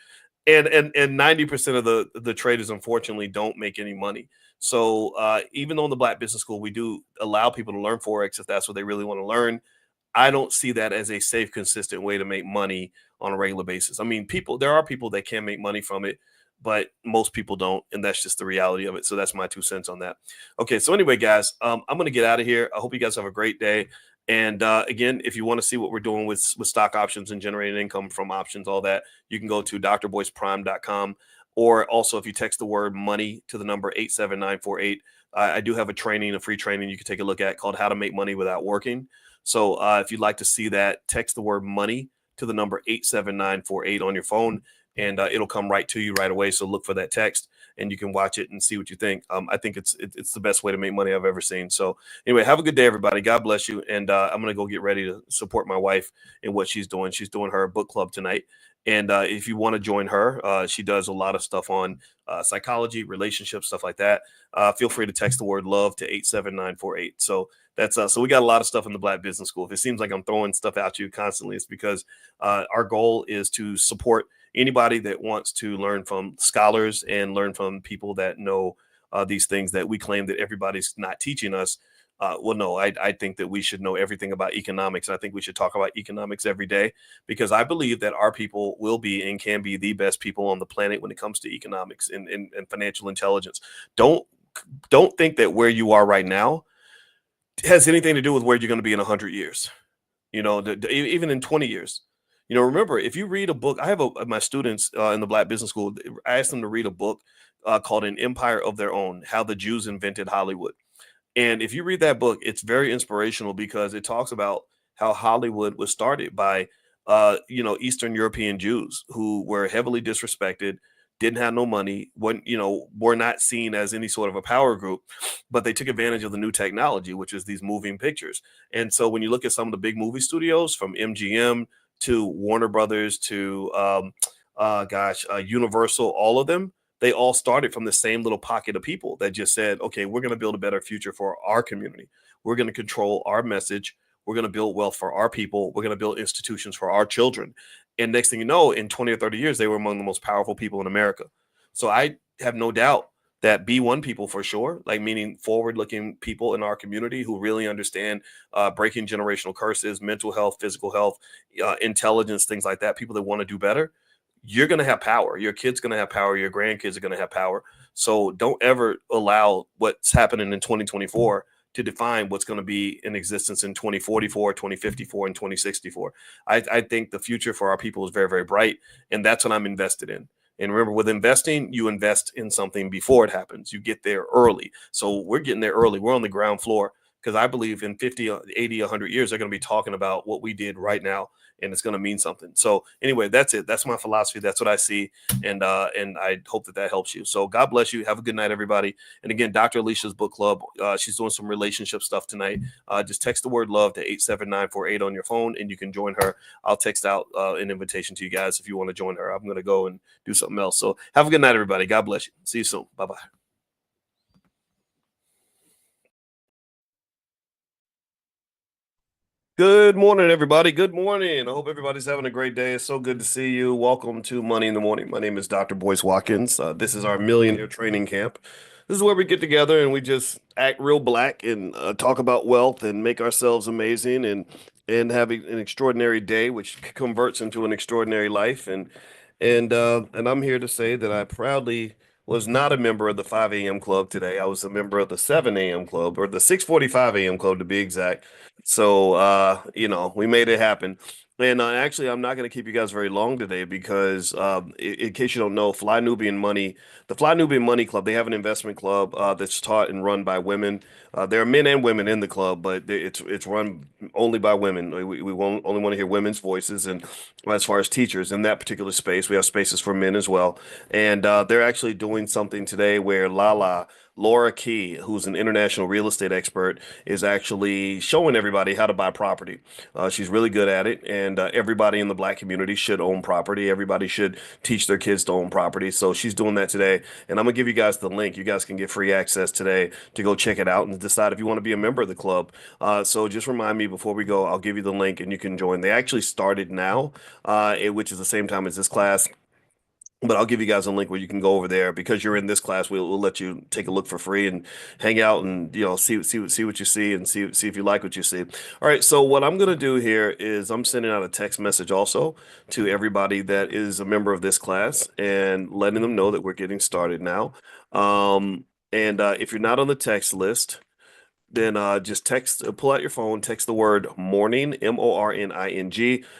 And 90% of the traders, unfortunately, don't make any money. So even though in the Black Business School, we do allow people to learn Forex if that's what they really want to learn, I don't see that as a safe, consistent way to make money on a regular basis. I mean, there are people that can make money from it, but most people don't, and that's just the reality of it. So that's my 2 cents on that. Okay, so anyway, guys, I'm going to get out of here. I hope you guys have a great day. And again, if you want to see what we're doing with stock options and generating income from options, all that, you can go to drboyceprime.com. Or also, if you text the word money to the number 87948, I do have a free training you can take a look at called How to Make Money Without Working. So if you'd like to see that, text the word money to the number 87948 on your phone, and it'll come right to you right away. So look for that text and you can watch it and see what you think. I think it's the best way to make money I've ever seen. So anyway, have a good day, everybody. God bless you. And I'm going to go get ready to support my wife in what she's doing. She's doing her book club tonight. And if you want to join her, she does a lot of stuff on psychology, relationships, stuff like that. Feel free to text the word love to 87948. So that's so we got a lot of stuff in the Black Business School. If it seems like I'm throwing stuff at you constantly, it's because our goal is to support anybody that wants to learn from scholars and learn from people that know these things that we claim that everybody's not teaching us. Well, no, I think that we should know everything about economics. I think we should talk about economics every day because I believe that our people will be and can be the best people on the planet when it comes to economics and financial intelligence. Don't think that where you are right now has anything to do with where you're going to be in 100 years, even in 20 years. Remember, if you read a book, I have my students in the Black Business School, I asked them to read a book called An Empire of Their Own, How the Jews Invented Hollywood. And if you read that book, it's very inspirational because it talks about how Hollywood was started by, Eastern European Jews who were heavily disrespected, didn't have no money, were not seen as any sort of a power group, but they took advantage of the new technology, which is these moving pictures. And so when you look at some of the big movie studios from MGM to Warner Brothers to, Universal, all of them, they all started from the same little pocket of people that just said, okay, we're going to build a better future for our community. We're going to control our message. We're going to build wealth for our people. We're going to build institutions for our children. And next thing you know, in 20 or 30 years, they were among the most powerful people in America. So I have no doubt that B1 people, for sure, like meaning forward-looking people in our community who really understand breaking generational curses, mental health, physical health, intelligence, things like that, people that want to do better, you're going to have power. Your kid's going to have power. Your grandkids are going to have power. So don't ever allow what's happening in 2024 to define what's going to be in existence in 2044, 2054, and 2064. I think the future for our people is very, very bright. And that's what I'm invested in. And remember, with investing, you invest in something before it happens. You get there early. So we're getting there early. We're on the ground floor because I believe in 50, 80, 100 years, they're going to be talking about what we did right now. And it's going to mean something. So anyway, that's it. That's my philosophy. That's what I see. And I hope that helps you. So God bless you. Have a good night, everybody. And again, Dr. Alicia's book club, she's doing some relationship stuff tonight. Just text the word love to 87948 on your phone and you can join her. I'll text out an invitation to you guys if you want to join her. I'm going to go and do something else. So have a good night, everybody. God bless you. See you soon. Bye-bye. Good morning, everybody. Good morning. I hope everybody's having a great day. It's so good to see you. Welcome to Money in the Morning. My name is Dr. Boyce Watkins. This is our millionaire training camp. This is where we get together and we just act real black and talk about wealth and make ourselves amazing and have an extraordinary day, which converts into an extraordinary life. And I'm here to say that I proudly was not a member of the 5 a.m. club today. I was a member of the 7 a.m. club, or the 6:45 a.m. club to be exact. So, we made it happen. And actually, I'm not going to keep you guys very long today because, in case you don't know, the Fly Nubian Money Club, they have an investment club that's taught and run by women. There are men and women in the club, but it's run only by women. We only want to hear women's voices. And as far as teachers in that particular space, we have spaces for men as well. And they're actually doing something today where Laura Key, who's an international real estate expert, is actually showing everybody how to buy property. She's really good at it, and everybody in the Black community should own property. Everybody should teach their kids to own property. So she's doing that today, and I'm gonna give you guys the link. You guys can get free access today to go check it out and decide if you want to be a member of the club. So just remind me before we go, I'll give you the link and you can join. They actually started now, which is the same time as this class. But I'll give you guys a link where you can go over there because you're in this class. We'll let you take a look for free and hang out and see what you see and see if you like what you see. All right. So what I'm gonna do here is I'm sending out a text message also to everybody that is a member of this class and letting them know that we're getting started now. And if you're not on the text list, then just pull out your phone, text the word morning, MORNING,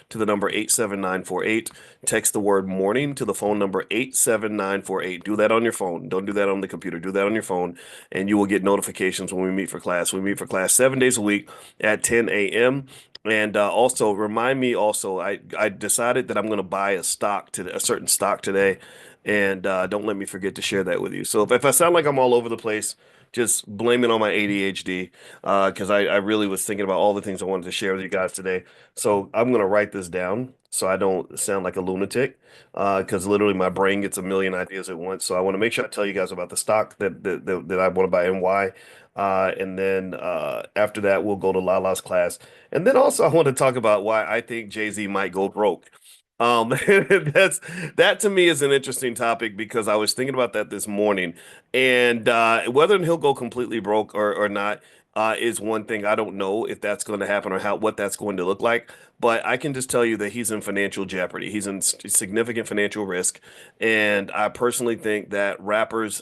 to the number 87948. Text the word morning to the phone number 87948. Do that on your phone. Don't do that on the computer. Do that on your phone, and you will get notifications when we meet for class. We meet for class 7 days a week at 10 a.m. And also remind me also, I decided that I'm going to buy a certain stock today, and don't let me forget to share that with you. So if I sound like I'm all over the place, just blame it on my ADHD because I really was thinking about all the things I wanted to share with you guys today. So I'm going to write this down so I don't sound like a lunatic because literally my brain gets a million ideas at once. So I want to make sure I tell you guys about the stock that I want to buy and why. And then after that, we'll go to Lala's class. And then also I want to talk about why I think Jay-Z might go broke. That to me is an interesting topic because I was thinking about that this morning, and whether he'll go completely broke or not is one thing. I don't know if that's going to happen or what that's going to look like, but I can just tell you that he's in financial jeopardy. He's in significant financial risk, and I personally think that rappers,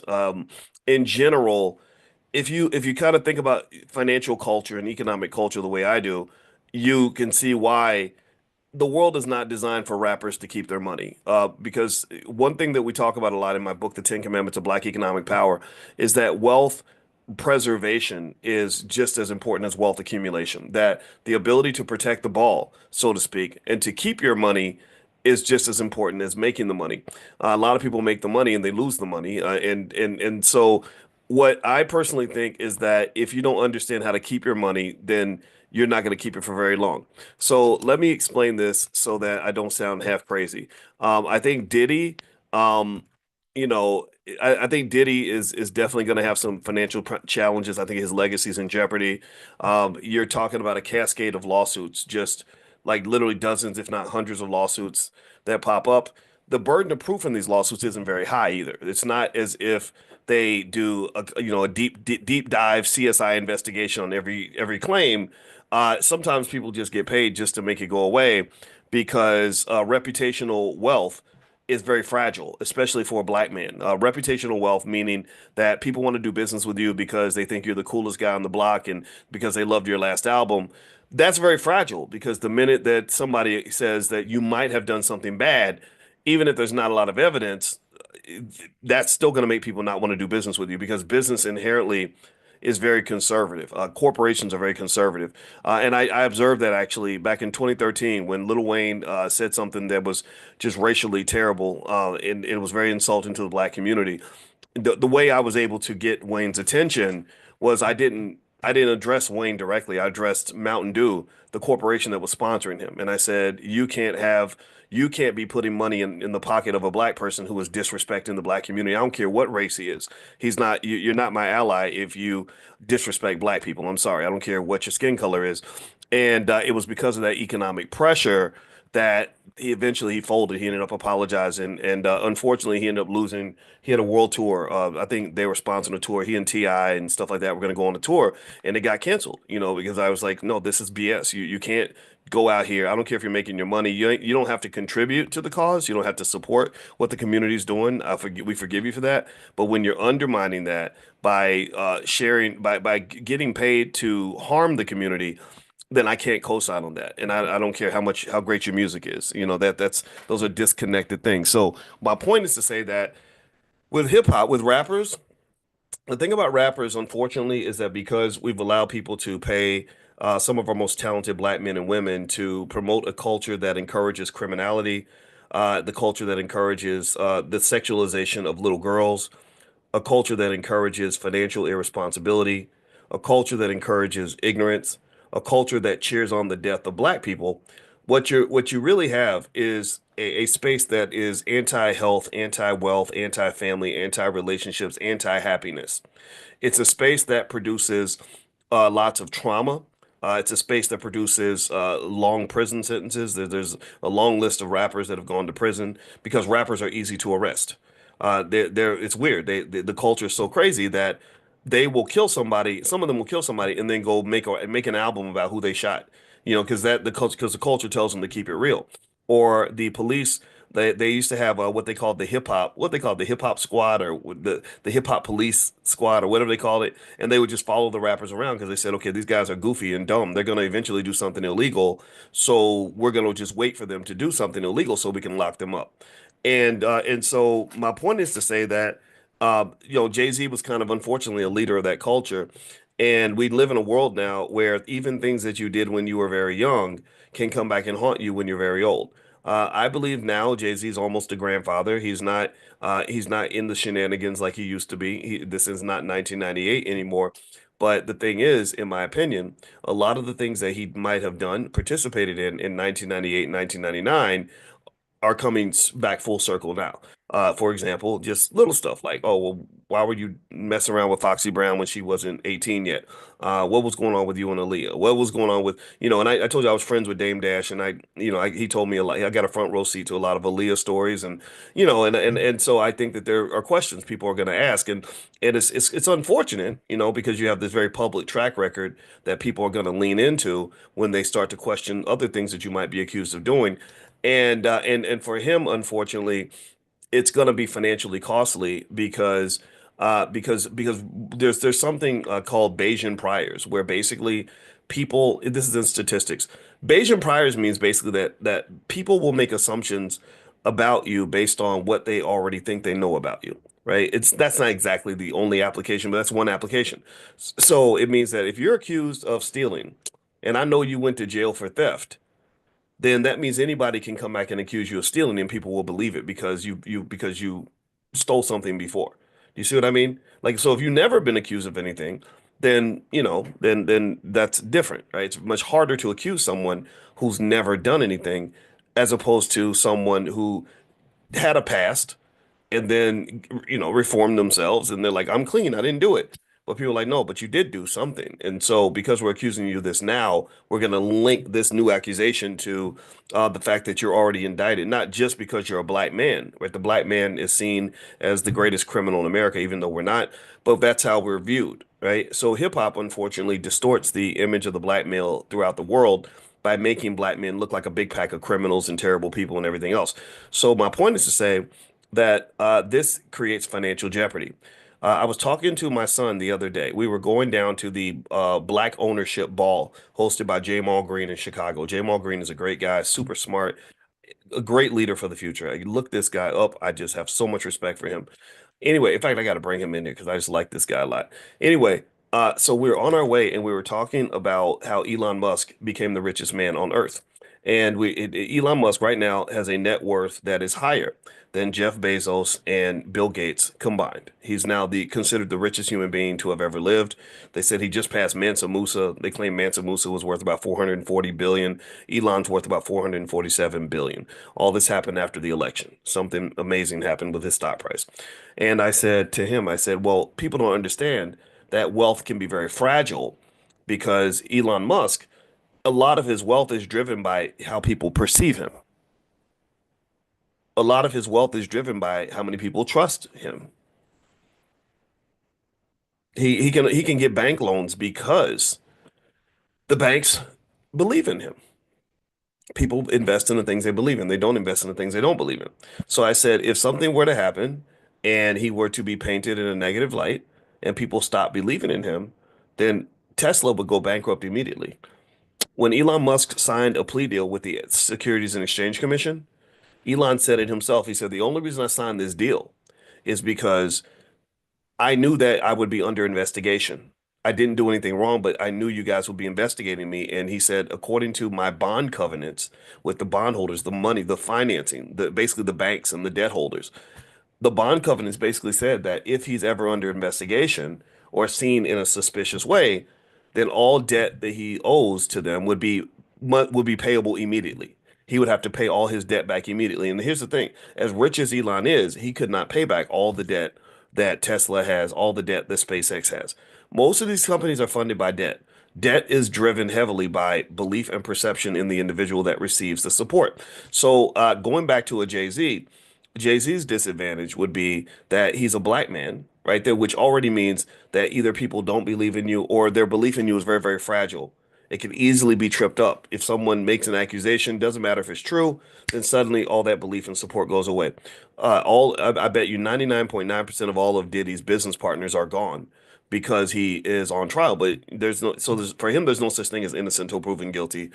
in general, if you kind of think about financial culture and economic culture the way I do, you can see why the world is not designed for rappers to keep their money. Because one thing that we talk about a lot in my book, The 10 Commandments of Black Economic Power, is that wealth preservation is just as important as wealth accumulation. That the ability to protect the ball, so to speak, and to keep your money is just as important as making the money. A lot of people make the money and they lose the money, and so what I personally think is that if you don't understand how to keep your money, then you're not going to keep it for very long. So let me explain this so that I don't sound half crazy. I think Diddy, um, you know, I think Diddy is definitely going to have some financial challenges. I think his legacy is in jeopardy. You're talking about a cascade of lawsuits, just like literally dozens, if not hundreds of lawsuits that pop up. The burden of proof in these lawsuits isn't very high either. It's not as if they do a deep dive CSI investigation on every claim. Sometimes people just get paid just to make it go away because reputational wealth is very fragile, especially for a black man. Reputational wealth, meaning that people want to do business with you because they think you're the coolest guy on the block and because they loved your last album. That's very fragile because the minute that somebody says that you might have done something bad, even if there's not a lot of evidence, that's still going to make people not want to do business with you because business inherently is very conservative. Corporations are very conservative. And I observed that actually back in 2013 when Lil Wayne said something that was just racially terrible and it was very insulting to the black community. The way I was able to get Wayne's attention was I didn't address Wayne directly. I addressed Mountain Dew, the corporation that was sponsoring him. And I said, you can't be putting money in the pocket of a black person who is disrespecting the black community. I don't care what race he is. You're not my ally if you disrespect black people. I'm sorry. I don't care what your skin color is. And it was because of that economic pressure that he folded. He ended up apologizing, and unfortunately, he ended up losing. He had a world tour. I think they were sponsoring a tour. He and T.I. and stuff like that were going to go on a tour, and it got canceled. Because I was like, no, this is BS. You can't go out here. I don't care if you're making your money. You don't have to contribute to the cause. You don't have to support what the community's doing. We forgive you for that. But when you're undermining that by sharing, by getting paid to harm the community, then I can't co-sign on that. And I don't care how great your music is. Those are disconnected things. So my point is to say that with hip hop, with rappers, the thing about rappers, unfortunately, is that because we've allowed people to pay some of our most talented black men and women to promote a culture that encourages criminality, the culture that encourages the sexualization of little girls, a culture that encourages financial irresponsibility, a culture that encourages ignorance, a culture that cheers on the death of black people. What you really have is a space that is anti-health, anti-wealth, anti-family, anti-relationships, anti-happiness. It's a space that produces lots of trauma. It's a space that produces long prison sentences. There's a long list of rappers that have gone to prison because rappers are easy to arrest. It's weird. The culture is so crazy that they will kill somebody. Some of them will kill somebody and then go make an album about who they shot. Because the culture tells them to keep it real. Or the police, they used to have what they called the hip hop squad or the hip hop police squad or whatever they called it, and they would just follow the rappers around because they said, okay, these guys are goofy and dumb. They're going to eventually do something illegal, so we're going to just wait for them to do something illegal so we can lock them up. And so my point is to say that Jay-Z was kind of unfortunately a leader of that culture. And we live in a world now where even things that you did when you were very young can come back and haunt you when you're very old. I believe now Jay-Z is almost a grandfather. He's not in the shenanigans like he used to be. This is not 1998 anymore. But the thing is, in my opinion, a lot of the things that he might have participated in 1998, 1999 are coming back full circle now. For example, just little stuff like, oh, well, why were you messing around with Foxy Brown when she wasn't 18 yet? What was going on with you and Aaliyah? What was going on with, and I told you I was friends with Dame Dash, and he told me a lot. I got a front row seat to a lot of Aaliyah stories, and so I think that there are questions people are going to ask, and it's unfortunate, because you have this very public track record that people are going to lean into when they start to question other things that you might be accused of doing. And for him, unfortunately, it's going to be financially costly because there's something called Bayesian priors, where basically people, this is in statistics. Bayesian priors means basically that people will make assumptions about you based on what they already think they know about you. right? That's not exactly the only application, but that's one application. So it means that if you're accused of stealing, and I know you went to jail for theft, then that means anybody can come back and accuse you of stealing, and people will believe it because you stole something before. You see what I mean? Like, so if you've never been accused of anything, then then that's different, right? It's much harder to accuse someone who's never done anything as opposed to someone who had a past and then reform themselves and they're like, I'm clean, I didn't do it. But people are like, no, but you did do something. And so because we're accusing you of this now, we're going to link this new accusation to the fact that you're already indicted, not just because you're a black man, right? The black man is seen as the greatest criminal in America, even though we're not, but that's how we're viewed, right? So hip hop unfortunately distorts the image of the black male throughout the world by making black men look like a big pack of criminals and terrible people and everything else. So my point is to say that this creates financial jeopardy. I was talking to my son the other day. We were going down to the Black Ownership Ball hosted by Jamal Green in Chicago. Jamal Green is a great guy, super smart, a great leader for the future. I look this guy up. I just have so much respect for him. Anyway, in fact, I got to bring him in here because I just like this guy a lot. Anyway, so we were on our way and we were talking about how Elon Musk became the richest man on earth. And Elon Musk right now has a net worth that is higher than Jeff Bezos and Bill Gates combined. He's now considered the richest human being to have ever lived. They said he just passed Mansa Musa. They claim Mansa Musa was worth about 440 billion. Elon's worth about 447 billion. All this happened after the election. Something amazing happened with his stock price. And I said to him, I said, well, people don't understand that wealth can be very fragile because Elon Musk, a lot of his wealth is driven by how people perceive him. A lot of his wealth is driven by how many people trust him. He can get bank loans because the banks believe in him. People invest in the things they believe in. They don't invest in the things they don't believe in. So I said, if something were to happen and he were to be painted in a negative light and people stop believing in him, then Tesla would go bankrupt immediately. When Elon Musk signed a plea deal with the Securities and Exchange Commission, Elon said it himself. He said, the only reason I signed this deal is because I knew that I would be under investigation. I didn't do anything wrong, but I knew you guys would be investigating me. And he said, according to my bond covenants with the bondholders, the money, the financing, basically the banks and the debt holders, the bond covenants basically said that if he's ever under investigation or seen in a suspicious way, then all debt that he owes to them would be payable immediately. He would have to pay all his debt back immediately. And here's the thing, as rich as Elon is, he could not pay back all the debt that Tesla has, all the debt that SpaceX has. Most of these companies are funded by debt. Debt is driven heavily by belief and perception in the individual that receives the support. So going back to Jay-Z's disadvantage would be that he's a black man, right there, which already means that either people don't believe in you or their belief in you is very, very fragile. It can easily be tripped up. If someone makes an accusation, doesn't matter if it's true, then suddenly all that belief and support goes away. I bet you 99.9% of all of Diddy's business partners are gone because he is on trial. But for him, there's no such thing as innocent until proven guilty.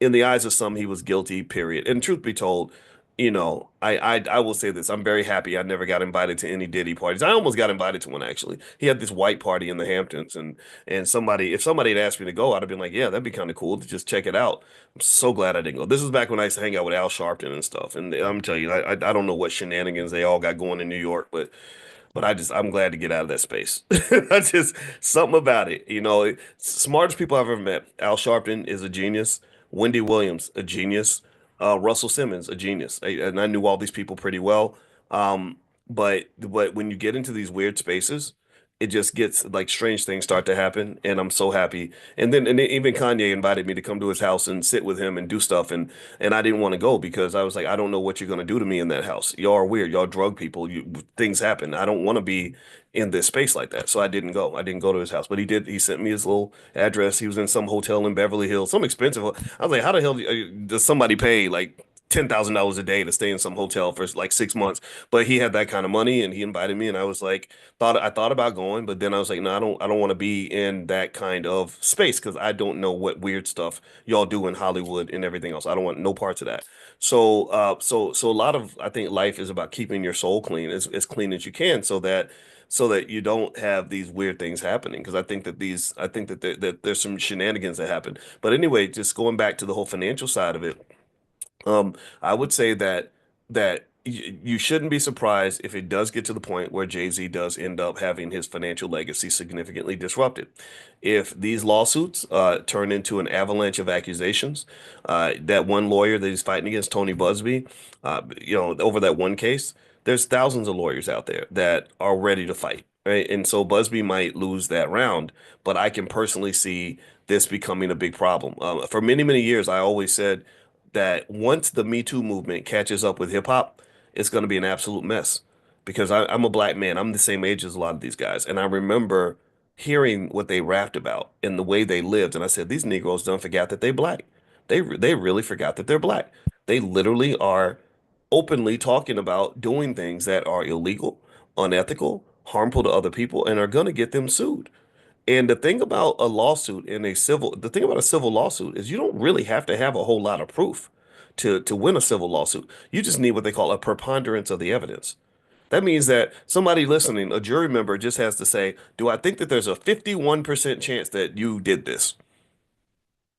In the eyes of some, he was guilty, period. And truth be told, I will say this. I'm very happy I never got invited to any Diddy parties. I almost got invited to one, actually. He had this white party in the Hamptons, and if somebody had asked me to go, I'd have been like, yeah, that'd be kind of cool to just check it out. I'm so glad I didn't go. This was back when I used to hang out with Al Sharpton and stuff. And I'm telling you, I don't know what shenanigans they all got going in New York, but I'm glad to get out of that space. That's just something about it. Smartest people I've ever met. Al Sharpton is a genius. Wendy Williams, a genius. Russell Simmons, a genius. And I knew all these people pretty well. But when you get into these weird spaces, it just gets like strange things start to happen. And I'm so happy. And even Kanye invited me to come to his house and sit with him and do stuff. And I didn't want to go because I was like, I don't know what you're going to do to me in that house. Y'all are weird. Y'all drug people. Things happen. I don't want to be in this space like that. So I didn't go. I didn't go to his house, but he did. He sent me his little address. He was in some hotel in Beverly Hills, some expensive. I was like, how the hell does somebody pay like $10,000 a day to stay in some hotel for like 6 months. But he had that kind of money and he invited me and I was like, I thought about going, but then I was like, no, I don't want to be in that kind of space because I don't know what weird stuff y'all do in Hollywood and everything else. I don't want no parts of that. So a lot of I think life is about keeping your soul clean, as clean as you can, so that you don't have these weird things happening. Because I think that there's some shenanigans that happen. But anyway, just going back to the whole financial side of it. I would say that you shouldn't be surprised if it does get to the point where Jay-Z does end up having his financial legacy significantly disrupted. If these lawsuits turn into an avalanche of accusations, that one lawyer that he's fighting against, Tony Busby, over that one case, there's thousands of lawyers out there that are ready to fight, right? And so Busby might lose that round, but I can personally see this becoming a big problem. For many, many years, I always said that once the Me Too movement catches up with hip hop, it's going to be an absolute mess. Because I'm a black man. I'm the same age as a lot of these guys. And I remember hearing what they rapped about and the way they lived. And I said, these Negroes don't forget that they black. They really forgot that they're black. They literally are openly talking about doing things that are illegal, unethical, harmful to other people, and are going to get them sued. And the thing about a civil lawsuit is you don't really have to have a whole lot of proof to win a civil lawsuit. You just need what they call a preponderance of the evidence. That means that somebody listening, a jury member, just has to say, do I think that there's a 51% chance that you did this?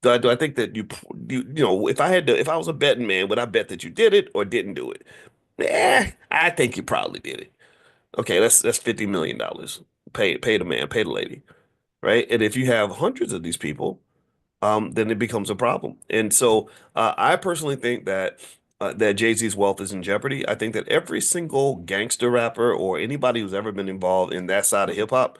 Do I think that if I was a betting man, would I bet that you did it or didn't do it? I think you probably did it. Okay, that's $50 million. Pay the man, pay the lady, right? And if you have hundreds of these people, then it becomes a problem. And so I personally think that Jay-Z's wealth is in jeopardy. I think that every single gangster rapper or anybody who's ever been involved in that side of hip hop,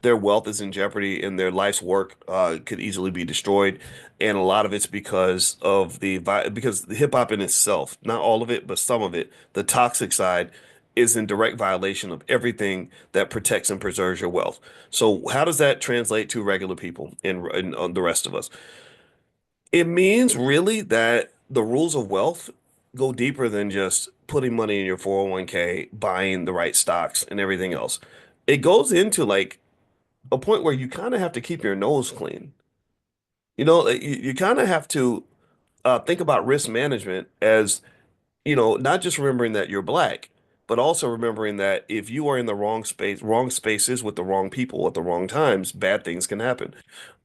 their wealth is in jeopardy and their life's work could easily be destroyed. And a lot of it's because the hip hop in itself, not all of it, but some of it, the toxic side is in direct violation of everything that protects and preserves your wealth. So how does that translate to regular people and on the rest of us? It means really that the rules of wealth go deeper than just putting money in your 401k, buying the right stocks and everything else. It goes into like a point where you kind of have to keep your nose clean. You kind of have to think about risk management as not just remembering that you're black, but also remembering that if you are in the wrong spaces with the wrong people at the wrong times, bad things can happen.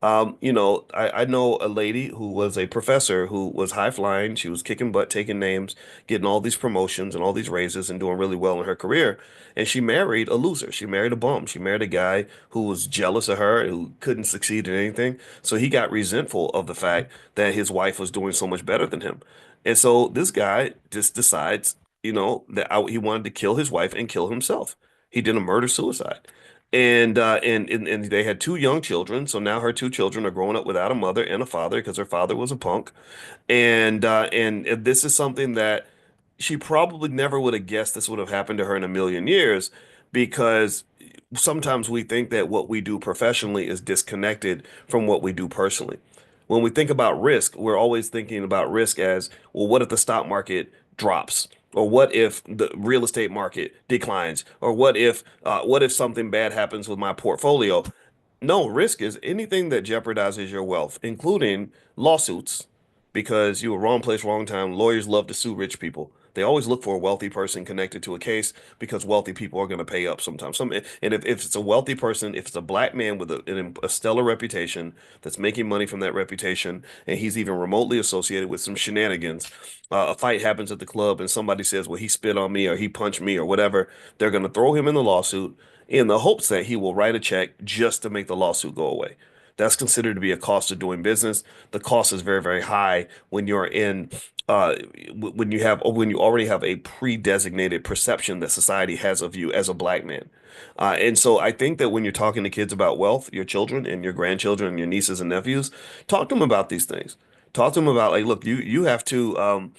I know a lady who was a professor who was high flying. She was kicking butt, taking names, getting all these promotions and all these raises and doing really well in her career. And she married a loser. She married a bum. She married a guy who was jealous of her, who couldn't succeed in anything. So he got resentful of the fact that his wife was doing so much better than him. And so this guy just decides, he wanted to kill his wife and kill himself. He did a murder suicide. And they had two young children. So now her two children are growing up without a mother and a father because her father was a punk. And this is something that she probably never would have guessed this would have happened to her in a million years because sometimes we think that what we do professionally is disconnected from what we do personally. When we think about risk, we're always thinking about risk as, well, what if the stock market drops? Or what if the real estate market declines? Or what if something bad happens with my portfolio? No, risk is anything that jeopardizes your wealth, including lawsuits, because you were wrong place, wrong time. Lawyers love to sue rich people. They always look for a wealthy person connected to a case because wealthy people are going to pay up sometimes. And if it's a wealthy person, if it's a black man with a stellar reputation that's making money from that reputation, and he's even remotely associated with some shenanigans, a fight happens at the club and somebody says, well, he spit on me or he punched me or whatever, they're going to throw him in the lawsuit in the hopes that he will write a check just to make the lawsuit go away. That's considered to be a cost of doing business. The cost is very, very high when you're in when you already have a pre-designated perception that society has of you as a black man. And so I think that when you're talking to kids about wealth, your children and your grandchildren and your nieces and nephews, talk to them about these things. Talk to them about like, look, you have to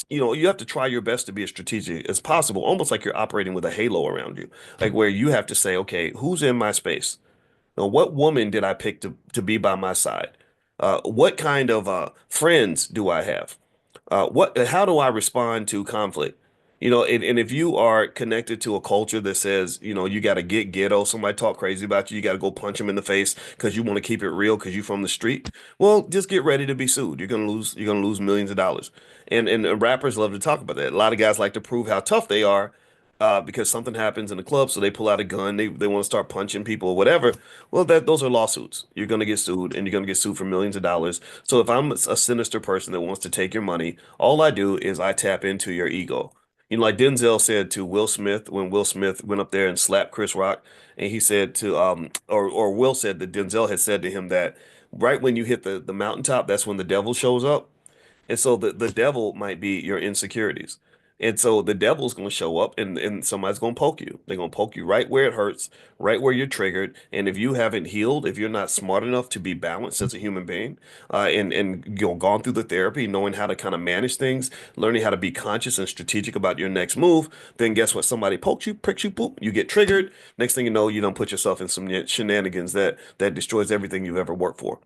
you have to try your best to be as strategic as possible, almost like you're operating with a halo around you, like where you have to say, okay, who's in my space? Now, what woman did I pick to be by my side? What kind of friends do I have? how do I respond to conflict? And if you are connected to a culture that says, you got to get ghetto, somebody talk crazy about you, you got to go punch them in the face because you want to keep it real because you're from the street. Well, just get ready to be sued. You're gonna lose millions of dollars. And rappers love to talk about that. A lot of guys like to prove how tough they are. Because something happens in the club, so they pull out a gun, they want to start punching people or whatever. Well, those are lawsuits. You're going to get sued, and you're going to get sued for millions of dollars. So if I'm a sinister person that wants to take your money, all I do is I tap into your ego. Like Denzel said to Will Smith when Will Smith went up there and slapped Chris Rock, and he said or Will said that Denzel had said to him that right when you hit the mountaintop, that's when the devil shows up. And so the devil might be your insecurities. And so the devil's going to show up and somebody's going to poke you. They're going to poke you right where it hurts, right where you're triggered. And if you haven't healed, if you're not smart enough to be balanced as a human being, and gone through the therapy, knowing how to kind of manage things, learning how to be conscious and strategic about your next move, then guess what? Somebody pokes you, pricks you, poop, you get triggered. Next thing you know, you don't put yourself in some shenanigans that destroys everything you've ever worked for.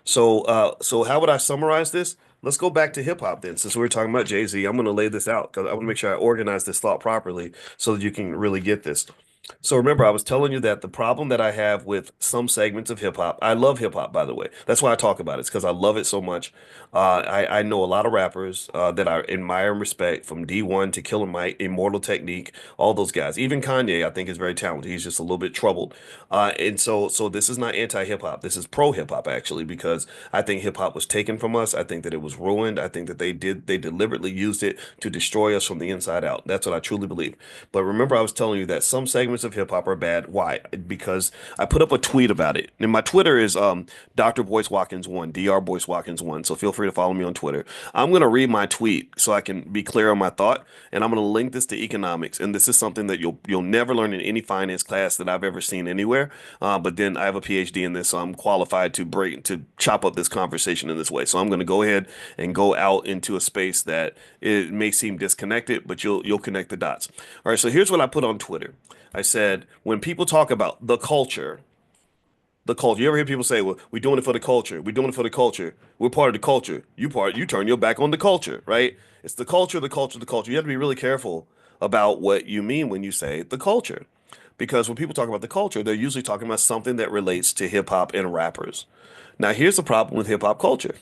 So how would I summarize this? Let's go back to hip hop then. Since we were talking about Jay-Z, I'm going to lay this out because I want to make sure I organize this thought properly so that you can really get this. So remember, I was telling you that the problem that I have with some segments of hip hop, I love hip hop, by the way. That's why I talk about it. It's because I love it so much. I know a lot of rappers that I admire and respect, from D1 to Killer Mike, Immortal Technique, all those guys. Even Kanye, I think, is very talented. He's just a little bit troubled. And so this is not anti-hip hop. This is pro hip hop, actually, because I think hip hop was taken from us. I think that it was ruined. I think that they deliberately used it to destroy us from the inside out. That's what I truly believe. But remember, I was telling you that some segments of hip hop are bad. Why? Because I put up a tweet about it. And my Twitter is Dr. Boyce Watkins 1, Dr. Boyce Watkins 1. So feel free to follow me on Twitter. I'm going to read my tweet so I can be clear on my thought. And I'm going to link this to economics. And this is something that you'll never learn in any finance class that I've ever seen anywhere. But then I have a PhD in this, so I'm qualified to chop up this conversation in this way. So I'm going to go ahead and go out into a space that it may seem disconnected, but you'll connect the dots. All right. So here's what I put on Twitter. I said, when people talk about the culture, you ever hear people say, well, we're doing it for the culture. We're doing it for the culture. We're part of the culture. You turn your back on the culture, right? It's the culture, the culture, the culture. You have to be really careful about what you mean when you say the culture. Because when people talk about the culture, they're usually talking about something that relates to hip hop and rappers. Now, here's the problem with hip hop culture.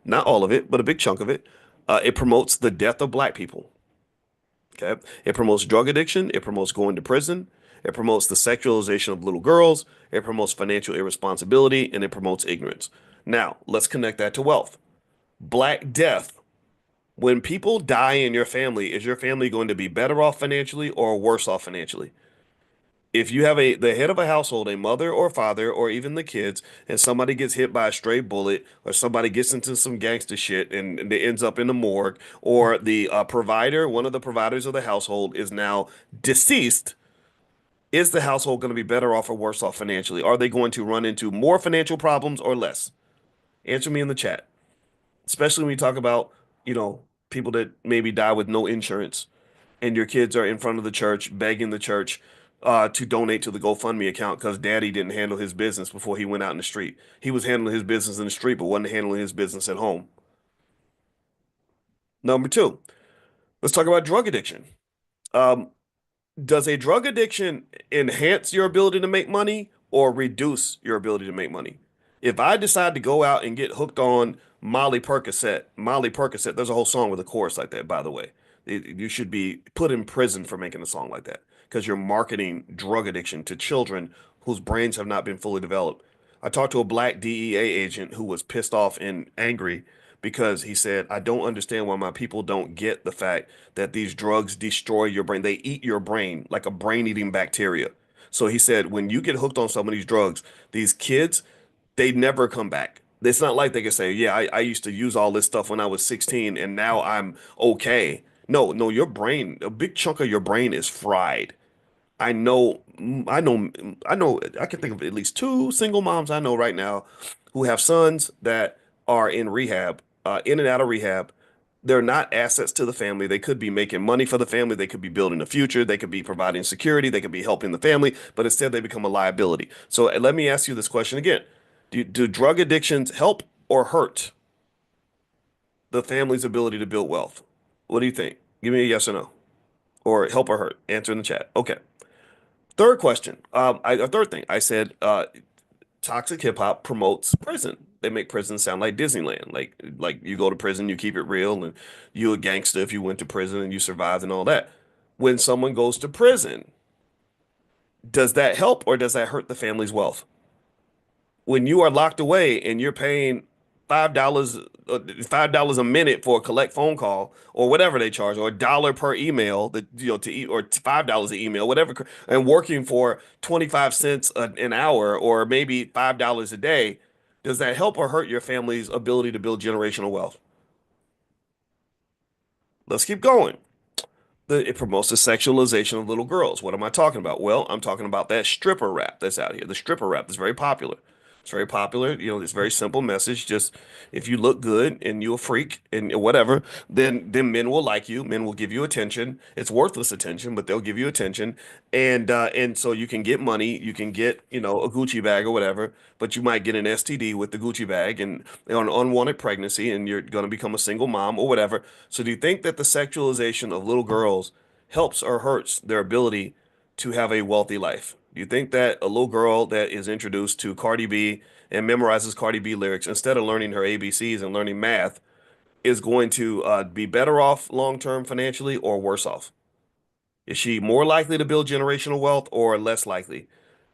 Not all of it, but a big chunk of it. It promotes the death of black people. Okay. It promotes drug addiction. It promotes going to prison. It promotes the sexualization of little girls. It promotes financial irresponsibility, and it promotes ignorance. Now, let's connect that to wealth. Black death. When people die in your family, is your family going to be better off financially or worse off financially? If you have the head of a household, a mother or father, or even the kids, and somebody gets hit by a stray bullet, or somebody gets into some gangster shit and it ends up in the morgue, or the provider, one of the providers of the household, is now deceased, is the household going to be better off or worse off financially? Are they going to run into more financial problems or less? Answer me in the chat. Especially when you talk about, people that maybe die with no insurance, and your kids are in front of the church begging the church to donate to the GoFundMe account because daddy didn't handle his business before he went out in the street. He was handling his business in the street, but wasn't handling his business at home. Number two, let's talk about drug addiction. Does a drug addiction enhance your ability to make money or reduce your ability to make money? If I decide to go out and get hooked on Molly Percocet, there's a whole song with a chorus like that, by the way. You should be put in prison for making a song like that because you're marketing drug addiction to children whose brains have not been fully developed. I talked to a black DEA agent who was pissed off and angry because he said, I don't understand why my people don't get the fact that these drugs destroy your brain. They eat your brain like a brain-eating bacteria. So he said, when you get hooked on some of these drugs, these kids, they never come back. It's not like they can say, yeah, I used to use all this stuff when I was 16 and now I'm okay. No, your brain, a big chunk of your brain is fried. I can think of at least 2 single moms I know right now who have sons that are in rehab, in and out of rehab. They're not assets to the family. They could be making money for the family. They could be building a future. They could be providing security. They could be helping the family, but instead they become a liability. So let me ask you this question again. Do drug addictions help or hurt? the family's ability to build wealth? What do you think? Give me a yes or no, or help or hurt. Answer in the chat. Okay. Third question. A third thing I said. Toxic hip hop promotes prison. They make prison sound like Disneyland. Like you go to prison, you keep it real, and you a gangster if you went to prison and you survived and all that. When someone goes to prison, does that help or does that hurt the family's wealth? When you are locked away and you're paying $5, $5 a minute for a collect phone call or whatever they charge, or $1 per email that to eat, or $5 an email, whatever, and working for 25 cents an hour or maybe $5 a day, does that help or hurt your family's ability to build generational wealth? Let's keep going. It promotes the sexualization of little girls. What am I talking about? Well, I'm talking about that stripper rap that's out here. The stripper rap is very popular. It's very popular. It's a very simple message. Just if you look good and you're a freak and whatever, then men will like you. Men will give you attention. It's worthless attention, but they'll give you attention. And so you can get money. You can get, a Gucci bag or whatever, but you might get an STD with the Gucci bag and an unwanted pregnancy, and you're going to become a single mom or whatever. So do you think that the sexualization of little girls helps or hurts their ability to have a wealthy life? Do you think that a little girl that is introduced to Cardi B and memorizes Cardi B lyrics instead of learning her ABCs and learning math is going to be better off long term financially or worse off? Is she more likely to build generational wealth or less likely?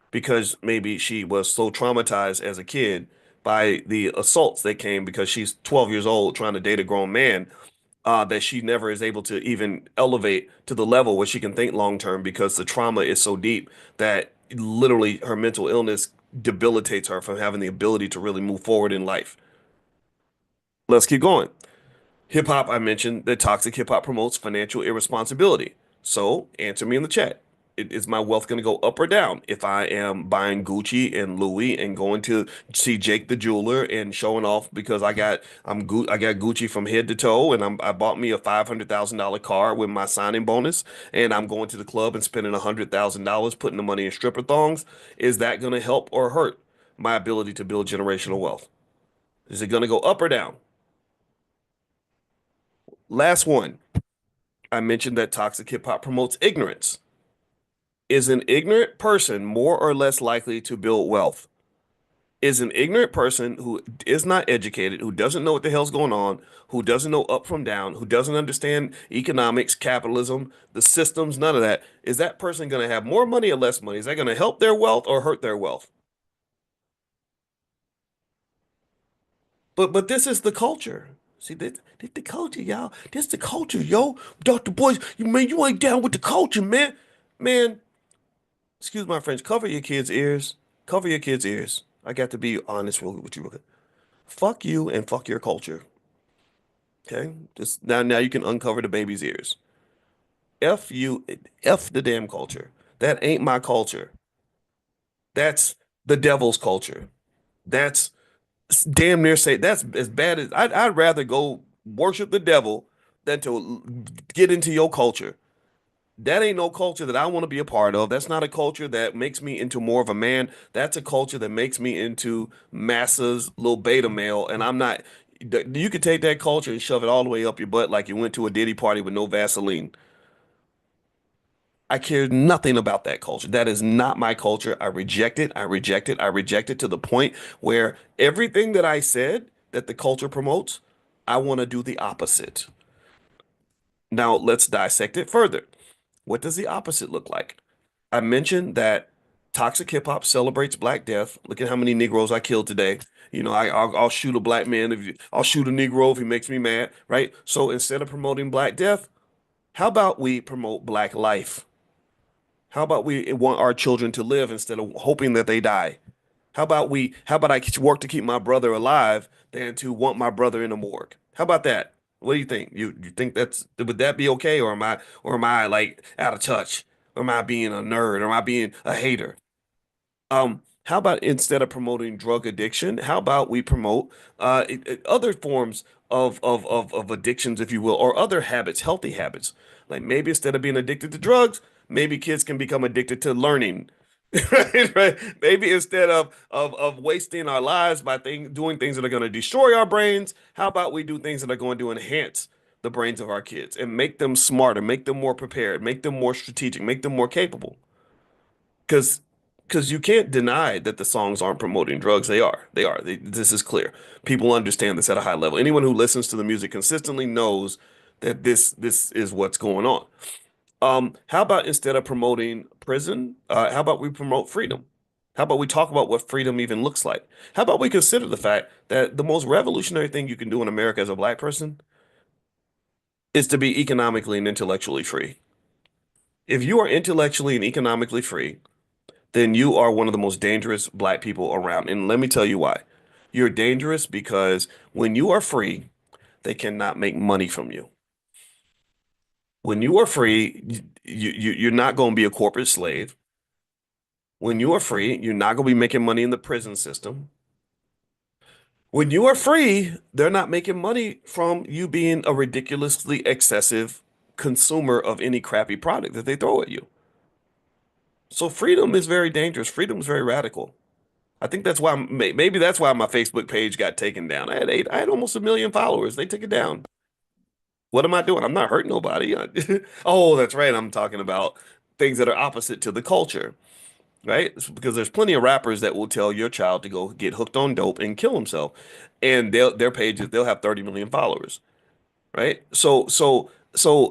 Because maybe she was so traumatized as a kid by the assaults that came because she's 12 years old trying to date a grown man, that she never is able to even elevate to the level where she can think long term because the trauma is so deep that literally her mental illness debilitates her from having the ability to really move forward in life. Let's keep going. Hip hop, I mentioned that toxic hip hop promotes financial irresponsibility. So answer me in the chat. Is my wealth going to go up or down if I am buying Gucci and Louis and going to see Jake the jeweler and showing off because I got Gucci from head to toe, and I bought me a $500,000 car with my signing bonus, and I'm going to the club and spending $100,000 putting the money in stripper thongs? Is that going to help or hurt my ability to build generational wealth? Is it going to go up or down? Last one. I mentioned that toxic hip hop promotes ignorance. Is an ignorant person more or less likely to build wealth? Is an ignorant person who is not educated, who doesn't know what the hell's going on, who doesn't know up from down, who doesn't understand economics, capitalism, the systems, none of that, is that person going to have more money or less money? Is that going to help their wealth or hurt their wealth? But this is the culture. See, this the culture, y'all. This the culture, yo. Dr. Boyce, you ain't down with the culture, man. Man, excuse my French, cover your kids' ears. Cover your kids' ears. I got to be honest with you. Fuck you and fuck your culture. Okay? Just now you can uncover the baby's ears. F you, F the damn culture. That ain't my culture. That's the devil's culture. That's damn near say that's as bad as I'd rather go worship the devil than to get into your culture. That ain't no culture that I want to be a part of. That's not a culture that makes me into more of a man. That's a culture that makes me into masses, little beta male. And I'm not, you could take that culture and shove it all the way up your butt like you went to a Diddy party with no Vaseline. I care nothing about that culture. That is not my culture. I reject it. I reject it. I reject it to the point where everything that I said that the culture promotes, I want to do the opposite. Now let's dissect it further. What does the opposite look like? I mentioned that toxic hip hop celebrates Black death. Look at how many Negroes I killed today. I'll shoot a black man I'll shoot a Negro if he makes me mad, right? So instead of promoting Black death, how about we promote Black life? How about we want our children to live instead of hoping that they die? How about I work to keep my brother alive than to want my brother in a morgue? How about that? What do you think? You think would that be okay, or am I like out of touch? Or am I being a nerd? Or am I being a hater? How about instead of promoting drug addiction, how about we promote other forms of addictions, if you will, or other habits, healthy habits? Like maybe instead of being addicted to drugs, maybe kids can become addicted to learning, Right, right. Maybe instead of wasting our lives by doing things that are going to destroy our brains, how about we do things that are going to enhance the brains of our kids and make them smarter, make them more prepared, make them more strategic, make them more capable? Because you can't deny that the songs aren't promoting drugs. They are. They are. This is clear. People understand this at a high level. Anyone who listens to the music consistently knows that this is what's going on. How about instead of promoting prison, how about we promote freedom? How about we talk about what freedom even looks like? How about we consider the fact that the most revolutionary thing you can do in America as a black person is to be economically and intellectually free. If you are intellectually and economically free, then you are one of the most dangerous black people around. And let me tell you why. You're dangerous because when you are free, they cannot make money from you. When you are free, you're not going to be a corporate slave. When you are free, you're not going to be making money in the prison system. When you are free, they're not making money from you being a ridiculously excessive consumer of any crappy product that they throw at you. So freedom is very dangerous. Freedom is very radical. I think that's why maybe that's why my Facebook page got taken down. I had almost 1 million followers. They took it down. What am I doing? I'm not hurting nobody. Oh, that's right. I'm talking about things that are opposite to the culture, right? Because there's plenty of rappers that will tell your child to go get hooked on dope and kill himself, and their pages they'll have 30 million followers, right? So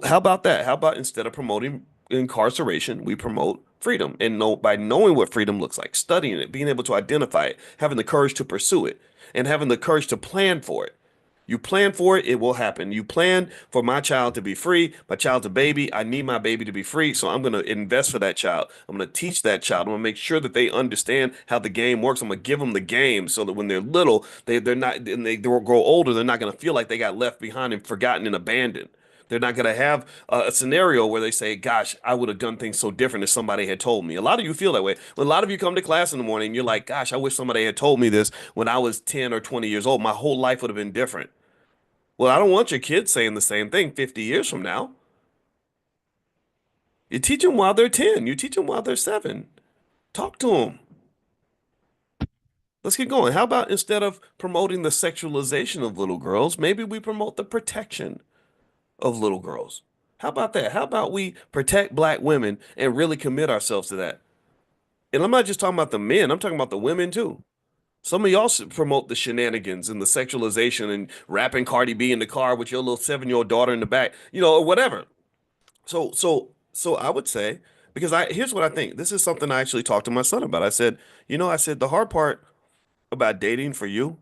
how about that? How about instead of promoting incarceration, we promote freedom, and by knowing what freedom looks like, studying it, being able to identify it, having the courage to pursue it, and having the courage to plan for it. You plan for it, it will happen. You plan for my child to be free. My child's a baby. I need my baby to be free. So I'm going to invest for that child. I'm going to teach that child. I'm going to make sure that they understand how the game works. I'm going to give them the game so that when they're little, they're not, and they grow older, they're not going to feel like they got left behind and forgotten and abandoned. They're not going to have a scenario where they say, gosh, I would have done things so different if somebody had told me. A lot of you feel that way. When a lot of you come to class in the morning, you're like, gosh, I wish somebody had told me this when I was 10 or 20 years old. My whole life would have been different. Well, I don't want your kids saying the same thing 50 years from now. You teach them while they're 10. You teach them while they're 7. Talk to them. Let's get going. How about instead of promoting the sexualization of little girls, maybe we promote the protection of little girls? How about that? How about we protect black women and really commit ourselves to that? And I'm not just talking about the men, I'm talking about the women too. Some of y'all promote the shenanigans and the sexualization and rapping Cardi B in the car with your little 7-year-old daughter in the back, or whatever. So I would say, because here's what I think. This is something I actually talked to my son about. I said, the hard part about dating for you,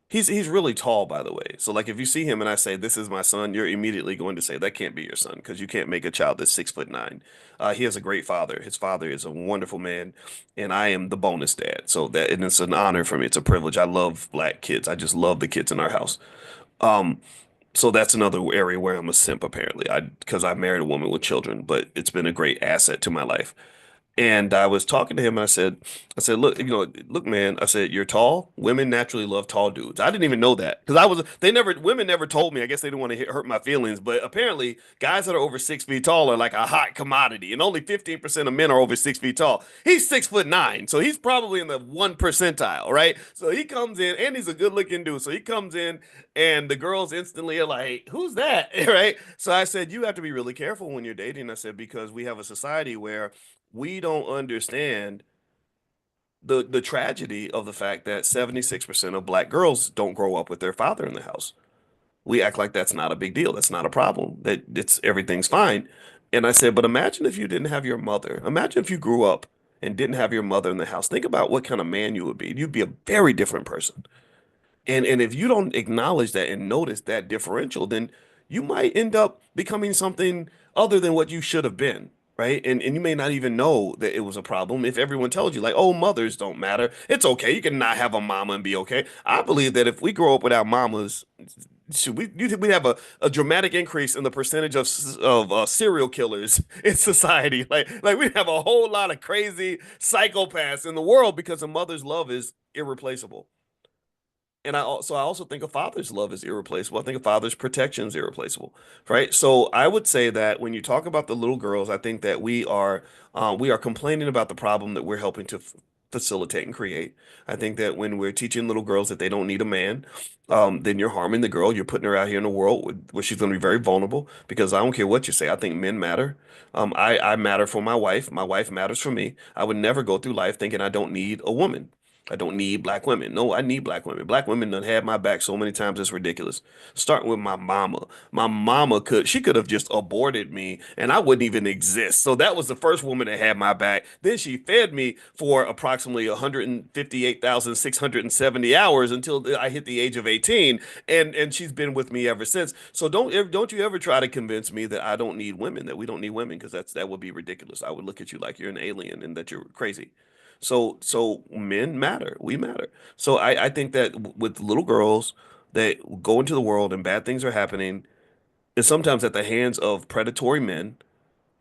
he's really tall, by the way. So like if you see him and I say, this is my son, you're immediately going to say, that can't be your son because you can't make a child that's 6'9". He has a great father. His father is a wonderful man, and I am the bonus dad. And it's an honor for me. It's a privilege. I love black kids. I just love the kids in our house. So that's another area where I'm a simp, apparently. Because I married a woman with children, but it's been a great asset to my life. And I was talking to him and I said, look, man, I said, you're tall. Women naturally love tall dudes. I didn't even know that because women never told me. I guess they didn't want to hurt my feelings, but apparently guys that are over 6 feet tall are like a hot commodity, and only 15% of men are over 6 feet tall. He's 6'9", so he's probably in the 1 percentile, right? So he comes in and he's a good looking dude. So he comes in and the girls instantly are like, who's that? Right? So I said, you have to be really careful when you're dating. I said, because we have a society where we don't understand the tragedy of the fact that 76% of black girls don't grow up with their father in the house. We act like that's not a big deal. That's not a problem. That everything's fine. And I said, but imagine if you didn't have your mother. Imagine if you grew up and didn't have your mother in the house. Think about what kind of man you would be. You'd be a very different person. And if you don't acknowledge that and notice that differential, then you might end up becoming something other than what you should have been. Right. And you may not even know that it was a problem if everyone tells you like, oh, mothers don't matter. It's okay. You can not have a mama and be okay. I believe that if we grow up without mamas, you think we have a dramatic increase in the percentage of serial killers in society. Like we have a whole lot of crazy psychopaths in the world because a mother's love is irreplaceable. And I also think a father's love is irreplaceable. I think a father's protection is irreplaceable, right? So I would say that when you talk about the little girls, I think that we are complaining about the problem that we're helping to facilitate and create. I think that when we're teaching little girls that they don't need a man, then you're harming the girl. You're putting her out here in the world where she's going to be very vulnerable. Because I don't care what you say, I think men matter. I matter for my wife. My wife matters for me. I would never go through life thinking I don't need a woman. I don't need black women. No, I need black women. Black women done had my back so many times it's ridiculous. Starting with my mama. My mama she could have just aborted me and I wouldn't even exist. So that was the first woman that had my back. Then she fed me for approximately 158,670 hours until I hit the age of 18. And she's been with me ever since. So don't you ever try to convince me that I don't need women, that we don't need women, because that would be ridiculous. I would look at you like you're an alien and that you're crazy. So men matter. We matter. So I think that with little girls that go into the world and bad things are happening, and sometimes at the hands of predatory men,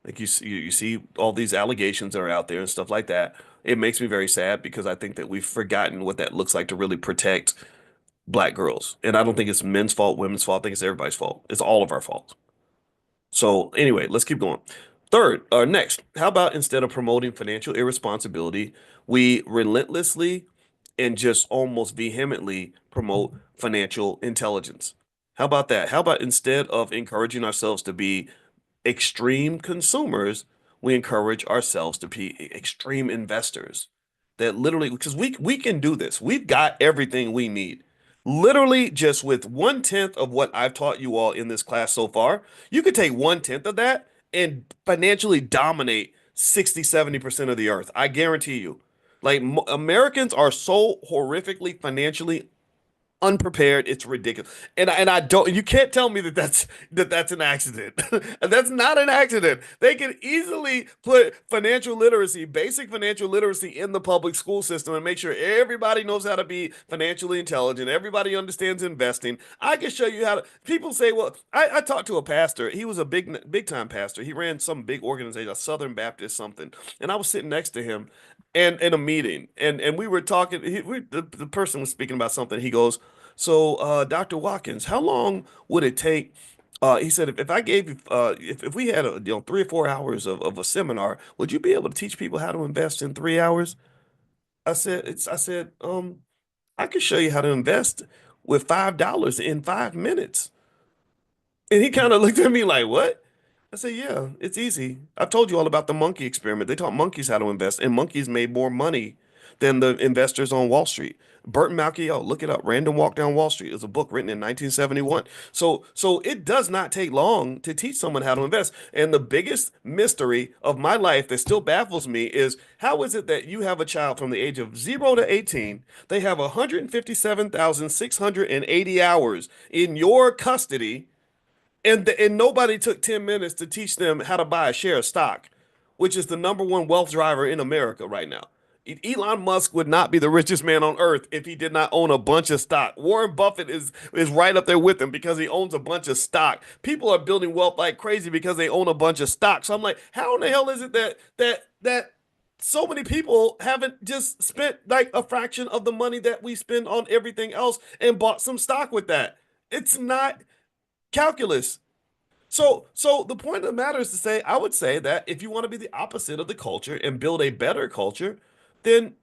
like you see all these allegations that are out there and stuff like that. It makes me very sad because I think that we've forgotten what that looks like to really protect black girls. And I don't think it's men's fault, women's fault. I think it's everybody's fault. It's all of our fault. So anyway, let's keep going. Third, or next, how about instead of promoting financial irresponsibility, we relentlessly and just almost vehemently promote financial intelligence? How about that? How about instead of encouraging ourselves to be extreme consumers, we encourage ourselves to be extreme investors? That literally, because we can do this. We've got everything we need. Literally, just with 1/10 of what I've taught you all in this class so far, you could take 1/10 of that and financially dominate 60-70% of the earth. I guarantee you. Like Americans are so horrifically financially unprepared. It's ridiculous. And I don't, you can't tell me that's an accident. That's not an accident. They can easily put financial literacy, basic financial literacy in the public school system and make sure everybody knows how to be financially intelligent. Everybody understands investing. I can show you how to, people say, well, I talked to a pastor. He was a big time pastor. He ran some big organization, a Southern Baptist something. And I was sitting next to him and in a meeting and we were talking, the person was speaking about something. He goes, so, Dr. Watkins, how long would it take? He said, if I gave you, if we had 3 or 4 hours of a seminar, would you be able to teach people how to invest in 3 hours? I said, I could show you how to invest with $5 in 5 minutes. And he kind of looked at me like, what? I said, yeah, it's easy. I've told you all about the monkey experiment. They taught monkeys how to invest, and monkeys made more money than the investors on Wall Street. Burton Malkiel, look it up. Random Walk Down Wall Street is a book written in 1971. So it does not take long to teach someone how to invest. And the biggest mystery of my life that still baffles me is how is it that you have a child from the age of 0 to 18, they have 157,680 hours in your custody, and nobody took 10 minutes to teach them how to buy a share of stock, which is the #1 wealth driver in America right now. Elon Musk would not be the richest man on earth if he did not own a bunch of stock. Warren Buffett is right up there with him because he owns a bunch of stock. People are building wealth like crazy because they own a bunch of stock. So I'm like, how in the hell is it that so many people haven't just spent like a fraction of the money that we spend on everything else and bought some stock with that? It's not calculus. So the point of the matter is to say, I would say that if you want to be the opposite of the culture and build a better culture, then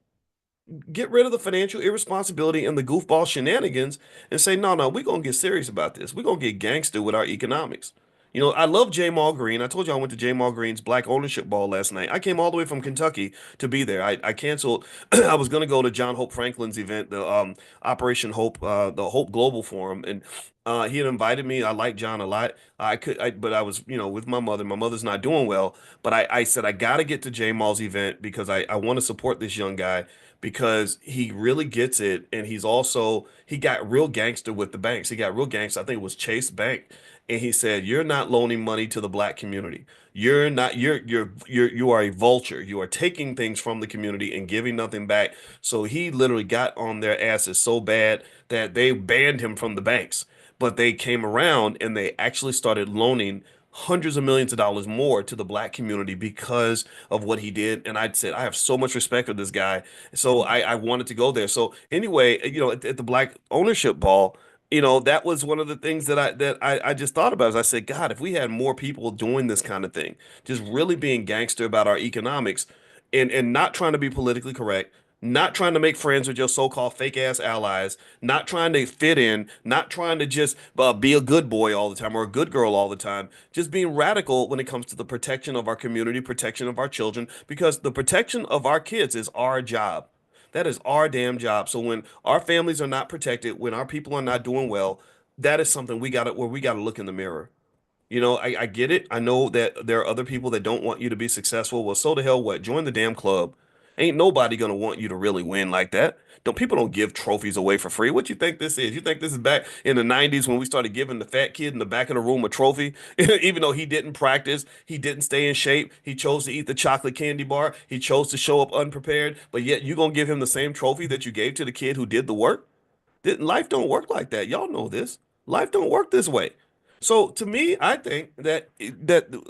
get rid of the financial irresponsibility and the goofball shenanigans and say, no, we're going to get serious about this. We're going to get gangster with our economics. You know, I love Jamal Green. I told you I went to Jamal Green's Black Ownership Ball last night. I came all the way from Kentucky to be there. I canceled. I was going to go to John Hope Franklin's event, the Operation Hope, the Hope Global Forum, and he had invited me. I like John a lot. But I was, with my mother. My mother's not doing well. But I said I got to get to Jamal's event because I want to support this young guy because he really gets it, and he got real gangster with the banks. He got real gangster. I think it was Chase Bank. And he said, you're not loaning money to the black community. You are a vulture. You are taking things from the community and giving nothing back. So he literally got on their asses so bad that they banned him from the banks. But they came around and they actually started loaning hundreds of millions of dollars more to the black community because of what he did. And I said, I have so much respect for this guy. So I wanted to go there. So anyway, at the Black Ownership Ball, that was one of the things that I just thought about. Is I said, God, if we had more people doing this kind of thing, just really being gangster about our economics, and not trying to be politically correct, not trying to make friends with your so-called fake ass allies, not trying to fit in, not trying to just be a good boy all the time or a good girl all the time, just being radical when it comes to the protection of our community, protection of our children, because the protection of our kids is our job. That is our damn job. So when our families are not protected, when our people are not doing well, that is something we gotta look in the mirror. I get it. I know that there are other people that don't want you to be successful. Well, so the hell what? Join the damn club. Ain't nobody gonna want you to really win like that. People don't give trophies away for free. What you think this is? You think this is back in the 90s when we started giving the fat kid in the back of the room a trophy? Even though he didn't practice, he didn't stay in shape, he chose to eat the chocolate candy bar, he chose to show up unprepared, but yet you gonna give him the same trophy that you gave to the kid who did the work? Life don't work like that. Y'all know this. Life don't work this way. So to me, I think that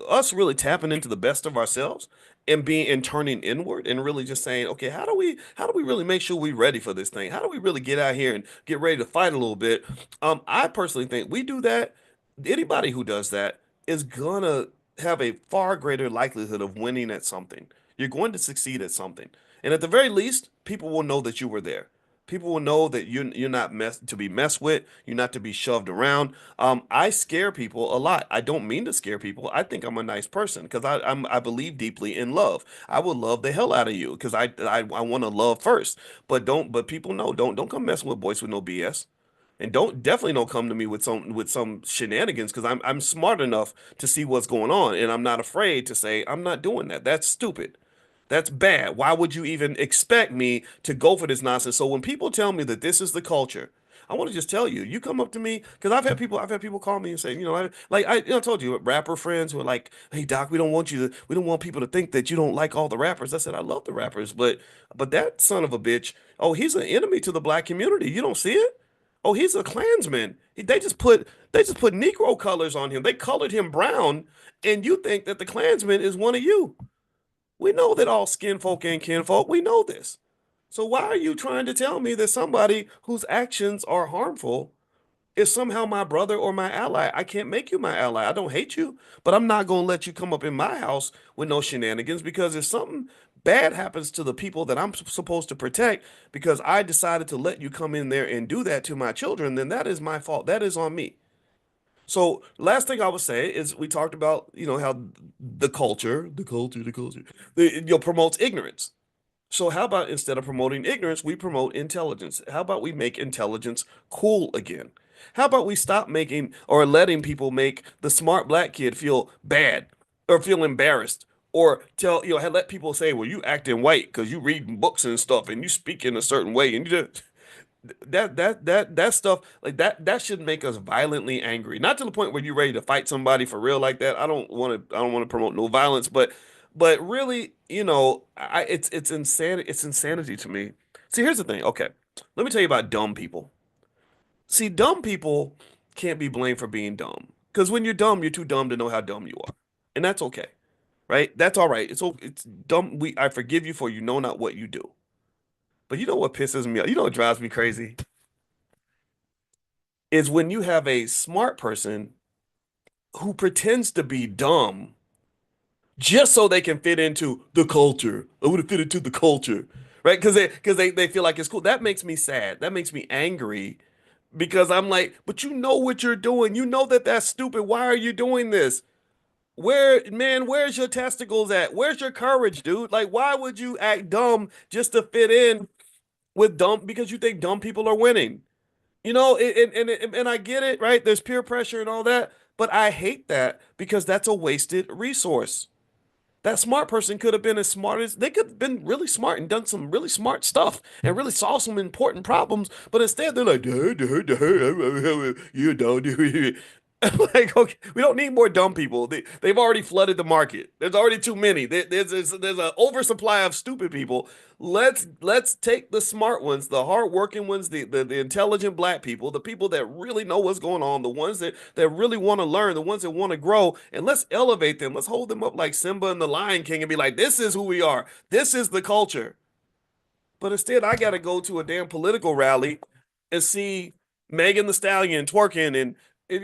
us really tapping into the best of ourselves and turning inward and really just saying, okay, how do we really make sure we're ready for this thing? How do we really get out here and get ready to fight a little bit? I personally think we do that. Anybody who does that is gonna have a far greater likelihood of winning at something. You're going to succeed at something. And at the very least, people will know that you were there. People will know that you're not to be messed with. You're not to be shoved around. I scare people a lot. I don't mean to scare people. I think I'm a nice person because I believe deeply in love. I will love the hell out of you because I want to love first. But people know don't come messing with boys with no BS. And definitely don't come to me with some shenanigans because I'm smart enough to see what's going on and I'm not afraid to say I'm not doing that. That's stupid. That's bad. Why would you even expect me to go for this nonsense? So when people tell me that this is the culture, I want to just tell you, you come up to me because I've had people call me and say, I told you, rapper friends who are like, "Hey Doc, we don't want people to think that you don't like all the rappers." I said, I love the rappers, but that son of a bitch, oh, he's an enemy to the black community. You don't see it? Oh, he's a Klansman. They just put Negro colors on him. They colored him brown, and you think that the Klansman is one of you. We know that all skin folk ain't kinfolk. We know this. So why are you trying to tell me that somebody whose actions are harmful is somehow my brother or my ally? I can't make you my ally. I don't hate you, but I'm not going to let you come up in my house with no shenanigans because if something bad happens to the people that I'm supposed to protect because I decided to let you come in there and do that to my children, then that is my fault. That is on me. So last thing I would say is we talked about, how the culture promotes ignorance. So how about instead of promoting ignorance, we promote intelligence? How about we make intelligence cool again? How about we stop making or letting people make the smart black kid feel bad or feel embarrassed or let people say, well, you acting white because you reading books and stuff and you speak in a certain way and you just that stuff like that should make us violently angry, not to the point where you're ready to fight somebody for real like that. I don't want to promote no violence, but really, it's insanity to me. See, here's the thing. Okay, let me tell you about dumb people. See, dumb people can't be blamed for being dumb because when you're dumb, you're too dumb to know how dumb you are, and that's okay, right? That's all right. It's dumb. I forgive you for you know not what you do. But you know what pisses me off? You know what drives me crazy? Is when you have a smart person who pretends to be dumb just so they can fit into the culture. I want to fit into the culture, right? Because they feel like it's cool. That makes me sad. That makes me angry because I'm like, but you know what you're doing. You know that that's stupid. Why are you doing this? Where's your testicles at? Where's your courage, dude? Like, why would you act dumb just to fit in with dumb because you think dumb people are winning? And I get it, right? There's peer pressure and all that, but I hate that because that's a wasted resource. That smart person could have been as smart as they could have been really smart and done some really smart stuff and really solved some important problems, but instead they're like, you don't. Like, okay, we don't need more dumb people. They've already flooded the market. There's already too many. There's an oversupply of stupid people. Let's take the smart ones, the hardworking ones, the intelligent black people, the people that really know what's going on, the ones that really want to learn, the ones that want to grow, and let's elevate them. Let's hold them up like Simba and the Lion King and be like, this is who we are. This is the culture. But instead, I got to go to a damn political rally and see Megan the Stallion twerking and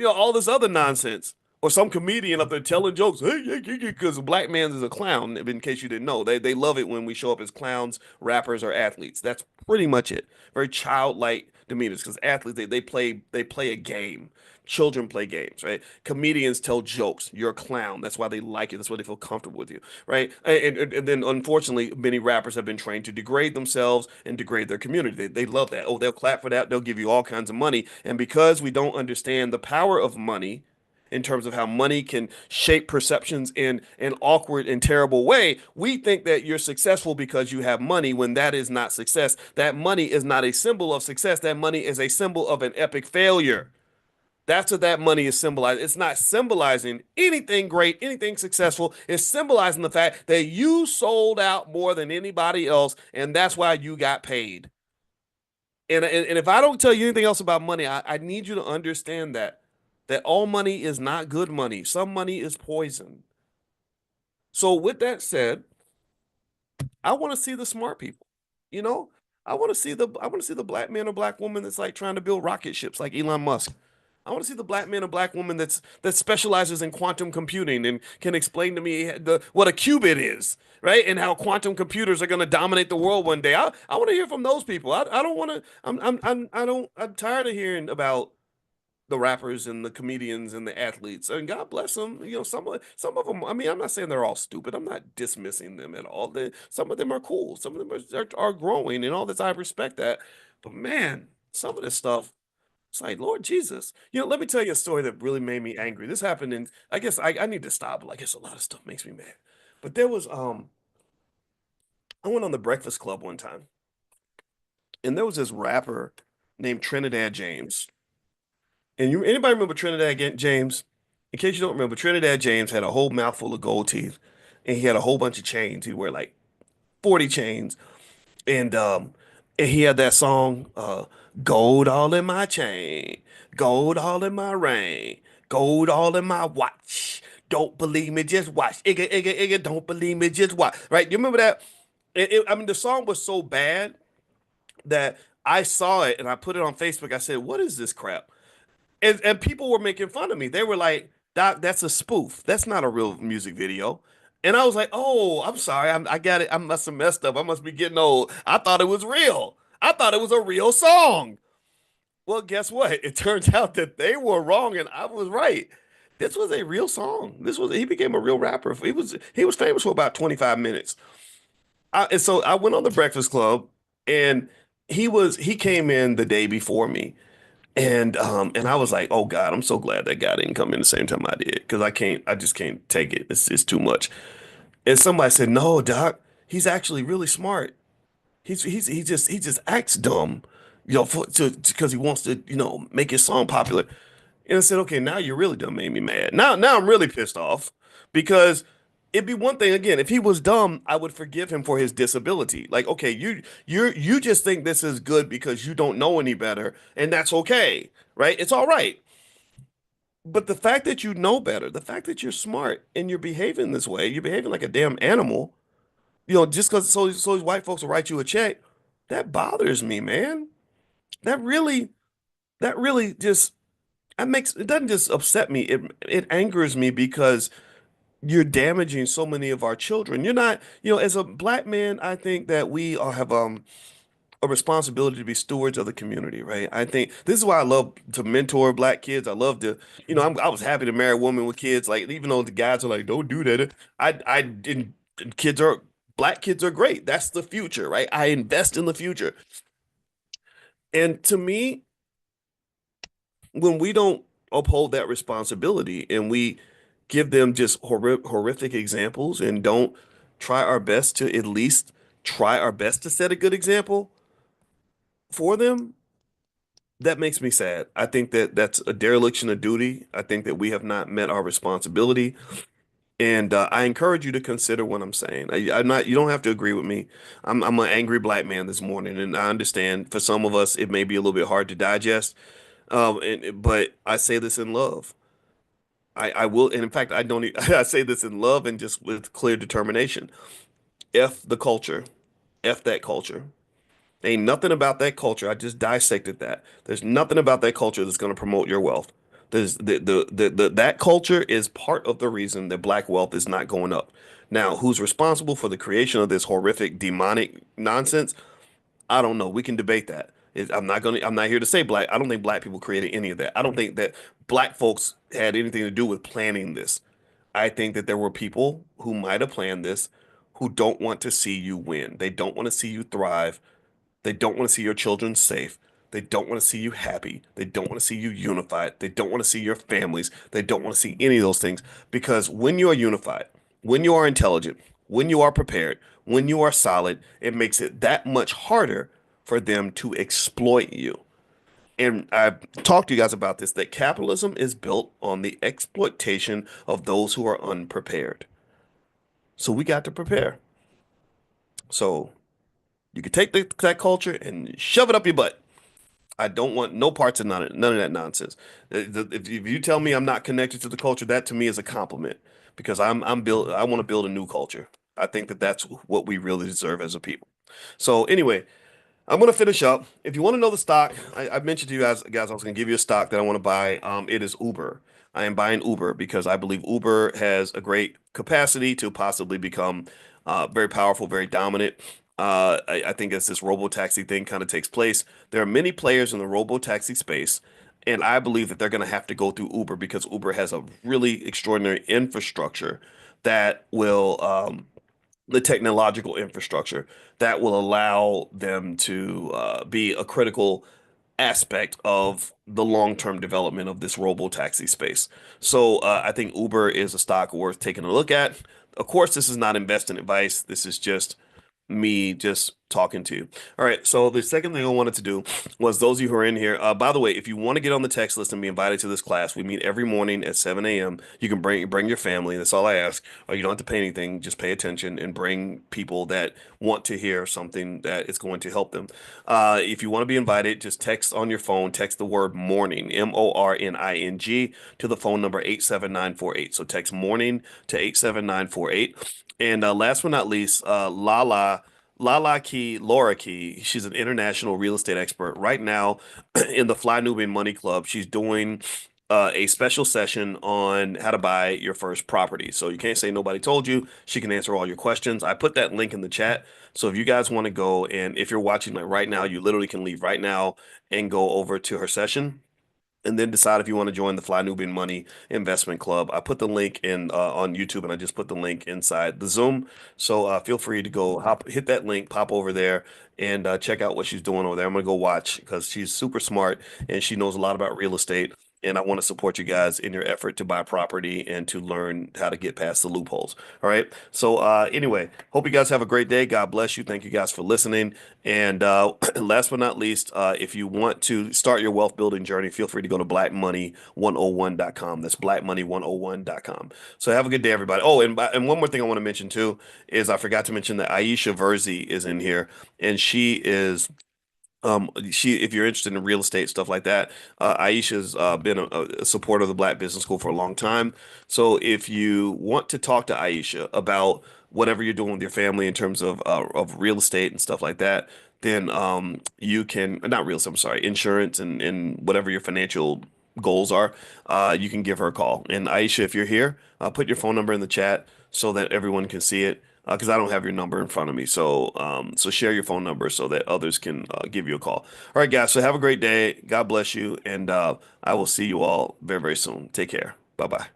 all this other nonsense, or some comedian up there telling jokes. Hey, because a black man is a clown. In case you didn't know, they love it when we show up as clowns, rappers, or athletes. That's pretty much it. Very childlike demeanors, because athletes they play a game. Children play games, right? Comedians tell jokes. You're a clown. That's why they like it. That's why they feel comfortable with you, right? And then, unfortunately, many rappers have been trained to degrade themselves and degrade their community. They love that. Oh, they'll clap for that. They'll give you all kinds of money. And because we don't understand the power of money in terms of how money can shape perceptions in an awkward and terrible way, we think that you're successful because you have money, when that is not success. That money is not a symbol of success. That money is a symbol of an epic failure. That's what that money is symbolizing. It's not symbolizing anything great, anything successful. It's symbolizing the fact that you sold out more than anybody else, and that's why you got paid. And if I don't tell you anything else about money, I need you to understand that all money is not good money. Some money is poison. So with that said, I want to see the smart people. You know, I want to see the black man or black woman that's like trying to build rocket ships like Elon Musk. I want to see the black man or black woman that specializes in quantum computing and can explain to me what a qubit is, right? And how quantum computers are going to dominate the world one day. I want to hear from those people. I don't want to. I'm tired of hearing about the rappers and the comedians and the athletes. And God bless them. Some of them. I mean, I'm not saying they're all stupid. I'm not dismissing them at all. Some of them are cool. Some of them are growing and all this. I respect that. But man, some of this stuff. It's like, Lord Jesus. Let me tell you a story that really made me angry. This happened in, I guess I need to stop, but I guess a lot of stuff makes me mad. But there was I went on the Breakfast Club one time, and there was this rapper named Trinidad James. And anybody remember Trinidad James? In case you don't remember, Trinidad James had a whole mouthful of gold teeth, and he had a whole bunch of chains. He'd wear like 40 chains. And he had that song, Gold All in My Chain, Gold All in My Ring, Gold All in My Watch. Don't believe me, just watch. Igga, igga, igga, don't believe me, just watch. Right? You remember that? I mean, the song was so bad that I saw it and I put it on Facebook. I said, what is this crap? And people were making fun of me. They were like, Doc, that's a spoof. That's not a real music video. And I was like, oh, I'm sorry. I got it. I must have messed up. I must be getting old. I thought it was real. I thought it was a real song. Well, guess what? It turns out that they were wrong and I was right. This was a real song. He became a real rapper. He was famous for about 25 minutes. And so I went on the Breakfast Club, and he came in the day before me. And I was like, oh God, I'm so glad that guy didn't come in the same time I did, because I just can't take it. It's too much. And somebody said, no, Doc, he's actually really smart. He just acts dumb, because he wants to, make his song popular. And I said, okay, now you really done made me mad. Now I'm really pissed off, because it'd be one thing again if he was dumb, I would forgive him for his disability. Like, okay, you just think this is good because you don't know any better, and that's okay, right? It's all right. But the fact that you know better, the fact that you're smart and you're behaving this way, you're behaving like a damn animal, just because so these white folks will write you a check, that bothers me, man. That really, that really just it doesn't just upset me. It angers me, because you're damaging so many of our children. You're not, as a black man, I think that we all have a responsibility to be stewards of the community, right? I think this is why I love to mentor black kids. I love to, I was happy to marry a woman with kids. Like, even though the guys are like, don't do that. I didn't. Black kids are great. That's the future, right? I invest in the future. And to me, when we don't uphold that responsibility and we give them just horrific examples and don't try our best to at least try our best to set a good example for them, that makes me sad. I think that that's a dereliction of duty. I think that we have not met our responsibility. And I encourage you to consider what I'm saying. I'm not. You don't have to agree with me. I'm an angry black man this morning, and I understand for some of us it may be a little bit hard to digest. But I say this in love. I will, and in fact, I don't. I say this in love and just with clear determination. F the culture, F that culture. Ain't nothing about that culture. I just dissected that. There's nothing about that culture that's going to promote your wealth. There's that culture is part of the reason that black wealth is not going up. Now, who's responsible for the creation of this horrific demonic nonsense? I don't know. We can debate that. I'm not here to say black. I don't think black people created any of that. I don't think that black folks had anything to do with planning this. I think that there were people who might have planned this who don't want to see you win. They don't want to see you thrive. They don't want to see your children safe. They don't want to see you happy. They don't want to see you unified. They don't want to see your families. They don't want to see any of those things, because when you are unified, when you are intelligent, when you are prepared, when you are solid, it makes it that much harder for them to exploit you. And I've talked to you guys about this, that capitalism is built on the exploitation of those who are unprepared. So we got to prepare. So you can take that culture and shove it up your butt. I don't want no parts of none of that nonsense. If you tell me I'm not connected to the culture, that to me is a compliment, because I want to build a new culture. I think that that's what we really deserve as a people. So anyway, I'm going to finish up. If you want to know the stock, I mentioned to you guys I was going to give you a stock that I want to buy. It is Uber. I am buying Uber because I believe Uber has a great capacity to possibly become very powerful, very dominant. I think as this robo-taxi thing kind of takes place, there are many players in the robo-taxi space, and I believe that they're going to have to go through Uber, because Uber has a really extraordinary infrastructure that will, the technological infrastructure that will allow them to be a critical aspect of the long-term development of this robo-taxi space. So I think Uber is a stock worth taking a look at. Of course, this is not investing advice. This is just me just talking to you. All right. So the second thing I wanted to do was, those of you who are in here, by the way, if you want to get on the text list and be invited to this class, we meet every morning at 7 a.m. You can bring your family. That's all I ask. Or you don't have to pay anything. Just pay attention and bring people that want to hear something that is going to help them. If you want to be invited, just text on your phone, text the word morning, MORNING, to the phone number 87948. So text morning to 87948. And last but not least, Laura Key, she's an international real estate expert. Right now in the Fly Nubian Money Club, she's doing a special session on how to buy your first property. So you can't say nobody told you. She can answer all your questions. I put that link in the chat. So if you guys want to go, and if you're watching like right now, you literally can leave right now and go over to her session, and then decide if you want to join the Fly Nubian Money Investment Club. I put the link in on YouTube, and I just put the link inside the Zoom. So feel free to go hit that link, pop over there, and check out what she's doing over there. I'm going to go watch, because she's super smart and she knows a lot about real estate. And I want to support you guys in your effort to buy property and to learn how to get past the loopholes. All right. So anyway, hope you guys have a great day. God bless you. Thank you guys for listening. And last but not least, if you want to start your wealth building journey, feel free to go to blackmoney101.com. That's blackmoney101.com. So have a good day, everybody. Oh, and one more thing I want to mention too is I forgot to mention that Aisha Verzi is in here, and she is. If you're interested in real estate, stuff like that, Aisha's been a supporter of the Black Business School for a long time. So if you want to talk to Aisha about whatever you're doing with your family in terms of real estate and stuff like that, then you can, not real estate, I'm sorry, insurance and whatever your financial goals are, you can give her a call. And Aisha, if you're here, put your phone number in the chat so that everyone can see it. Because I don't have your number in front of me. So so share your phone number so that others can give you a call. All right, guys. So have a great day. God bless you. And I will see you all very, very soon. Take care. Bye-bye.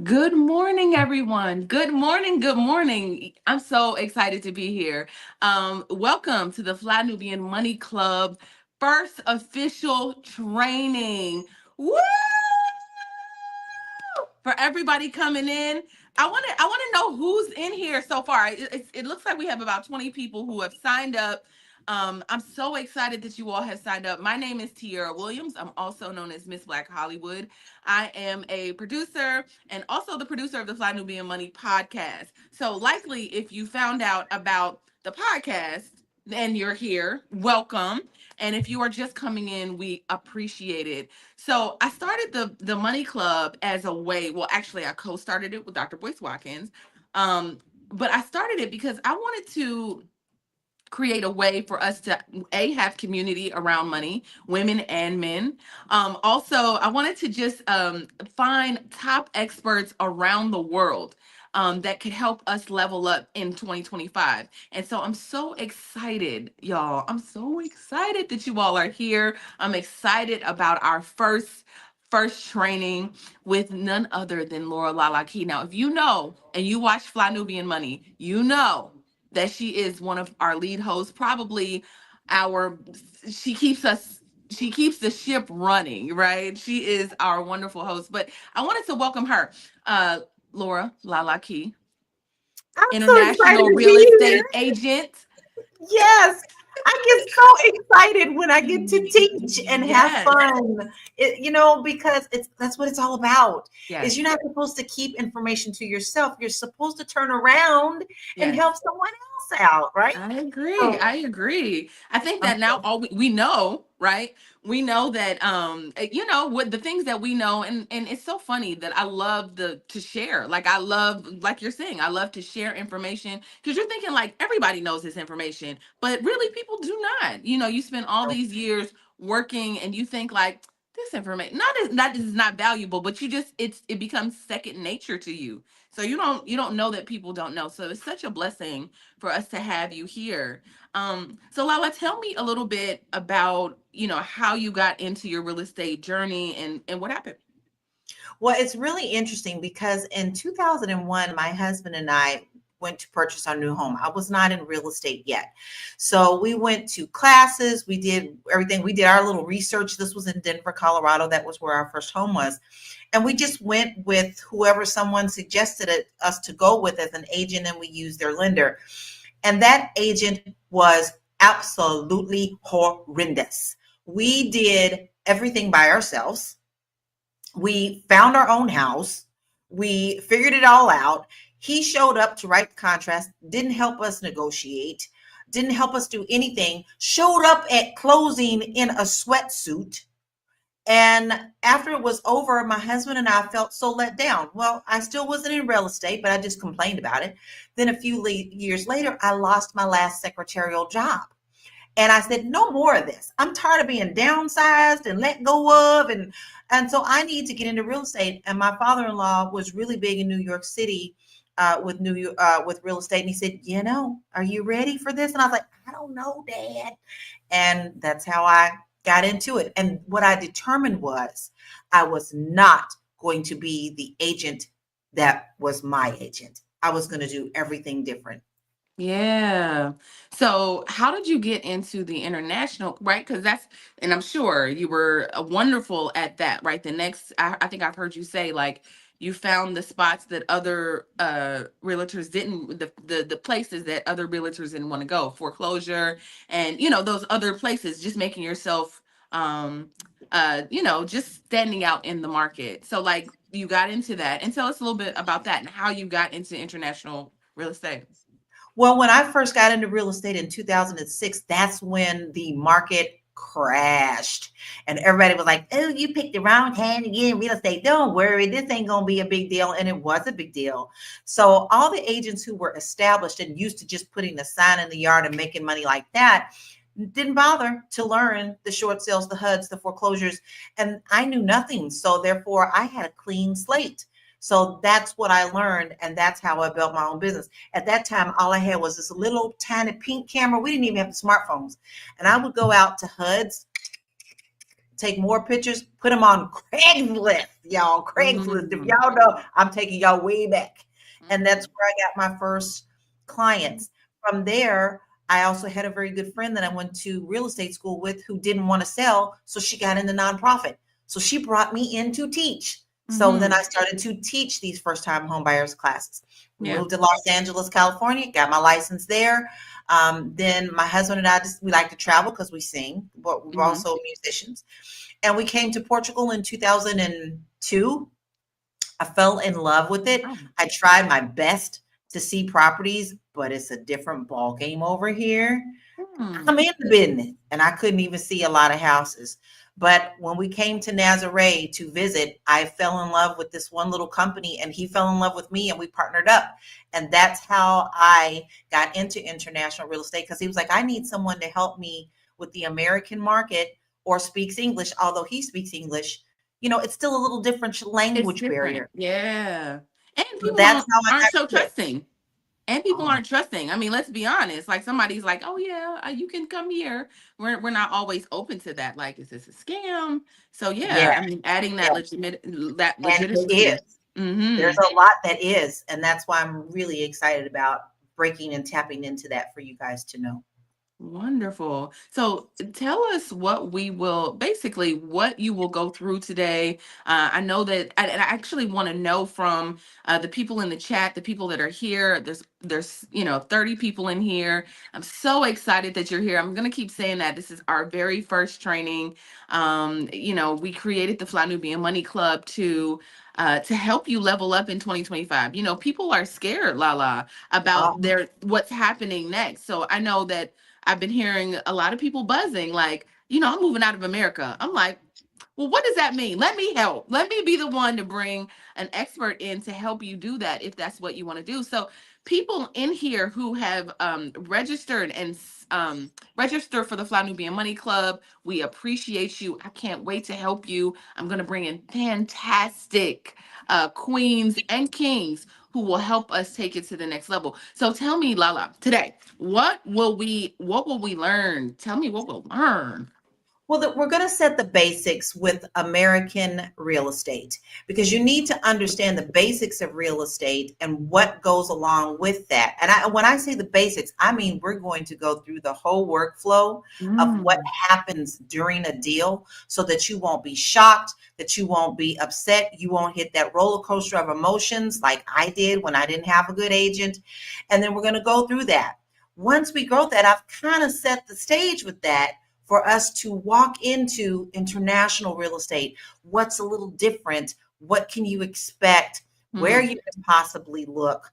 Good everyone. Good morning. Good morning. I'm so excited to be here. Welcome to the Fly Nubian Money Club first official training. Woo! For everybody coming in, I want to know who's in here so far. It looks like we have about 20 people who have signed up. I'm so excited that you all have signed up. My name is Tiara Williams. I'm also known as Miss Black Hollywood. I am a producer and also the producer of the Fly Nubian Money podcast. So likely if you found out about the podcast and you're here, welcome. And if you are just coming in, we appreciate it. So I started the Money Club as a way, well, actually I co-started it with Dr. Boyce Watkins. But I started it because I wanted to create a way for us to have community around money, women and men. Also, I wanted to just find top experts around the world that could help us level up in 2025. And so I'm so excited, y'all. I'm so excited that you all are here. I'm excited about our first training with none other than Laura Lalaki. Now, if you know and you watch Fly Nubian Money, you know that she is one of our lead hosts, probably she keeps the ship running, right? She is our wonderful host. But I wanted to welcome her, Laura Lalaki, international real estate agent. Yes, I get so excited when I get to teach and have fun. Because that's what it's all about. Yes. Is you're not supposed to keep information to yourself. You're supposed to turn around and help someone else out, right? I agree. I think that now all we know, right? We know that what the things that we know, and it's so funny that I love to share. Like you're saying, I love to share information because you're thinking like everybody knows this information, but really people do not. You spend all these years working and you think like this information that is not valuable, but it becomes second nature to you. So you don't know that people don't know. So it's such a blessing for us to have you here. So Lala, tell me a little bit about, how you got into your real estate journey and what happened. Well, it's really interesting because in 2001, my husband and I went to purchase our new home. I was not in real estate yet. So we went to classes. We did everything. We did our little research. This was in Denver, Colorado. That was where our first home was. And we just went with whoever someone suggested us to go with as an agent, and we used their lender. And that agent was absolutely horrendous. We did everything by ourselves. We found our own house. We figured it all out. He showed up to write the contracts, didn't help us negotiate, didn't help us do anything, showed up at closing in a sweatsuit. And after it was over, my husband and I felt so let down. Well, I still wasn't in real estate, but I just complained about it. Then a few years later, I lost my last secretarial job. And I said, no more of this. I'm tired of being downsized and let go of. And so I need to get into real estate. And my father-in-law was really big in New York City with real estate. And he said, are you ready for this? And I was like, I don't know, Dad. And that's how I got into it. And what I determined was I was not going to be the agent that was my agent. I was going to do everything different. Yeah. So how did you get into the international, right? Because and I'm sure you were wonderful at that, right? I think I've heard you say like you found the spots that other realtors didn't, the places that other realtors didn't want to go, foreclosure and, those other places, just making yourself, just standing out in the market. So like you got into that, and tell us a little bit about that and how you got into international real estate. Well, when I first got into real estate in 2006, that's when the market crashed and everybody was like, oh, you picked the wrong time to get in real estate. Don't worry, this ain't gonna be a big deal. And it was a big deal. So all the agents who were established and used to just putting a sign in the yard and making money like that didn't bother to learn the short sales, the HUDs, the foreclosures, and I knew nothing. So therefore I had a clean slate. So that's what I learned, and that's how I built my own business. At that time, all I had was this little tiny pink camera. We didn't even have the smartphones. And I would go out to HUDs, take more pictures, put them on Craigslist, y'all. Craigslist. If y'all know, I'm taking y'all way back. And that's where I got my first clients. From there, I also had a very good friend that I went to real estate school with who didn't want to sell. So she got into nonprofit. So she brought me in to teach. So then I started to teach these first time home buyers classes. We moved to Los Angeles, California, got my license there. Then my husband and I we like to travel because we sing, but we're also musicians. And we came to Portugal in 2002. I fell in love with it. I tried my best to see properties, but it's a different ball game over here. I'm in the business and I couldn't even see a lot of houses. But when we came to Nazaré to visit, I fell in love with this one little company and he fell in love with me and we partnered up. And that's how I got into international real estate, because he was like, I need someone to help me with the American market or speaks English. Although he speaks English, you know, it's still a little different language barrier. Yeah. And people That's aren't so trusting. And people aren't trusting. I mean, let's be honest. Like somebody's like, "Oh yeah, you can come here." We're not always open to that. Like, is this a scam? So yeah, I mean, adding that legitimacy. There's a lot that is, and that's why I'm really excited about breaking and tapping into that for you guys to know. Wonderful. So tell us what you will go through today. I know that, and I actually want to know from the people in the chat, the people that are here. There's 30 people in here. I'm so excited that you're here. I'm gonna keep saying that this is our very first training. We created the Fly Nubian Money Club to help you level up in 2025. People are scared, Lala, about what's happening next. So I know that I've been hearing a lot of people buzzing, like, I'm moving out of America. I'm like, well, what does that mean? Let me help. Let me be the one to bring an expert in to help you do that if that's what you want to do. So people in here who have registered and register for the Fly Nubian Money Club, we appreciate you. I can't wait to help you. I'm going to bring in fantastic queens and kings who will help us take it to the next level. So tell me, Lala, today, what will we learn? Tell me what we'll learn. Well, we're going to set the basics with American real estate, because you need to understand the basics of real estate and what goes along with that. And when I say the basics, I mean, we're going to go through the whole workflow of what happens during a deal so that you won't be shocked, that you won't be upset, you won't hit that roller coaster of emotions like I did when I didn't have a good agent. And then we're going to go through that. Once we go through that, I've kind of set the stage with that for us to walk into international real estate. What's a little different? What can you expect? Where you can possibly look?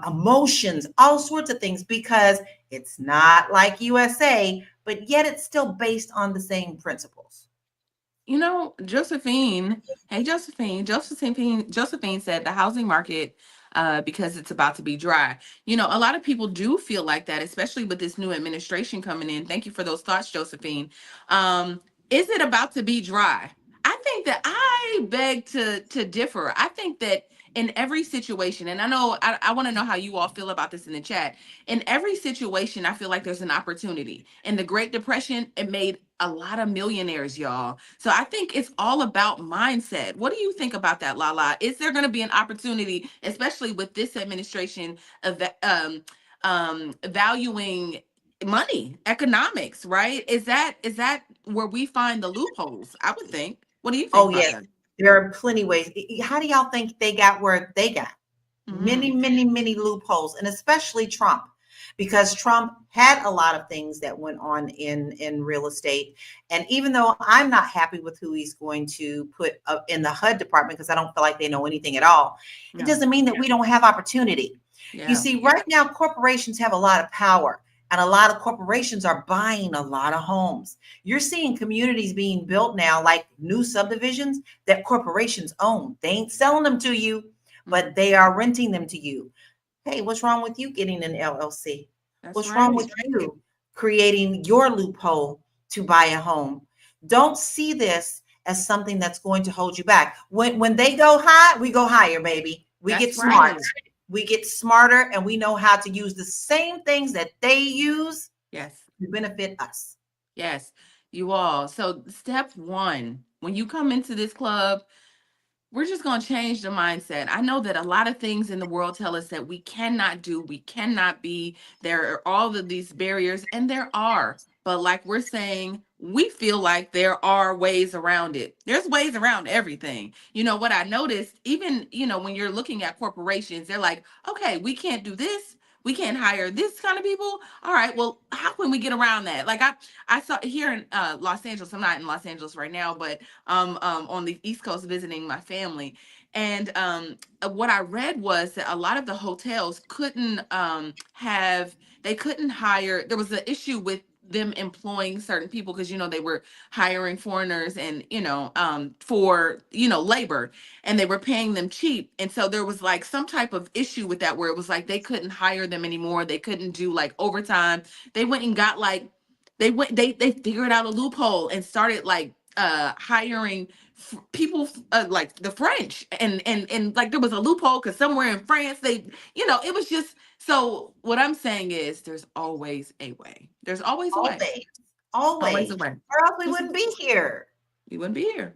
Emotions, all sorts of things, because it's not like USA, but yet it's still based on the same principles. Josephine said the housing market, because it's about to be dry. A lot of people do feel like that, especially with this new administration coming in. Thank you for those thoughts, Josephine. Is it about to be dry? I think that I beg to differ. I think that in every situation, and I know I want to know how you all feel about this in the chat. In every situation, I feel like there's an opportunity. In the Great Depression, it made a lot of millionaires, y'all. So I think it's all about mindset. What do you think about that, Lala? Is there going to be an opportunity, especially with this administration, of valuing money, economics, right? Is that where we find the loopholes? I would think. What do you think? Oh, yes. There are plenty ways. How do y'all think they got where they got? Many, many, many loopholes, and especially Trump, because Trump had a lot of things that went on in real estate. And even though I'm not happy with who he's going to put in the HUD department, because I don't feel like they know anything at all, it doesn't mean that we don't have opportunity. You see, right now, corporations have a lot of power. And a lot of corporations are buying a lot of homes. You're seeing communities being built now, like new subdivisions that corporations own. They ain't selling them to you, but they are renting them to you. Hey, what's wrong with you getting an LLC? What's wrong with you creating your loophole to buy a home? Don't see this as something that's going to hold you back. When they go high, we go higher, baby. We get smart. We get smarter, and we know how to use the same things that they use to benefit us. Yes, you all. So step one, when you come into this club, we're just going to change the mindset. I know that a lot of things in the world tell us that we cannot do, we cannot be. There are all of these barriers, and there are. But like we're saying, we feel like there are ways around it. There's ways around everything. You know, what I noticed, even, you know, when you're looking at corporations, they're like, okay, we can't do this. We can't hire this kind of people. All right, well, how can we get around that? Like I saw here in Los Angeles, I'm not in Los Angeles right now, but on the East Coast visiting my family. And what I read was that a lot of the hotels couldn't they couldn't hire. There was an issue with them employing certain people because, you know, they were hiring foreigners and, you know, for, you know, labor, and they were paying them cheap. And so there was like some type of issue with that where it was like they couldn't hire them anymore. They couldn't do like overtime. They went and got like they figured out a loophole and started like hiring people like the French, and like there was a loophole because somewhere in France they, you know, it was just. So what I'm saying is there's always a way. There's always a way. Always a way. Or else we wouldn't be here. We wouldn't be here.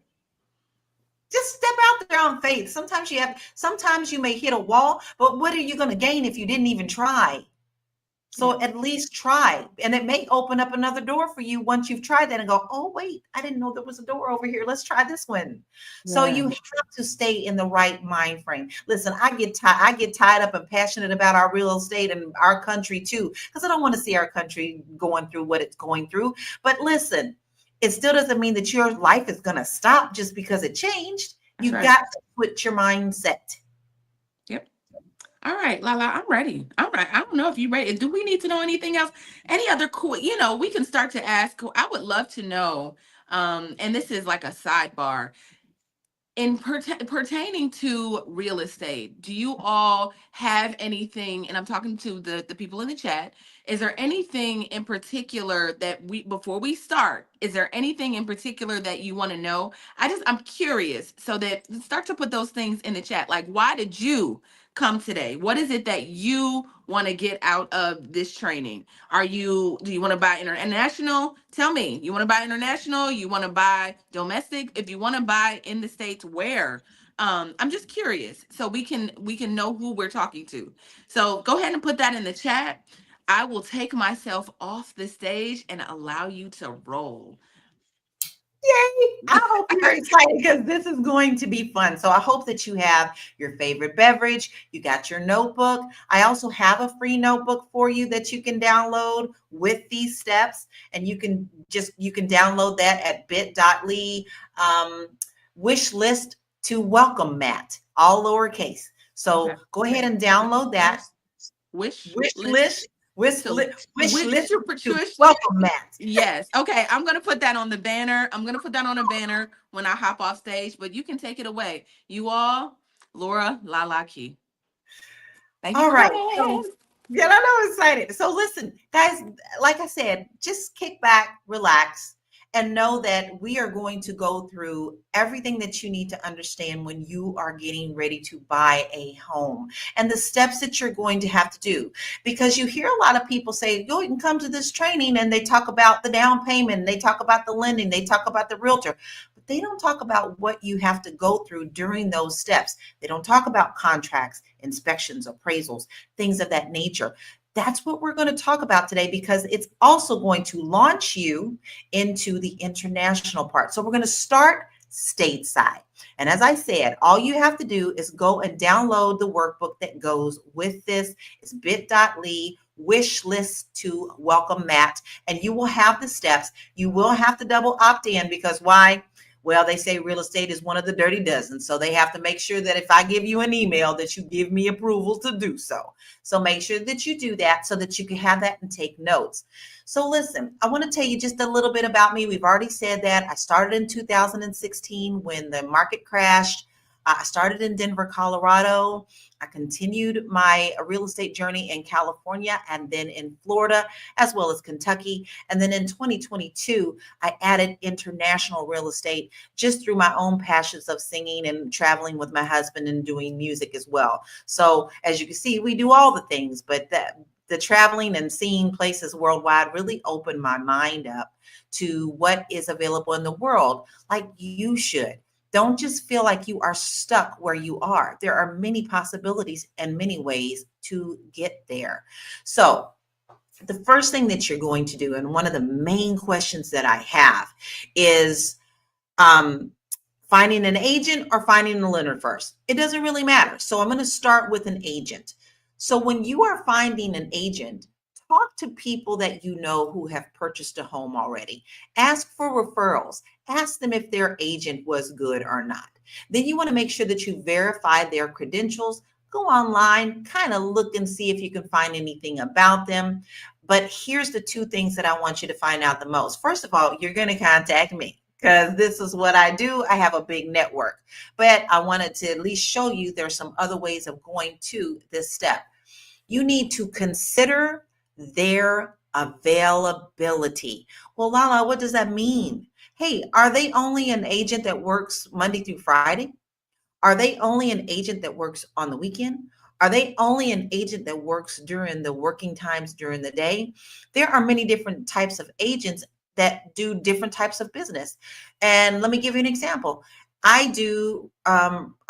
Just step out there on faith. Sometimes you may hit a wall, but what are you going to gain if you didn't even try? So at least try, and it may open up another door for you once you've tried that and go, oh, wait, I didn't know there was a door over here. Let's try this one. Yeah. So you have to stay in the right mind frame. Listen, I get tied up and passionate about our real estate and our country too, because I don't want to see our country going through what it's going through. But listen, it still doesn't mean that your life is going to stop just because it changed. You've got to switch your mindset. All right, Lala, I'm ready. All right. I don't know if you're ready. Do we need to know anything else? Any other cool, you know, we can start to ask. I would love to know, and this is like a sidebar, in pertaining to real estate, do you all have anything, and I'm talking to the people in the chat, is there anything in particular that before we start, is there anything in particular that you want to know? I'm curious, so that start to put those things in the chat. Like, why did you come today? What is it that you want to get out of this training? Do you want to buy international? Tell me, you want to buy international? You want to buy domestic? If you want to buy in the States, where? I'm just curious, so we can know who we're talking to. So go ahead and put that in the chat. I will take myself off the stage and allow you to roll. Yay! I hope you're excited because this is going to be fun. So I hope that you have your favorite beverage. You got your notebook. I also have a free notebook for you that you can download with these steps. And you can download that at bit.ly wish list to welcome Matt, all lowercase. So go ahead and download that. Wish list. Wish list to welcome Matt. Yes. Okay. I'm going to put that on the banner. When I hop off stage, but you can take it away. You all, Laura Lalaki. Thank you. All right. Yeah, I'm excited. So listen, guys, like I said, just kick back, relax, and know that we are going to go through everything that you need to understand when you are getting ready to buy a home and the steps that you're going to have to do. Because you hear a lot of people say, you can come to this training, and they talk about the down payment, they talk about the lending, they talk about the realtor, but they don't talk about what you have to go through during those steps. They don't talk about contracts, inspections, appraisals, things of that nature. That's what we're going to talk about today, because it's also going to launch you into the international part. So we're going to start stateside. And as I said, all you have to do is go and download the workbook that goes with this. It's bit.ly wish list to welcome Matt, and you will have the steps. You will have to double opt in, because why? Well, they say real estate is one of the dirty dozen. So they have to make sure that if I give you an email, that you give me approval to do so. So make sure that you do that so that you can have that and take notes. So listen, I want to tell you just a little bit about me. We've already said that. I started in 2016 when the market crashed. I started in Denver, Colorado. I continued my real estate journey in California and then in Florida, as well as Kentucky. And then in 2022, I added international real estate just through my own passions of singing and traveling with my husband and doing music as well. So as you can see, we do all the things, but the traveling and seeing places worldwide really opened my mind up to what is available in the world, like you should. Don't just feel like you are stuck where you are. There are many possibilities and many ways to get there. So, the first thing that you're going to do, and one of the main questions that I have is finding an agent or finding a lender first. It doesn't really matter. So I'm going to start with an agent. So when you are finding an agent, talk to people that you know who have purchased a home already. Ask for referrals. Ask them if their agent was good or not. Then you want to make sure that you verify their credentials. Go online, kind of look and see if you can find anything about them. But here's the two things that I want you to find out the most. First of all, you're going to contact me because this is what I do. I have a big network, but I wanted to at least show you there's some other ways of going to this step. You need to consider their availability. Well, Lala, what does that mean? Hey, are they only an agent that works Monday through Friday? Are they only an agent that works on the weekend? Are they only an agent that works during the working times during the day? There are many different types of agents that do different types of business. And let me give you an example. I do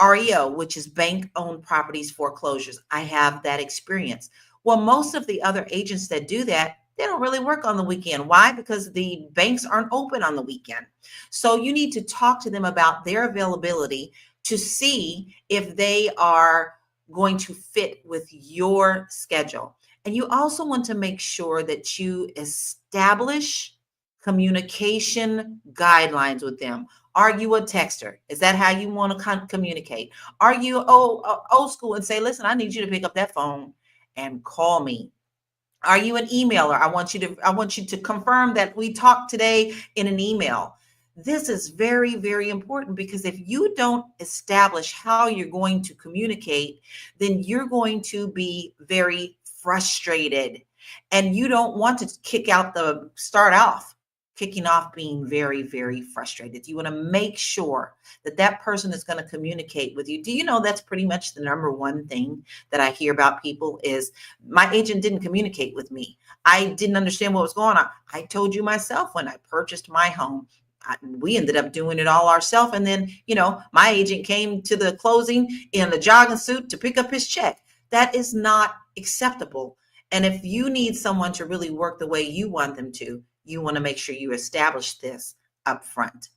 REO, which is bank-owned properties foreclosures. I have that experience. Well, most of the other agents that do that, they don't really work on the weekend. Why? Because the banks aren't open on the weekend. So you need to talk to them about their availability to see if they are going to fit with your schedule. And you also want to make sure that you establish communication guidelines with them. Are you a texter? Is that how you want to communicate? Are you old school and say, listen, I need you to pick up that phone and call me? Are you an emailer? I want you to confirm that we talked today in an email. This is very, very important because if you don't establish how you're going to communicate, then you're going to be very frustrated. And you don't want to start off kicking off being very, very frustrated. You want to make sure that that person is going to communicate with you. Do you know that's pretty much the number one thing that I hear about people is my agent didn't communicate with me. I didn't understand what was going on. I told you myself when I purchased my home, we ended up doing it all ourselves. And then, my agent came to the closing in a jogging suit to pick up his check. That is not acceptable. And if you need someone to really work the way you want them to, you want to make sure you establish this up front.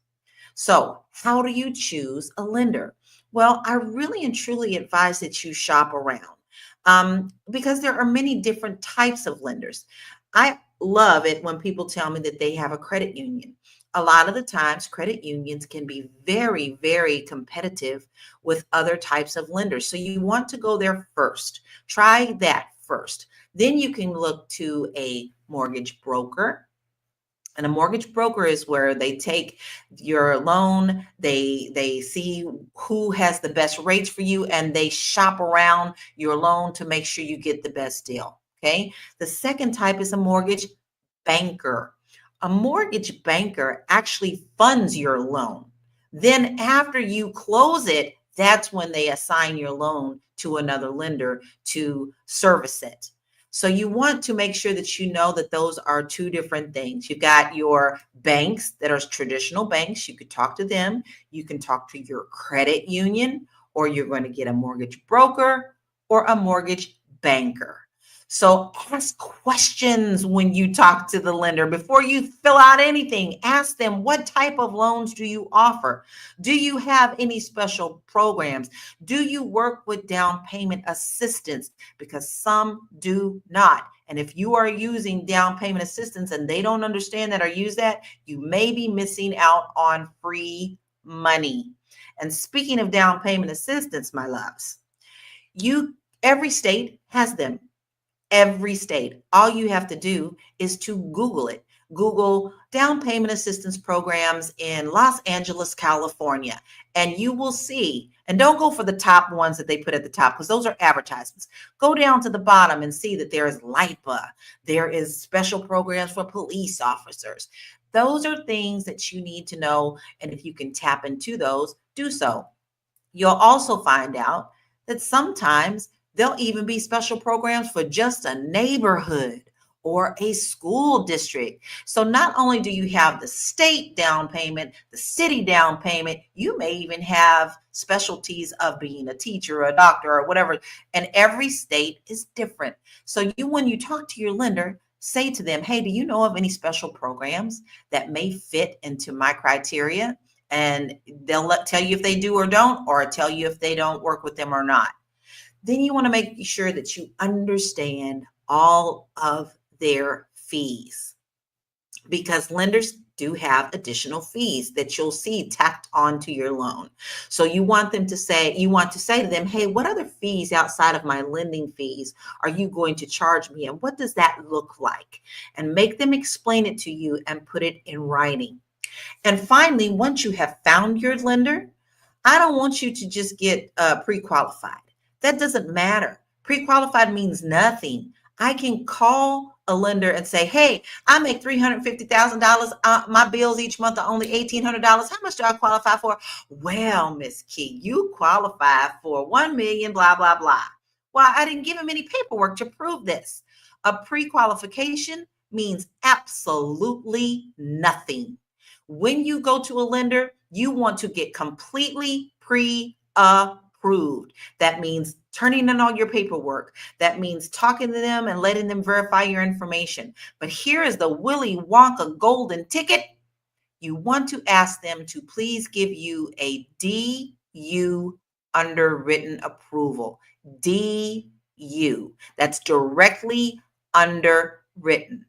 So how do you choose a lender? Well, I really and truly advise that you shop around because there are many different types of lenders. I love it when people tell me that they have a credit union. A lot of the times, credit unions can be very, very competitive with other types of lenders. So you want to go there first. Try that first. Then you can look to a mortgage broker. And a mortgage broker is where they take your loan, they see who has the best rates for you, and they shop around your loan to make sure you get the best deal. Okay. The second type is a mortgage banker. A mortgage banker actually funds your loan. Then after you close it, that's when they assign your loan to another lender to service it. So you want to make sure that you know that those are two different things. You've got your banks that are traditional banks. You could talk to them. You can talk to your credit union, or you're going to get a mortgage broker or a mortgage banker. So ask questions when you talk to the lender. Before you fill out anything, ask them, what type of loans do you offer? Do you have any special programs? Do you work with down payment assistance? Because some do not. And if you are using down payment assistance and they don't understand that or use that, you may be missing out on free money. And speaking of down payment assistance, my loves, every state has them. Every state. All you have to do is to Google it. Google down payment assistance programs in Los Angeles, California, and you will see. And don't go for the top ones that they put at the top because those are advertisements. Go down to the bottom and see that there is LIPA. There is special programs for police officers. Those are things that you need to know. And if you can tap into those, do so. You'll also find out that sometimes there'll even be special programs for just a neighborhood or a school district. So not only do you have the state down payment, the city down payment, you may even have specialties of being a teacher or a doctor or whatever. And every state is different. So when you talk to your lender, say to them, hey, do you know of any special programs that may fit into my criteria? And they'll tell you if they do or don't, or tell you if they don't work with them or not. Then you want to make sure that you understand all of their fees, because lenders do have additional fees that you'll see tacked onto your loan. So you want to say to them, hey, what other fees outside of my lending fees are you going to charge me? And what does that look like? And make them explain it to you and put it in writing. And finally, once you have found your lender, I don't want you to just get pre-qualified. That doesn't matter. Pre-qualified means nothing. I can call a lender and say, hey, I make $350,000. My bills each month are only $1,800. How much do I qualify for? Well, Miss Key, you qualify for $1 million, blah, blah, blah. Well, I didn't give him any paperwork to prove this. A pre-qualification means absolutely nothing. When you go to a lender, you want to get completely pre-approved. That means turning in all your paperwork. That means talking to them and letting them verify your information. But here is the Willy Wonka golden ticket. You want to ask them to please give you a DU underwritten approval. DU. That's directly underwritten.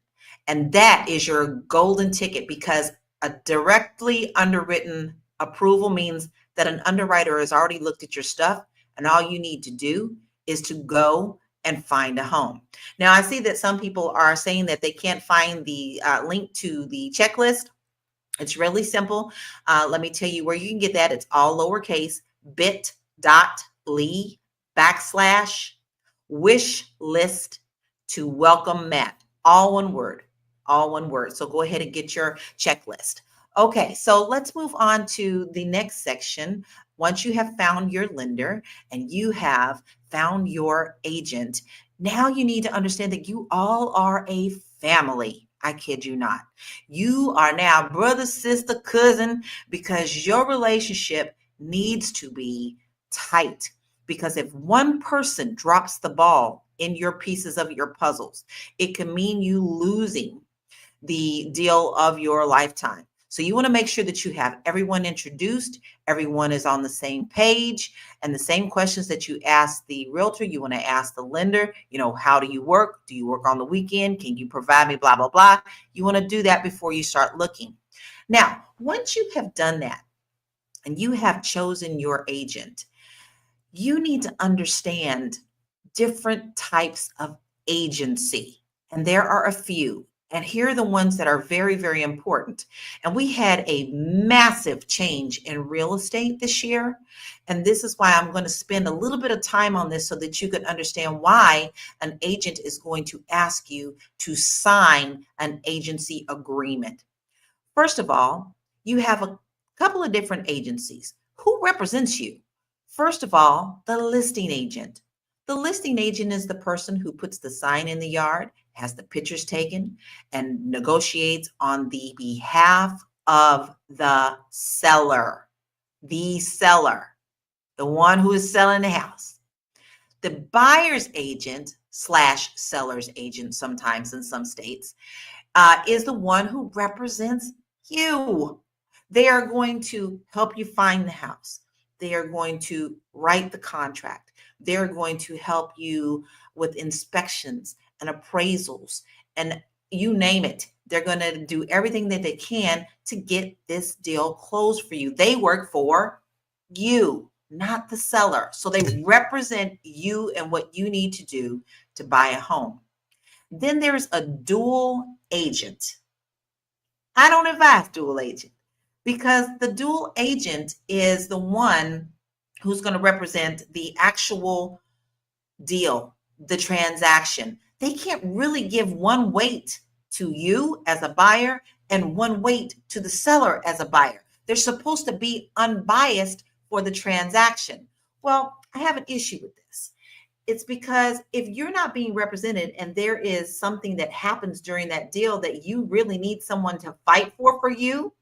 And that is your golden ticket, because a directly underwritten approval means that an underwriter has already looked at your stuff, and all you need to do is to go and find a home. Now, I see that some people are saying that they can't find the link to the checklist. It's really simple. Let me tell you where you can get that. It's all lowercase, bit.ly/wish list to welcome Matt. All one word. All one word. So go ahead and get your checklist. Okay, so let's move on to the next section. Once you have found your lender and you have found your agent, now you need to understand that you all are a family. I kid you not. You are now brother, sister, cousin, because your relationship needs to be tight. Because if one person drops the ball in your pieces of your puzzles, it can mean you losing the deal of your lifetime. So you want to make sure that you have everyone introduced, everyone is on the same page, and the same questions that you ask the realtor, you want to ask the lender. How do you work? Do you work on the weekend? Can you provide me blah, blah, blah? You want to do that before you start looking. Now, once you have done that and you have chosen your agent, you need to understand different types of agency. And there are a few. And here are the ones that are very, very important. And we had a massive change in real estate this year. And this is why I'm going to spend a little bit of time on this so that you can understand why an agent is going to ask you to sign an agency agreement. First of all, you have a couple of different agencies. Who represents you? First of all, the listing agent. The listing agent is the person who puts the sign in the yard, has the pictures taken, and negotiates on the behalf of the seller. The seller, the one who is selling the house. The buyer's agent / seller's agent, sometimes in some states, is the one who represents you. They are going to help you find the house. They are going to write the contract. They're going to help you with inspections and appraisals and you name it. They're going to do everything that they can to get this deal closed for you. They work for you, not the seller. So they represent you and what you need to do to buy a home. Then there's a dual agent. I don't advise dual agent because the dual agent is the one who's going to represent the actual deal, the transaction. They can't really give one weight to you as a buyer and one weight to the seller as a buyer. They're supposed to be unbiased for the transaction. Well, I have an issue with this. It's because if you're not being represented and there is something that happens during that deal that you really need someone to fight for you,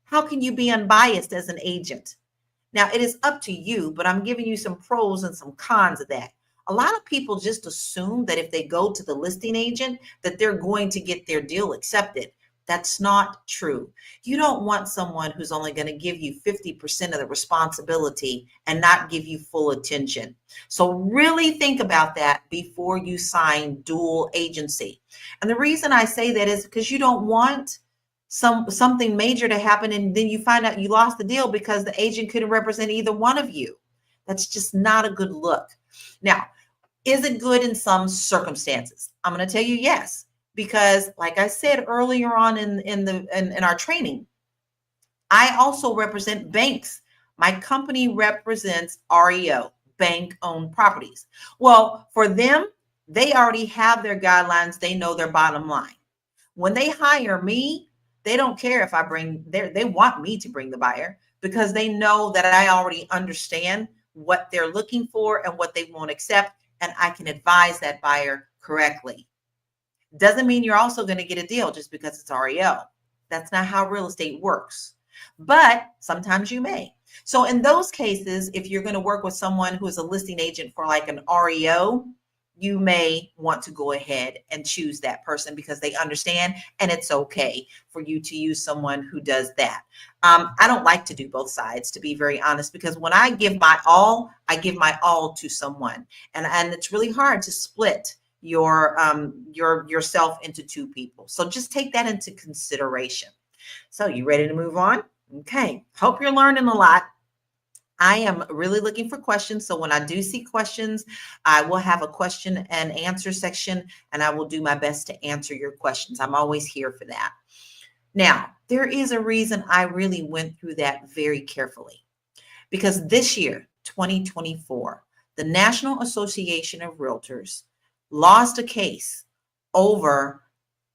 how can you be unbiased as an agent? Now, it is up to you, but I'm giving you some pros and some cons of that. A lot of people just assume that if they go to the listing agent, that they're going to get their deal accepted. That's not true. You don't want someone who's only going to give you 50% of the responsibility and not give you full attention. So really think about that before you sign dual agency. And the reason I say that is because you don't want something major to happen and then you find out you lost the deal because the agent couldn't represent either one of you. That's just not a good look. Now, is it good in some circumstances? I'm going to tell you yes, because like I said earlier on in our training, I also represent banks. My company represents REO, bank-owned properties. Well, for them, they already have their guidelines. They know their bottom line. When they hire me, they don't care if I they want me to bring the buyer because they know that I already understand what they're looking for and what they won't accept, and I can advise that buyer correctly. Doesn't mean you're also going to get a deal just because it's REO. That's not how real estate works. But sometimes you may. So in those cases, if you're going to work with someone who is a listing agent for like an REO, you may want to go ahead and choose that person because they understand, and it's okay for you to use someone who does that. I don't like to do both sides, to be very honest, because when I give my all, I give my all to someone, and it's really hard to split yourself into two people. So just take that into consideration. So you ready to move on? Okay. Hope you're learning a lot. I am really looking for questions. So when I do see questions, I will have a question and answer section, and I will do my best to answer your questions. I'm always here for that. Now, there is a reason I really went through that very carefully, because this year, 2024, the National Association of Realtors lost a case over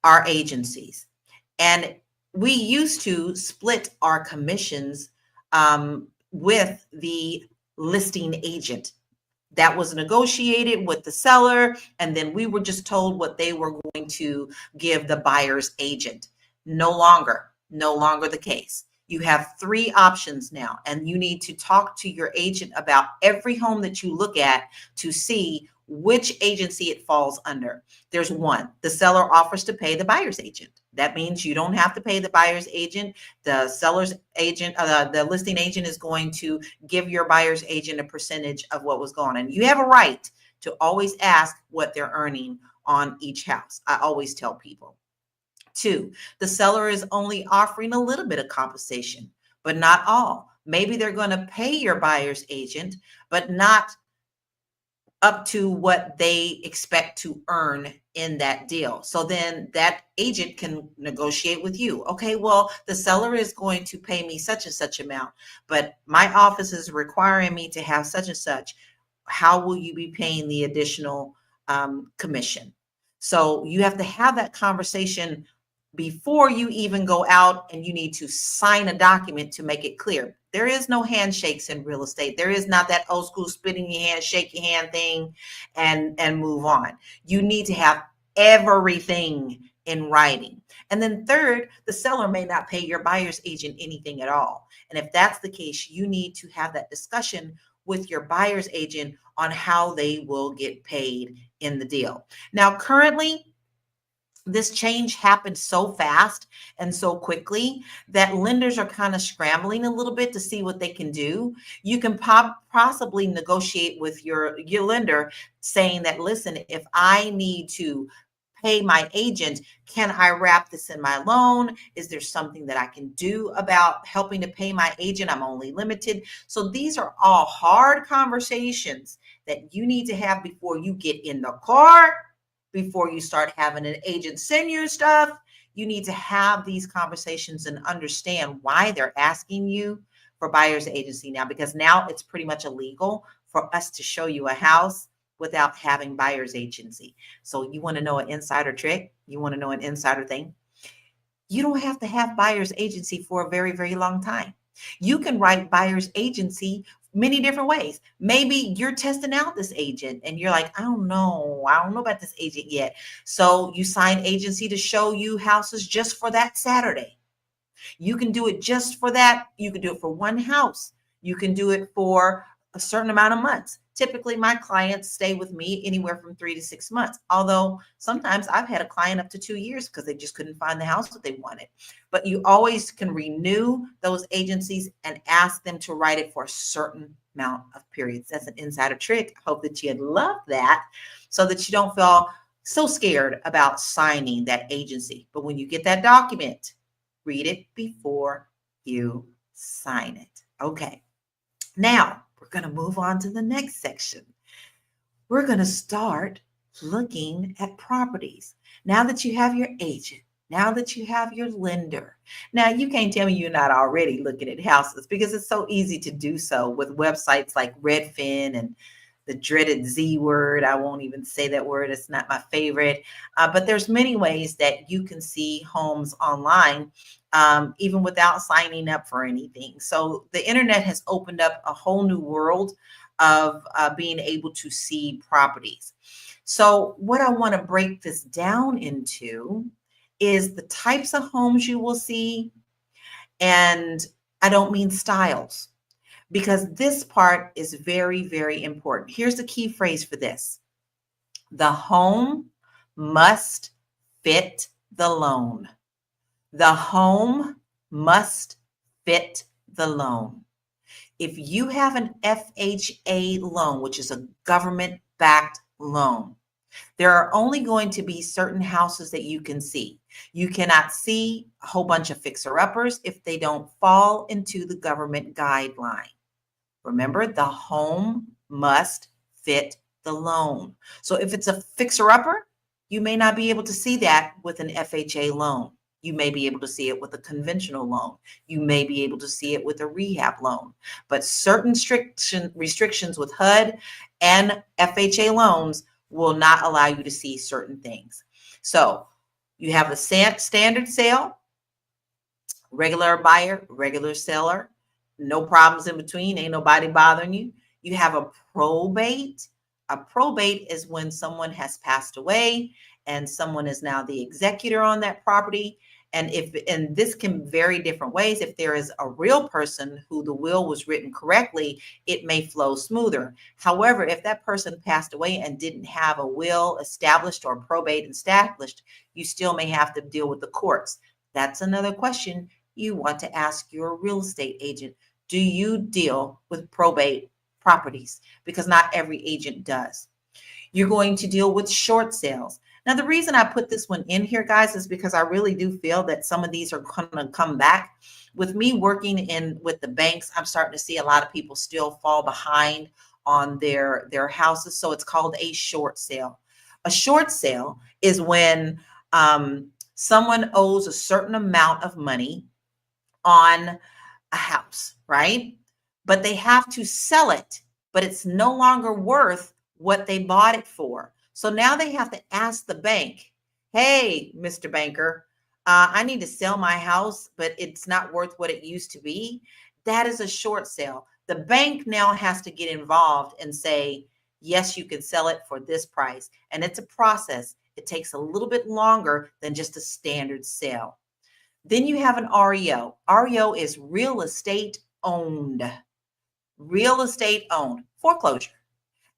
our agencies. And we used to split our commissions with the listing agent. That was negotiated with the seller, and then we were just told what they were going to give the buyer's agent. No longer the case. You have 3 options now, and you need to talk to your agent about every home that you look at to see which agency it falls under. There's 1, the seller offers to pay the buyer's agent. That means you don't have to pay the buyer's agent. The seller's agent, the listing agent is going to give your buyer's agent a percentage of what was going on. And you have a right to always ask what they're earning on each house. I always tell people. 2, the seller is only offering a little bit of compensation, but not all. Maybe they're going to pay your buyer's agent, but not up to what they expect to earn in that deal. So then that agent can negotiate with you. Okay, well, the seller is going to pay me such and such amount, but my office is requiring me to have such and such. How will you be paying the additional commission? So you have to have that conversation before you even go out, and you need to sign a document to make it clear. There is no handshakes in real estate. There is not that old school spitting your hand, shake your hand thing and move on. You need to have everything in writing. And then 3rd, the seller may not pay your buyer's agent anything at all. And if that's the case, you need to have that discussion with your buyer's agent on how they will get paid in the deal. Now, currently, this change happened so fast and so quickly that lenders are kind of scrambling a little bit to see what they can do. You can possibly negotiate with your lender saying that, listen, if I need to pay my agent, can I wrap this in my loan? Is there something that I can do about helping to pay my agent? I'm only limited. So these are all hard conversations that you need to have before you get in the car. Before you start having an agent send you stuff. You need to have these conversations and understand why they're asking you for buyer's agency now, because now it's pretty much illegal for us to show you a house without having buyer's agency. So you want to know an insider trick? You want to know an insider thing? You don't have to have buyer's agency for a very, very long time. You can write buyer's agency many different ways. Maybe you're testing out this agent and you're like, I don't know about this agent yet. So you sign agency to show you houses just for that Saturday. You can do it just for that. You can do it for one house. You can do it for a certain amount of months. Typically, my clients stay with me anywhere from 3 to 6 months. Although sometimes I've had a client up to 2 years because they just couldn't find the house that they wanted. But you always can renew those agencies and ask them to write it for a certain amount of periods. That's an insider trick. I hope that you'd love that so that you don't feel so scared about signing that agency. But when you get that document, read it before you sign it. Okay. Now, we're going to move on to the next section. We're going to start looking at properties. Now that you have your agent, now that you have your lender. Now, you can't tell me you're not already looking at houses because it's so easy to do so with websites like Redfin and the dreaded Z word. I won't even say that word. It's not my favorite. But there's many ways that you can see homes online, even without signing up for anything. So the internet has opened up a whole new world of being able to see properties. So what I want to break this down into is the types of homes you will see. And I don't mean styles, because this part is very, very important. Here's the key phrase for this. The home must fit the loan. The home must fit the loan. If you have an FHA loan, which is a government-backed loan, there are only going to be certain houses that you can see. You cannot see a whole bunch of fixer-uppers if they don't fall into the government guideline. Remember, the home must fit the loan. So if it's a fixer-upper, you may not be able to see that with an FHA loan. You may be able to see it with a conventional loan. You may be able to see it with a rehab loan. But certain restrictions with HUD and FHA loans will not allow you to see certain things. So you have a standard sale, regular buyer, regular seller, no problems in between, ain't nobody bothering you. You have a probate. A probate is when someone has passed away and someone is now the executor on that property. And this can vary different ways. If there is a real person who the will was written correctly, it may flow smoother. However, if that person passed away and didn't have a will established or probate established, you still may have to deal with the courts. That's another question you want to ask your real estate agent. Do you deal with probate properties? Because not every agent does. You're going to deal with short sales. Now, the reason I put this one in here, guys, is because I really do feel that some of these are going to come back. With me working with the banks, I'm starting to see a lot of people still fall behind on their houses. So it's called a short sale. A short sale is when someone owes a certain amount of money on a house, right? But they have to sell it, but it's no longer worth what they bought it for. So now they have to ask the bank, hey, Mr. Banker, I need to sell my house, but it's not worth what it used to be. That is a short sale. The bank now has to get involved and say, yes, you can sell it for this price. And it's a process. It takes a little bit longer than just a standard sale. Then you have an REO. REO is real estate owned. Real estate owned. Foreclosure.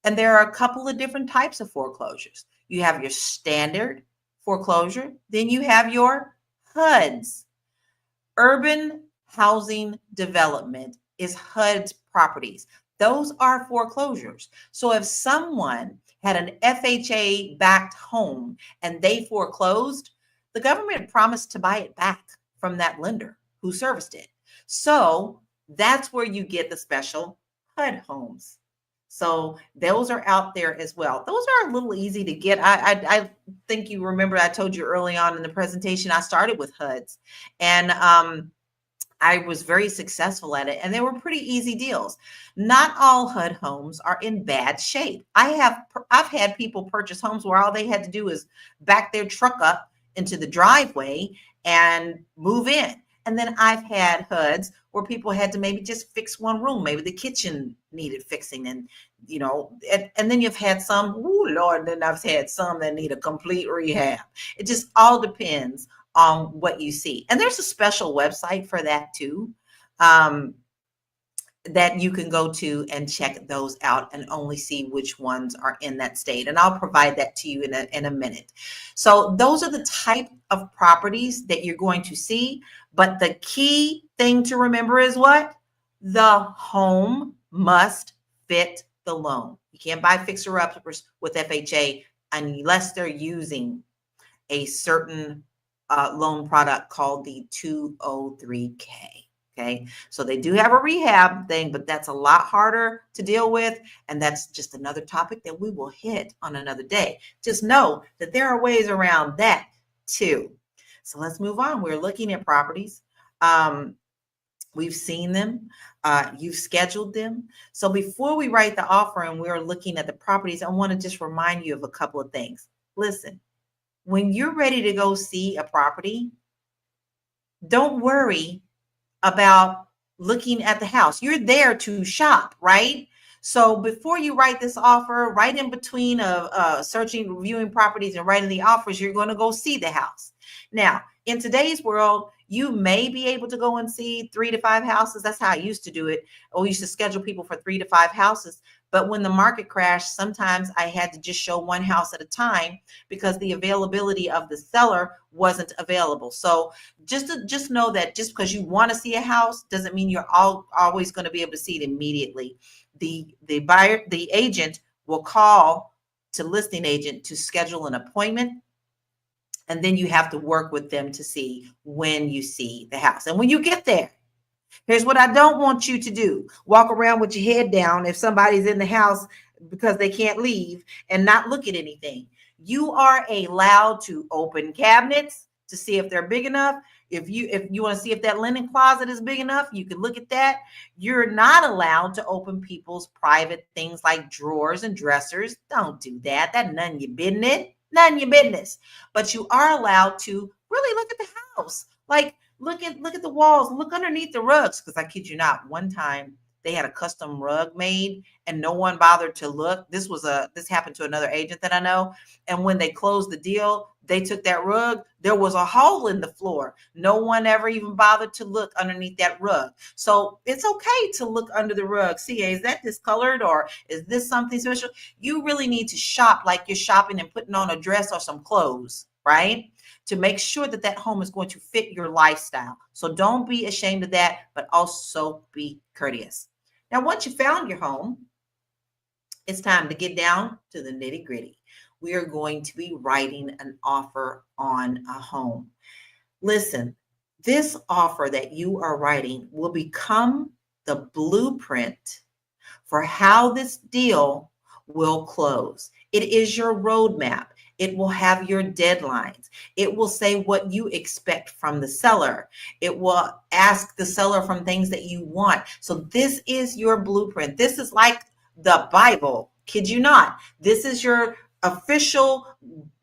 And there are a couple of different types of foreclosures. You have your standard foreclosure. Then you have your HUDs. Urban Housing Development is HUD's properties. Those are foreclosures. So if someone had an FHA-backed home and they foreclosed, the government promised to buy it back from that lender who serviced it. So that's where you get the special HUD homes. So those are out there as well. Those are a little easy to get. I think you remember I told you early on in the presentation, I started with HUDs and I was very successful at it and they were pretty easy deals. Not all HUD homes are in bad shape. I've had people purchase homes where all they had to do is back their truck up into the driveway and move in. And then I've had HUDs where people had to maybe just fix one room. Maybe the kitchen needed fixing, and and then you've had some, oh Lord, then I've had some that need a complete rehab. It just all depends on what you see. And there's a special website for that too. That you can go to and check those out and only see which ones are in that state. And I'll provide that to you in a minute. So those are the type of properties that you're going to see. But the key thing to remember is what? The home must fit the loan. You can't buy fixer-uppers with FHA unless they're using a certain loan product called the 203K. Okay, so they do have a rehab thing, but that's a lot harder to deal with. And that's just another topic that we will hit on another day. Just know that there are ways around that too. So let's move on. We're looking at properties. We've seen them. You've scheduled them. So before we write the offer and we're looking at the properties, I want to just remind you of a couple of things. Listen, when you're ready to go see a property, don't worry about looking at the house. You're there to shop, right? So before you write this offer, right in between searching, reviewing properties and writing the offers, you're going to go see the house. Now, in today's world, you may be able to go and see 3 to 5 houses. That's how I used to do it. We used to schedule people for 3 to 5 houses. But when the market crashed, sometimes I had to just show one house at a time because the availability of the seller wasn't available. So just know that just because you want to see a house doesn't mean you're always going to be able to see it immediately. The agent will call to listing agent to schedule an appointment. And then you have to work with them to see when you see the house. And when you get there, here's what I don't want you to do. Walk around with your head down if somebody's in the house because they can't leave and not look at anything. You are allowed to open cabinets to see if they're big enough. If you want to see if that linen closet is big enough, you can look at that. You're not allowed to open people's private things like drawers and dressers. Don't do that. That's none of your business. None of your business. But you are allowed to really look at the house. Like look at the walls, look underneath the rugs. Because I kid you not, one time they had a custom rug made and no one bothered to look. This happened to another agent that I know. And when they closed the deal, they took that rug. There was a hole in the floor. No one ever even bothered to look underneath that rug. So it's okay to look under the rug. See, is that discolored or is this something special? You really need to shop like you're shopping and putting on a dress or some clothes, right? To make sure that that home is going to fit your lifestyle. So don't be ashamed of that, but also be courteous. Now, once you found your home, it's time to get down to the nitty gritty. We are going to be writing an offer on a home. Listen, this offer that you are writing will become the blueprint for how this deal will close. It is your roadmap. It will have your deadlines. It will say what you expect from the seller. It will ask the seller from things that you want. So this is your blueprint. This is like the Bible. Kid you not. This is your official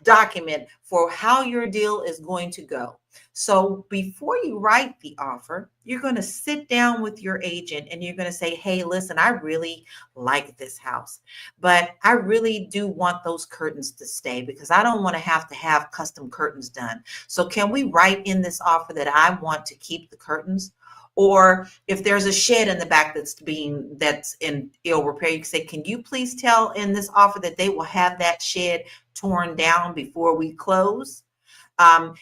document for how your deal is going to go. So before you write the offer, you're going to sit down with your agent and you're going to say, hey, listen, I really like this house, but I really do want those curtains to stay because I don't want to have custom curtains done. So can we write in this offer that I want to keep the curtains? Or if there's a shed in the back that's in ill repair, you can say, can you please tell in this offer that they will have that shed torn down before we close?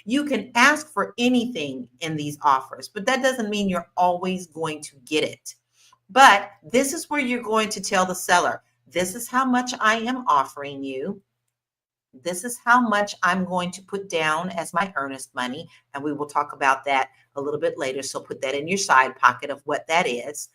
You can ask for anything in these offers, but that doesn't mean you're always going to get it. But this is where you're going to tell the seller, this is how much I am offering you. This is how much I'm going to put down as my earnest money. And we will talk about that a little bit later. So put that in your side pocket of what that is.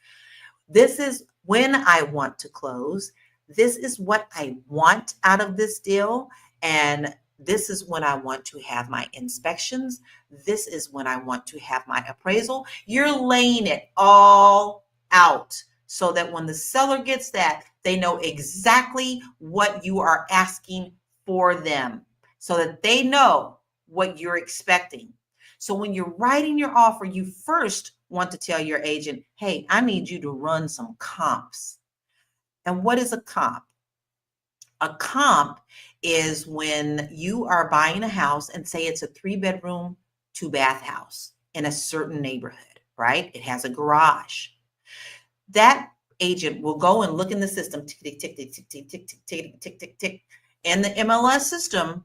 This is when I want to close. This is what I want out of this deal. And this is when I want to have my inspections. This is when I want to have my appraisal. You're laying it all out so that when the seller gets that, they know exactly what you are asking for them so that they know what you're expecting. So when you're writing your offer, you first want to tell your agent, hey, I need you to run some comps. And what is a comp? A comp is when you are buying a house and say it's a 3-bedroom, 2-bath house in a certain neighborhood, right? It has a garage. That agent will go and look in the system, tick, tick, tick, tick, tick, tick, tick, tick, tick, tick, tick, in the MLS system,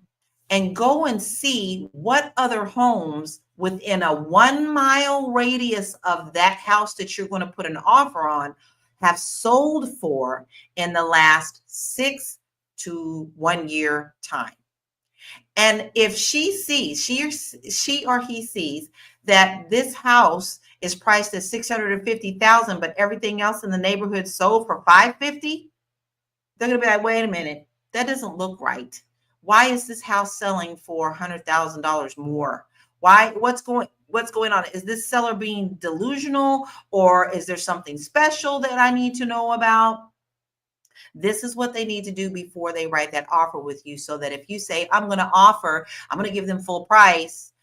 and go and see what other homes within a 1-mile radius of that house that you're going to put an offer on have sold for in the last 6 to 1 year time. And if she or he sees that this house is priced at $650,000, but everything else in the neighborhood sold for $550,000, they're gonna be like, wait a minute, that doesn't look right. Why is this house selling for $100,000 more? Why? What's going on? Is this seller being delusional, or is there something special that I need to know about? This is what they need to do before they write that offer with you, so that if you say, I'm going to give them full price.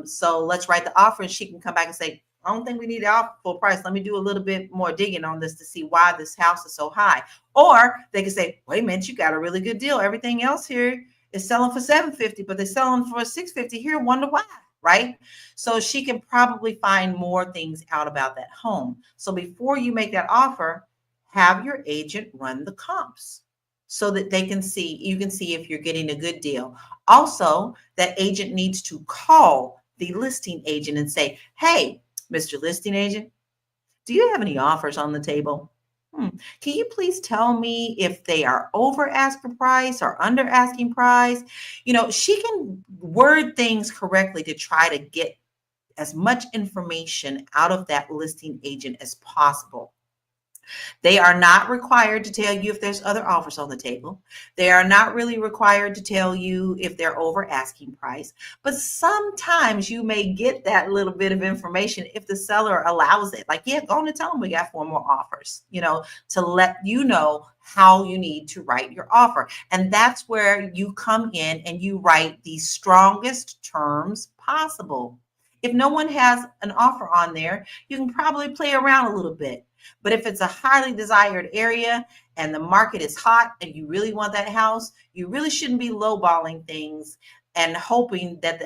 So let's write the offer, and she can come back and say, I don't think we need to offer full price. Let me do a little bit more digging on this to see why this house is so high. Or they can say, wait a minute, you got a really good deal. Everything else here is selling for $750, but they're selling for $650 here. Wonder why, right? So she can probably find more things out about that home. So before you make that offer, have your agent run the comps so that you can see if you're getting a good deal. Also, that agent needs to call the listing agent and say, hey, Mr. Listing Agent, do you have any offers on the table? Can you please tell me if they are over asking price or under asking price? She can word things correctly to try to get as much information out of that listing agent as possible. They are not required to tell you if there's other offers on the table. They are not really required to tell you if they're over asking price. But sometimes you may get that little bit of information if the seller allows it. Like, yeah, go on and tell them we got 4 more offers, to let you know how you need to write your offer. And that's where you come in and you write the strongest terms possible. If no one has an offer on there, you can probably play around a little bit. But if it's a highly desired area and the market is hot and you really want that house, you really shouldn't be lowballing things and hoping that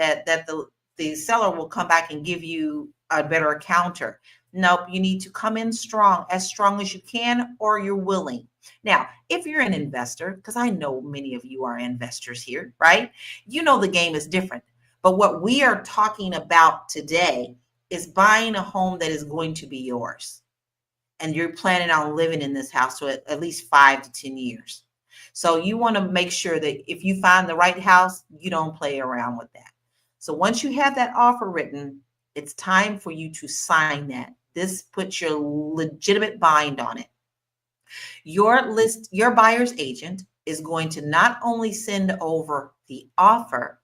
the seller will come back and give you a better counter. Nope, you need to come in strong as you can, or you're willing. Now, if you're an investor, because I know many of you are investors here, right? The game is different. But what we are talking about today is buying a home that is going to be yours. And you're planning on living in this house for at least 5 to 10 years. So you want to make sure that if you find the right house, you don't play around with that. So once you have that offer written, it's time for you to sign that. This puts your legitimate bind on it. Your buyer's agent is going to not only send over the offer,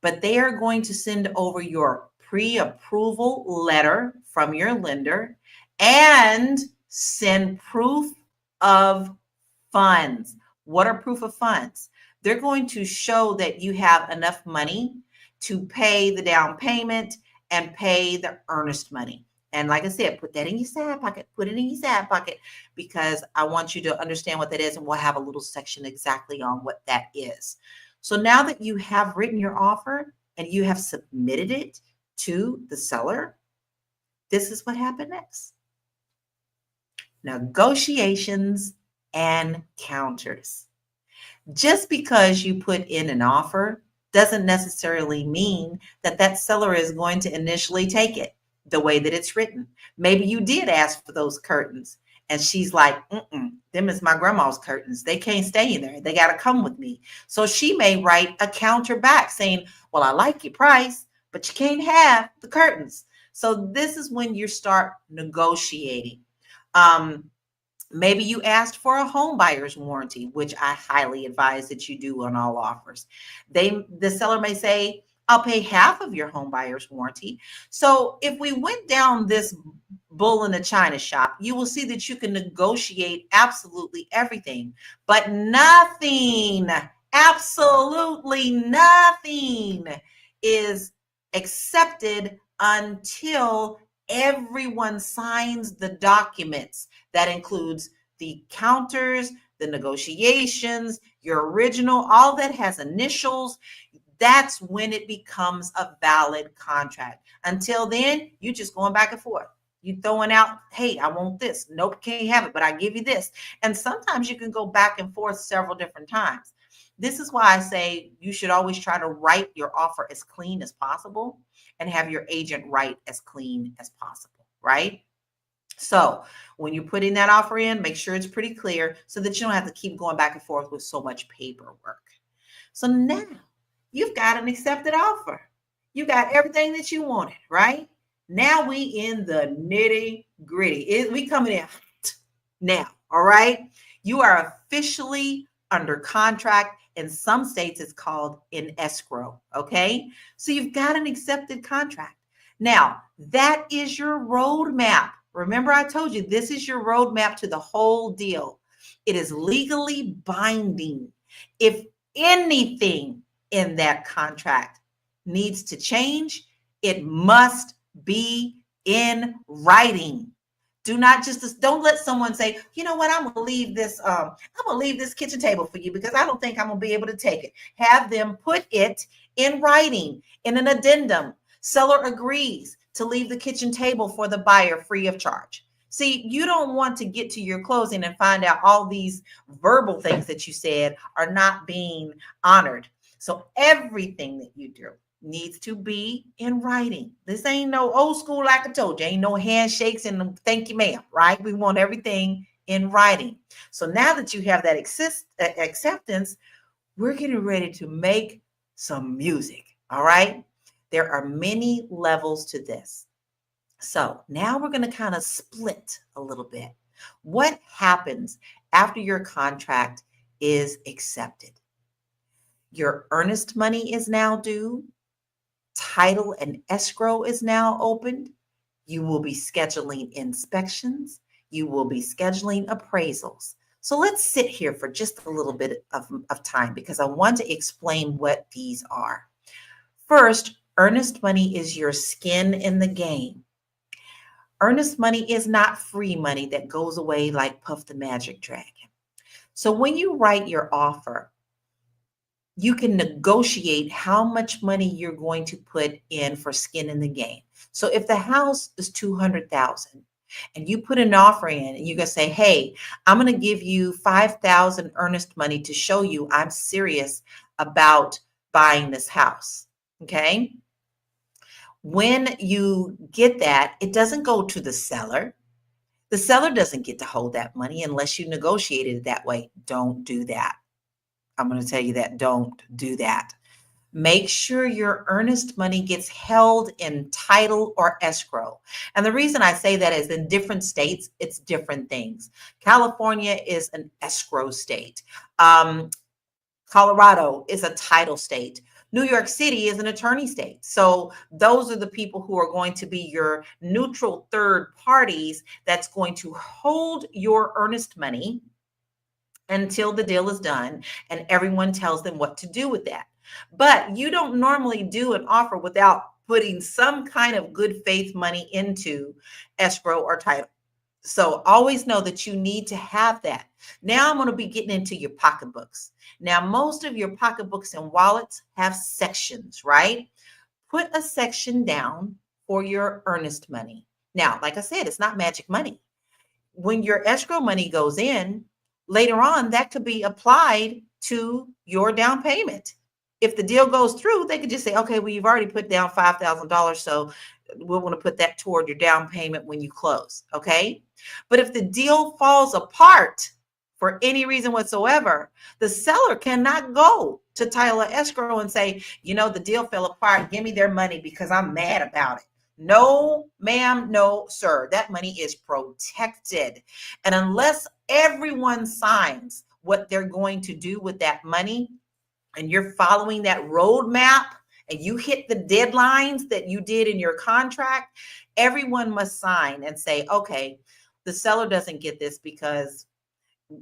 but they are going to send over your pre-approval letter from your lender and send proof of funds. What are proof of funds? They're going to show that you have enough money to pay the down payment and pay the earnest money. And like I said, put that in your side pocket, because I want you to understand what that is. And we'll have a little section exactly on what that is. So now that you have written your offer and you have submitted it to the seller, this is what happened next. Negotiations and counters. Just because you put in an offer doesn't necessarily mean that that seller is going to initially take it the way that it's written. Maybe you did ask for those curtains and she's like, them is my grandma's curtains. They can't stay in there. They got to come with me. So she may write a counter back saying, well, I like your price, but you can't have the curtains. So this is when you start negotiating. Maybe you asked for a home buyer's warranty, which I highly advise that you do on all offers. The seller may say, I'll pay half of your home buyer's warranty. So if we went down this bull in the china shop, you will see that you can negotiate absolutely everything, but nothing, absolutely nothing is accepted until everyone signs the documents. That includes the counters, the negotiations, your original, all that has initials. That's when it becomes a valid contract. Until then, you just going back and forth. You throwing out, hey, I want this. Nope, can't have it, but I give you this. And sometimes you can go back and forth several different times. This is why I say you should always try to write your offer as clean as possible and have your agent write as clean as possible, right? So when you're putting that offer in, make sure it's pretty clear so that you don't have to keep going back and forth with so much paperwork. So now you've got an accepted offer. You got everything that you wanted, right? Now we in the nitty gritty. We coming in now, all right? You are officially under contract. In some states, it's called in escrow, okay? So you've got an accepted contract. Now, that is your roadmap. Remember, I told you this is your roadmap to the whole deal. It is legally binding. If anything in that contract needs to change, it must be in writing. Don't let someone say, you know what, I'm gonna leave this kitchen table for you because I don't think I'm gonna be able to take it. Have them put it in writing in an addendum. Seller agrees to leave the kitchen table for the buyer free of charge. See, you don't want to get to your closing and find out all these verbal things that you said are not being honored. So everything that you do needs to be in writing. This ain't no old school, like I told you, ain't no handshakes and thank you, ma'am, right? We want everything in writing. So now that you have that acceptance, we're getting ready to make some music, all right? There are many levels to this. So now we're going to kind of split a little bit. What happens after your contract is accepted? Your earnest money is now due. Title and escrow is now opened. You will be scheduling inspections. You will be scheduling appraisals. So let's sit here for just a little bit of time because I want to explain what these are. First, earnest money is your skin in the game. Earnest money is not free money that goes away like Puff the Magic Dragon. So when you write your offer, you can negotiate how much money you're going to put in for skin in the game. So if the house is $200,000 and you put an offer in and you're going to say, hey, I'm going to give you $5,000 earnest money to show you I'm serious about buying this house. Okay. When you get that, it doesn't go to the seller. The seller doesn't get to hold that money unless you negotiated it that way. Don't do that. I'm going to tell you that. Don't do that. Make sure your earnest money gets held in title or escrow. And the reason I say that is in different states, it's different things. California is an escrow state. Colorado is a title state. New York City is an attorney state. So those are the people who are going to be your neutral third parties that's going to hold your earnest money until the deal is done and everyone tells them what to do with that. But you don't normally do an offer without putting some kind of good faith money into escrow or title. So always know that you need to have that. Now I'm going to be getting into your pocketbooks. Now, most of your pocketbooks and wallets have sections, right? Put a section down for your earnest money. Now, like I said, it's not magic money. When your escrow money goes in, later on, that could be applied to your down payment. If the deal goes through, they could just say, okay, well, you've already put down $5,000, so we'll want to put that toward your down payment when you close, okay? But if the deal falls apart for any reason whatsoever, the seller cannot go to title or escrow and say, you know, the deal fell apart, give me their money because I'm mad about it. No, ma'am, no, sir. That money is protected. And unless everyone signs what they're going to do with that money, and you're following that roadmap, and you hit the deadlines that you did in your contract, everyone must sign and say, okay, the seller doesn't get this because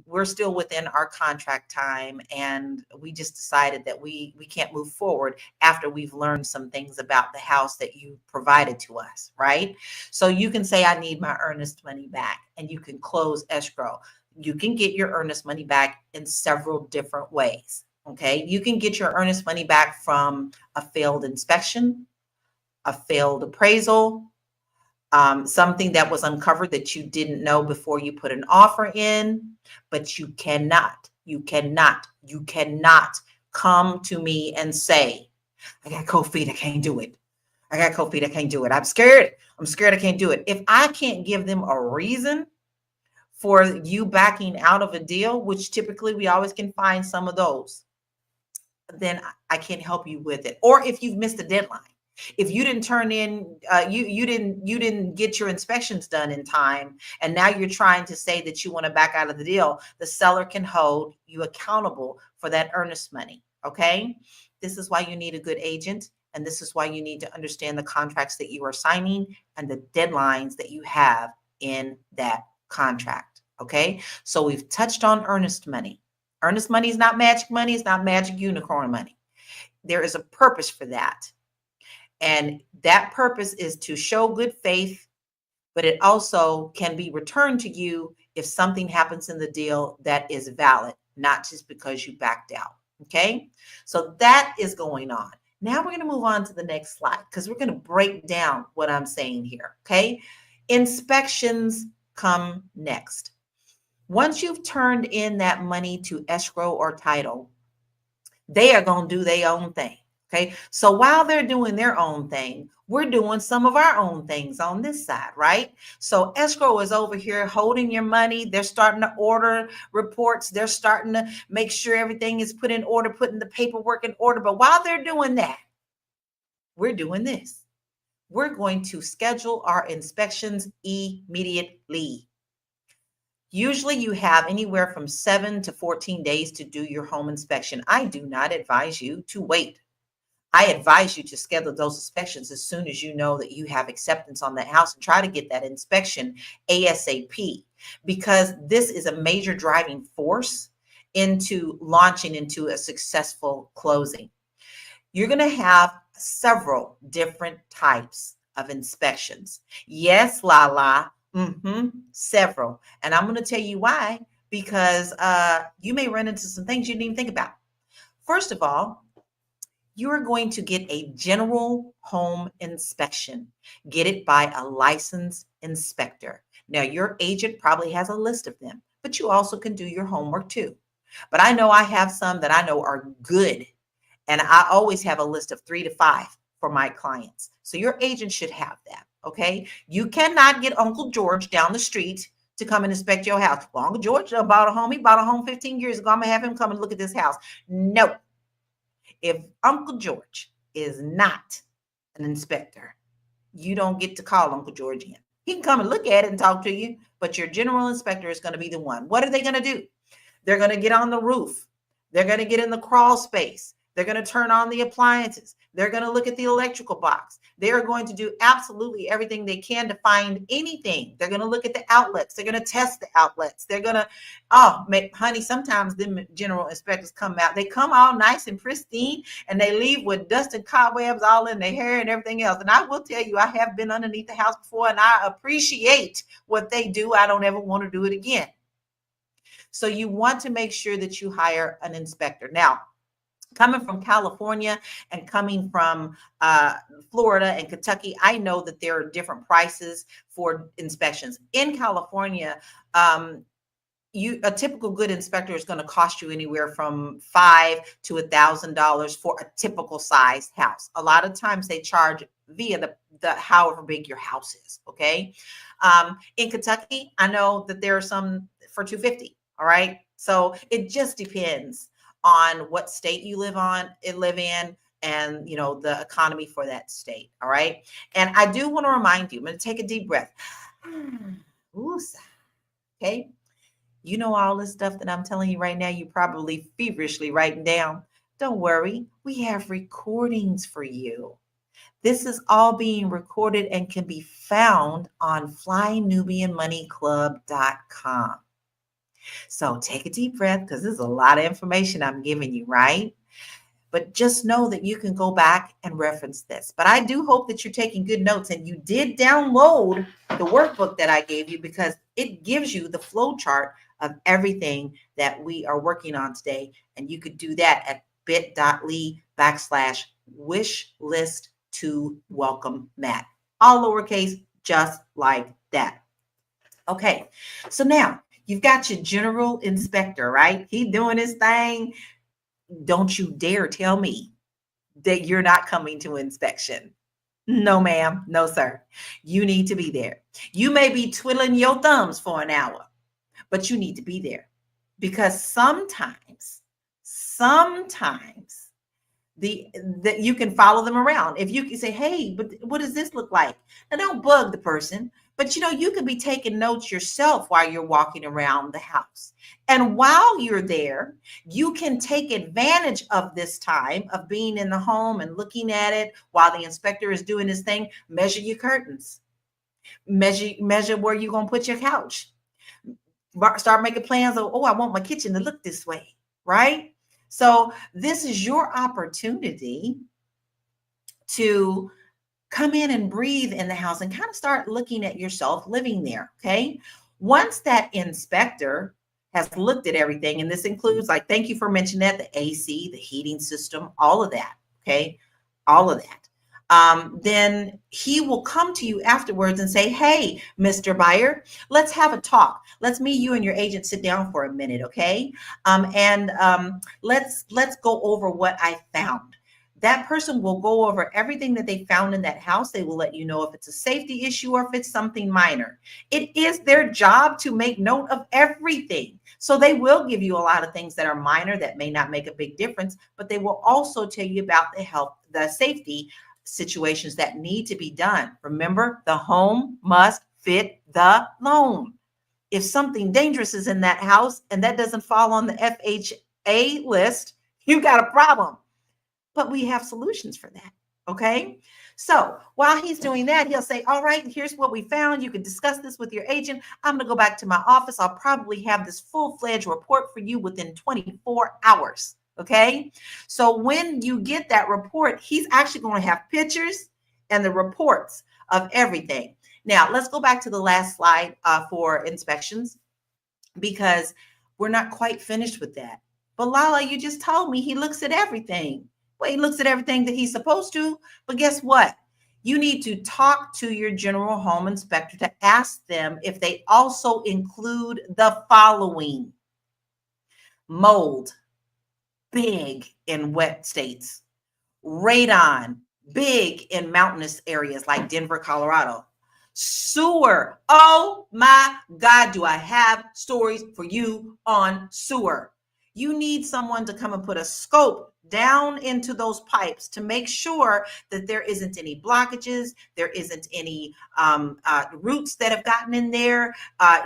we're still within our contract time, and we just decided that we can't move forward after we've learned some things about the house that you provided to us, right? So you can say, I need my earnest money back, and you can close escrow. You can get your earnest money back in several different ways. Okay, you can get your earnest money back from a failed inspection, a failed appraisal, something that was uncovered that you didn't know before you put an offer in. But you cannot come to me and say, I got cold feet, I can't do it. I got cold feet, I can't do it. I'm scared I can't do it. If I can't give them a reason for you backing out of a deal, which typically we always can find some of those, then I can't help you with it. Or if you've missed a deadline, if you didn't turn in, you didn't get your inspections done in time, and now you're trying to say that you want to back out of the deal, the seller can hold you accountable for that earnest money. Okay, this is why you need a good agent, and this is why you need to understand the contracts that you are signing and the deadlines that you have in that contract. Okay, so we've touched on earnest money. Earnest money is not magic money. It's not magic unicorn money. There is a purpose for that. And that purpose is to show good faith, but it also can be returned to you if something happens in the deal that is valid, not just because you backed out. Okay, so that is going on. Now we're going to move on to the next slide, because we're going to break down what I'm saying here. Okay, inspections come next. Once you've turned in that money to escrow or title, they are going to do their own thing. Okay, so while they're doing their own thing, we're doing some of our own things on this side, right? So escrow is over here holding your money. They're starting to order reports. They're starting to make sure everything is put in order, putting the paperwork in order. But while they're doing that, we're doing this. We're going to schedule our inspections immediately. Usually you have anywhere from 7 to 14 days to do your home inspection. I do not advise you to wait. I advise you to schedule those inspections as soon as you know that you have acceptance on that house, and try to get that inspection ASAP, because this is a major driving force into launching into a successful closing. You're going to have several different types of inspections. Yes, Lala, several. And I'm going to tell you why, because you may run into some things you didn't even think about. First of all, you are going to get a general home inspection. Get it by a licensed inspector. Now, your agent probably has a list of them, but you also can do your homework too. But I know I have some that I know are good, and I always have a list of 3 to 5 for my clients. So your agent should have that, okay? You cannot get Uncle George down the street to come and inspect your house. Well, Uncle George bought a home. He bought a home 15 years ago. I'm going to have him come and look at this house. No. If Uncle George is not an inspector, you don't get to call Uncle George in. He can come and look at it and talk to you, but your general inspector is going to be the one. What are they going to do? They're going to get on the roof. They're going to get in the crawl space. They're going to turn on the appliances. They're going to look at the electrical box. They are going to do absolutely everything they can to find anything. They're going to look at the outlets. They're going to test the outlets. They're going to, honey, sometimes them general inspectors come out. They come all nice and pristine, and they leave with dust and cobwebs all in their hair and everything else. And I will tell you, I have been underneath the house before, and I appreciate what they do. I don't ever want to do it again. So you want to make sure that you hire an inspector. Now, coming from California and coming from Florida and Kentucky, I know that there are different prices for inspections. In California, a typical good inspector is going to cost you anywhere from $500 to $1,000 for a typical sized house. A lot of times they charge via the however big your house is. Okay. In Kentucky, I know that there are some for $250. All right. So it just depends on what state you live in, and the economy for that state. All right. And I do want to remind you, I'm going to take a deep breath. Okay. You know, all this stuff that I'm telling you right now, you probably feverishly writing down. Don't worry. We have recordings for you. This is all being recorded and can be found on flynubianmoneyclub.com. So take a deep breath because this is a lot of information I'm giving you, right? But just know that you can go back and reference this. But I do hope that you're taking good notes and you did download the workbook that I gave you because it gives you the flow chart of everything that we are working on today. And you could do that at bit.ly/wish list to welcome Matt. All lowercase, just like that. Okay, so now you've got your general inspector, right? He doing his thing. Don't you dare tell me that you're not coming to inspection. No, ma'am. No, sir. You need to be there. You may be twiddling your thumbs for an hour, but you need to be there because sometimes that you can follow them around. If you can say, hey, but what does this look like? Now don't bug the person, but you can be taking notes yourself while you're walking around the house. And while you're there, you can take advantage of this time of being in the home and looking at it while the inspector is doing his thing. Measure your curtains, measure where you're going to put your couch. Start making plans of, I want my kitchen to look this way, right? So this is your opportunity to come in and breathe in the house and kind of start looking at yourself living there, okay? Once that inspector has looked at everything, and this includes, like, thank you for mentioning that, the AC, the heating system, all of that, okay? All of that. Then he will come to you afterwards and say, hey, Mr. Buyer, let's have a talk. Let's me, you, and your agent sit down for a minute, okay? Let's go over what I found. That person will go over everything that they found in that house. They will let you know if it's a safety issue or if it's something minor. It is their job to make note of everything. So they will give you a lot of things that are minor that may not make a big difference, but they will also tell you about the safety situations that need to be done. Remember, the home must fit the loan. If something dangerous is in that house and that doesn't fall on the FHA list, you've got a problem. But we have solutions for that. Okay. So while he's doing that, he'll say, all right, here's what we found. You can discuss this with your agent. I'm going to go back to my office. I'll probably have this full-fledged report for you within 24 hours. Okay. So when you get that report, he's actually going to have pictures and the reports of everything. Now let's go back to the last slide for inspections, because we're not quite finished with that. But Lala, you just told me he looks at everything. Well, he looks at everything that he's supposed to, but guess what? You need to talk to your general home inspector to ask them if they also include the following: mold, big in wet states; radon, big in mountainous areas like Denver, Colorado; sewer. Oh my God, do I have stories for you on sewer. You need someone to come and put a scope down into those pipes to make sure that there isn't any blockages, there isn't any roots that have gotten in there.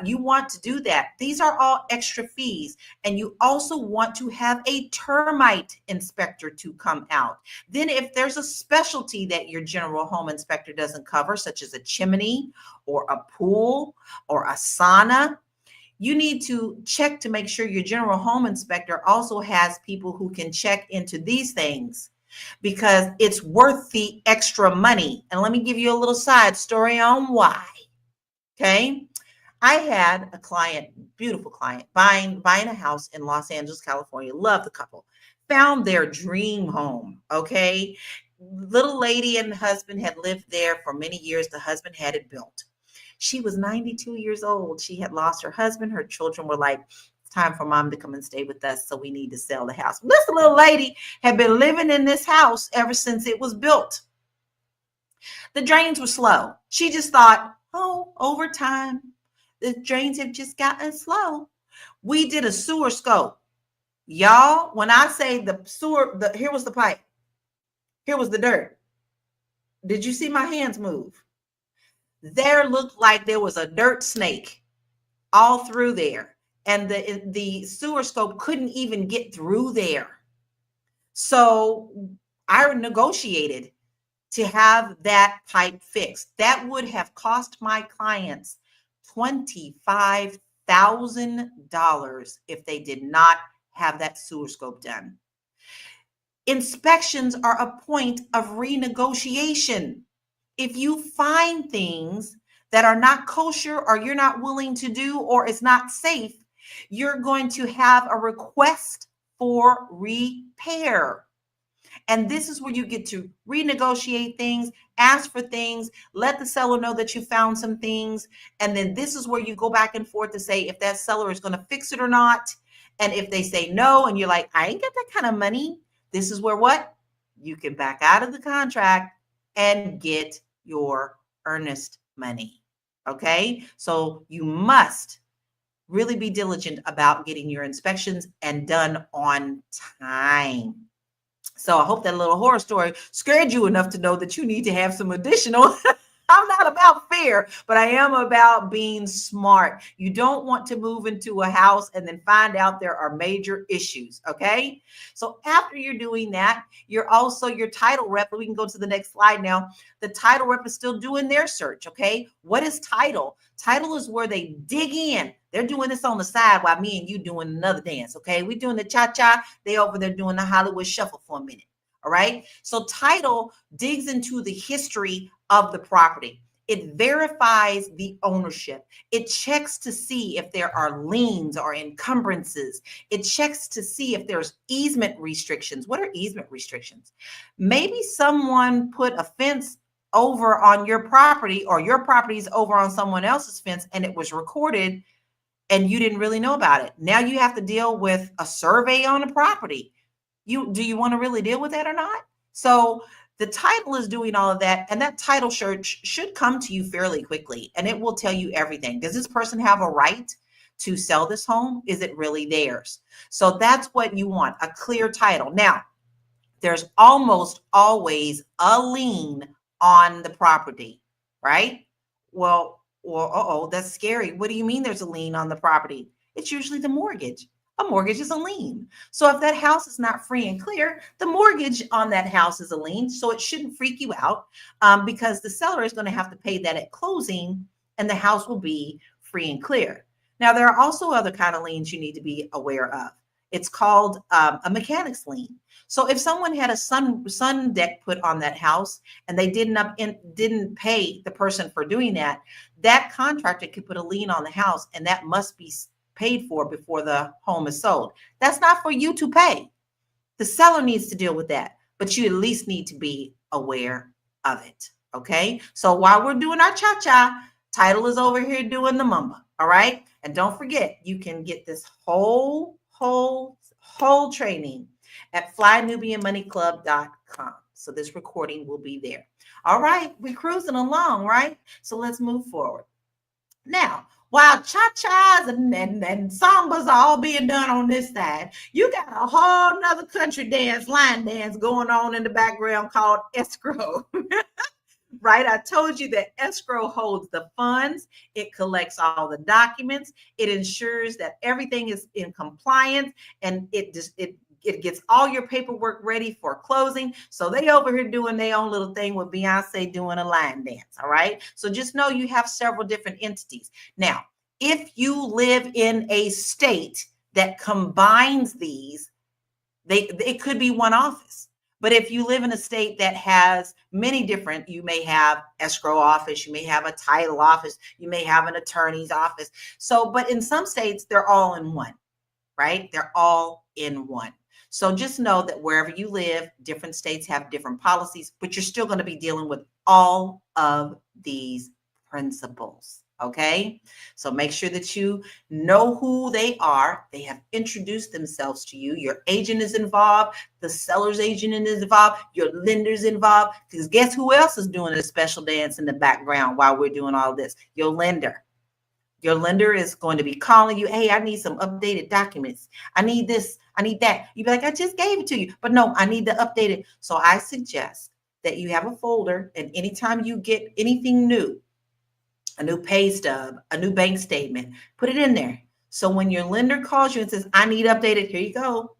You want to do that. These are all extra fees. And you also want to have a termite inspector to come out. Then if there's a specialty that your general home inspector doesn't cover, such as a chimney or a pool or a sauna, you need to check to make sure your general home inspector also has people who can check into these things, because it's worth the extra money. And let me give you a little side story on why. Okay. I had a client, beautiful client, buying a house in Los Angeles, California. Love the couple. Found their dream home. Okay. Little lady and husband had lived there for many years. The husband had it built. She was 92 years old. She had lost her husband. Her children were like, it's time for mom to come and stay with us, so we need to sell the house. This little lady had been living in this house ever since it was built. The drains were slow. She just thought, over time, the drains have just gotten slow. We did a sewer scope. Y'all, when I say the sewer, here was the pipe. Here was the dirt. Did you see my hands move? There looked like there was a dirt snake all through there. And the sewer scope couldn't even get through there. So I negotiated to have that pipe fixed. That would have cost my clients $25,000. $1,000 if they did not have that sewer scope done. Inspections are a point of renegotiation. If you find things that are not kosher or you're not willing to do or it's not safe, you're going to have a request for repair. And this is where you get to renegotiate things, ask for things, let the seller know that you found some things. And then this is where you go back and forth to say if that seller is going to fix it or not. And if they say no, and you're like, I ain't got that kind of money, this is where what? You can back out of the contract and get your earnest money. Okay? So you must really be diligent about getting your inspections and done on time. So I hope that little horror story scared you enough to know that you need to have some additional. I'm not about fear, but I am about being smart. You don't want to move into a house and then find out there are major issues. Okay. So after you're doing that, you're also your title rep. We can go to the next slide now. The title rep is still doing their search. Okay. What is title? Title is where they dig in. They're doing this on the side while me and you doing another dance. Okay. We're doing the cha-cha. They over there doing the Hollywood shuffle for a minute. All right. So title digs into the history of the property. It verifies the ownership. It checks to see if there are liens or encumbrances. It checks to see if there's easement restrictions. What are easement restrictions? Maybe someone put a fence over on your property or your property's over on someone else's fence and it was recorded and you didn't really know about it. Now you have to deal with a survey on the property. Do you want to really deal with that or not? So the title is doing all of that, and that title search should come to you fairly quickly, and it will tell you everything. Does this person have a right to sell this home? Is it really theirs? So that's what you want, a clear title. Now, there's almost always a lien on the property, right? Well, that's scary. What do you mean there's a lien on the property? It's usually the mortgage. A mortgage is a lien. So if that house is not free and clear, the mortgage on that house is a lien. So it shouldn't freak you out because the seller is going to have to pay that at closing and the house will be free and clear. Now, there are also other kind of liens you need to be aware of. It's called a mechanic's lien. So if someone had a sun deck put on that house and they didn't pay the person for doing that, that contractor could put a lien on the house and that must be paid for before the home is sold. That's not for you to pay. The seller needs to deal with that, but you at least need to be aware of it. Okay. So while we're doing our cha-cha, title is over here doing the mamba. All right. And don't forget, you can get this whole training at flynubianmoneyclub.com. So this recording will be there. All right. We're cruising along, right? So let's move forward. Now, while cha-chas and sambas are all being done on this side, you got a whole nother country dance, line dance going on in the background called escrow. Right? I told you that escrow holds the funds. It collects all the documents. It ensures that everything is in compliance and it gets all your paperwork ready for closing. So they over here doing their own little thing with Beyonce doing a line dance. All right. So just know you have several different entities. Now, if you live in a state that combines these, it could be one office. But if you live in a state that has many different, you may have escrow office, you may have a title office, you may have an attorney's office. So, but in some states, they're all in one, right? They're all in one. So just know that wherever you live, different states have different policies, but you're still going to be dealing with all of these principles. Okay. So make sure that you know who they are. They have introduced themselves to you. Your agent is involved. The seller's agent is involved. Your lender's involved. Because guess who else is doing a special dance in the background while we're doing all this? Your lender. Your lender is going to be calling you. Hey, I need some updated documents. I need this. I need that. You'd be like, I just gave it to you. But no, I need to update it. So I suggest that you have a folder, and anytime you get anything new, a new pay stub, a new bank statement, put it in there. So when your lender calls you and says, I need updated, here you go,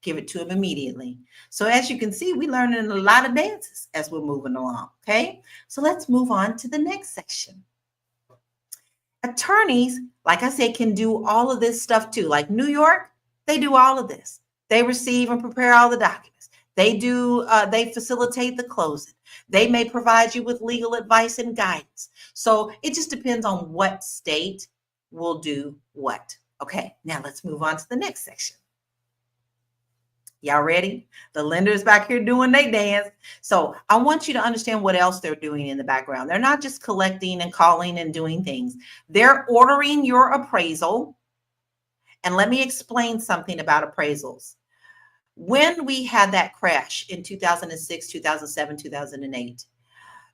give it to them immediately. So as you can see, we're learning a lot of dances as we're moving along. Okay. So let's move on to the next section. Attorneys, like I said, can do all of this stuff too. Like New York, they do all of this. They receive and prepare all the documents. They facilitate the closing. They may provide you with legal advice and guidance. So it just depends on what state will do what. Okay, now let's move on to the next section. Y'all ready? The lenders back here doing their dance. So I want you to understand what else they're doing in the background. They're not just collecting and calling and doing things. They're ordering your appraisal. And let me explain something about appraisals. When we had that crash in 2006, 2007, 2008,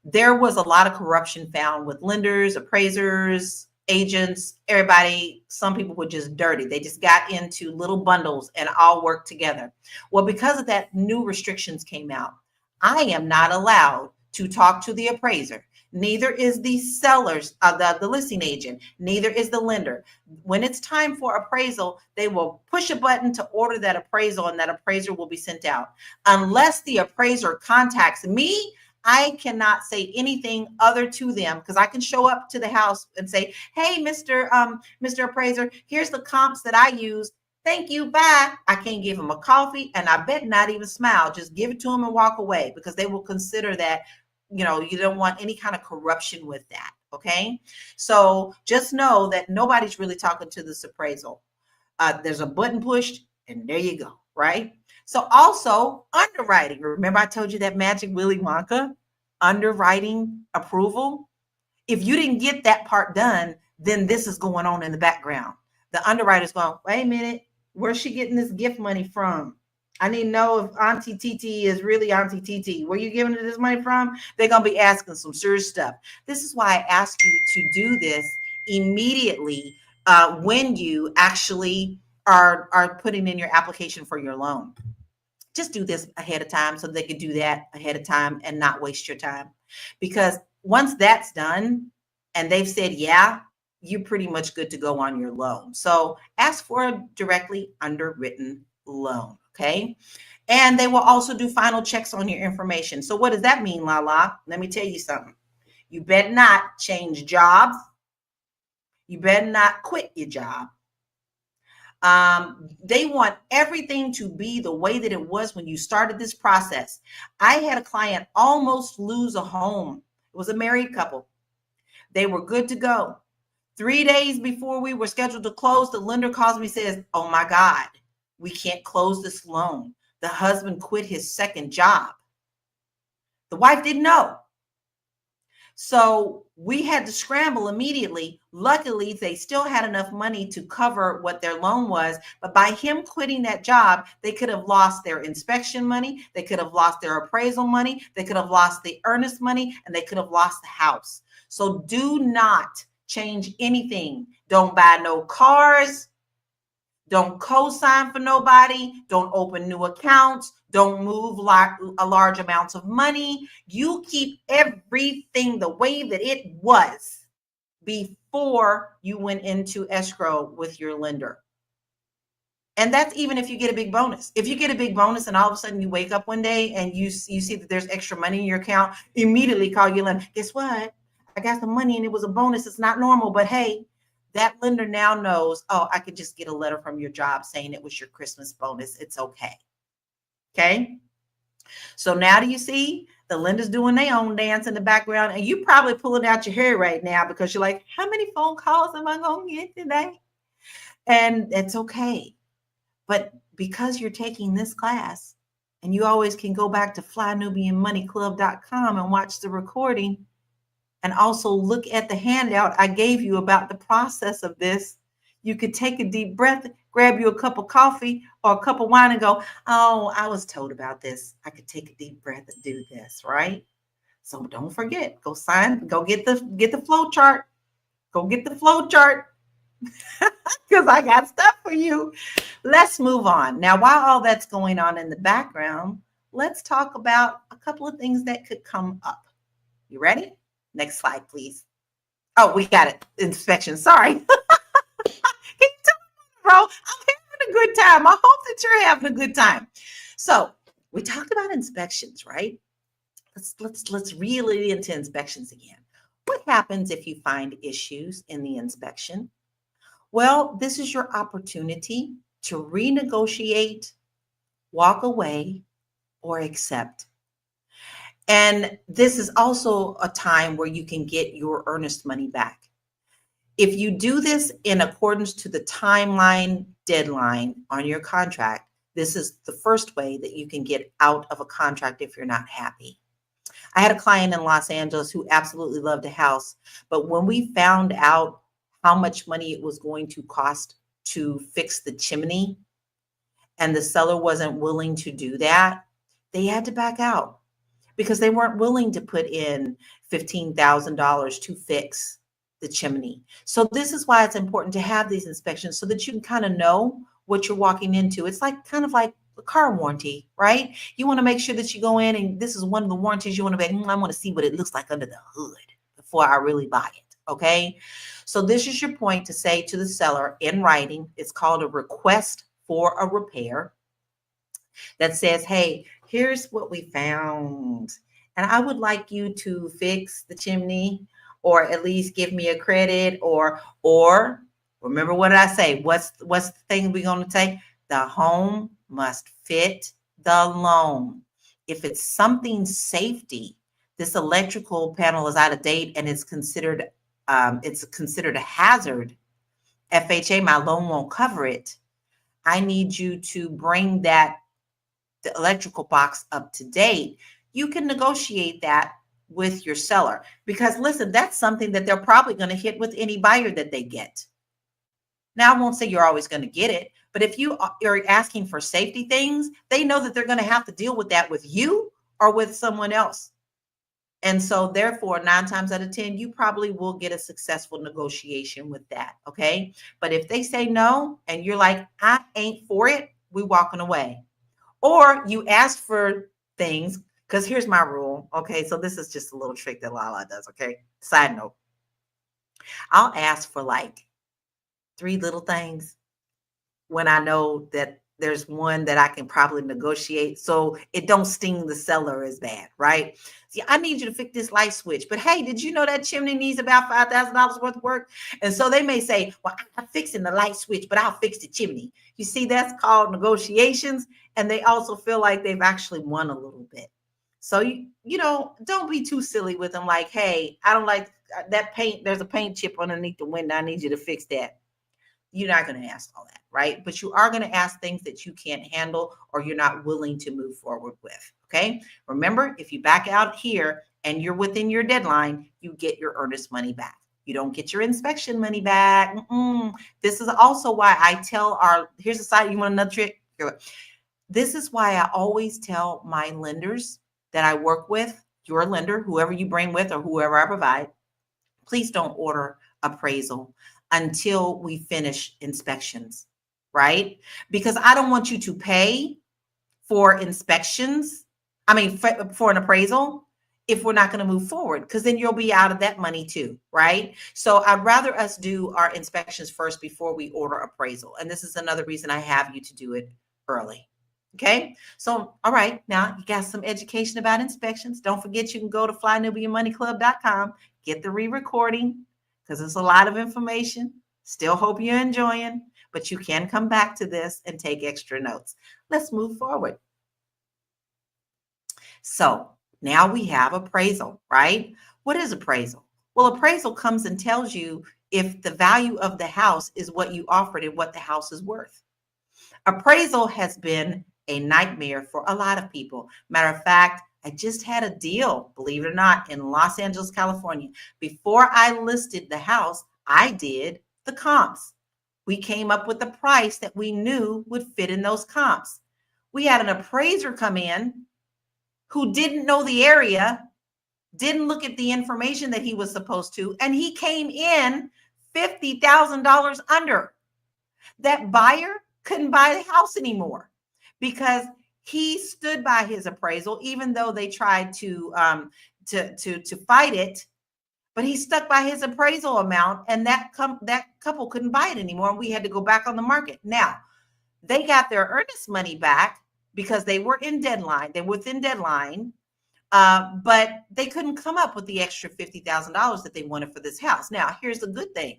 there was a lot of corruption found with lenders, appraisers, agents, everybody. Some people were just dirty. They just got into little bundles and all worked together. Well, because of that, new restrictions came out. I am not allowed to talk to the appraiser. Neither is the sellers, the listing agent. Neither is the lender. When it's time for appraisal, they will push a button to order that appraisal, and that appraiser will be sent out. Unless the appraiser contacts me, I cannot say anything other to them, because I can show up to the house and say, hey, Mr. Appraiser, here's the comps that I use. Thank you, bye. I can't give them a coffee, and I bet not even smile. Just give it to them and walk away, because they will consider that, you don't want any kind of corruption with that. Okay. So just know that nobody's really talking to this appraisal. There's a button pushed and there you go. Right. So also underwriting. Remember I told you that magic Willy Wonka underwriting approval. If you didn't get that part done, then this is going on in the background. The underwriter's going, wait a minute, where's she getting this gift money from? I need to know if Auntie Titi is really Auntie Titi. Where you giving her this money from? They're going to be asking some serious stuff. This is why I ask you to do this immediately when you actually are putting in your application for your loan. Just do this ahead of time so they can do that ahead of time and not waste your time. Because once that's done and they've said, yeah, you're pretty much good to go on your loan. So ask for a directly underwritten loan. Okay. And they will also do final checks on your information. So what does that mean, Lala? Let me tell you something. You better not change jobs. You better not quit your job. They want everything to be the way that it was when you started this process. I had a client almost lose a home. It was a married couple. They were good to go. 3 days before we were scheduled to close, the lender calls me and says, oh my God, we can't close this loan. The husband quit his second job. The wife didn't know. So we had to scramble immediately. Luckily, they still had enough money to cover what their loan was. But by him quitting that job, they could have lost their inspection money. They could have lost their appraisal money. They could have lost the earnest money, and they could have lost the house. So do not change anything. Don't buy no cars. Don't co-sign for nobody. Don't open new accounts. Don't move large amounts of money. You keep everything the way that it was before you went into escrow with your lender. And that's even if you get a big bonus. If you get a big bonus and all of a sudden you wake up one day and you see that there's extra money in your account, immediately call your lender. Guess what? I got some money and it was a bonus. It's not normal, but hey, that lender now knows, oh, I could just get a letter from your job saying it was your Christmas bonus. It's okay. Okay. So now do you see the lender's doing their own dance in the background, and you probably pulling out your hair right now because you're like, how many phone calls am I going to get today? And it's okay. But because you're taking this class, and you always can go back to flynubianmoneyclub.com and watch the recording, and also look at the handout I gave you about the process of this. You could take a deep breath, grab you a cup of coffee or a cup of wine and go, oh, I was told about this. I could take a deep breath and do this, right? So don't forget, go get the flow chart. Go get the flow chart because I got stuff for you. Let's move on. Now, while all that's going on in the background, let's talk about a couple of things that could come up. You ready? Next slide, please. Oh, we got it. Inspection. Sorry. Bro, I'm having a good time. I hope that you're having a good time. So we talked about inspections, right? Let's reel it into inspections again. What happens if you find issues in the inspection? Well, this is your opportunity to renegotiate, walk away, or accept. And this is also a time where you can get your earnest money back. If you do this in accordance to the timeline deadline on your contract, this is the first way that you can get out of a contract if you're not happy. I had a client in Los Angeles who absolutely loved a house, but when we found out how much money it was going to cost to fix the chimney, and the seller wasn't willing to do that, they had to back out because they weren't willing to put in $15,000 to fix the chimney. So this is why it's important to have these inspections so that you can kind of know what you're walking into. It's like kind of like a car warranty, right? You want to make sure that you go in, and this is one of the warranties you want to be, I want to see what it looks like under the hood before I really buy it. Okay. So this is your point to say to the seller in writing. It's called a request for a repair that says, hey, here's what we found, and I would like you to fix the chimney, or at least give me a credit, or remember what did I say? What's the thing we're going to take? The home must fit the loan. If it's something safety, this electrical panel is out of date and it's considered a hazard. FHA, my loan won't cover it. I need you to bring the electrical box up to date. You can negotiate that with your seller, because listen, that's something that they're probably going to hit with any buyer that they get. Now, I won't say you're always going to get it, but if you are asking for safety things, they know that they're going to have to deal with that with you or with someone else. And so therefore, 9 times out of 10, you probably will get a successful negotiation with that. Okay. But if they say no, and you're like, I ain't for it, we walking away. Or you ask for things, because here's my rule. Okay. So this is just a little trick that Lala does. Okay. Side note. I'll ask for like 3 little things when I know that there's one that I can probably negotiate, so it don't sting the seller as bad, right? See, I need you to fix this light switch, but hey, did you know that chimney needs about $5,000 worth of work? And so they may say, well, I'm fixing the light switch, but I'll fix the chimney. You see, that's called negotiations, and they also feel like they've actually won a little bit. So, you know, don't be too silly with them. Like, hey, I don't like that paint. There's a paint chip underneath the window. I need you to fix that. You're not going to ask all that, right? But you are going to ask things that you can't handle or you're not willing to move forward with, okay? Remember, if you back out here and you're within your deadline, you get your earnest money back. You don't get your inspection money back. This is also why I tell here's a side, you want another trick? This is why I always tell my lenders that I work with, your lender, whoever you bring with or whoever I provide, please don't order appraisal until we finish inspections, right? Because I don't want you to pay for inspections, for an appraisal, if we're not going to move forward, because then you'll be out of that money too, right? So I'd rather us do our inspections first before we order appraisal. And this is another reason I have you to do it early. Okay. So, all right. Now you got some education about inspections. Don't forget, you can go to FlyNubianMoneyClub.com, get the re-recording, because it's a lot of information. Still hope you're enjoying, but you can come back to this and take extra notes. Let's move forward. So now we have appraisal, right? What is appraisal? Well, appraisal comes and tells you if the value of the house is what you offered and what the house is worth. Appraisal has been a nightmare for a lot of people. Matter of fact, I just had a deal, believe it or not, in Los Angeles, California. Before I listed the house, I did the comps. We came up with a price that we knew would fit in those comps. We had an appraiser come in who didn't know the area, didn't look at the information that he was supposed to, and he came in $50,000 under. That buyer couldn't buy the house anymore because he stood by his appraisal, even though they tried to fight it, but he stuck by his appraisal amount, and that couple couldn't buy it anymore, and we had to go back on the market. Now, they got their earnest money back because they were in deadline. They were within deadline, But they couldn't come up with the extra $50,000 that they wanted for this house. Now, here's the good thing.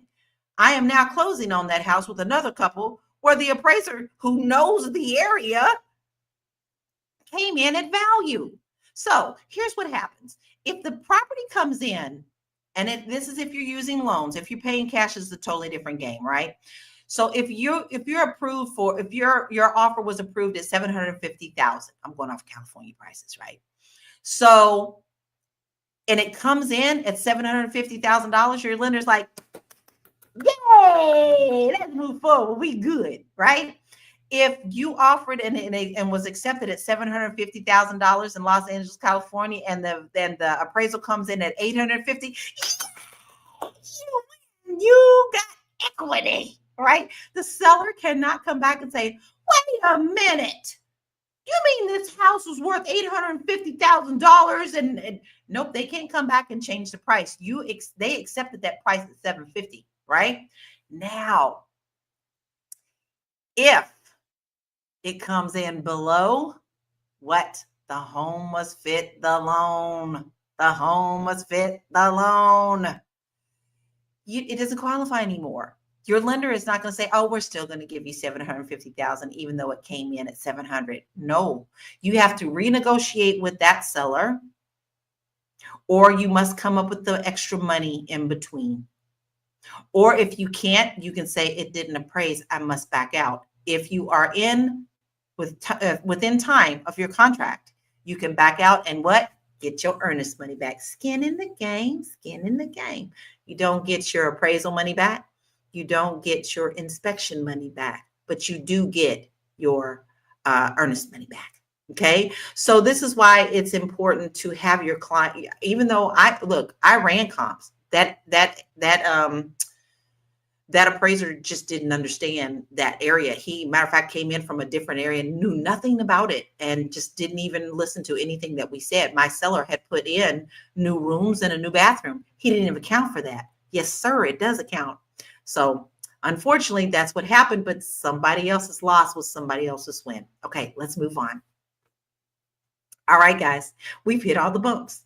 I am now closing on that house with another couple where the appraiser who knows the area came in at value. So here's what happens. If the property comes in, and this is if you're using loans, if you're paying cash, is a totally different game, right? So if you're approved for, if your offer was approved at $750,000, I'm going off California prices, right? So, and it comes in at $750,000, your lender's like, yay, let's move forward. We good, right? If you offered and was accepted at $750,000 in Los Angeles, California, and then the appraisal comes in at $850,000, you got equity, right? The seller cannot come back and say, wait a minute. You mean this house was worth $850,000? And nope, they can't come back and change the price. They accepted that price at $750,000, right? Now, if it comes in below what? The home must fit the loan. The home must fit the loan. It doesn't qualify anymore. Your lender is not going to say, oh, we're still going to give you $750,000, even though it came in at $700,000. No, you have to renegotiate with that seller, or you must come up with the extra money in between. Or if you can't, you can say it didn't appraise, I must back out. If you are within time of your contract, you can back out and what? Get your earnest money back. Skin in the game, skin in the game. You don't get your appraisal money back. You don't get your inspection money back, but you do get your earnest money back. Okay. So this is why it's important to have your client, even though I ran comps, that appraiser just didn't understand that area. Matter of fact, came in from a different area, knew nothing about it, and just didn't even listen to anything that we said. My seller had put in new rooms and a new bathroom. He didn't even account for that. Yes, sir, it does account. So unfortunately, that's what happened, but somebody else's loss was somebody else's win. Okay, let's move on. All right, guys, we've hit all the bumps.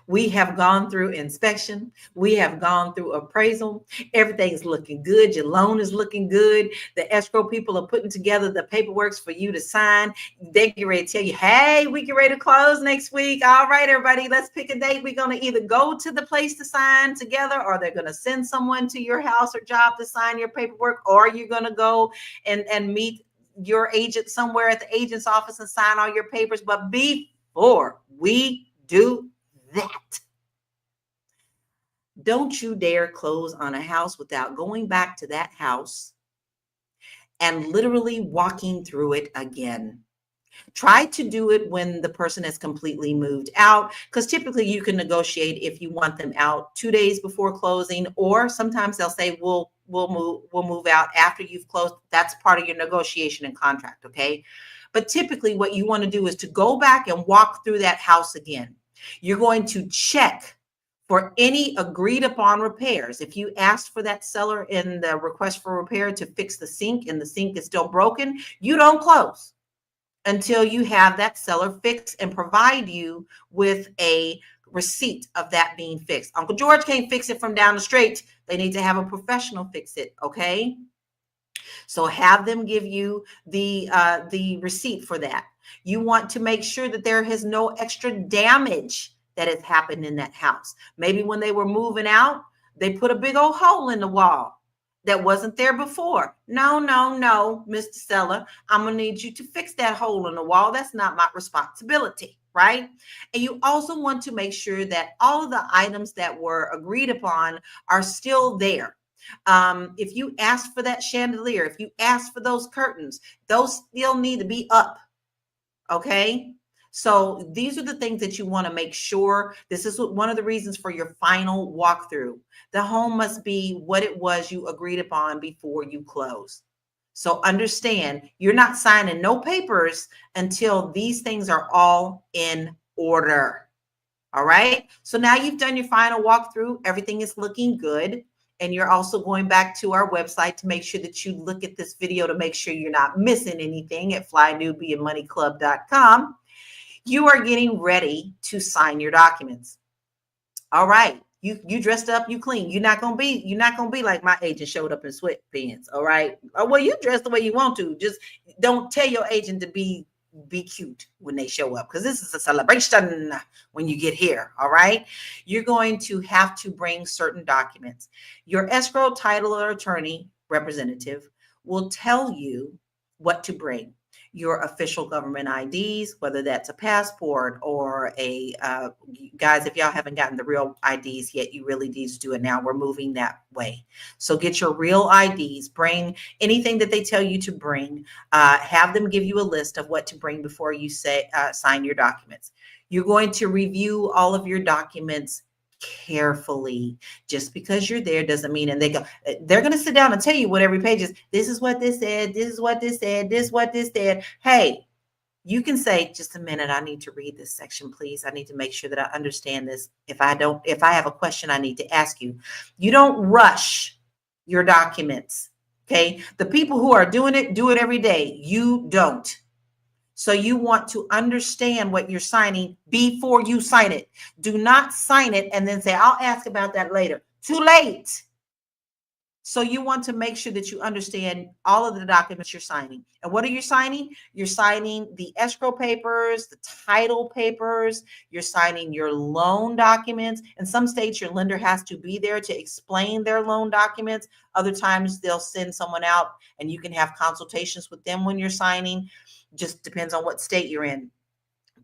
We have gone through inspection. We have gone through appraisal. Everything's looking good. Your loan is looking good. The escrow people are putting together the paperwork for you to sign. They get ready to tell you, hey, we get ready to close next week. All right, everybody, let's pick a date. We're going to either go to the place to sign together, or they're going to send someone to your house or job to sign your paperwork, or you're going to go and meet your agent somewhere at the agent's office and sign all your papers. But before we do that, don't you dare close on a house without going back to that house and literally walking through it again. Try to do it when the person has completely moved out, because typically you can negotiate if you want them out 2 days before closing, or sometimes they'll say we'll move out after you've closed. That's part of your negotiation and contract, okay? But typically what you want to do is to go back and walk through that house again. You're going to check for any agreed upon repairs. If you asked for that seller in the request for repair to fix the sink and the sink is still broken, you don't close until you have that seller fix and provide you with a receipt of that being fixed. Uncle George can't fix it from down the street. They need to have a professional fix it, okay? So have them give you the receipt for that. You want to make sure that there is no extra damage that has happened in that house. Maybe when they were moving out, they put a big old hole in the wall that wasn't there before. No, Mr. Seller, I'm going to need you to fix that hole in the wall. That's not my responsibility, right? And you also want to make sure that all of the items that were agreed upon are still there. If you asked for that chandelier, if you asked for those curtains, those still need to be up. Okay. So these are the things that you want to make sure. This is one of the reasons for your final walkthrough. The home must be what it was you agreed upon before you close. So understand, you're not signing no papers until these things are all in order. All right. So now you've done your final walkthrough. Everything is looking good. And you're also going back to our website to make sure that you look at this video to make sure you're not missing anything at flynewbieandmoneyclub.com. You are getting ready to sign your documents. All right. You dressed up, you clean. You're not gonna be like my agent showed up in sweatpants. All right. Well, you dress the way you want to. Just don't tell your agent to be cute when they show up, because this is a celebration when you get here. All right. You're going to have to bring certain documents. Your escrow, title, or attorney representative will tell you what to bring. Your official government IDs, whether that's a passport or a, guys, if y'all haven't gotten the real IDs yet, you really need to do it now. We're moving that way. So get your real IDs, bring anything that they tell you to bring, have them give you a list of what to bring before you sign your documents. You're going to review all of your documents carefully. Just because you're there doesn't mean, and they're going to sit down and tell you what every page is. This is what this said. This is what this said. This is what this said. Hey, you can say, just a minute, I need to read this section, please. I need to make sure that I understand this. If I have a question, I need to ask you. You don't rush your documents. Okay. The people who are doing it, do it every day. You don't. So you want to understand what you're signing before you sign it. Do not sign it and then say, I'll ask about that later. Too late. So you want to make sure that you understand all of the documents you're signing. And what are you signing? You're signing the escrow papers, the title papers. You're signing your loan documents. In some states, your lender has to be there to explain their loan documents. Other times they'll send someone out and you can have consultations with them when you're signing. Just depends on what state you're in.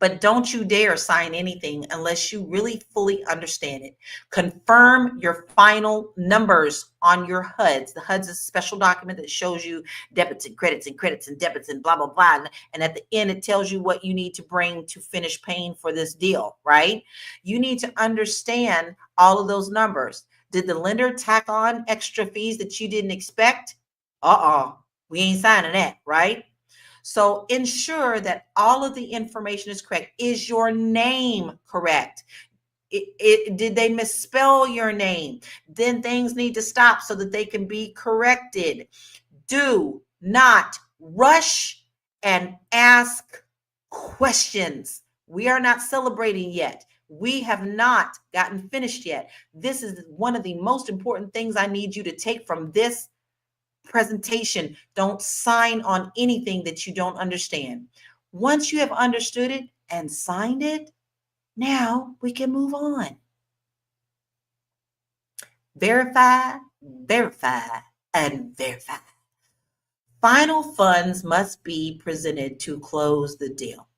But don't you dare sign anything unless you really fully understand it. Confirm your final numbers on your HUDs. The HUDs is a special document that shows you debits and credits and credits and debits and blah, blah, blah. And at the end, it tells you what you need to bring to finish paying for this deal, right? You need to understand all of those numbers. Did the lender tack on extra fees that you didn't expect? We ain't signing that, right? So ensure that all of the information is correct. Is your name correct? Did they misspell your name? Then things need to stop so that they can be corrected. Do not rush and ask questions. We are not celebrating yet. We have not gotten finished yet. This is one of the most important things I need you to take from this presentation. Don't sign on anything that you don't understand. Once you have understood it and signed it, now we can move on. Verify, verify, and verify. Final funds must be presented to close the deal.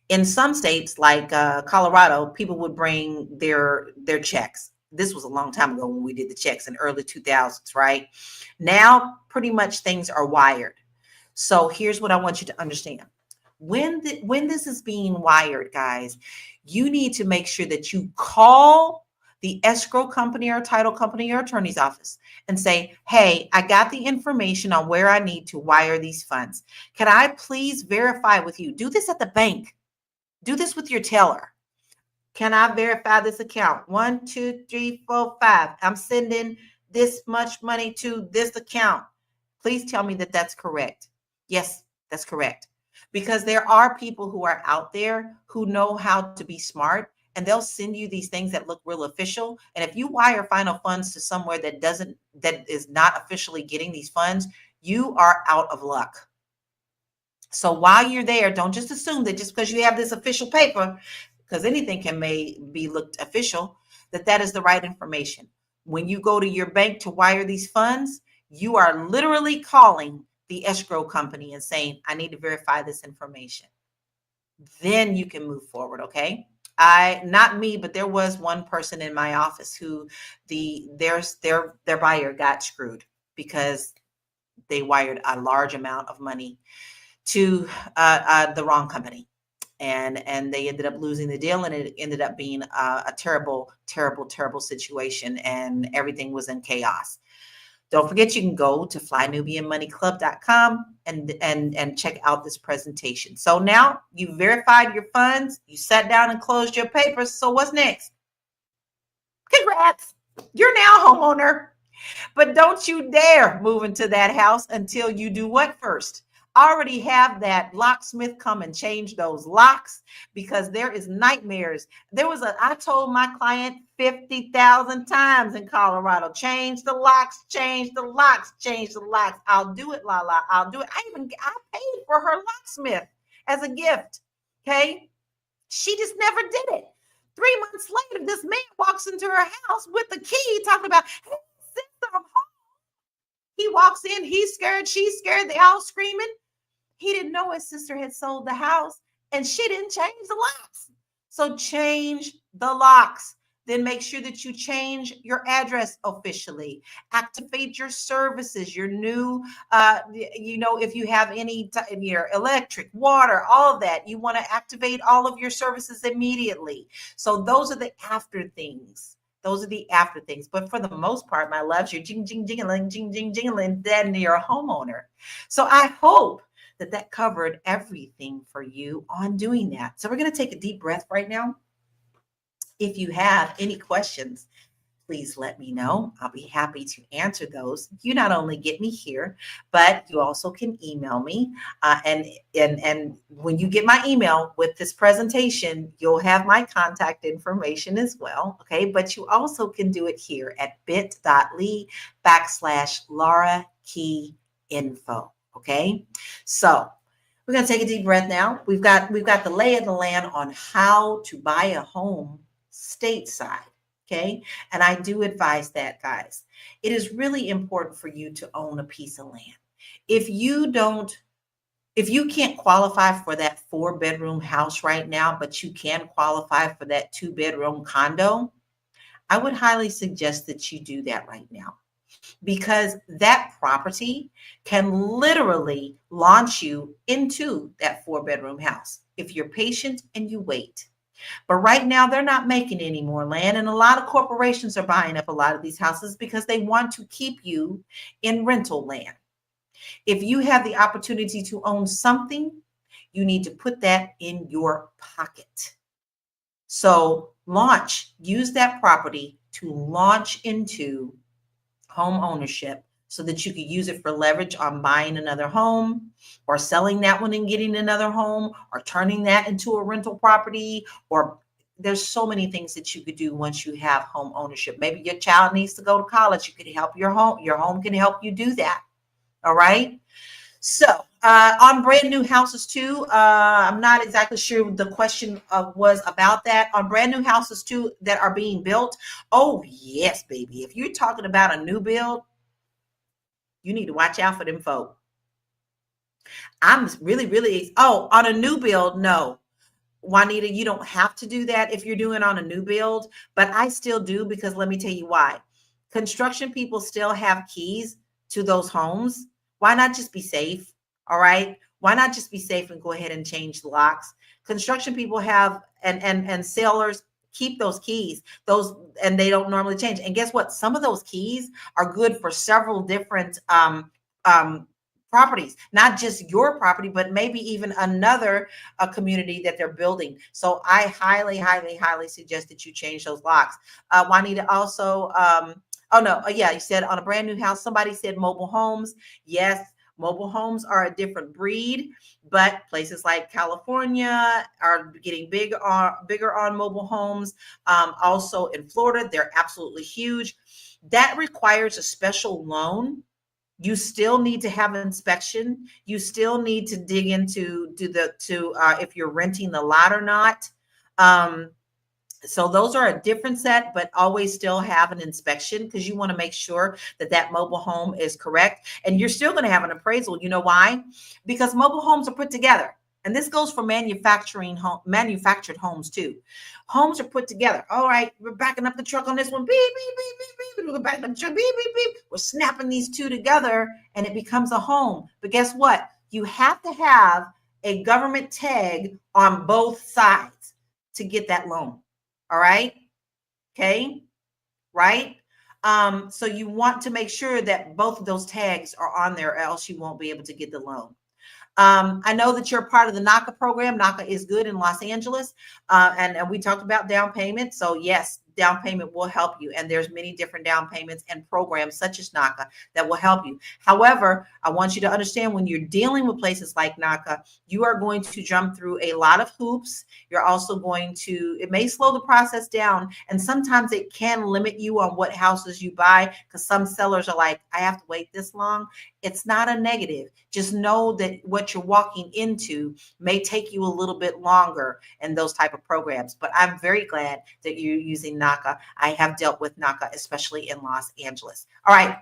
In some states like Colorado, people would bring their checks. This was a long time ago when we did the checks in early 2000s, right? Now, pretty much things are wired. So here's what I want you to understand. When this is being wired, guys, you need to make sure that you call the escrow company or title company or attorney's office and say, hey, I got the information on where I need to wire these funds. Can I please verify with you? Do this at the bank. Do this with your teller. Can I verify this account? 1, 2, 3, 4, 5. I'm sending this much money to this account. Please tell me that that's correct. Yes, that's correct. Because there are people who are out there who know how to be smart, and they'll send you these things that look real official. And if you wire final funds to somewhere that is not officially getting these funds, you are out of luck. So while you're there, don't just assume that just because you have this official paper, because anything may be looked official, that is the right information. When you go to your bank to wire these funds, you are literally calling the escrow company and saying, I need to verify this information. Then you can move forward, okay? Not me, but there was one person in my office who their buyer got screwed because they wired a large amount of money to the wrong company. And they ended up losing the deal, and it ended up being a terrible, terrible, terrible situation, and everything was in chaos. Don't forget, you can go to flynubianmoneyclub.com and check out this presentation. So now you verified your funds, you sat down and closed your papers. So what's next? Congrats, you're now a homeowner. But don't you dare move into that house until you do what first? already have that locksmith come and change those locks, because there is nightmares. I told my client 50,000 times in Colorado, change the locks, change the locks, change the locks. I'll do it, Lala. I'll do it. I paid for her locksmith as a gift. Okay. She just never did it. 3 months later, this man walks into her house with the key talking about, hey, sister, I'm home. He walks in, he's scared, she's scared, they all screaming. He didn't know his sister had sold the house, and she didn't change the locks. So change the locks. Then make sure that you change your address officially. Activate your services, your new, if you have any, your electric, water, all of that. You want to activate all of your services immediately. So those are the after things. Those are the after things. But for the most part, my loves, you're jingling, then you're a homeowner. So I hope that covered everything for you on doing that. So we're going to take a deep breath right now. If you have any questions, please let me know. I'll be happy to answer those. You not only get me here, but you also can email me. And when you get my email with this presentation, you'll have my contact information as well. Okay. But you also can do it here at bit.ly/Laura Key Info. Okay. So we're going to take a deep breath now. We've got the lay of the land on how to buy a home stateside. Okay. And I do advise that, guys. It is really important for you to own a piece of land. If you can't qualify for that 4-bedroom house right now, but you can qualify for that 2-bedroom condo, I would highly suggest that you do that right now, because that property can literally launch you into that 4-bedroom house if you're patient and you wait. But right now, they're not making any more land. And a lot of corporations are buying up a lot of these houses because they want to keep you in rental land. If you have the opportunity to own something, you need to put that in your pocket. So use that property to launch into home ownership so that you could use it for leverage on buying another home, or selling that one and getting another home, or turning that into a rental property. Or there's so many things that you could do once you have home ownership. Maybe your child needs to go to college. You could help your home can help you do that. All right. So on brand new houses too, I'm not exactly sure the question was about that. On brand new houses too that are being built. Oh yes, baby. If you're talking about a new build, you need to watch out for them folk. I'm really, on a new build, no. Juanita, you don't have to do that if you're doing on a new build, but I still do, because let me tell you why. Construction people still have keys to those homes. Why not just be safe? All right. Why not just be safe and go ahead and change the locks? Construction people have, and sailors keep those keys, and they don't normally change. And guess what? Some of those keys are good for several different properties, not just your property, but maybe even another community that they're building. So I highly, highly, highly suggest that you change those locks. Juanita also, you said on a brand new house, somebody said mobile homes. Yes. Mobile homes are a different breed, but places like California are getting bigger on mobile homes. Also in Florida, they're absolutely huge. That requires a special loan. You still need to have an inspection. You still need to dig into if you're renting the lot or not. So those are a different set, but always still have an inspection, because you want to make sure that mobile home is correct. And you're still going to have an appraisal. You know why? Because mobile homes are put together. And this goes for manufactured homes too. Homes are put together. All right, we're backing up the truck on this one. Beep, beep, beep, beep, beep. We're backing up the truck. Beep, beep, beep. We're snapping these two together and it becomes a home. But guess what? You have to have a government tag on both sides to get that loan. All right. Okay. Right. So you want to make sure that both of those tags are on there, or else you won't be able to get the loan. I know that you're part of the NACA program. NACA is good in Los Angeles. And we talked about down payment. So yes, down payment will help you. And there's many different down payments and programs such as NACA that will help you. However, I want you to understand when you're dealing with places like NACA, you are going to jump through a lot of hoops. You're also going to, it may slow the process down. And sometimes it can limit you on what houses you buy, because some sellers are like, I have to wait this long. It's not a negative. Just know that what you're walking into may take you a little bit longer in those type of programs. But I'm very glad that you're using NACA. I have dealt with NACA, especially in Los Angeles. All right.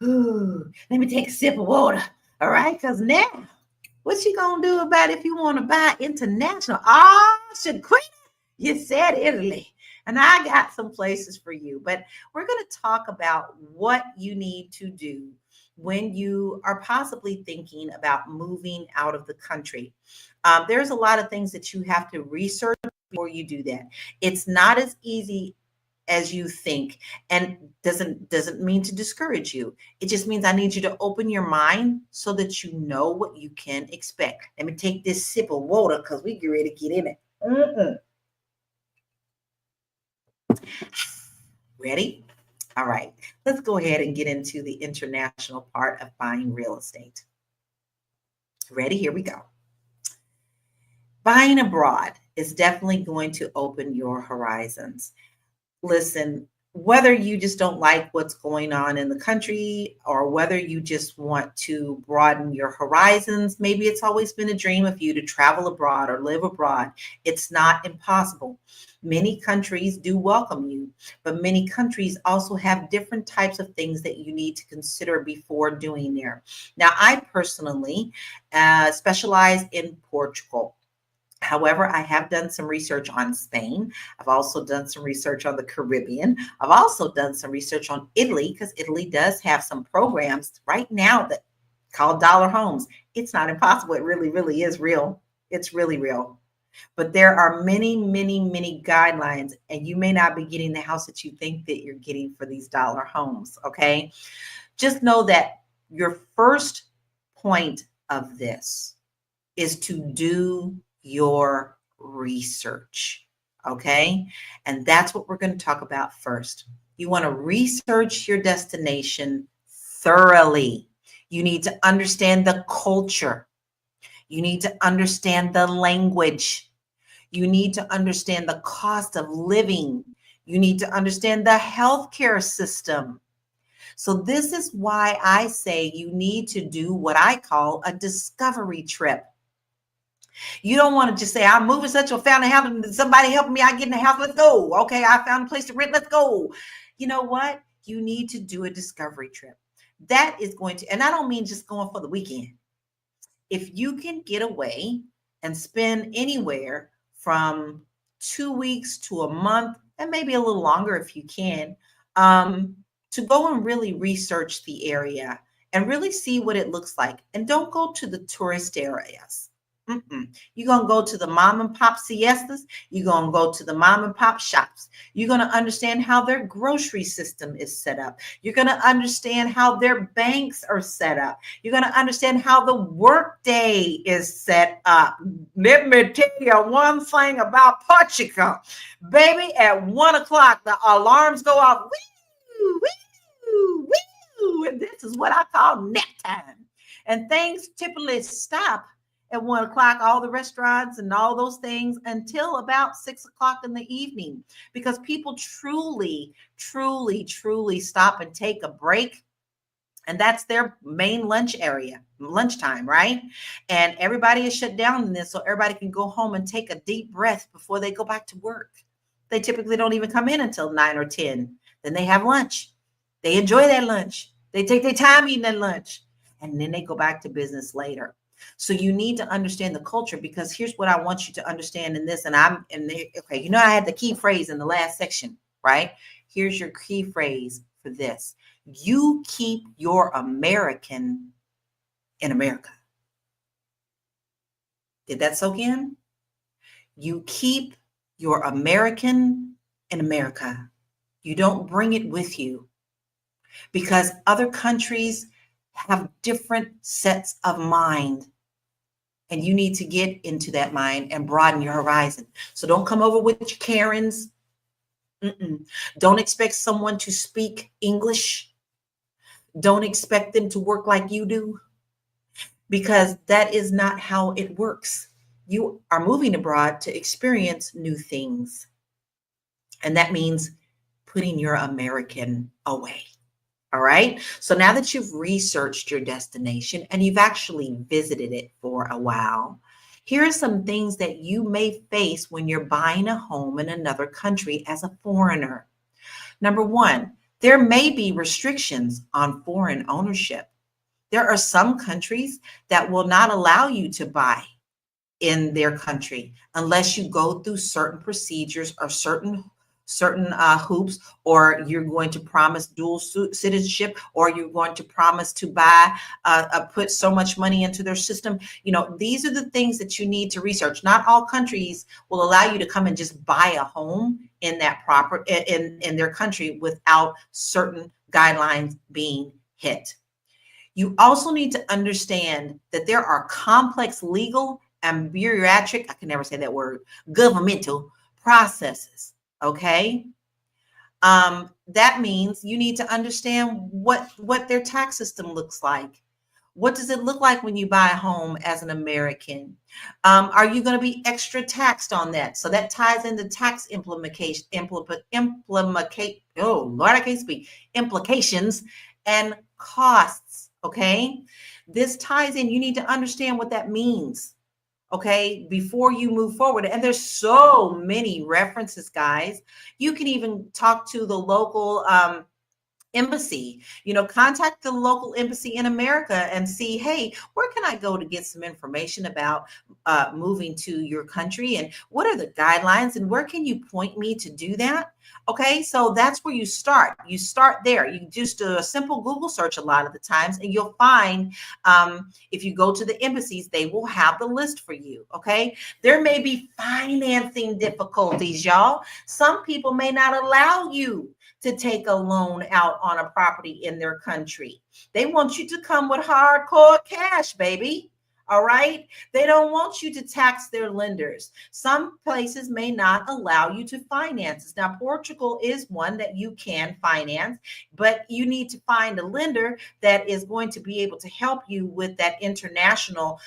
Let me take a sip of water. All right. Because now, what you going to do about it if you want to buy international? Oh, Shaquita, you said Italy. And I got some places for you, but we're going to talk about what you need to do when you are possibly thinking about moving out of the country. There's a lot of things that you have to research before you do that. It's not as easy as you think, and doesn't mean to discourage you. It just means I need you to open your mind so that you know what you can expect. Let me take this sip of water because we get ready to get in it. Ready? All right, let's go ahead and get into the international part of buying real estate. Ready? Here we go. Buying abroad is definitely going to open your horizons. Listen, whether you just don't like what's going on in the country or whether you just want to broaden your horizons, maybe it's always been a dream of you to travel abroad or live abroad. It's not impossible. Many countries do welcome you, but many countries also have different types of things that you need to consider before doing there. Now, I personally specialize in Portugal. However, I have done some research on Spain. I've also done some research on the Caribbean. I've also done some research on Italy, because Italy does have some programs right now that called dollar homes. It's not impossible. It really, really is real. It's really real. But there are many, many, many guidelines, and you may not be getting the house that you think that you're getting for these dollar homes. Okay. Just know that your first point of this is to do your research. Okay. And that's what we're going to talk about first. You want to research your destination thoroughly. You need to understand the culture. You need to understand the language. You need to understand the cost of living. You need to understand the healthcare system. So this is why I say you need to do what I call a discovery trip. You don't want to just say, I'm moving such a found a house and somebody helping me. I get in the house. Let's go. Okay. I found a place to rent. Let's go. You know what? You need to do a discovery trip. That is going to, and I don't mean just going for the weekend. If you can get away and spend anywhere from 2 weeks to a month, and maybe a little longer if you can, to go and really research the area and really see what it looks like. And don't go to the tourist areas. You're going to go to the mom and pop siestas. You're going to go to the mom and pop shops. You're going to understand how their grocery system is set up. You're going to understand how their banks are set up. You're going to understand how the workday is set up. Let me tell you one thing about Portugal. Baby, at 1 o'clock, the alarms go off. Woo, woo, woo. And this is what I call nap time. And things typically stop at 1 o'clock, all the restaurants and all those things, until about 6 o'clock in the evening, because people truly, truly, truly stop and take a break. And that's their main lunch area, lunchtime, right? And everybody is shut down in this, so everybody can go home and take a deep breath before they go back to work. They typically don't even come in until 9 or 10. Then they have lunch. They enjoy that lunch. They take their time eating that lunch, and then they go back to business later. So you need to understand the culture, because here's what I want you to understand in this. Okay, you know, I had the key phrase in the last section, right? Here's your key phrase for this. You keep your American in America. Did that soak in? You keep your American in America. You don't bring it with you, because other countries have different sets of mind. And you need to get into that mind and broaden your horizon. So don't come over with your Karens. Don't expect someone to speak English. Don't expect them to work like you do, because that is not how it works. You are moving abroad to experience new things. And that means putting your American away. All right. So now that you've researched your destination and you've actually visited it for a while, here are some things that you may face when you're buying a home in another country as a foreigner. Number one, there may be restrictions on foreign ownership. There are some countries that will not allow you to buy in their country unless you go through certain procedures or certain hoops, or you're going to promise dual citizenship, or you're going to promise to buy, put so much money into their system. You know, these are the things that you need to research. Not all countries will allow you to come and just buy a home in that in their country without certain guidelines being hit. You also need to understand that there are complex legal and bureaucratic, I can never say that word, governmental processes. Okay. That means you need to understand what their tax system looks like. What does it look like when you buy a home as an American? Are you going to be extra taxed on that? So that ties into tax implications and costs. Okay. This ties in. You need to understand what that means. Okay, before you move forward. And there's so many references, guys. You can even talk to the local embassy, contact the local embassy in America and see, hey, where can I go to get some information about moving to your country, and what are the guidelines, and where can you point me to do that? Okay, so that's where you start. You start there. You just do a simple Google search a lot of the times, and you'll find if you go to the embassies, they will have the list for you. Okay, there may be financing difficulties, y'all. Some people may not allow you to take a loan out on a property in their country. They want you to come with hardcore cash, baby. All right. They don't want you to tax their lenders. Some places may not allow you to finance. Now, Portugal is one that you can finance, but you need to find a lender that is going to be able to help you with that international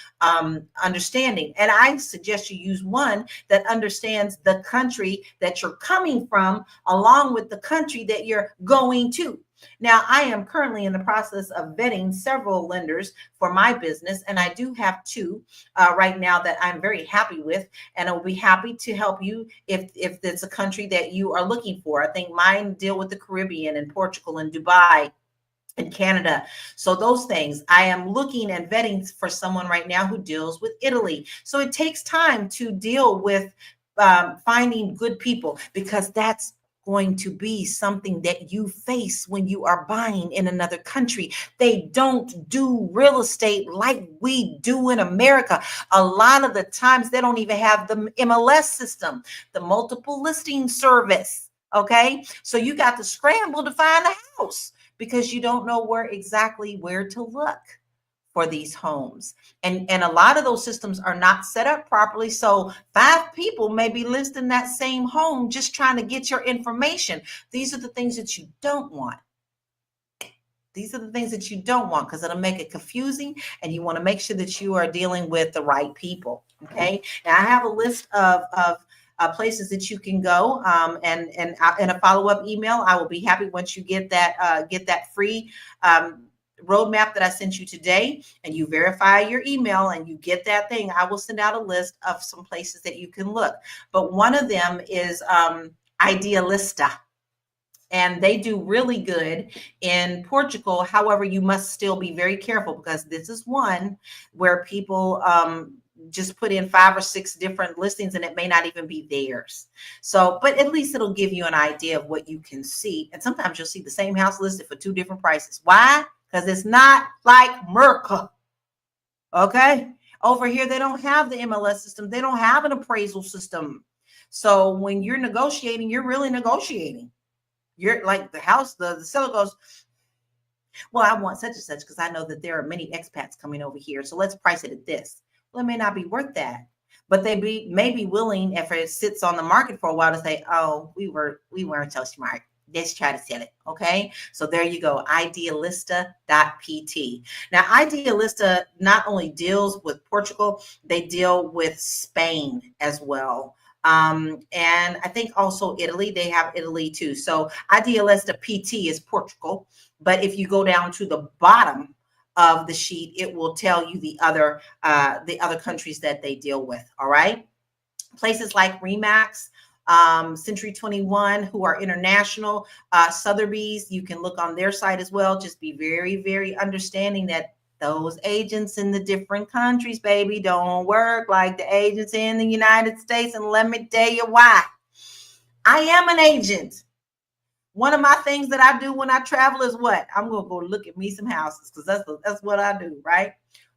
understanding. And I suggest you use one that understands the country that you're coming from, along with the country that you're going to. Now, I am currently in the process of vetting several lenders for my business, and I do have two right now that I'm very happy with, and I will be happy to help you if it's a country that you are looking for. I think mine deal with the Caribbean and Portugal and Dubai and Canada. So those things, I am looking and vetting for someone right now who deals with Italy. So it takes time to deal with finding good people, because that's going to be something that you face when you are buying in another country. They don't do real estate like we do in America. A lot of the times they don't even have the MLS system, the multiple listing service. Okay, so you got to scramble to find a house because you don't know where to look for these homes. And a lot of those systems are not set up properly. So 5 people may be listing that same home just trying to get your information. These are the things that you don't want. These are the things that you don't want, because it'll make it confusing, and you want to make sure that you are dealing with the right people. Okay. Now I have a list of places that you can go, and in a follow-up email, I will be happy once you get that free roadmap that I sent you today, and you verify your email and you get that thing. I will send out a list of some places that you can look. But one of them is Idealista, and they do really good in Portugal. However, you must still be very careful, because this is one where people just put in 5 or 6 different listings, and it may not even be theirs. So, but at least it'll give you an idea of what you can see. And sometimes you'll see the same house listed for 2 different prices. Why? Because it's not like Merca. Okay. Over here, they don't have the MLS system. They don't have an appraisal system. So when you're negotiating, you're really negotiating. You're like the house, the seller goes, well, I want such and such because I know that there are many expats coming over here. So let's price it at this. Well, it may not be worth that, but may be willing, if it sits on the market for a while, to say, oh, we weren't so smart. Let's try to sell it. Okay. So there you go. Idealista.pt. Now, Idealista not only deals with Portugal, they deal with Spain as well. And I think also Italy, they have Italy too. So Idealista PT is Portugal, but if you go down to the bottom of the sheet, it will tell you the other countries that they deal with. All right. Places like Remax, Century 21, who are international, Sotheby's, you can look on their site as well. Just be very, very understanding that those agents in the different countries, baby, don't work like the agents in the United States. And let me tell you why. I am an agent. One of my things that I do when I travel is what? I'm going to go look at me some houses, because that's what I do, right?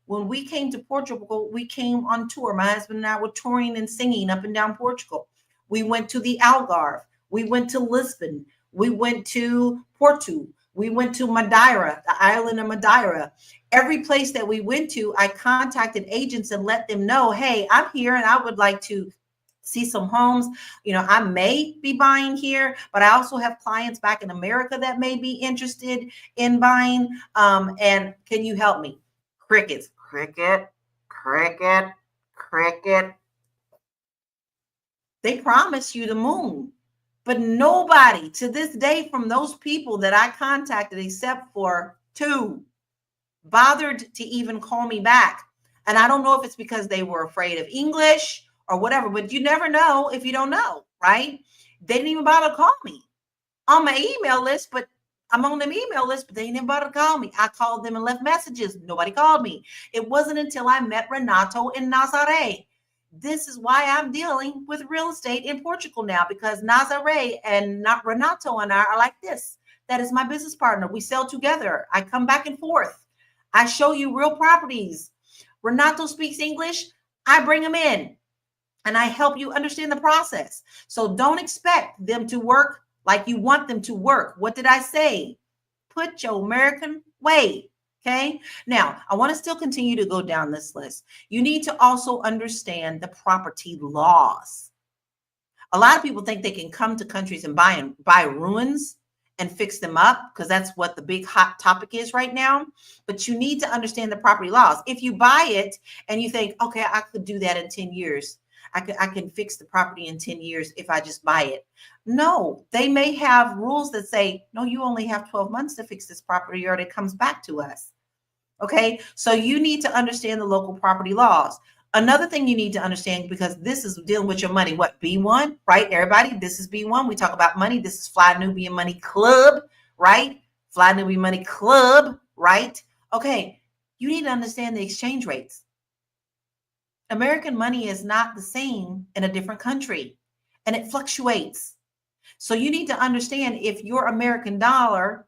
When we came to Portugal, we came on tour. My husband and I were touring and singing up and down Portugal. We went to the Algarve. We went to Lisbon. We went to Porto. We went to Madeira, the island of Madeira. Every place that we went to, I contacted agents and let them know, hey, I'm here and I would like to see some homes. You know, I may be buying here, but I also have clients back in America that may be interested in buying. And can you help me? Crickets, cricket, cricket, cricket. They promise you the moon, but nobody to this day from those people that I contacted, except for 2, bothered to even call me back. And I don't know if it's because they were afraid of English or whatever, but you never know if you don't know, right? They didn't even bother to call me on my email list, but I'm on them email list, but they didn't even bother to call me. I called them and left messages. Nobody called me. It wasn't until I met Renato in Nazaré. This is why I'm dealing with real estate in Portugal now, because Nazaré and not Renato and I are like this. That is my business partner. We sell together. I come back and forth. I show you real properties. Renato speaks English. I bring him in and I help you understand the process. So don't expect them to work like you want them to work. What did I say? Put your American way. Okay. Now, I want to still continue to go down this list. You need to also understand the property laws. A lot of people think they can come to countries and buy ruins and fix them up, because that's what the big hot topic is right now. But you need to understand the property laws. If you buy it and you think, okay, I could do that in 10 years. I can fix the property in 10 years if I just buy it. No, they may have rules that say, no, you only have 12 months to fix this property or it comes back to us. Okay, so you need to understand the local property laws. Another thing you need to understand, because this is dealing with your money, what, B1, right? Everybody, this is B1. We talk about money. This is Fly Nubian Money Club, right? Fly Nubian Money Club, right? Okay, you need to understand the exchange rates. American money is not the same in a different country, and it fluctuates. So you need to understand if your American dollar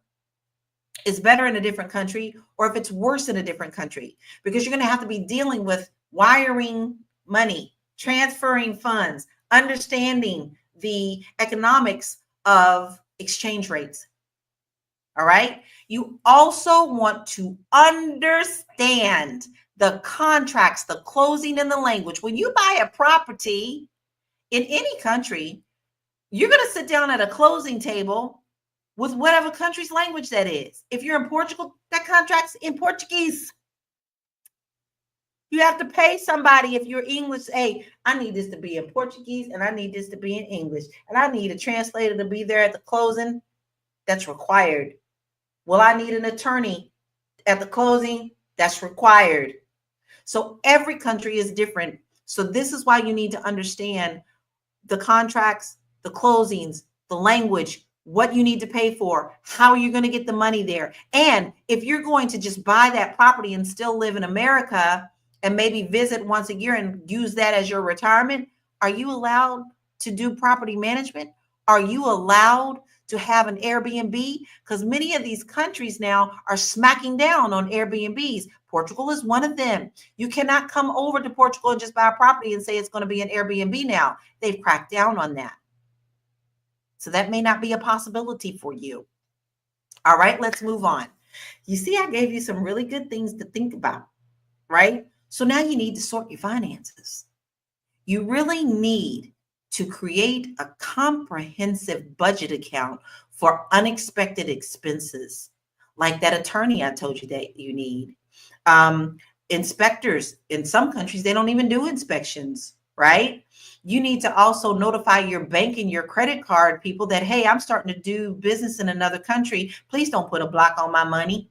is better in a different country or if it's worse in a different country, because you're going to have to be dealing with wiring money, transferring funds, understanding the economics of exchange rates. All right. You also want to understand the contracts, the closing, and the language. When you buy a property in any country, you're going to sit down at a closing table with whatever country's language that is. If you're in Portugal, that contract's in Portuguese. You have to pay somebody if you're English. Hey, I need this to be in Portuguese and I need this to be in English. And I need a translator to be there at the closing. That's required. Well, I need an attorney at the closing. That's required. So every country is different. So this is why you need to understand the contracts, the closings, the language, what you need to pay for, how you're going to get the money there. And if you're going to just buy that property and still live in America and maybe visit once a year and use that as your retirement, are you allowed to do property management? Are you allowed to have an Airbnb? Because many of these countries now are smacking down on Airbnbs. Portugal is one of them. You cannot come over to Portugal and just buy a property and say it's going to be an Airbnb now. They've cracked down on that. So that may not be a possibility for you. All right, let's move on. You see, I gave you some really good things to think about, right? So now you need to sort your finances. You really need to create a comprehensive budget account for unexpected expenses, like that attorney I told you that you need. Inspectors in some countries, they don't even do inspections, right? You need to also notify your bank and your credit card people that, hey, I'm starting to do business in another country. Please don't put a block on my money.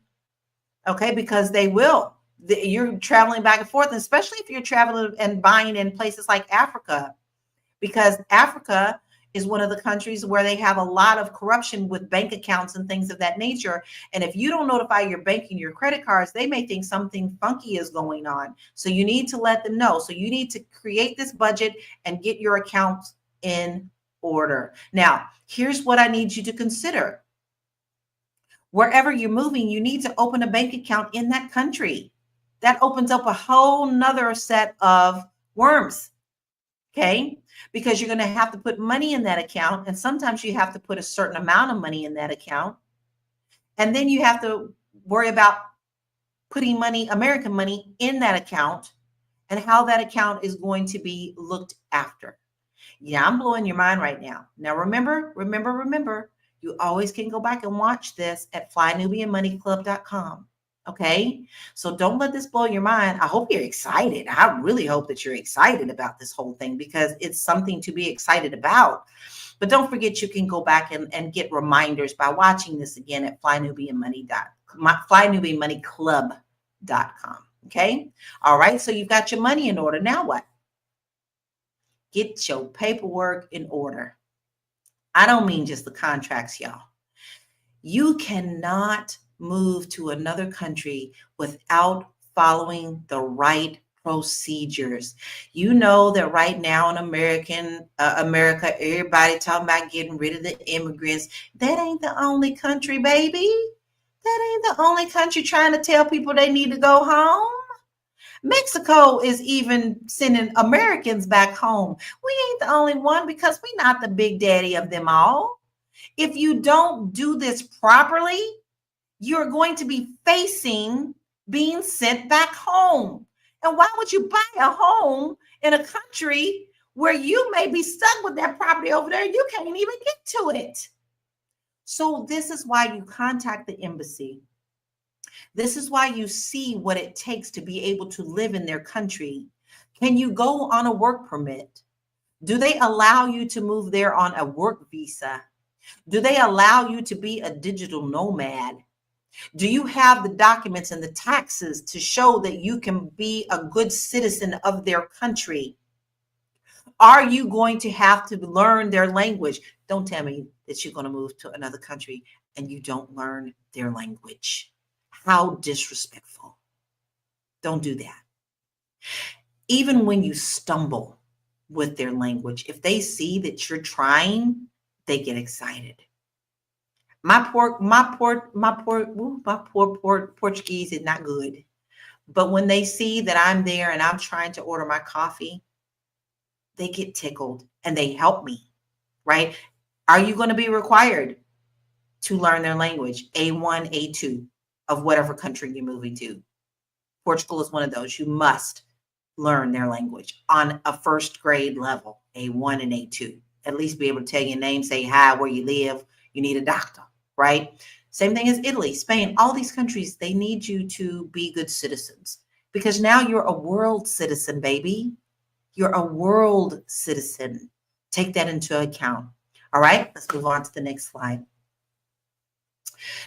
Okay, because they will. You're traveling back and forth, especially if you're traveling and buying in places like Africa, because Africa is one of the countries where they have a lot of corruption with bank accounts and things of that nature. And if you don't notify your bank and your credit cards, they may think something funky is going on. So you need to let them know. So you need to create this budget and get your accounts in order. Now, here's what I need you to consider. Wherever you're moving, you need to open a bank account in that country. That opens up a whole nother set of worms. Okay, because you're going to have to put money in that account. And sometimes you have to put a certain amount of money in that account. And then you have to worry about putting money, American money, in that account and how that account is going to be looked after. Yeah, I'm blowing your mind right now. Now, remember, you always can go back and watch this at flynubianmoneyclub.com. Okay, so don't let this blow your mind. I hope you're excited. I really hope that you're excited about this whole thing, because it's something to be excited about. But don't forget, you can go back and get reminders by watching this again at flynubianmoneyclub.com. Okay, all right, so you've got your money in order. Now what? Get your paperwork in order. I don't mean just the contracts, y'all. You cannot move to another country without following the right procedures. You know that right now in America, everybody talking about getting rid of the immigrants. That ain't the only country, baby. That ain't the only country trying to tell people they need to go home. Mexico is even sending Americans back home. We ain't the only one, because we're not the big daddy of them all. If you don't do this properly, you're going to be facing being sent back home. And why would you buy a home in a country where you may be stuck with that property over there and you can't even get to it? So this is why you contact the embassy. This is why you see what it takes to be able to live in their country. Can you go on a work permit? Do they allow you to move there on a work visa? Do they allow you to be a digital nomad? Do you have the documents and the taxes to show that you can be a good citizen of their country? Are you going to have to learn their language? Don't tell me that you're going to move to another country and you don't learn their language. How disrespectful. Don't do that. Even when you stumble with their language, if they see that you're trying, they get excited. My poor Portuguese is not good. But when they see that I'm there and I'm trying to order my coffee, they get tickled and they help me, right? Are you going to be required to learn their language? A1, A2 of whatever country you're moving to. Portugal is one of those. You must learn their language on a first grade level, A1 and A2. At least be able to tell your name, say hi, where you live. You need a doctor, right? Same thing as Italy, Spain, all these countries, they need you to be good citizens, because now you're a world citizen, baby. You're a world citizen. Take that into account. All right, let's move on to the next slide.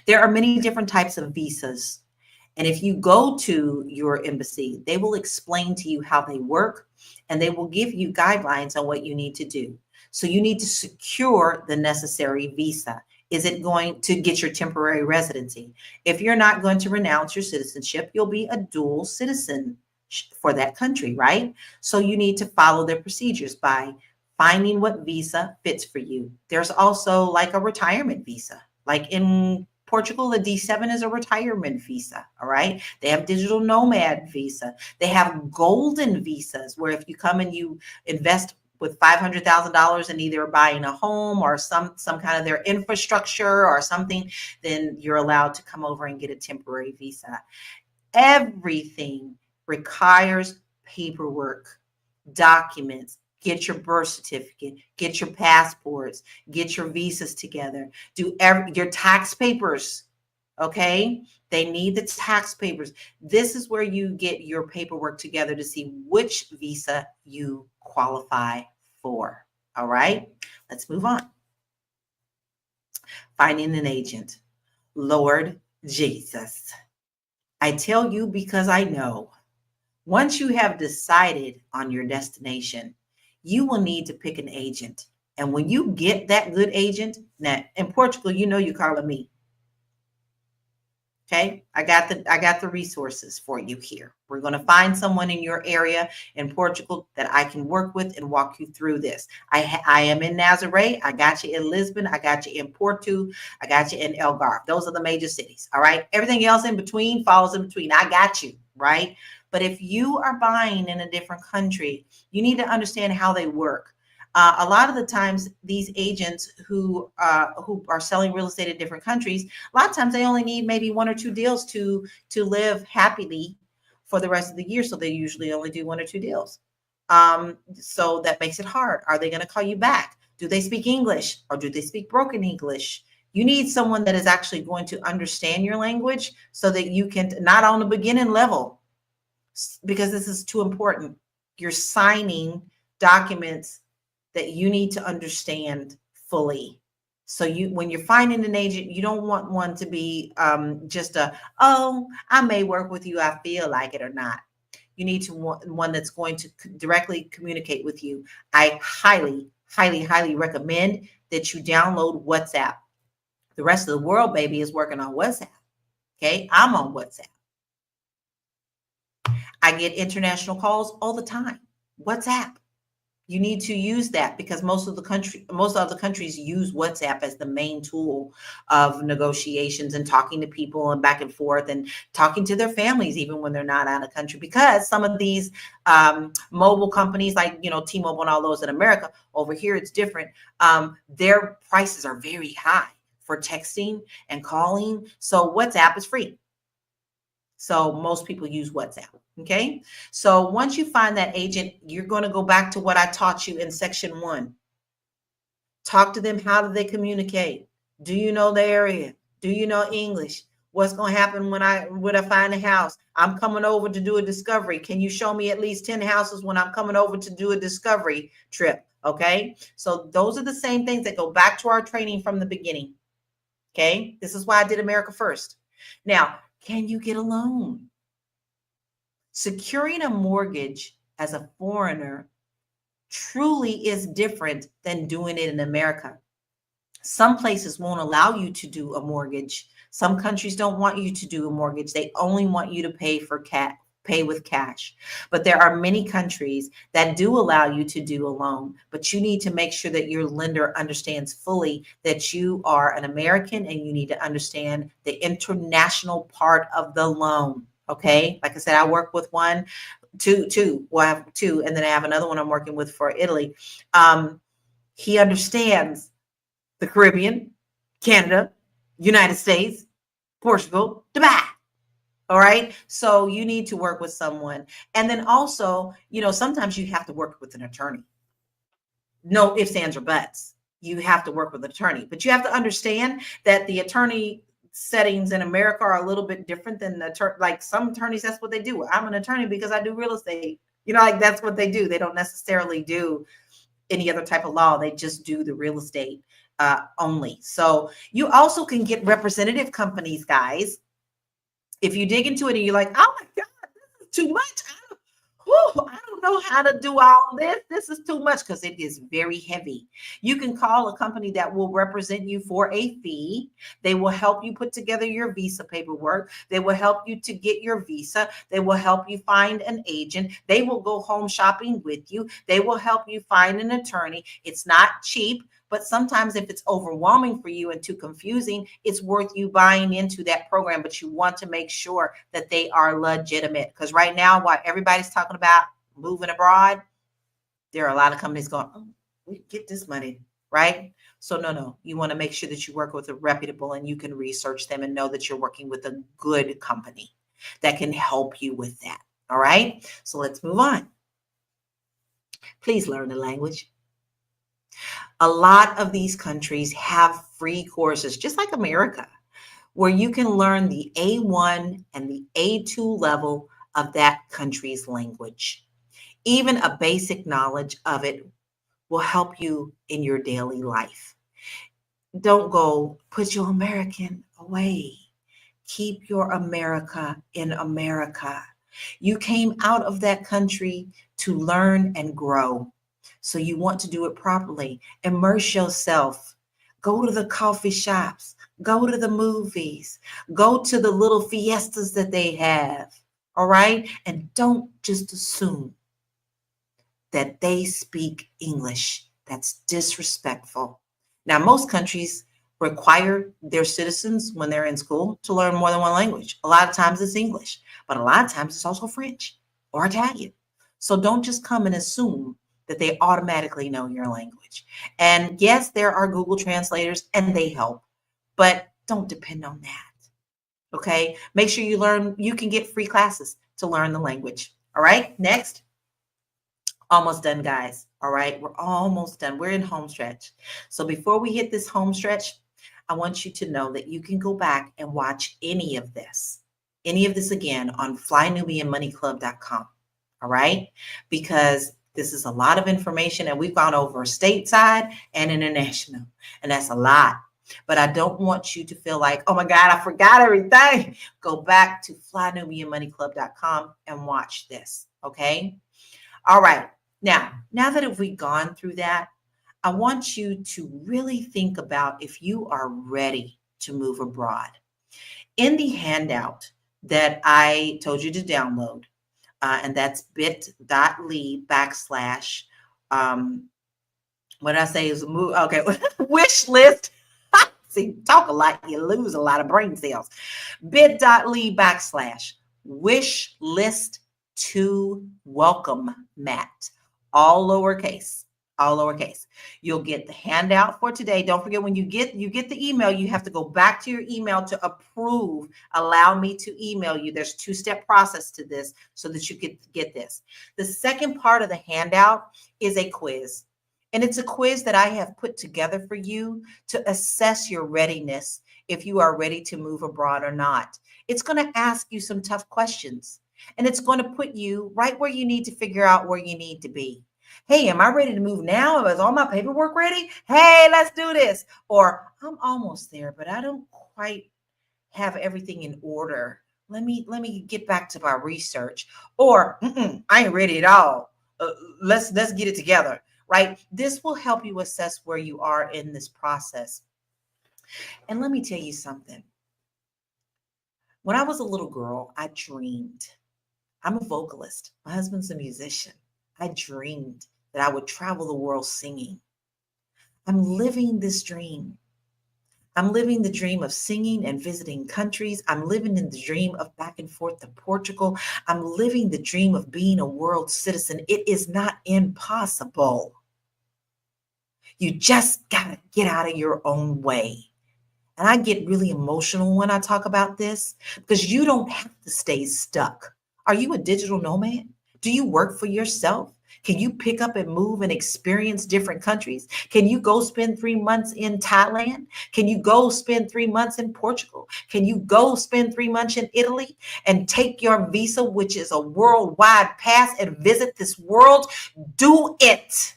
There are many different types of visas. And if you go to your embassy, they will explain to you how they work, and they will give you guidelines on what you need to do. So you need to secure the necessary visa. Is it going to get your temporary residency? If you're not going to renounce your citizenship, you'll be a dual citizen for that country, right? So you need to follow their procedures by finding what visa fits for you. There's also like a retirement visa. Like in Portugal, the D7 is a retirement visa, all right? They have digital nomad visa. They have golden visas, where if you come and you invest with $500,000 in either buying a home or some kind of their infrastructure or something, then you're allowed to come over and get a temporary visa. Everything requires paperwork, documents. Get your birth certificate, get your passports, get your visas together, do your tax papers. Okay, they need the tax papers. This is where you get your paperwork together to see which visa you qualify for. All right, let's move on. Finding an agent. Lord Jesus, I tell you because I know. Once you have decided on your destination, you will need to pick an agent. And when you get that good agent, now in Portugal, you know you're calling me. Okay, I got the resources for you here. We're going to find someone in your area in Portugal that I can work with and walk you through this. I am in Nazaré. I got you in Lisbon. I got you in Porto. I got you in Algarve. Those are the major cities. All right. Everything else in between falls in between. I got you. Right. But if you are buying in a different country, you need to understand how they work. A lot of the times, these agents who are selling real estate in different countries, a lot of times they only need maybe 1 or 2 deals to live happily for the rest of the year. So they usually only do 1 or 2 deals. So that makes it hard. Are they going to call you back? Do they speak English or do they speak broken English? You need someone that is actually going to understand your language so that you can, not on the beginning level, because this is too important. You're signing documents that you need to understand fully. So when you're finding an agent, you don't want one to be just oh, I may work with you, I feel like it or not. You need to want one that's going to directly communicate with you. I highly, highly, highly recommend that you download WhatsApp. The rest of the world, baby, is working on WhatsApp. Okay, I'm on WhatsApp. I get international calls all the time. WhatsApp. You need to use that because most of the countries use WhatsApp as the main tool of negotiations and talking to people and back and forth and talking to their families even when they're not out of country. Because some of these mobile companies like T-Mobile and all those in America, over here it's different. Their prices are very high for texting and calling. So WhatsApp is free. So most people use WhatsApp. Okay. So once you find that agent, you're going to go back to what I taught you in section 1. Talk to them. How do they communicate? Do you know the area? Do you know English? What's going to happen when I find a house? I'm coming over to do a discovery. Can you show me at least 10 houses when I'm coming over to do a discovery trip? Okay. So those are the same things that go back to our training from the beginning. Okay. This is why I did America First. Now, can you get a loan? Securing a mortgage as a foreigner truly is different than doing it in America. Some places won't allow you to do a mortgage. Some countries don't want you to do a mortgage. They only want you to pay with cash. But there are many countries that do allow you to do a loan, but you need to make sure that your lender understands fully that you are an American and you need to understand the international part of the loan. Okay. Like I said, I work with two. Well, I have 2, and then I have another one I'm working with for Italy. He understands the Caribbean, Canada, United States, Portugal, Dubai. All right. So you need to work with someone. And then also, sometimes you have to work with an attorney. No ifs, ands, or buts. You have to work with an attorney, but you have to understand that the attorney settings in America are a little bit different than like some attorneys. That's what they do. I'm an attorney because I do real estate. Like that's what they do. They don't necessarily do any other type of law. They just do the real estate only. So you also can get representative companies, guys. If you dig into it and you're like, oh my God, this is too much. I don't know how to do all this. This is too much because it is very heavy. You can call a company that will represent you for a fee. They will help you put together your visa paperwork. They will help you to get your visa. They will help you find an agent. They will go home shopping with you. They will help you find an attorney. It's not cheap. But sometimes if it's overwhelming for you and too confusing, it's worth you buying into that program. But you want to make sure that they are legitimate. Because right now, while everybody's talking about moving abroad, there are a lot of companies going, oh, we get this money, right? So no, you want to make sure that you work with a reputable and you can research them and know that you're working with a good company that can help you with that. All right, so let's move on. Please learn the language. A lot of these countries have free courses, just like America, where you can learn the A1 and the A2 level of that country's language. Even a basic knowledge of it will help you in your daily life. Don't go put your American away. Keep your America in America. You came out of that country to learn and grow. So you want to do it properly. Immerse yourself. Go to the coffee shops. Go to the movies. Go to the little fiestas that they have. All right? And don't just assume that they speak English. That's disrespectful. Now, most countries require their citizens when they're in school to learn more than one language. A lot of times it's English, but a lot of times it's also French or Italian. So don't just come and assume that they automatically know your language. And yes, there are Google translators and they help, but don't depend on that. Okay? Make sure you learn, you can get free classes to learn the language. All right, next. Almost done, guys. All right, we're almost done. We're in home stretch. So before we hit this home stretch, I want you to know that you can go back and watch any of this again on flynubianmoneyclub.com. All right, because this is a lot of information and we've gone over stateside and international, and that's a lot. But I don't want you to feel like, oh my God, I forgot everything. Go back to flynubianmoneyclub.com and watch this. Okay. All right. Now that we've gone through that, I want you to really think about if you are ready to move abroad. In the handout that I told you to download, and that's bit.ly / what did I say is move? Okay, wish list. See, talk a lot, you lose a lot of brain cells. Bit.ly / wish list to welcome mat. All lowercase. You'll get the handout for today. Don't forget, when you get the email, you have to go back to your email to approve. Allow me to email you. There's a 2-step process to this so that you could get this. The second part of the handout is a quiz. And it's a quiz that I have put together for you to assess your readiness, if you are ready to move abroad or not. It's going to ask you some tough questions, and it's going to put you right where you need to figure out where you need to be. Hey, am I ready to move now? Is all my paperwork ready? Hey, let's do this. Or I'm almost there, but I don't quite have everything in order. Let me get back to my research. Or I ain't ready at all. Let's get it together. Right? This will help you assess where you are in this process. And let me tell you something. When I was a little girl, I dreamed. I'm a vocalist. My husband's a musician. I dreamed that I would travel the world singing. I'm living this dream. I'm living the dream of singing and visiting countries. I'm living in the dream of back and forth to Portugal. I'm living the dream of being a world citizen. It is not impossible. You just got to get out of your own way. And I get really emotional when I talk about this because you don't have to stay stuck. Are you a digital nomad? Do you work for yourself? Can you pick up and move and experience different countries? Can you go spend 3 months in Thailand? Can you go spend 3 months in Portugal? Can you go spend 3 months in Italy and take your visa, which is a worldwide pass, and visit this world? Do it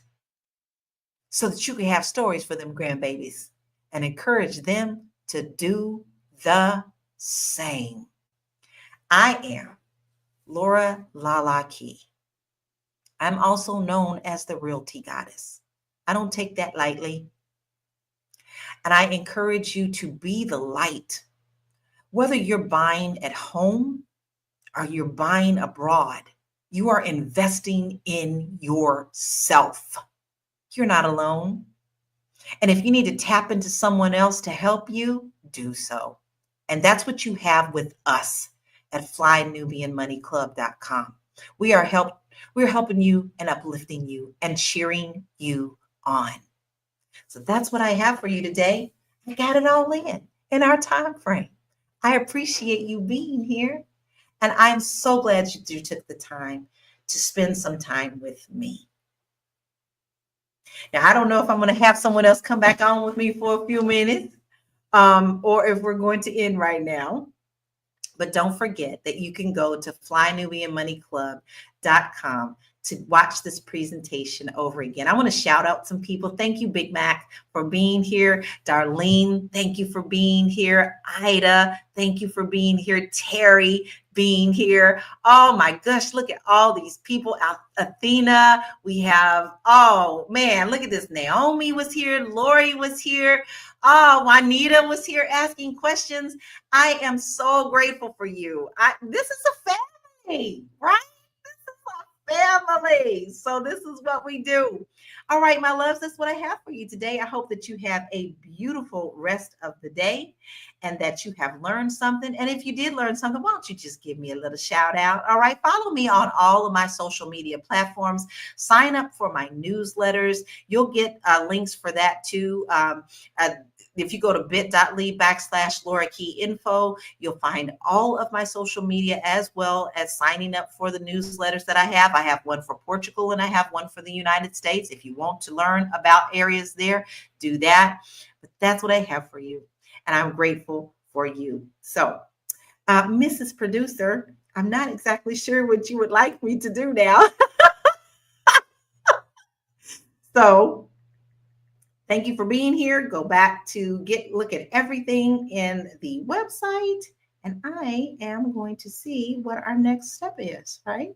so that you can have stories for them grandbabies and encourage them to do the same. I am Laura Lala Key. I'm also known as the Real Tea Goddess. I don't take that lightly. And I encourage you to be the light. Whether you're buying at home or you're buying abroad, you are investing in yourself. You're not alone. And if you need to tap into someone else to help you, do so. And that's what you have with us at flynubianmoneyclub.com. We're helping you and uplifting you and cheering you on. So that's what I have for you today. I got it all in our time frame. I appreciate you being here. And I'm so glad you took the time to spend some time with me. Now, I don't know if I'm going to have someone else come back on with me for a few minutes, or if we're going to end right now. But don't forget that you can go to flynubianmoneyclub.com to watch this presentation over again. I want to shout out some people. Thank you, Big Mac, for being here. Darlene, thank you for being here. Ida, thank you for being here. Terry, being here. Oh my gosh, look at all these people. Athena, we have, oh man, look at this. Naomi was here. Lori was here. Oh, Juanita was here asking questions. I am so grateful for you. This is a family, right? Family. So this is what we do. All right, my loves, that's what I have for you today. I hope that you have a beautiful rest of the day and that you have learned something. And if you did learn something, why don't you just give me a little shout out? All right, follow me on all of my social media platforms. Sign up for my newsletters. You'll get links for that too. If you go to bit.ly/Laura Key Info, you'll find all of my social media as well as signing up for the newsletters that I have. I have one for Portugal and I have one for the United States. If you want to learn about areas there, do that. But that's what I have for you. And I'm grateful for you. So, Mrs. Producer, I'm not exactly sure what you would like me to do now. So, thank you for being here. Go back to look at everything in the website, and I am going to see what our next step is, right?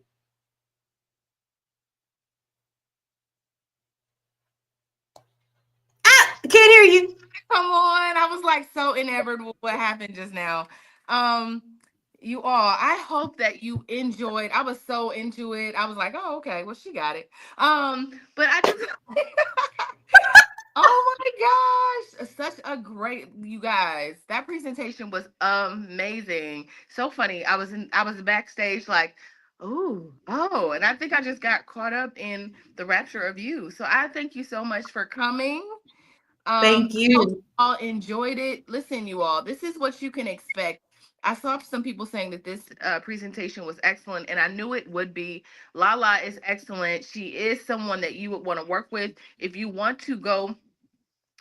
I can't hear you. Come on. I was like so enamored with what happened just now. You all, I hope that you enjoyed. I was so into it. I was like, oh, okay, well, she got it. But I just oh my gosh, such a great, you guys. That presentation was amazing. So funny. I was backstage like, oh, and I think I just got caught up in the rapture of you. So I thank you so much for coming. Thank you. I hope you all enjoyed it. Listen, you all, this is what you can expect. I saw some people saying that this presentation was excellent, and I knew it would be. Lala is excellent. She is someone that you would want to work with if you want to go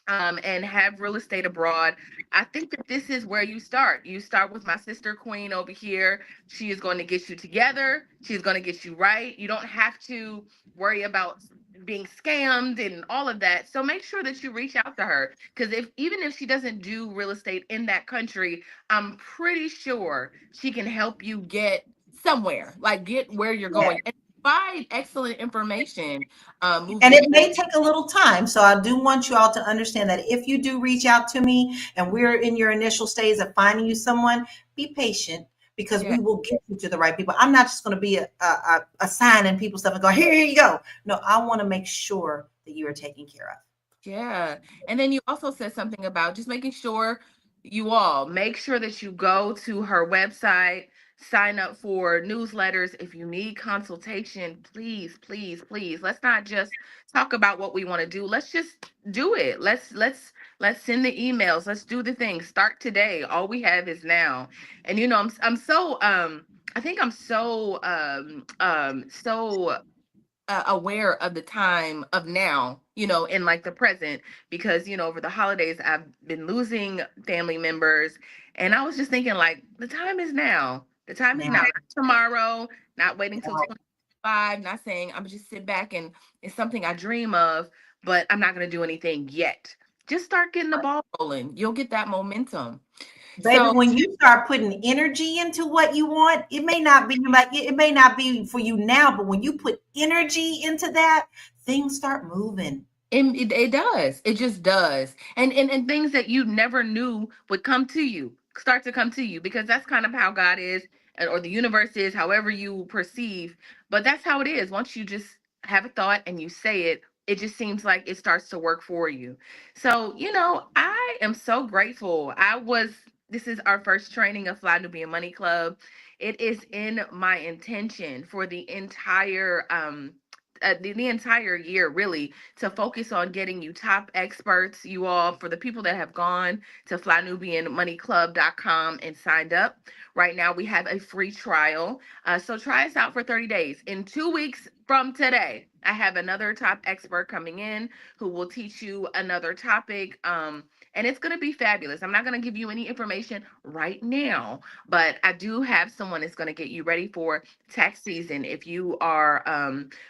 and have real estate abroad. I think that this is where you start. You start with my sister Queen over here. She is going to get you together. She's going to get you right. You don't have to worry about being scammed and all of that. So make sure that you reach out to her, because even if she doesn't do real estate in that country, I'm pretty sure she can help you get somewhere, like get where you're going. And provide excellent information. And it may take a little time. So I do want you all to understand that if you do reach out to me and we're in your initial stage of finding you someone, be patient, because we will get you to the right people. I'm not just going to be assigning people stuff and go, here you go. No, I want to make sure that you are taken care of. Yeah. And then you also said something about just making sure you all make sure that you go to her website, sign up for newsletters. If you need consultation, please, please, please, let's not just talk about what we want to do. Let's just do it. Let's send the emails. Let's do the things. Start today. All we have is now. And you know, I'm so I think I'm so aware of the time of now, you know, in like the present, because, you know, over the holidays, I've been losing family members. And I was just thinking, like, the time is now. The time is now. Not tomorrow, not waiting till 25, not saying I'm just sit back and it's something I dream of, but I'm not going to do anything yet. Just start getting the ball rolling. You'll get that momentum. Baby, when you start putting energy into what you want, it may not be for you now, but when you put energy into that, things start moving. It does. It just does. And things that you never knew would come to you, start to come to you, because that's kind of how God is, or the universe is, however you perceive. But that's how it is. Once you just have a thought and you say it, it just seems like it starts to work for you. So, you know, I am so grateful. This is our first training of Fly Nubian Money Club. It is in my intention for the entire the entire year, really, to focus on getting you top experts. You all, for the people that have gone to flynubianmoneyclub.com and signed up, Right now, we have a free trial. So try us out for 30 days. In 2 weeks from today, I have another top expert coming in who will teach you another topic. And it's going to be fabulous. I'm not going to give you any information right now, but I do have someone that's going to get you ready for tax season. If you are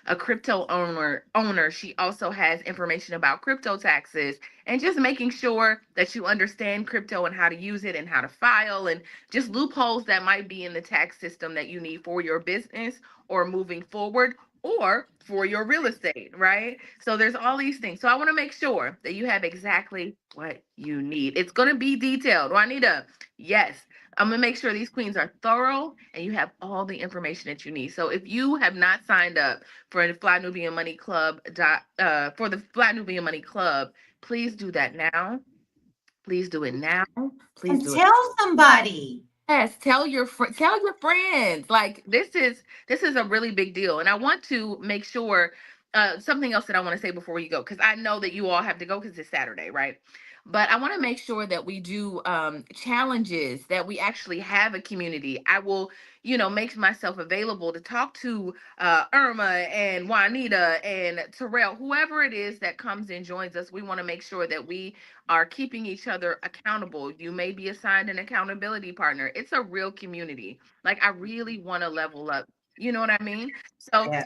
a crypto owner, she also has information about crypto taxes and just making sure that you understand crypto and how to use it and how to file and just loopholes that might be in the tax system that you need for your business or moving forward or for your real estate, right? So there's all these things. So I want to make sure that you have exactly what you need. It's going to be detailed. Juanita, yes. I'm going to make sure these queens are thorough and you have all the information that you need. So if you have not signed up for the Fly Nubian Money Club, for the Fly Nubian Money Club, please do that now. Please do it now. Please And do it. tell somebody. Yes, tell your friends. Like this is a really big deal, and I want to make sure something else that I want to say before you go, because I know that you all have to go because it's Saturday, right? But I want to make sure that we do challenges, that we actually have a community. I will, make myself available to talk to Irma and Juanita and Terrell, whoever it is that comes and joins us. We want to make sure that we are keeping each other accountable. You may be assigned an accountability partner. It's a real community. Like I really want to level up. You know what I mean? So Yeah.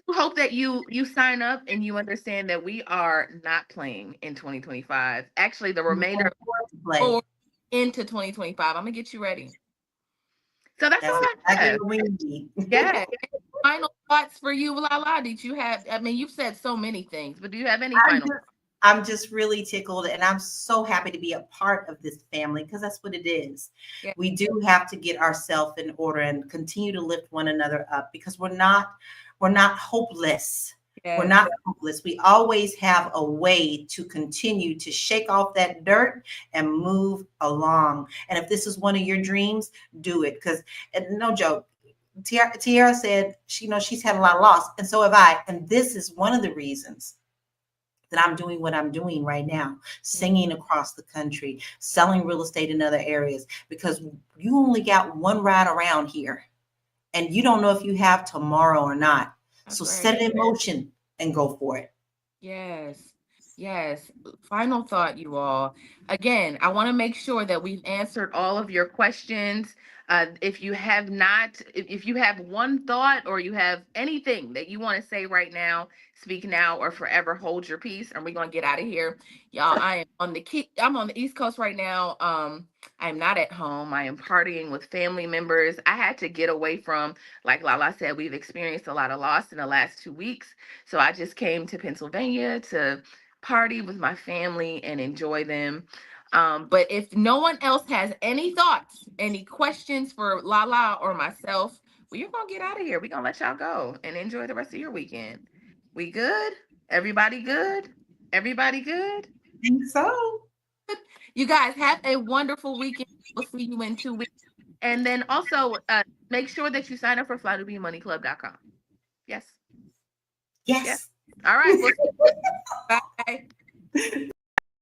I hope that you sign up and you understand that we are not playing in 2025. Actually, the remainder or into 2025. I'm gonna get you ready. So that's all I have. Yeah. Final thoughts for you, Lala? Did you have? I mean, you've said so many things, but do you have any final? I'm just really tickled, and I'm so happy to be a part of this family because that's what it is. Yeah. We do have to get ourselves in order and continue to lift one another up because we're not hopeless. Yeah. We're not hopeless. We always have a way to continue to shake off that dirt and move along. And if this is one of your dreams, do it. Because no joke, Tiara said she's had a lot of loss, and so have I. And this is one of the reasons that I'm doing what I'm doing right now, singing across the country, selling real estate in other areas, because you only got one ride around here and you don't know if you have tomorrow or not. That's so right. Set it in motion and go for it. Yes. Yes. Final thought, you all. Again, I want to make sure that we've answered all of your questions. If you have not, if you have one thought or you have anything that you want to say right now, speak now or forever hold your peace. And we're going to get out of here. Y'all, I'm on the East Coast right now. I'm not at home. I am partying with family members. I had to get away from, like Lala said, we've experienced a lot of loss in the last 2 weeks. So I just came to Pennsylvania to party with my family and enjoy them. But if no one else has any thoughts, any questions for Lala or myself, we're going to get out of here. We're going to let y'all go and enjoy the rest of your weekend. We good? Everybody good? Everybody good? I think so. You guys have a wonderful weekend. We'll see you in 2 weeks. And then also make sure that you sign up for flynubianmoneyclub.com. Yes. Yes. All right. Bye.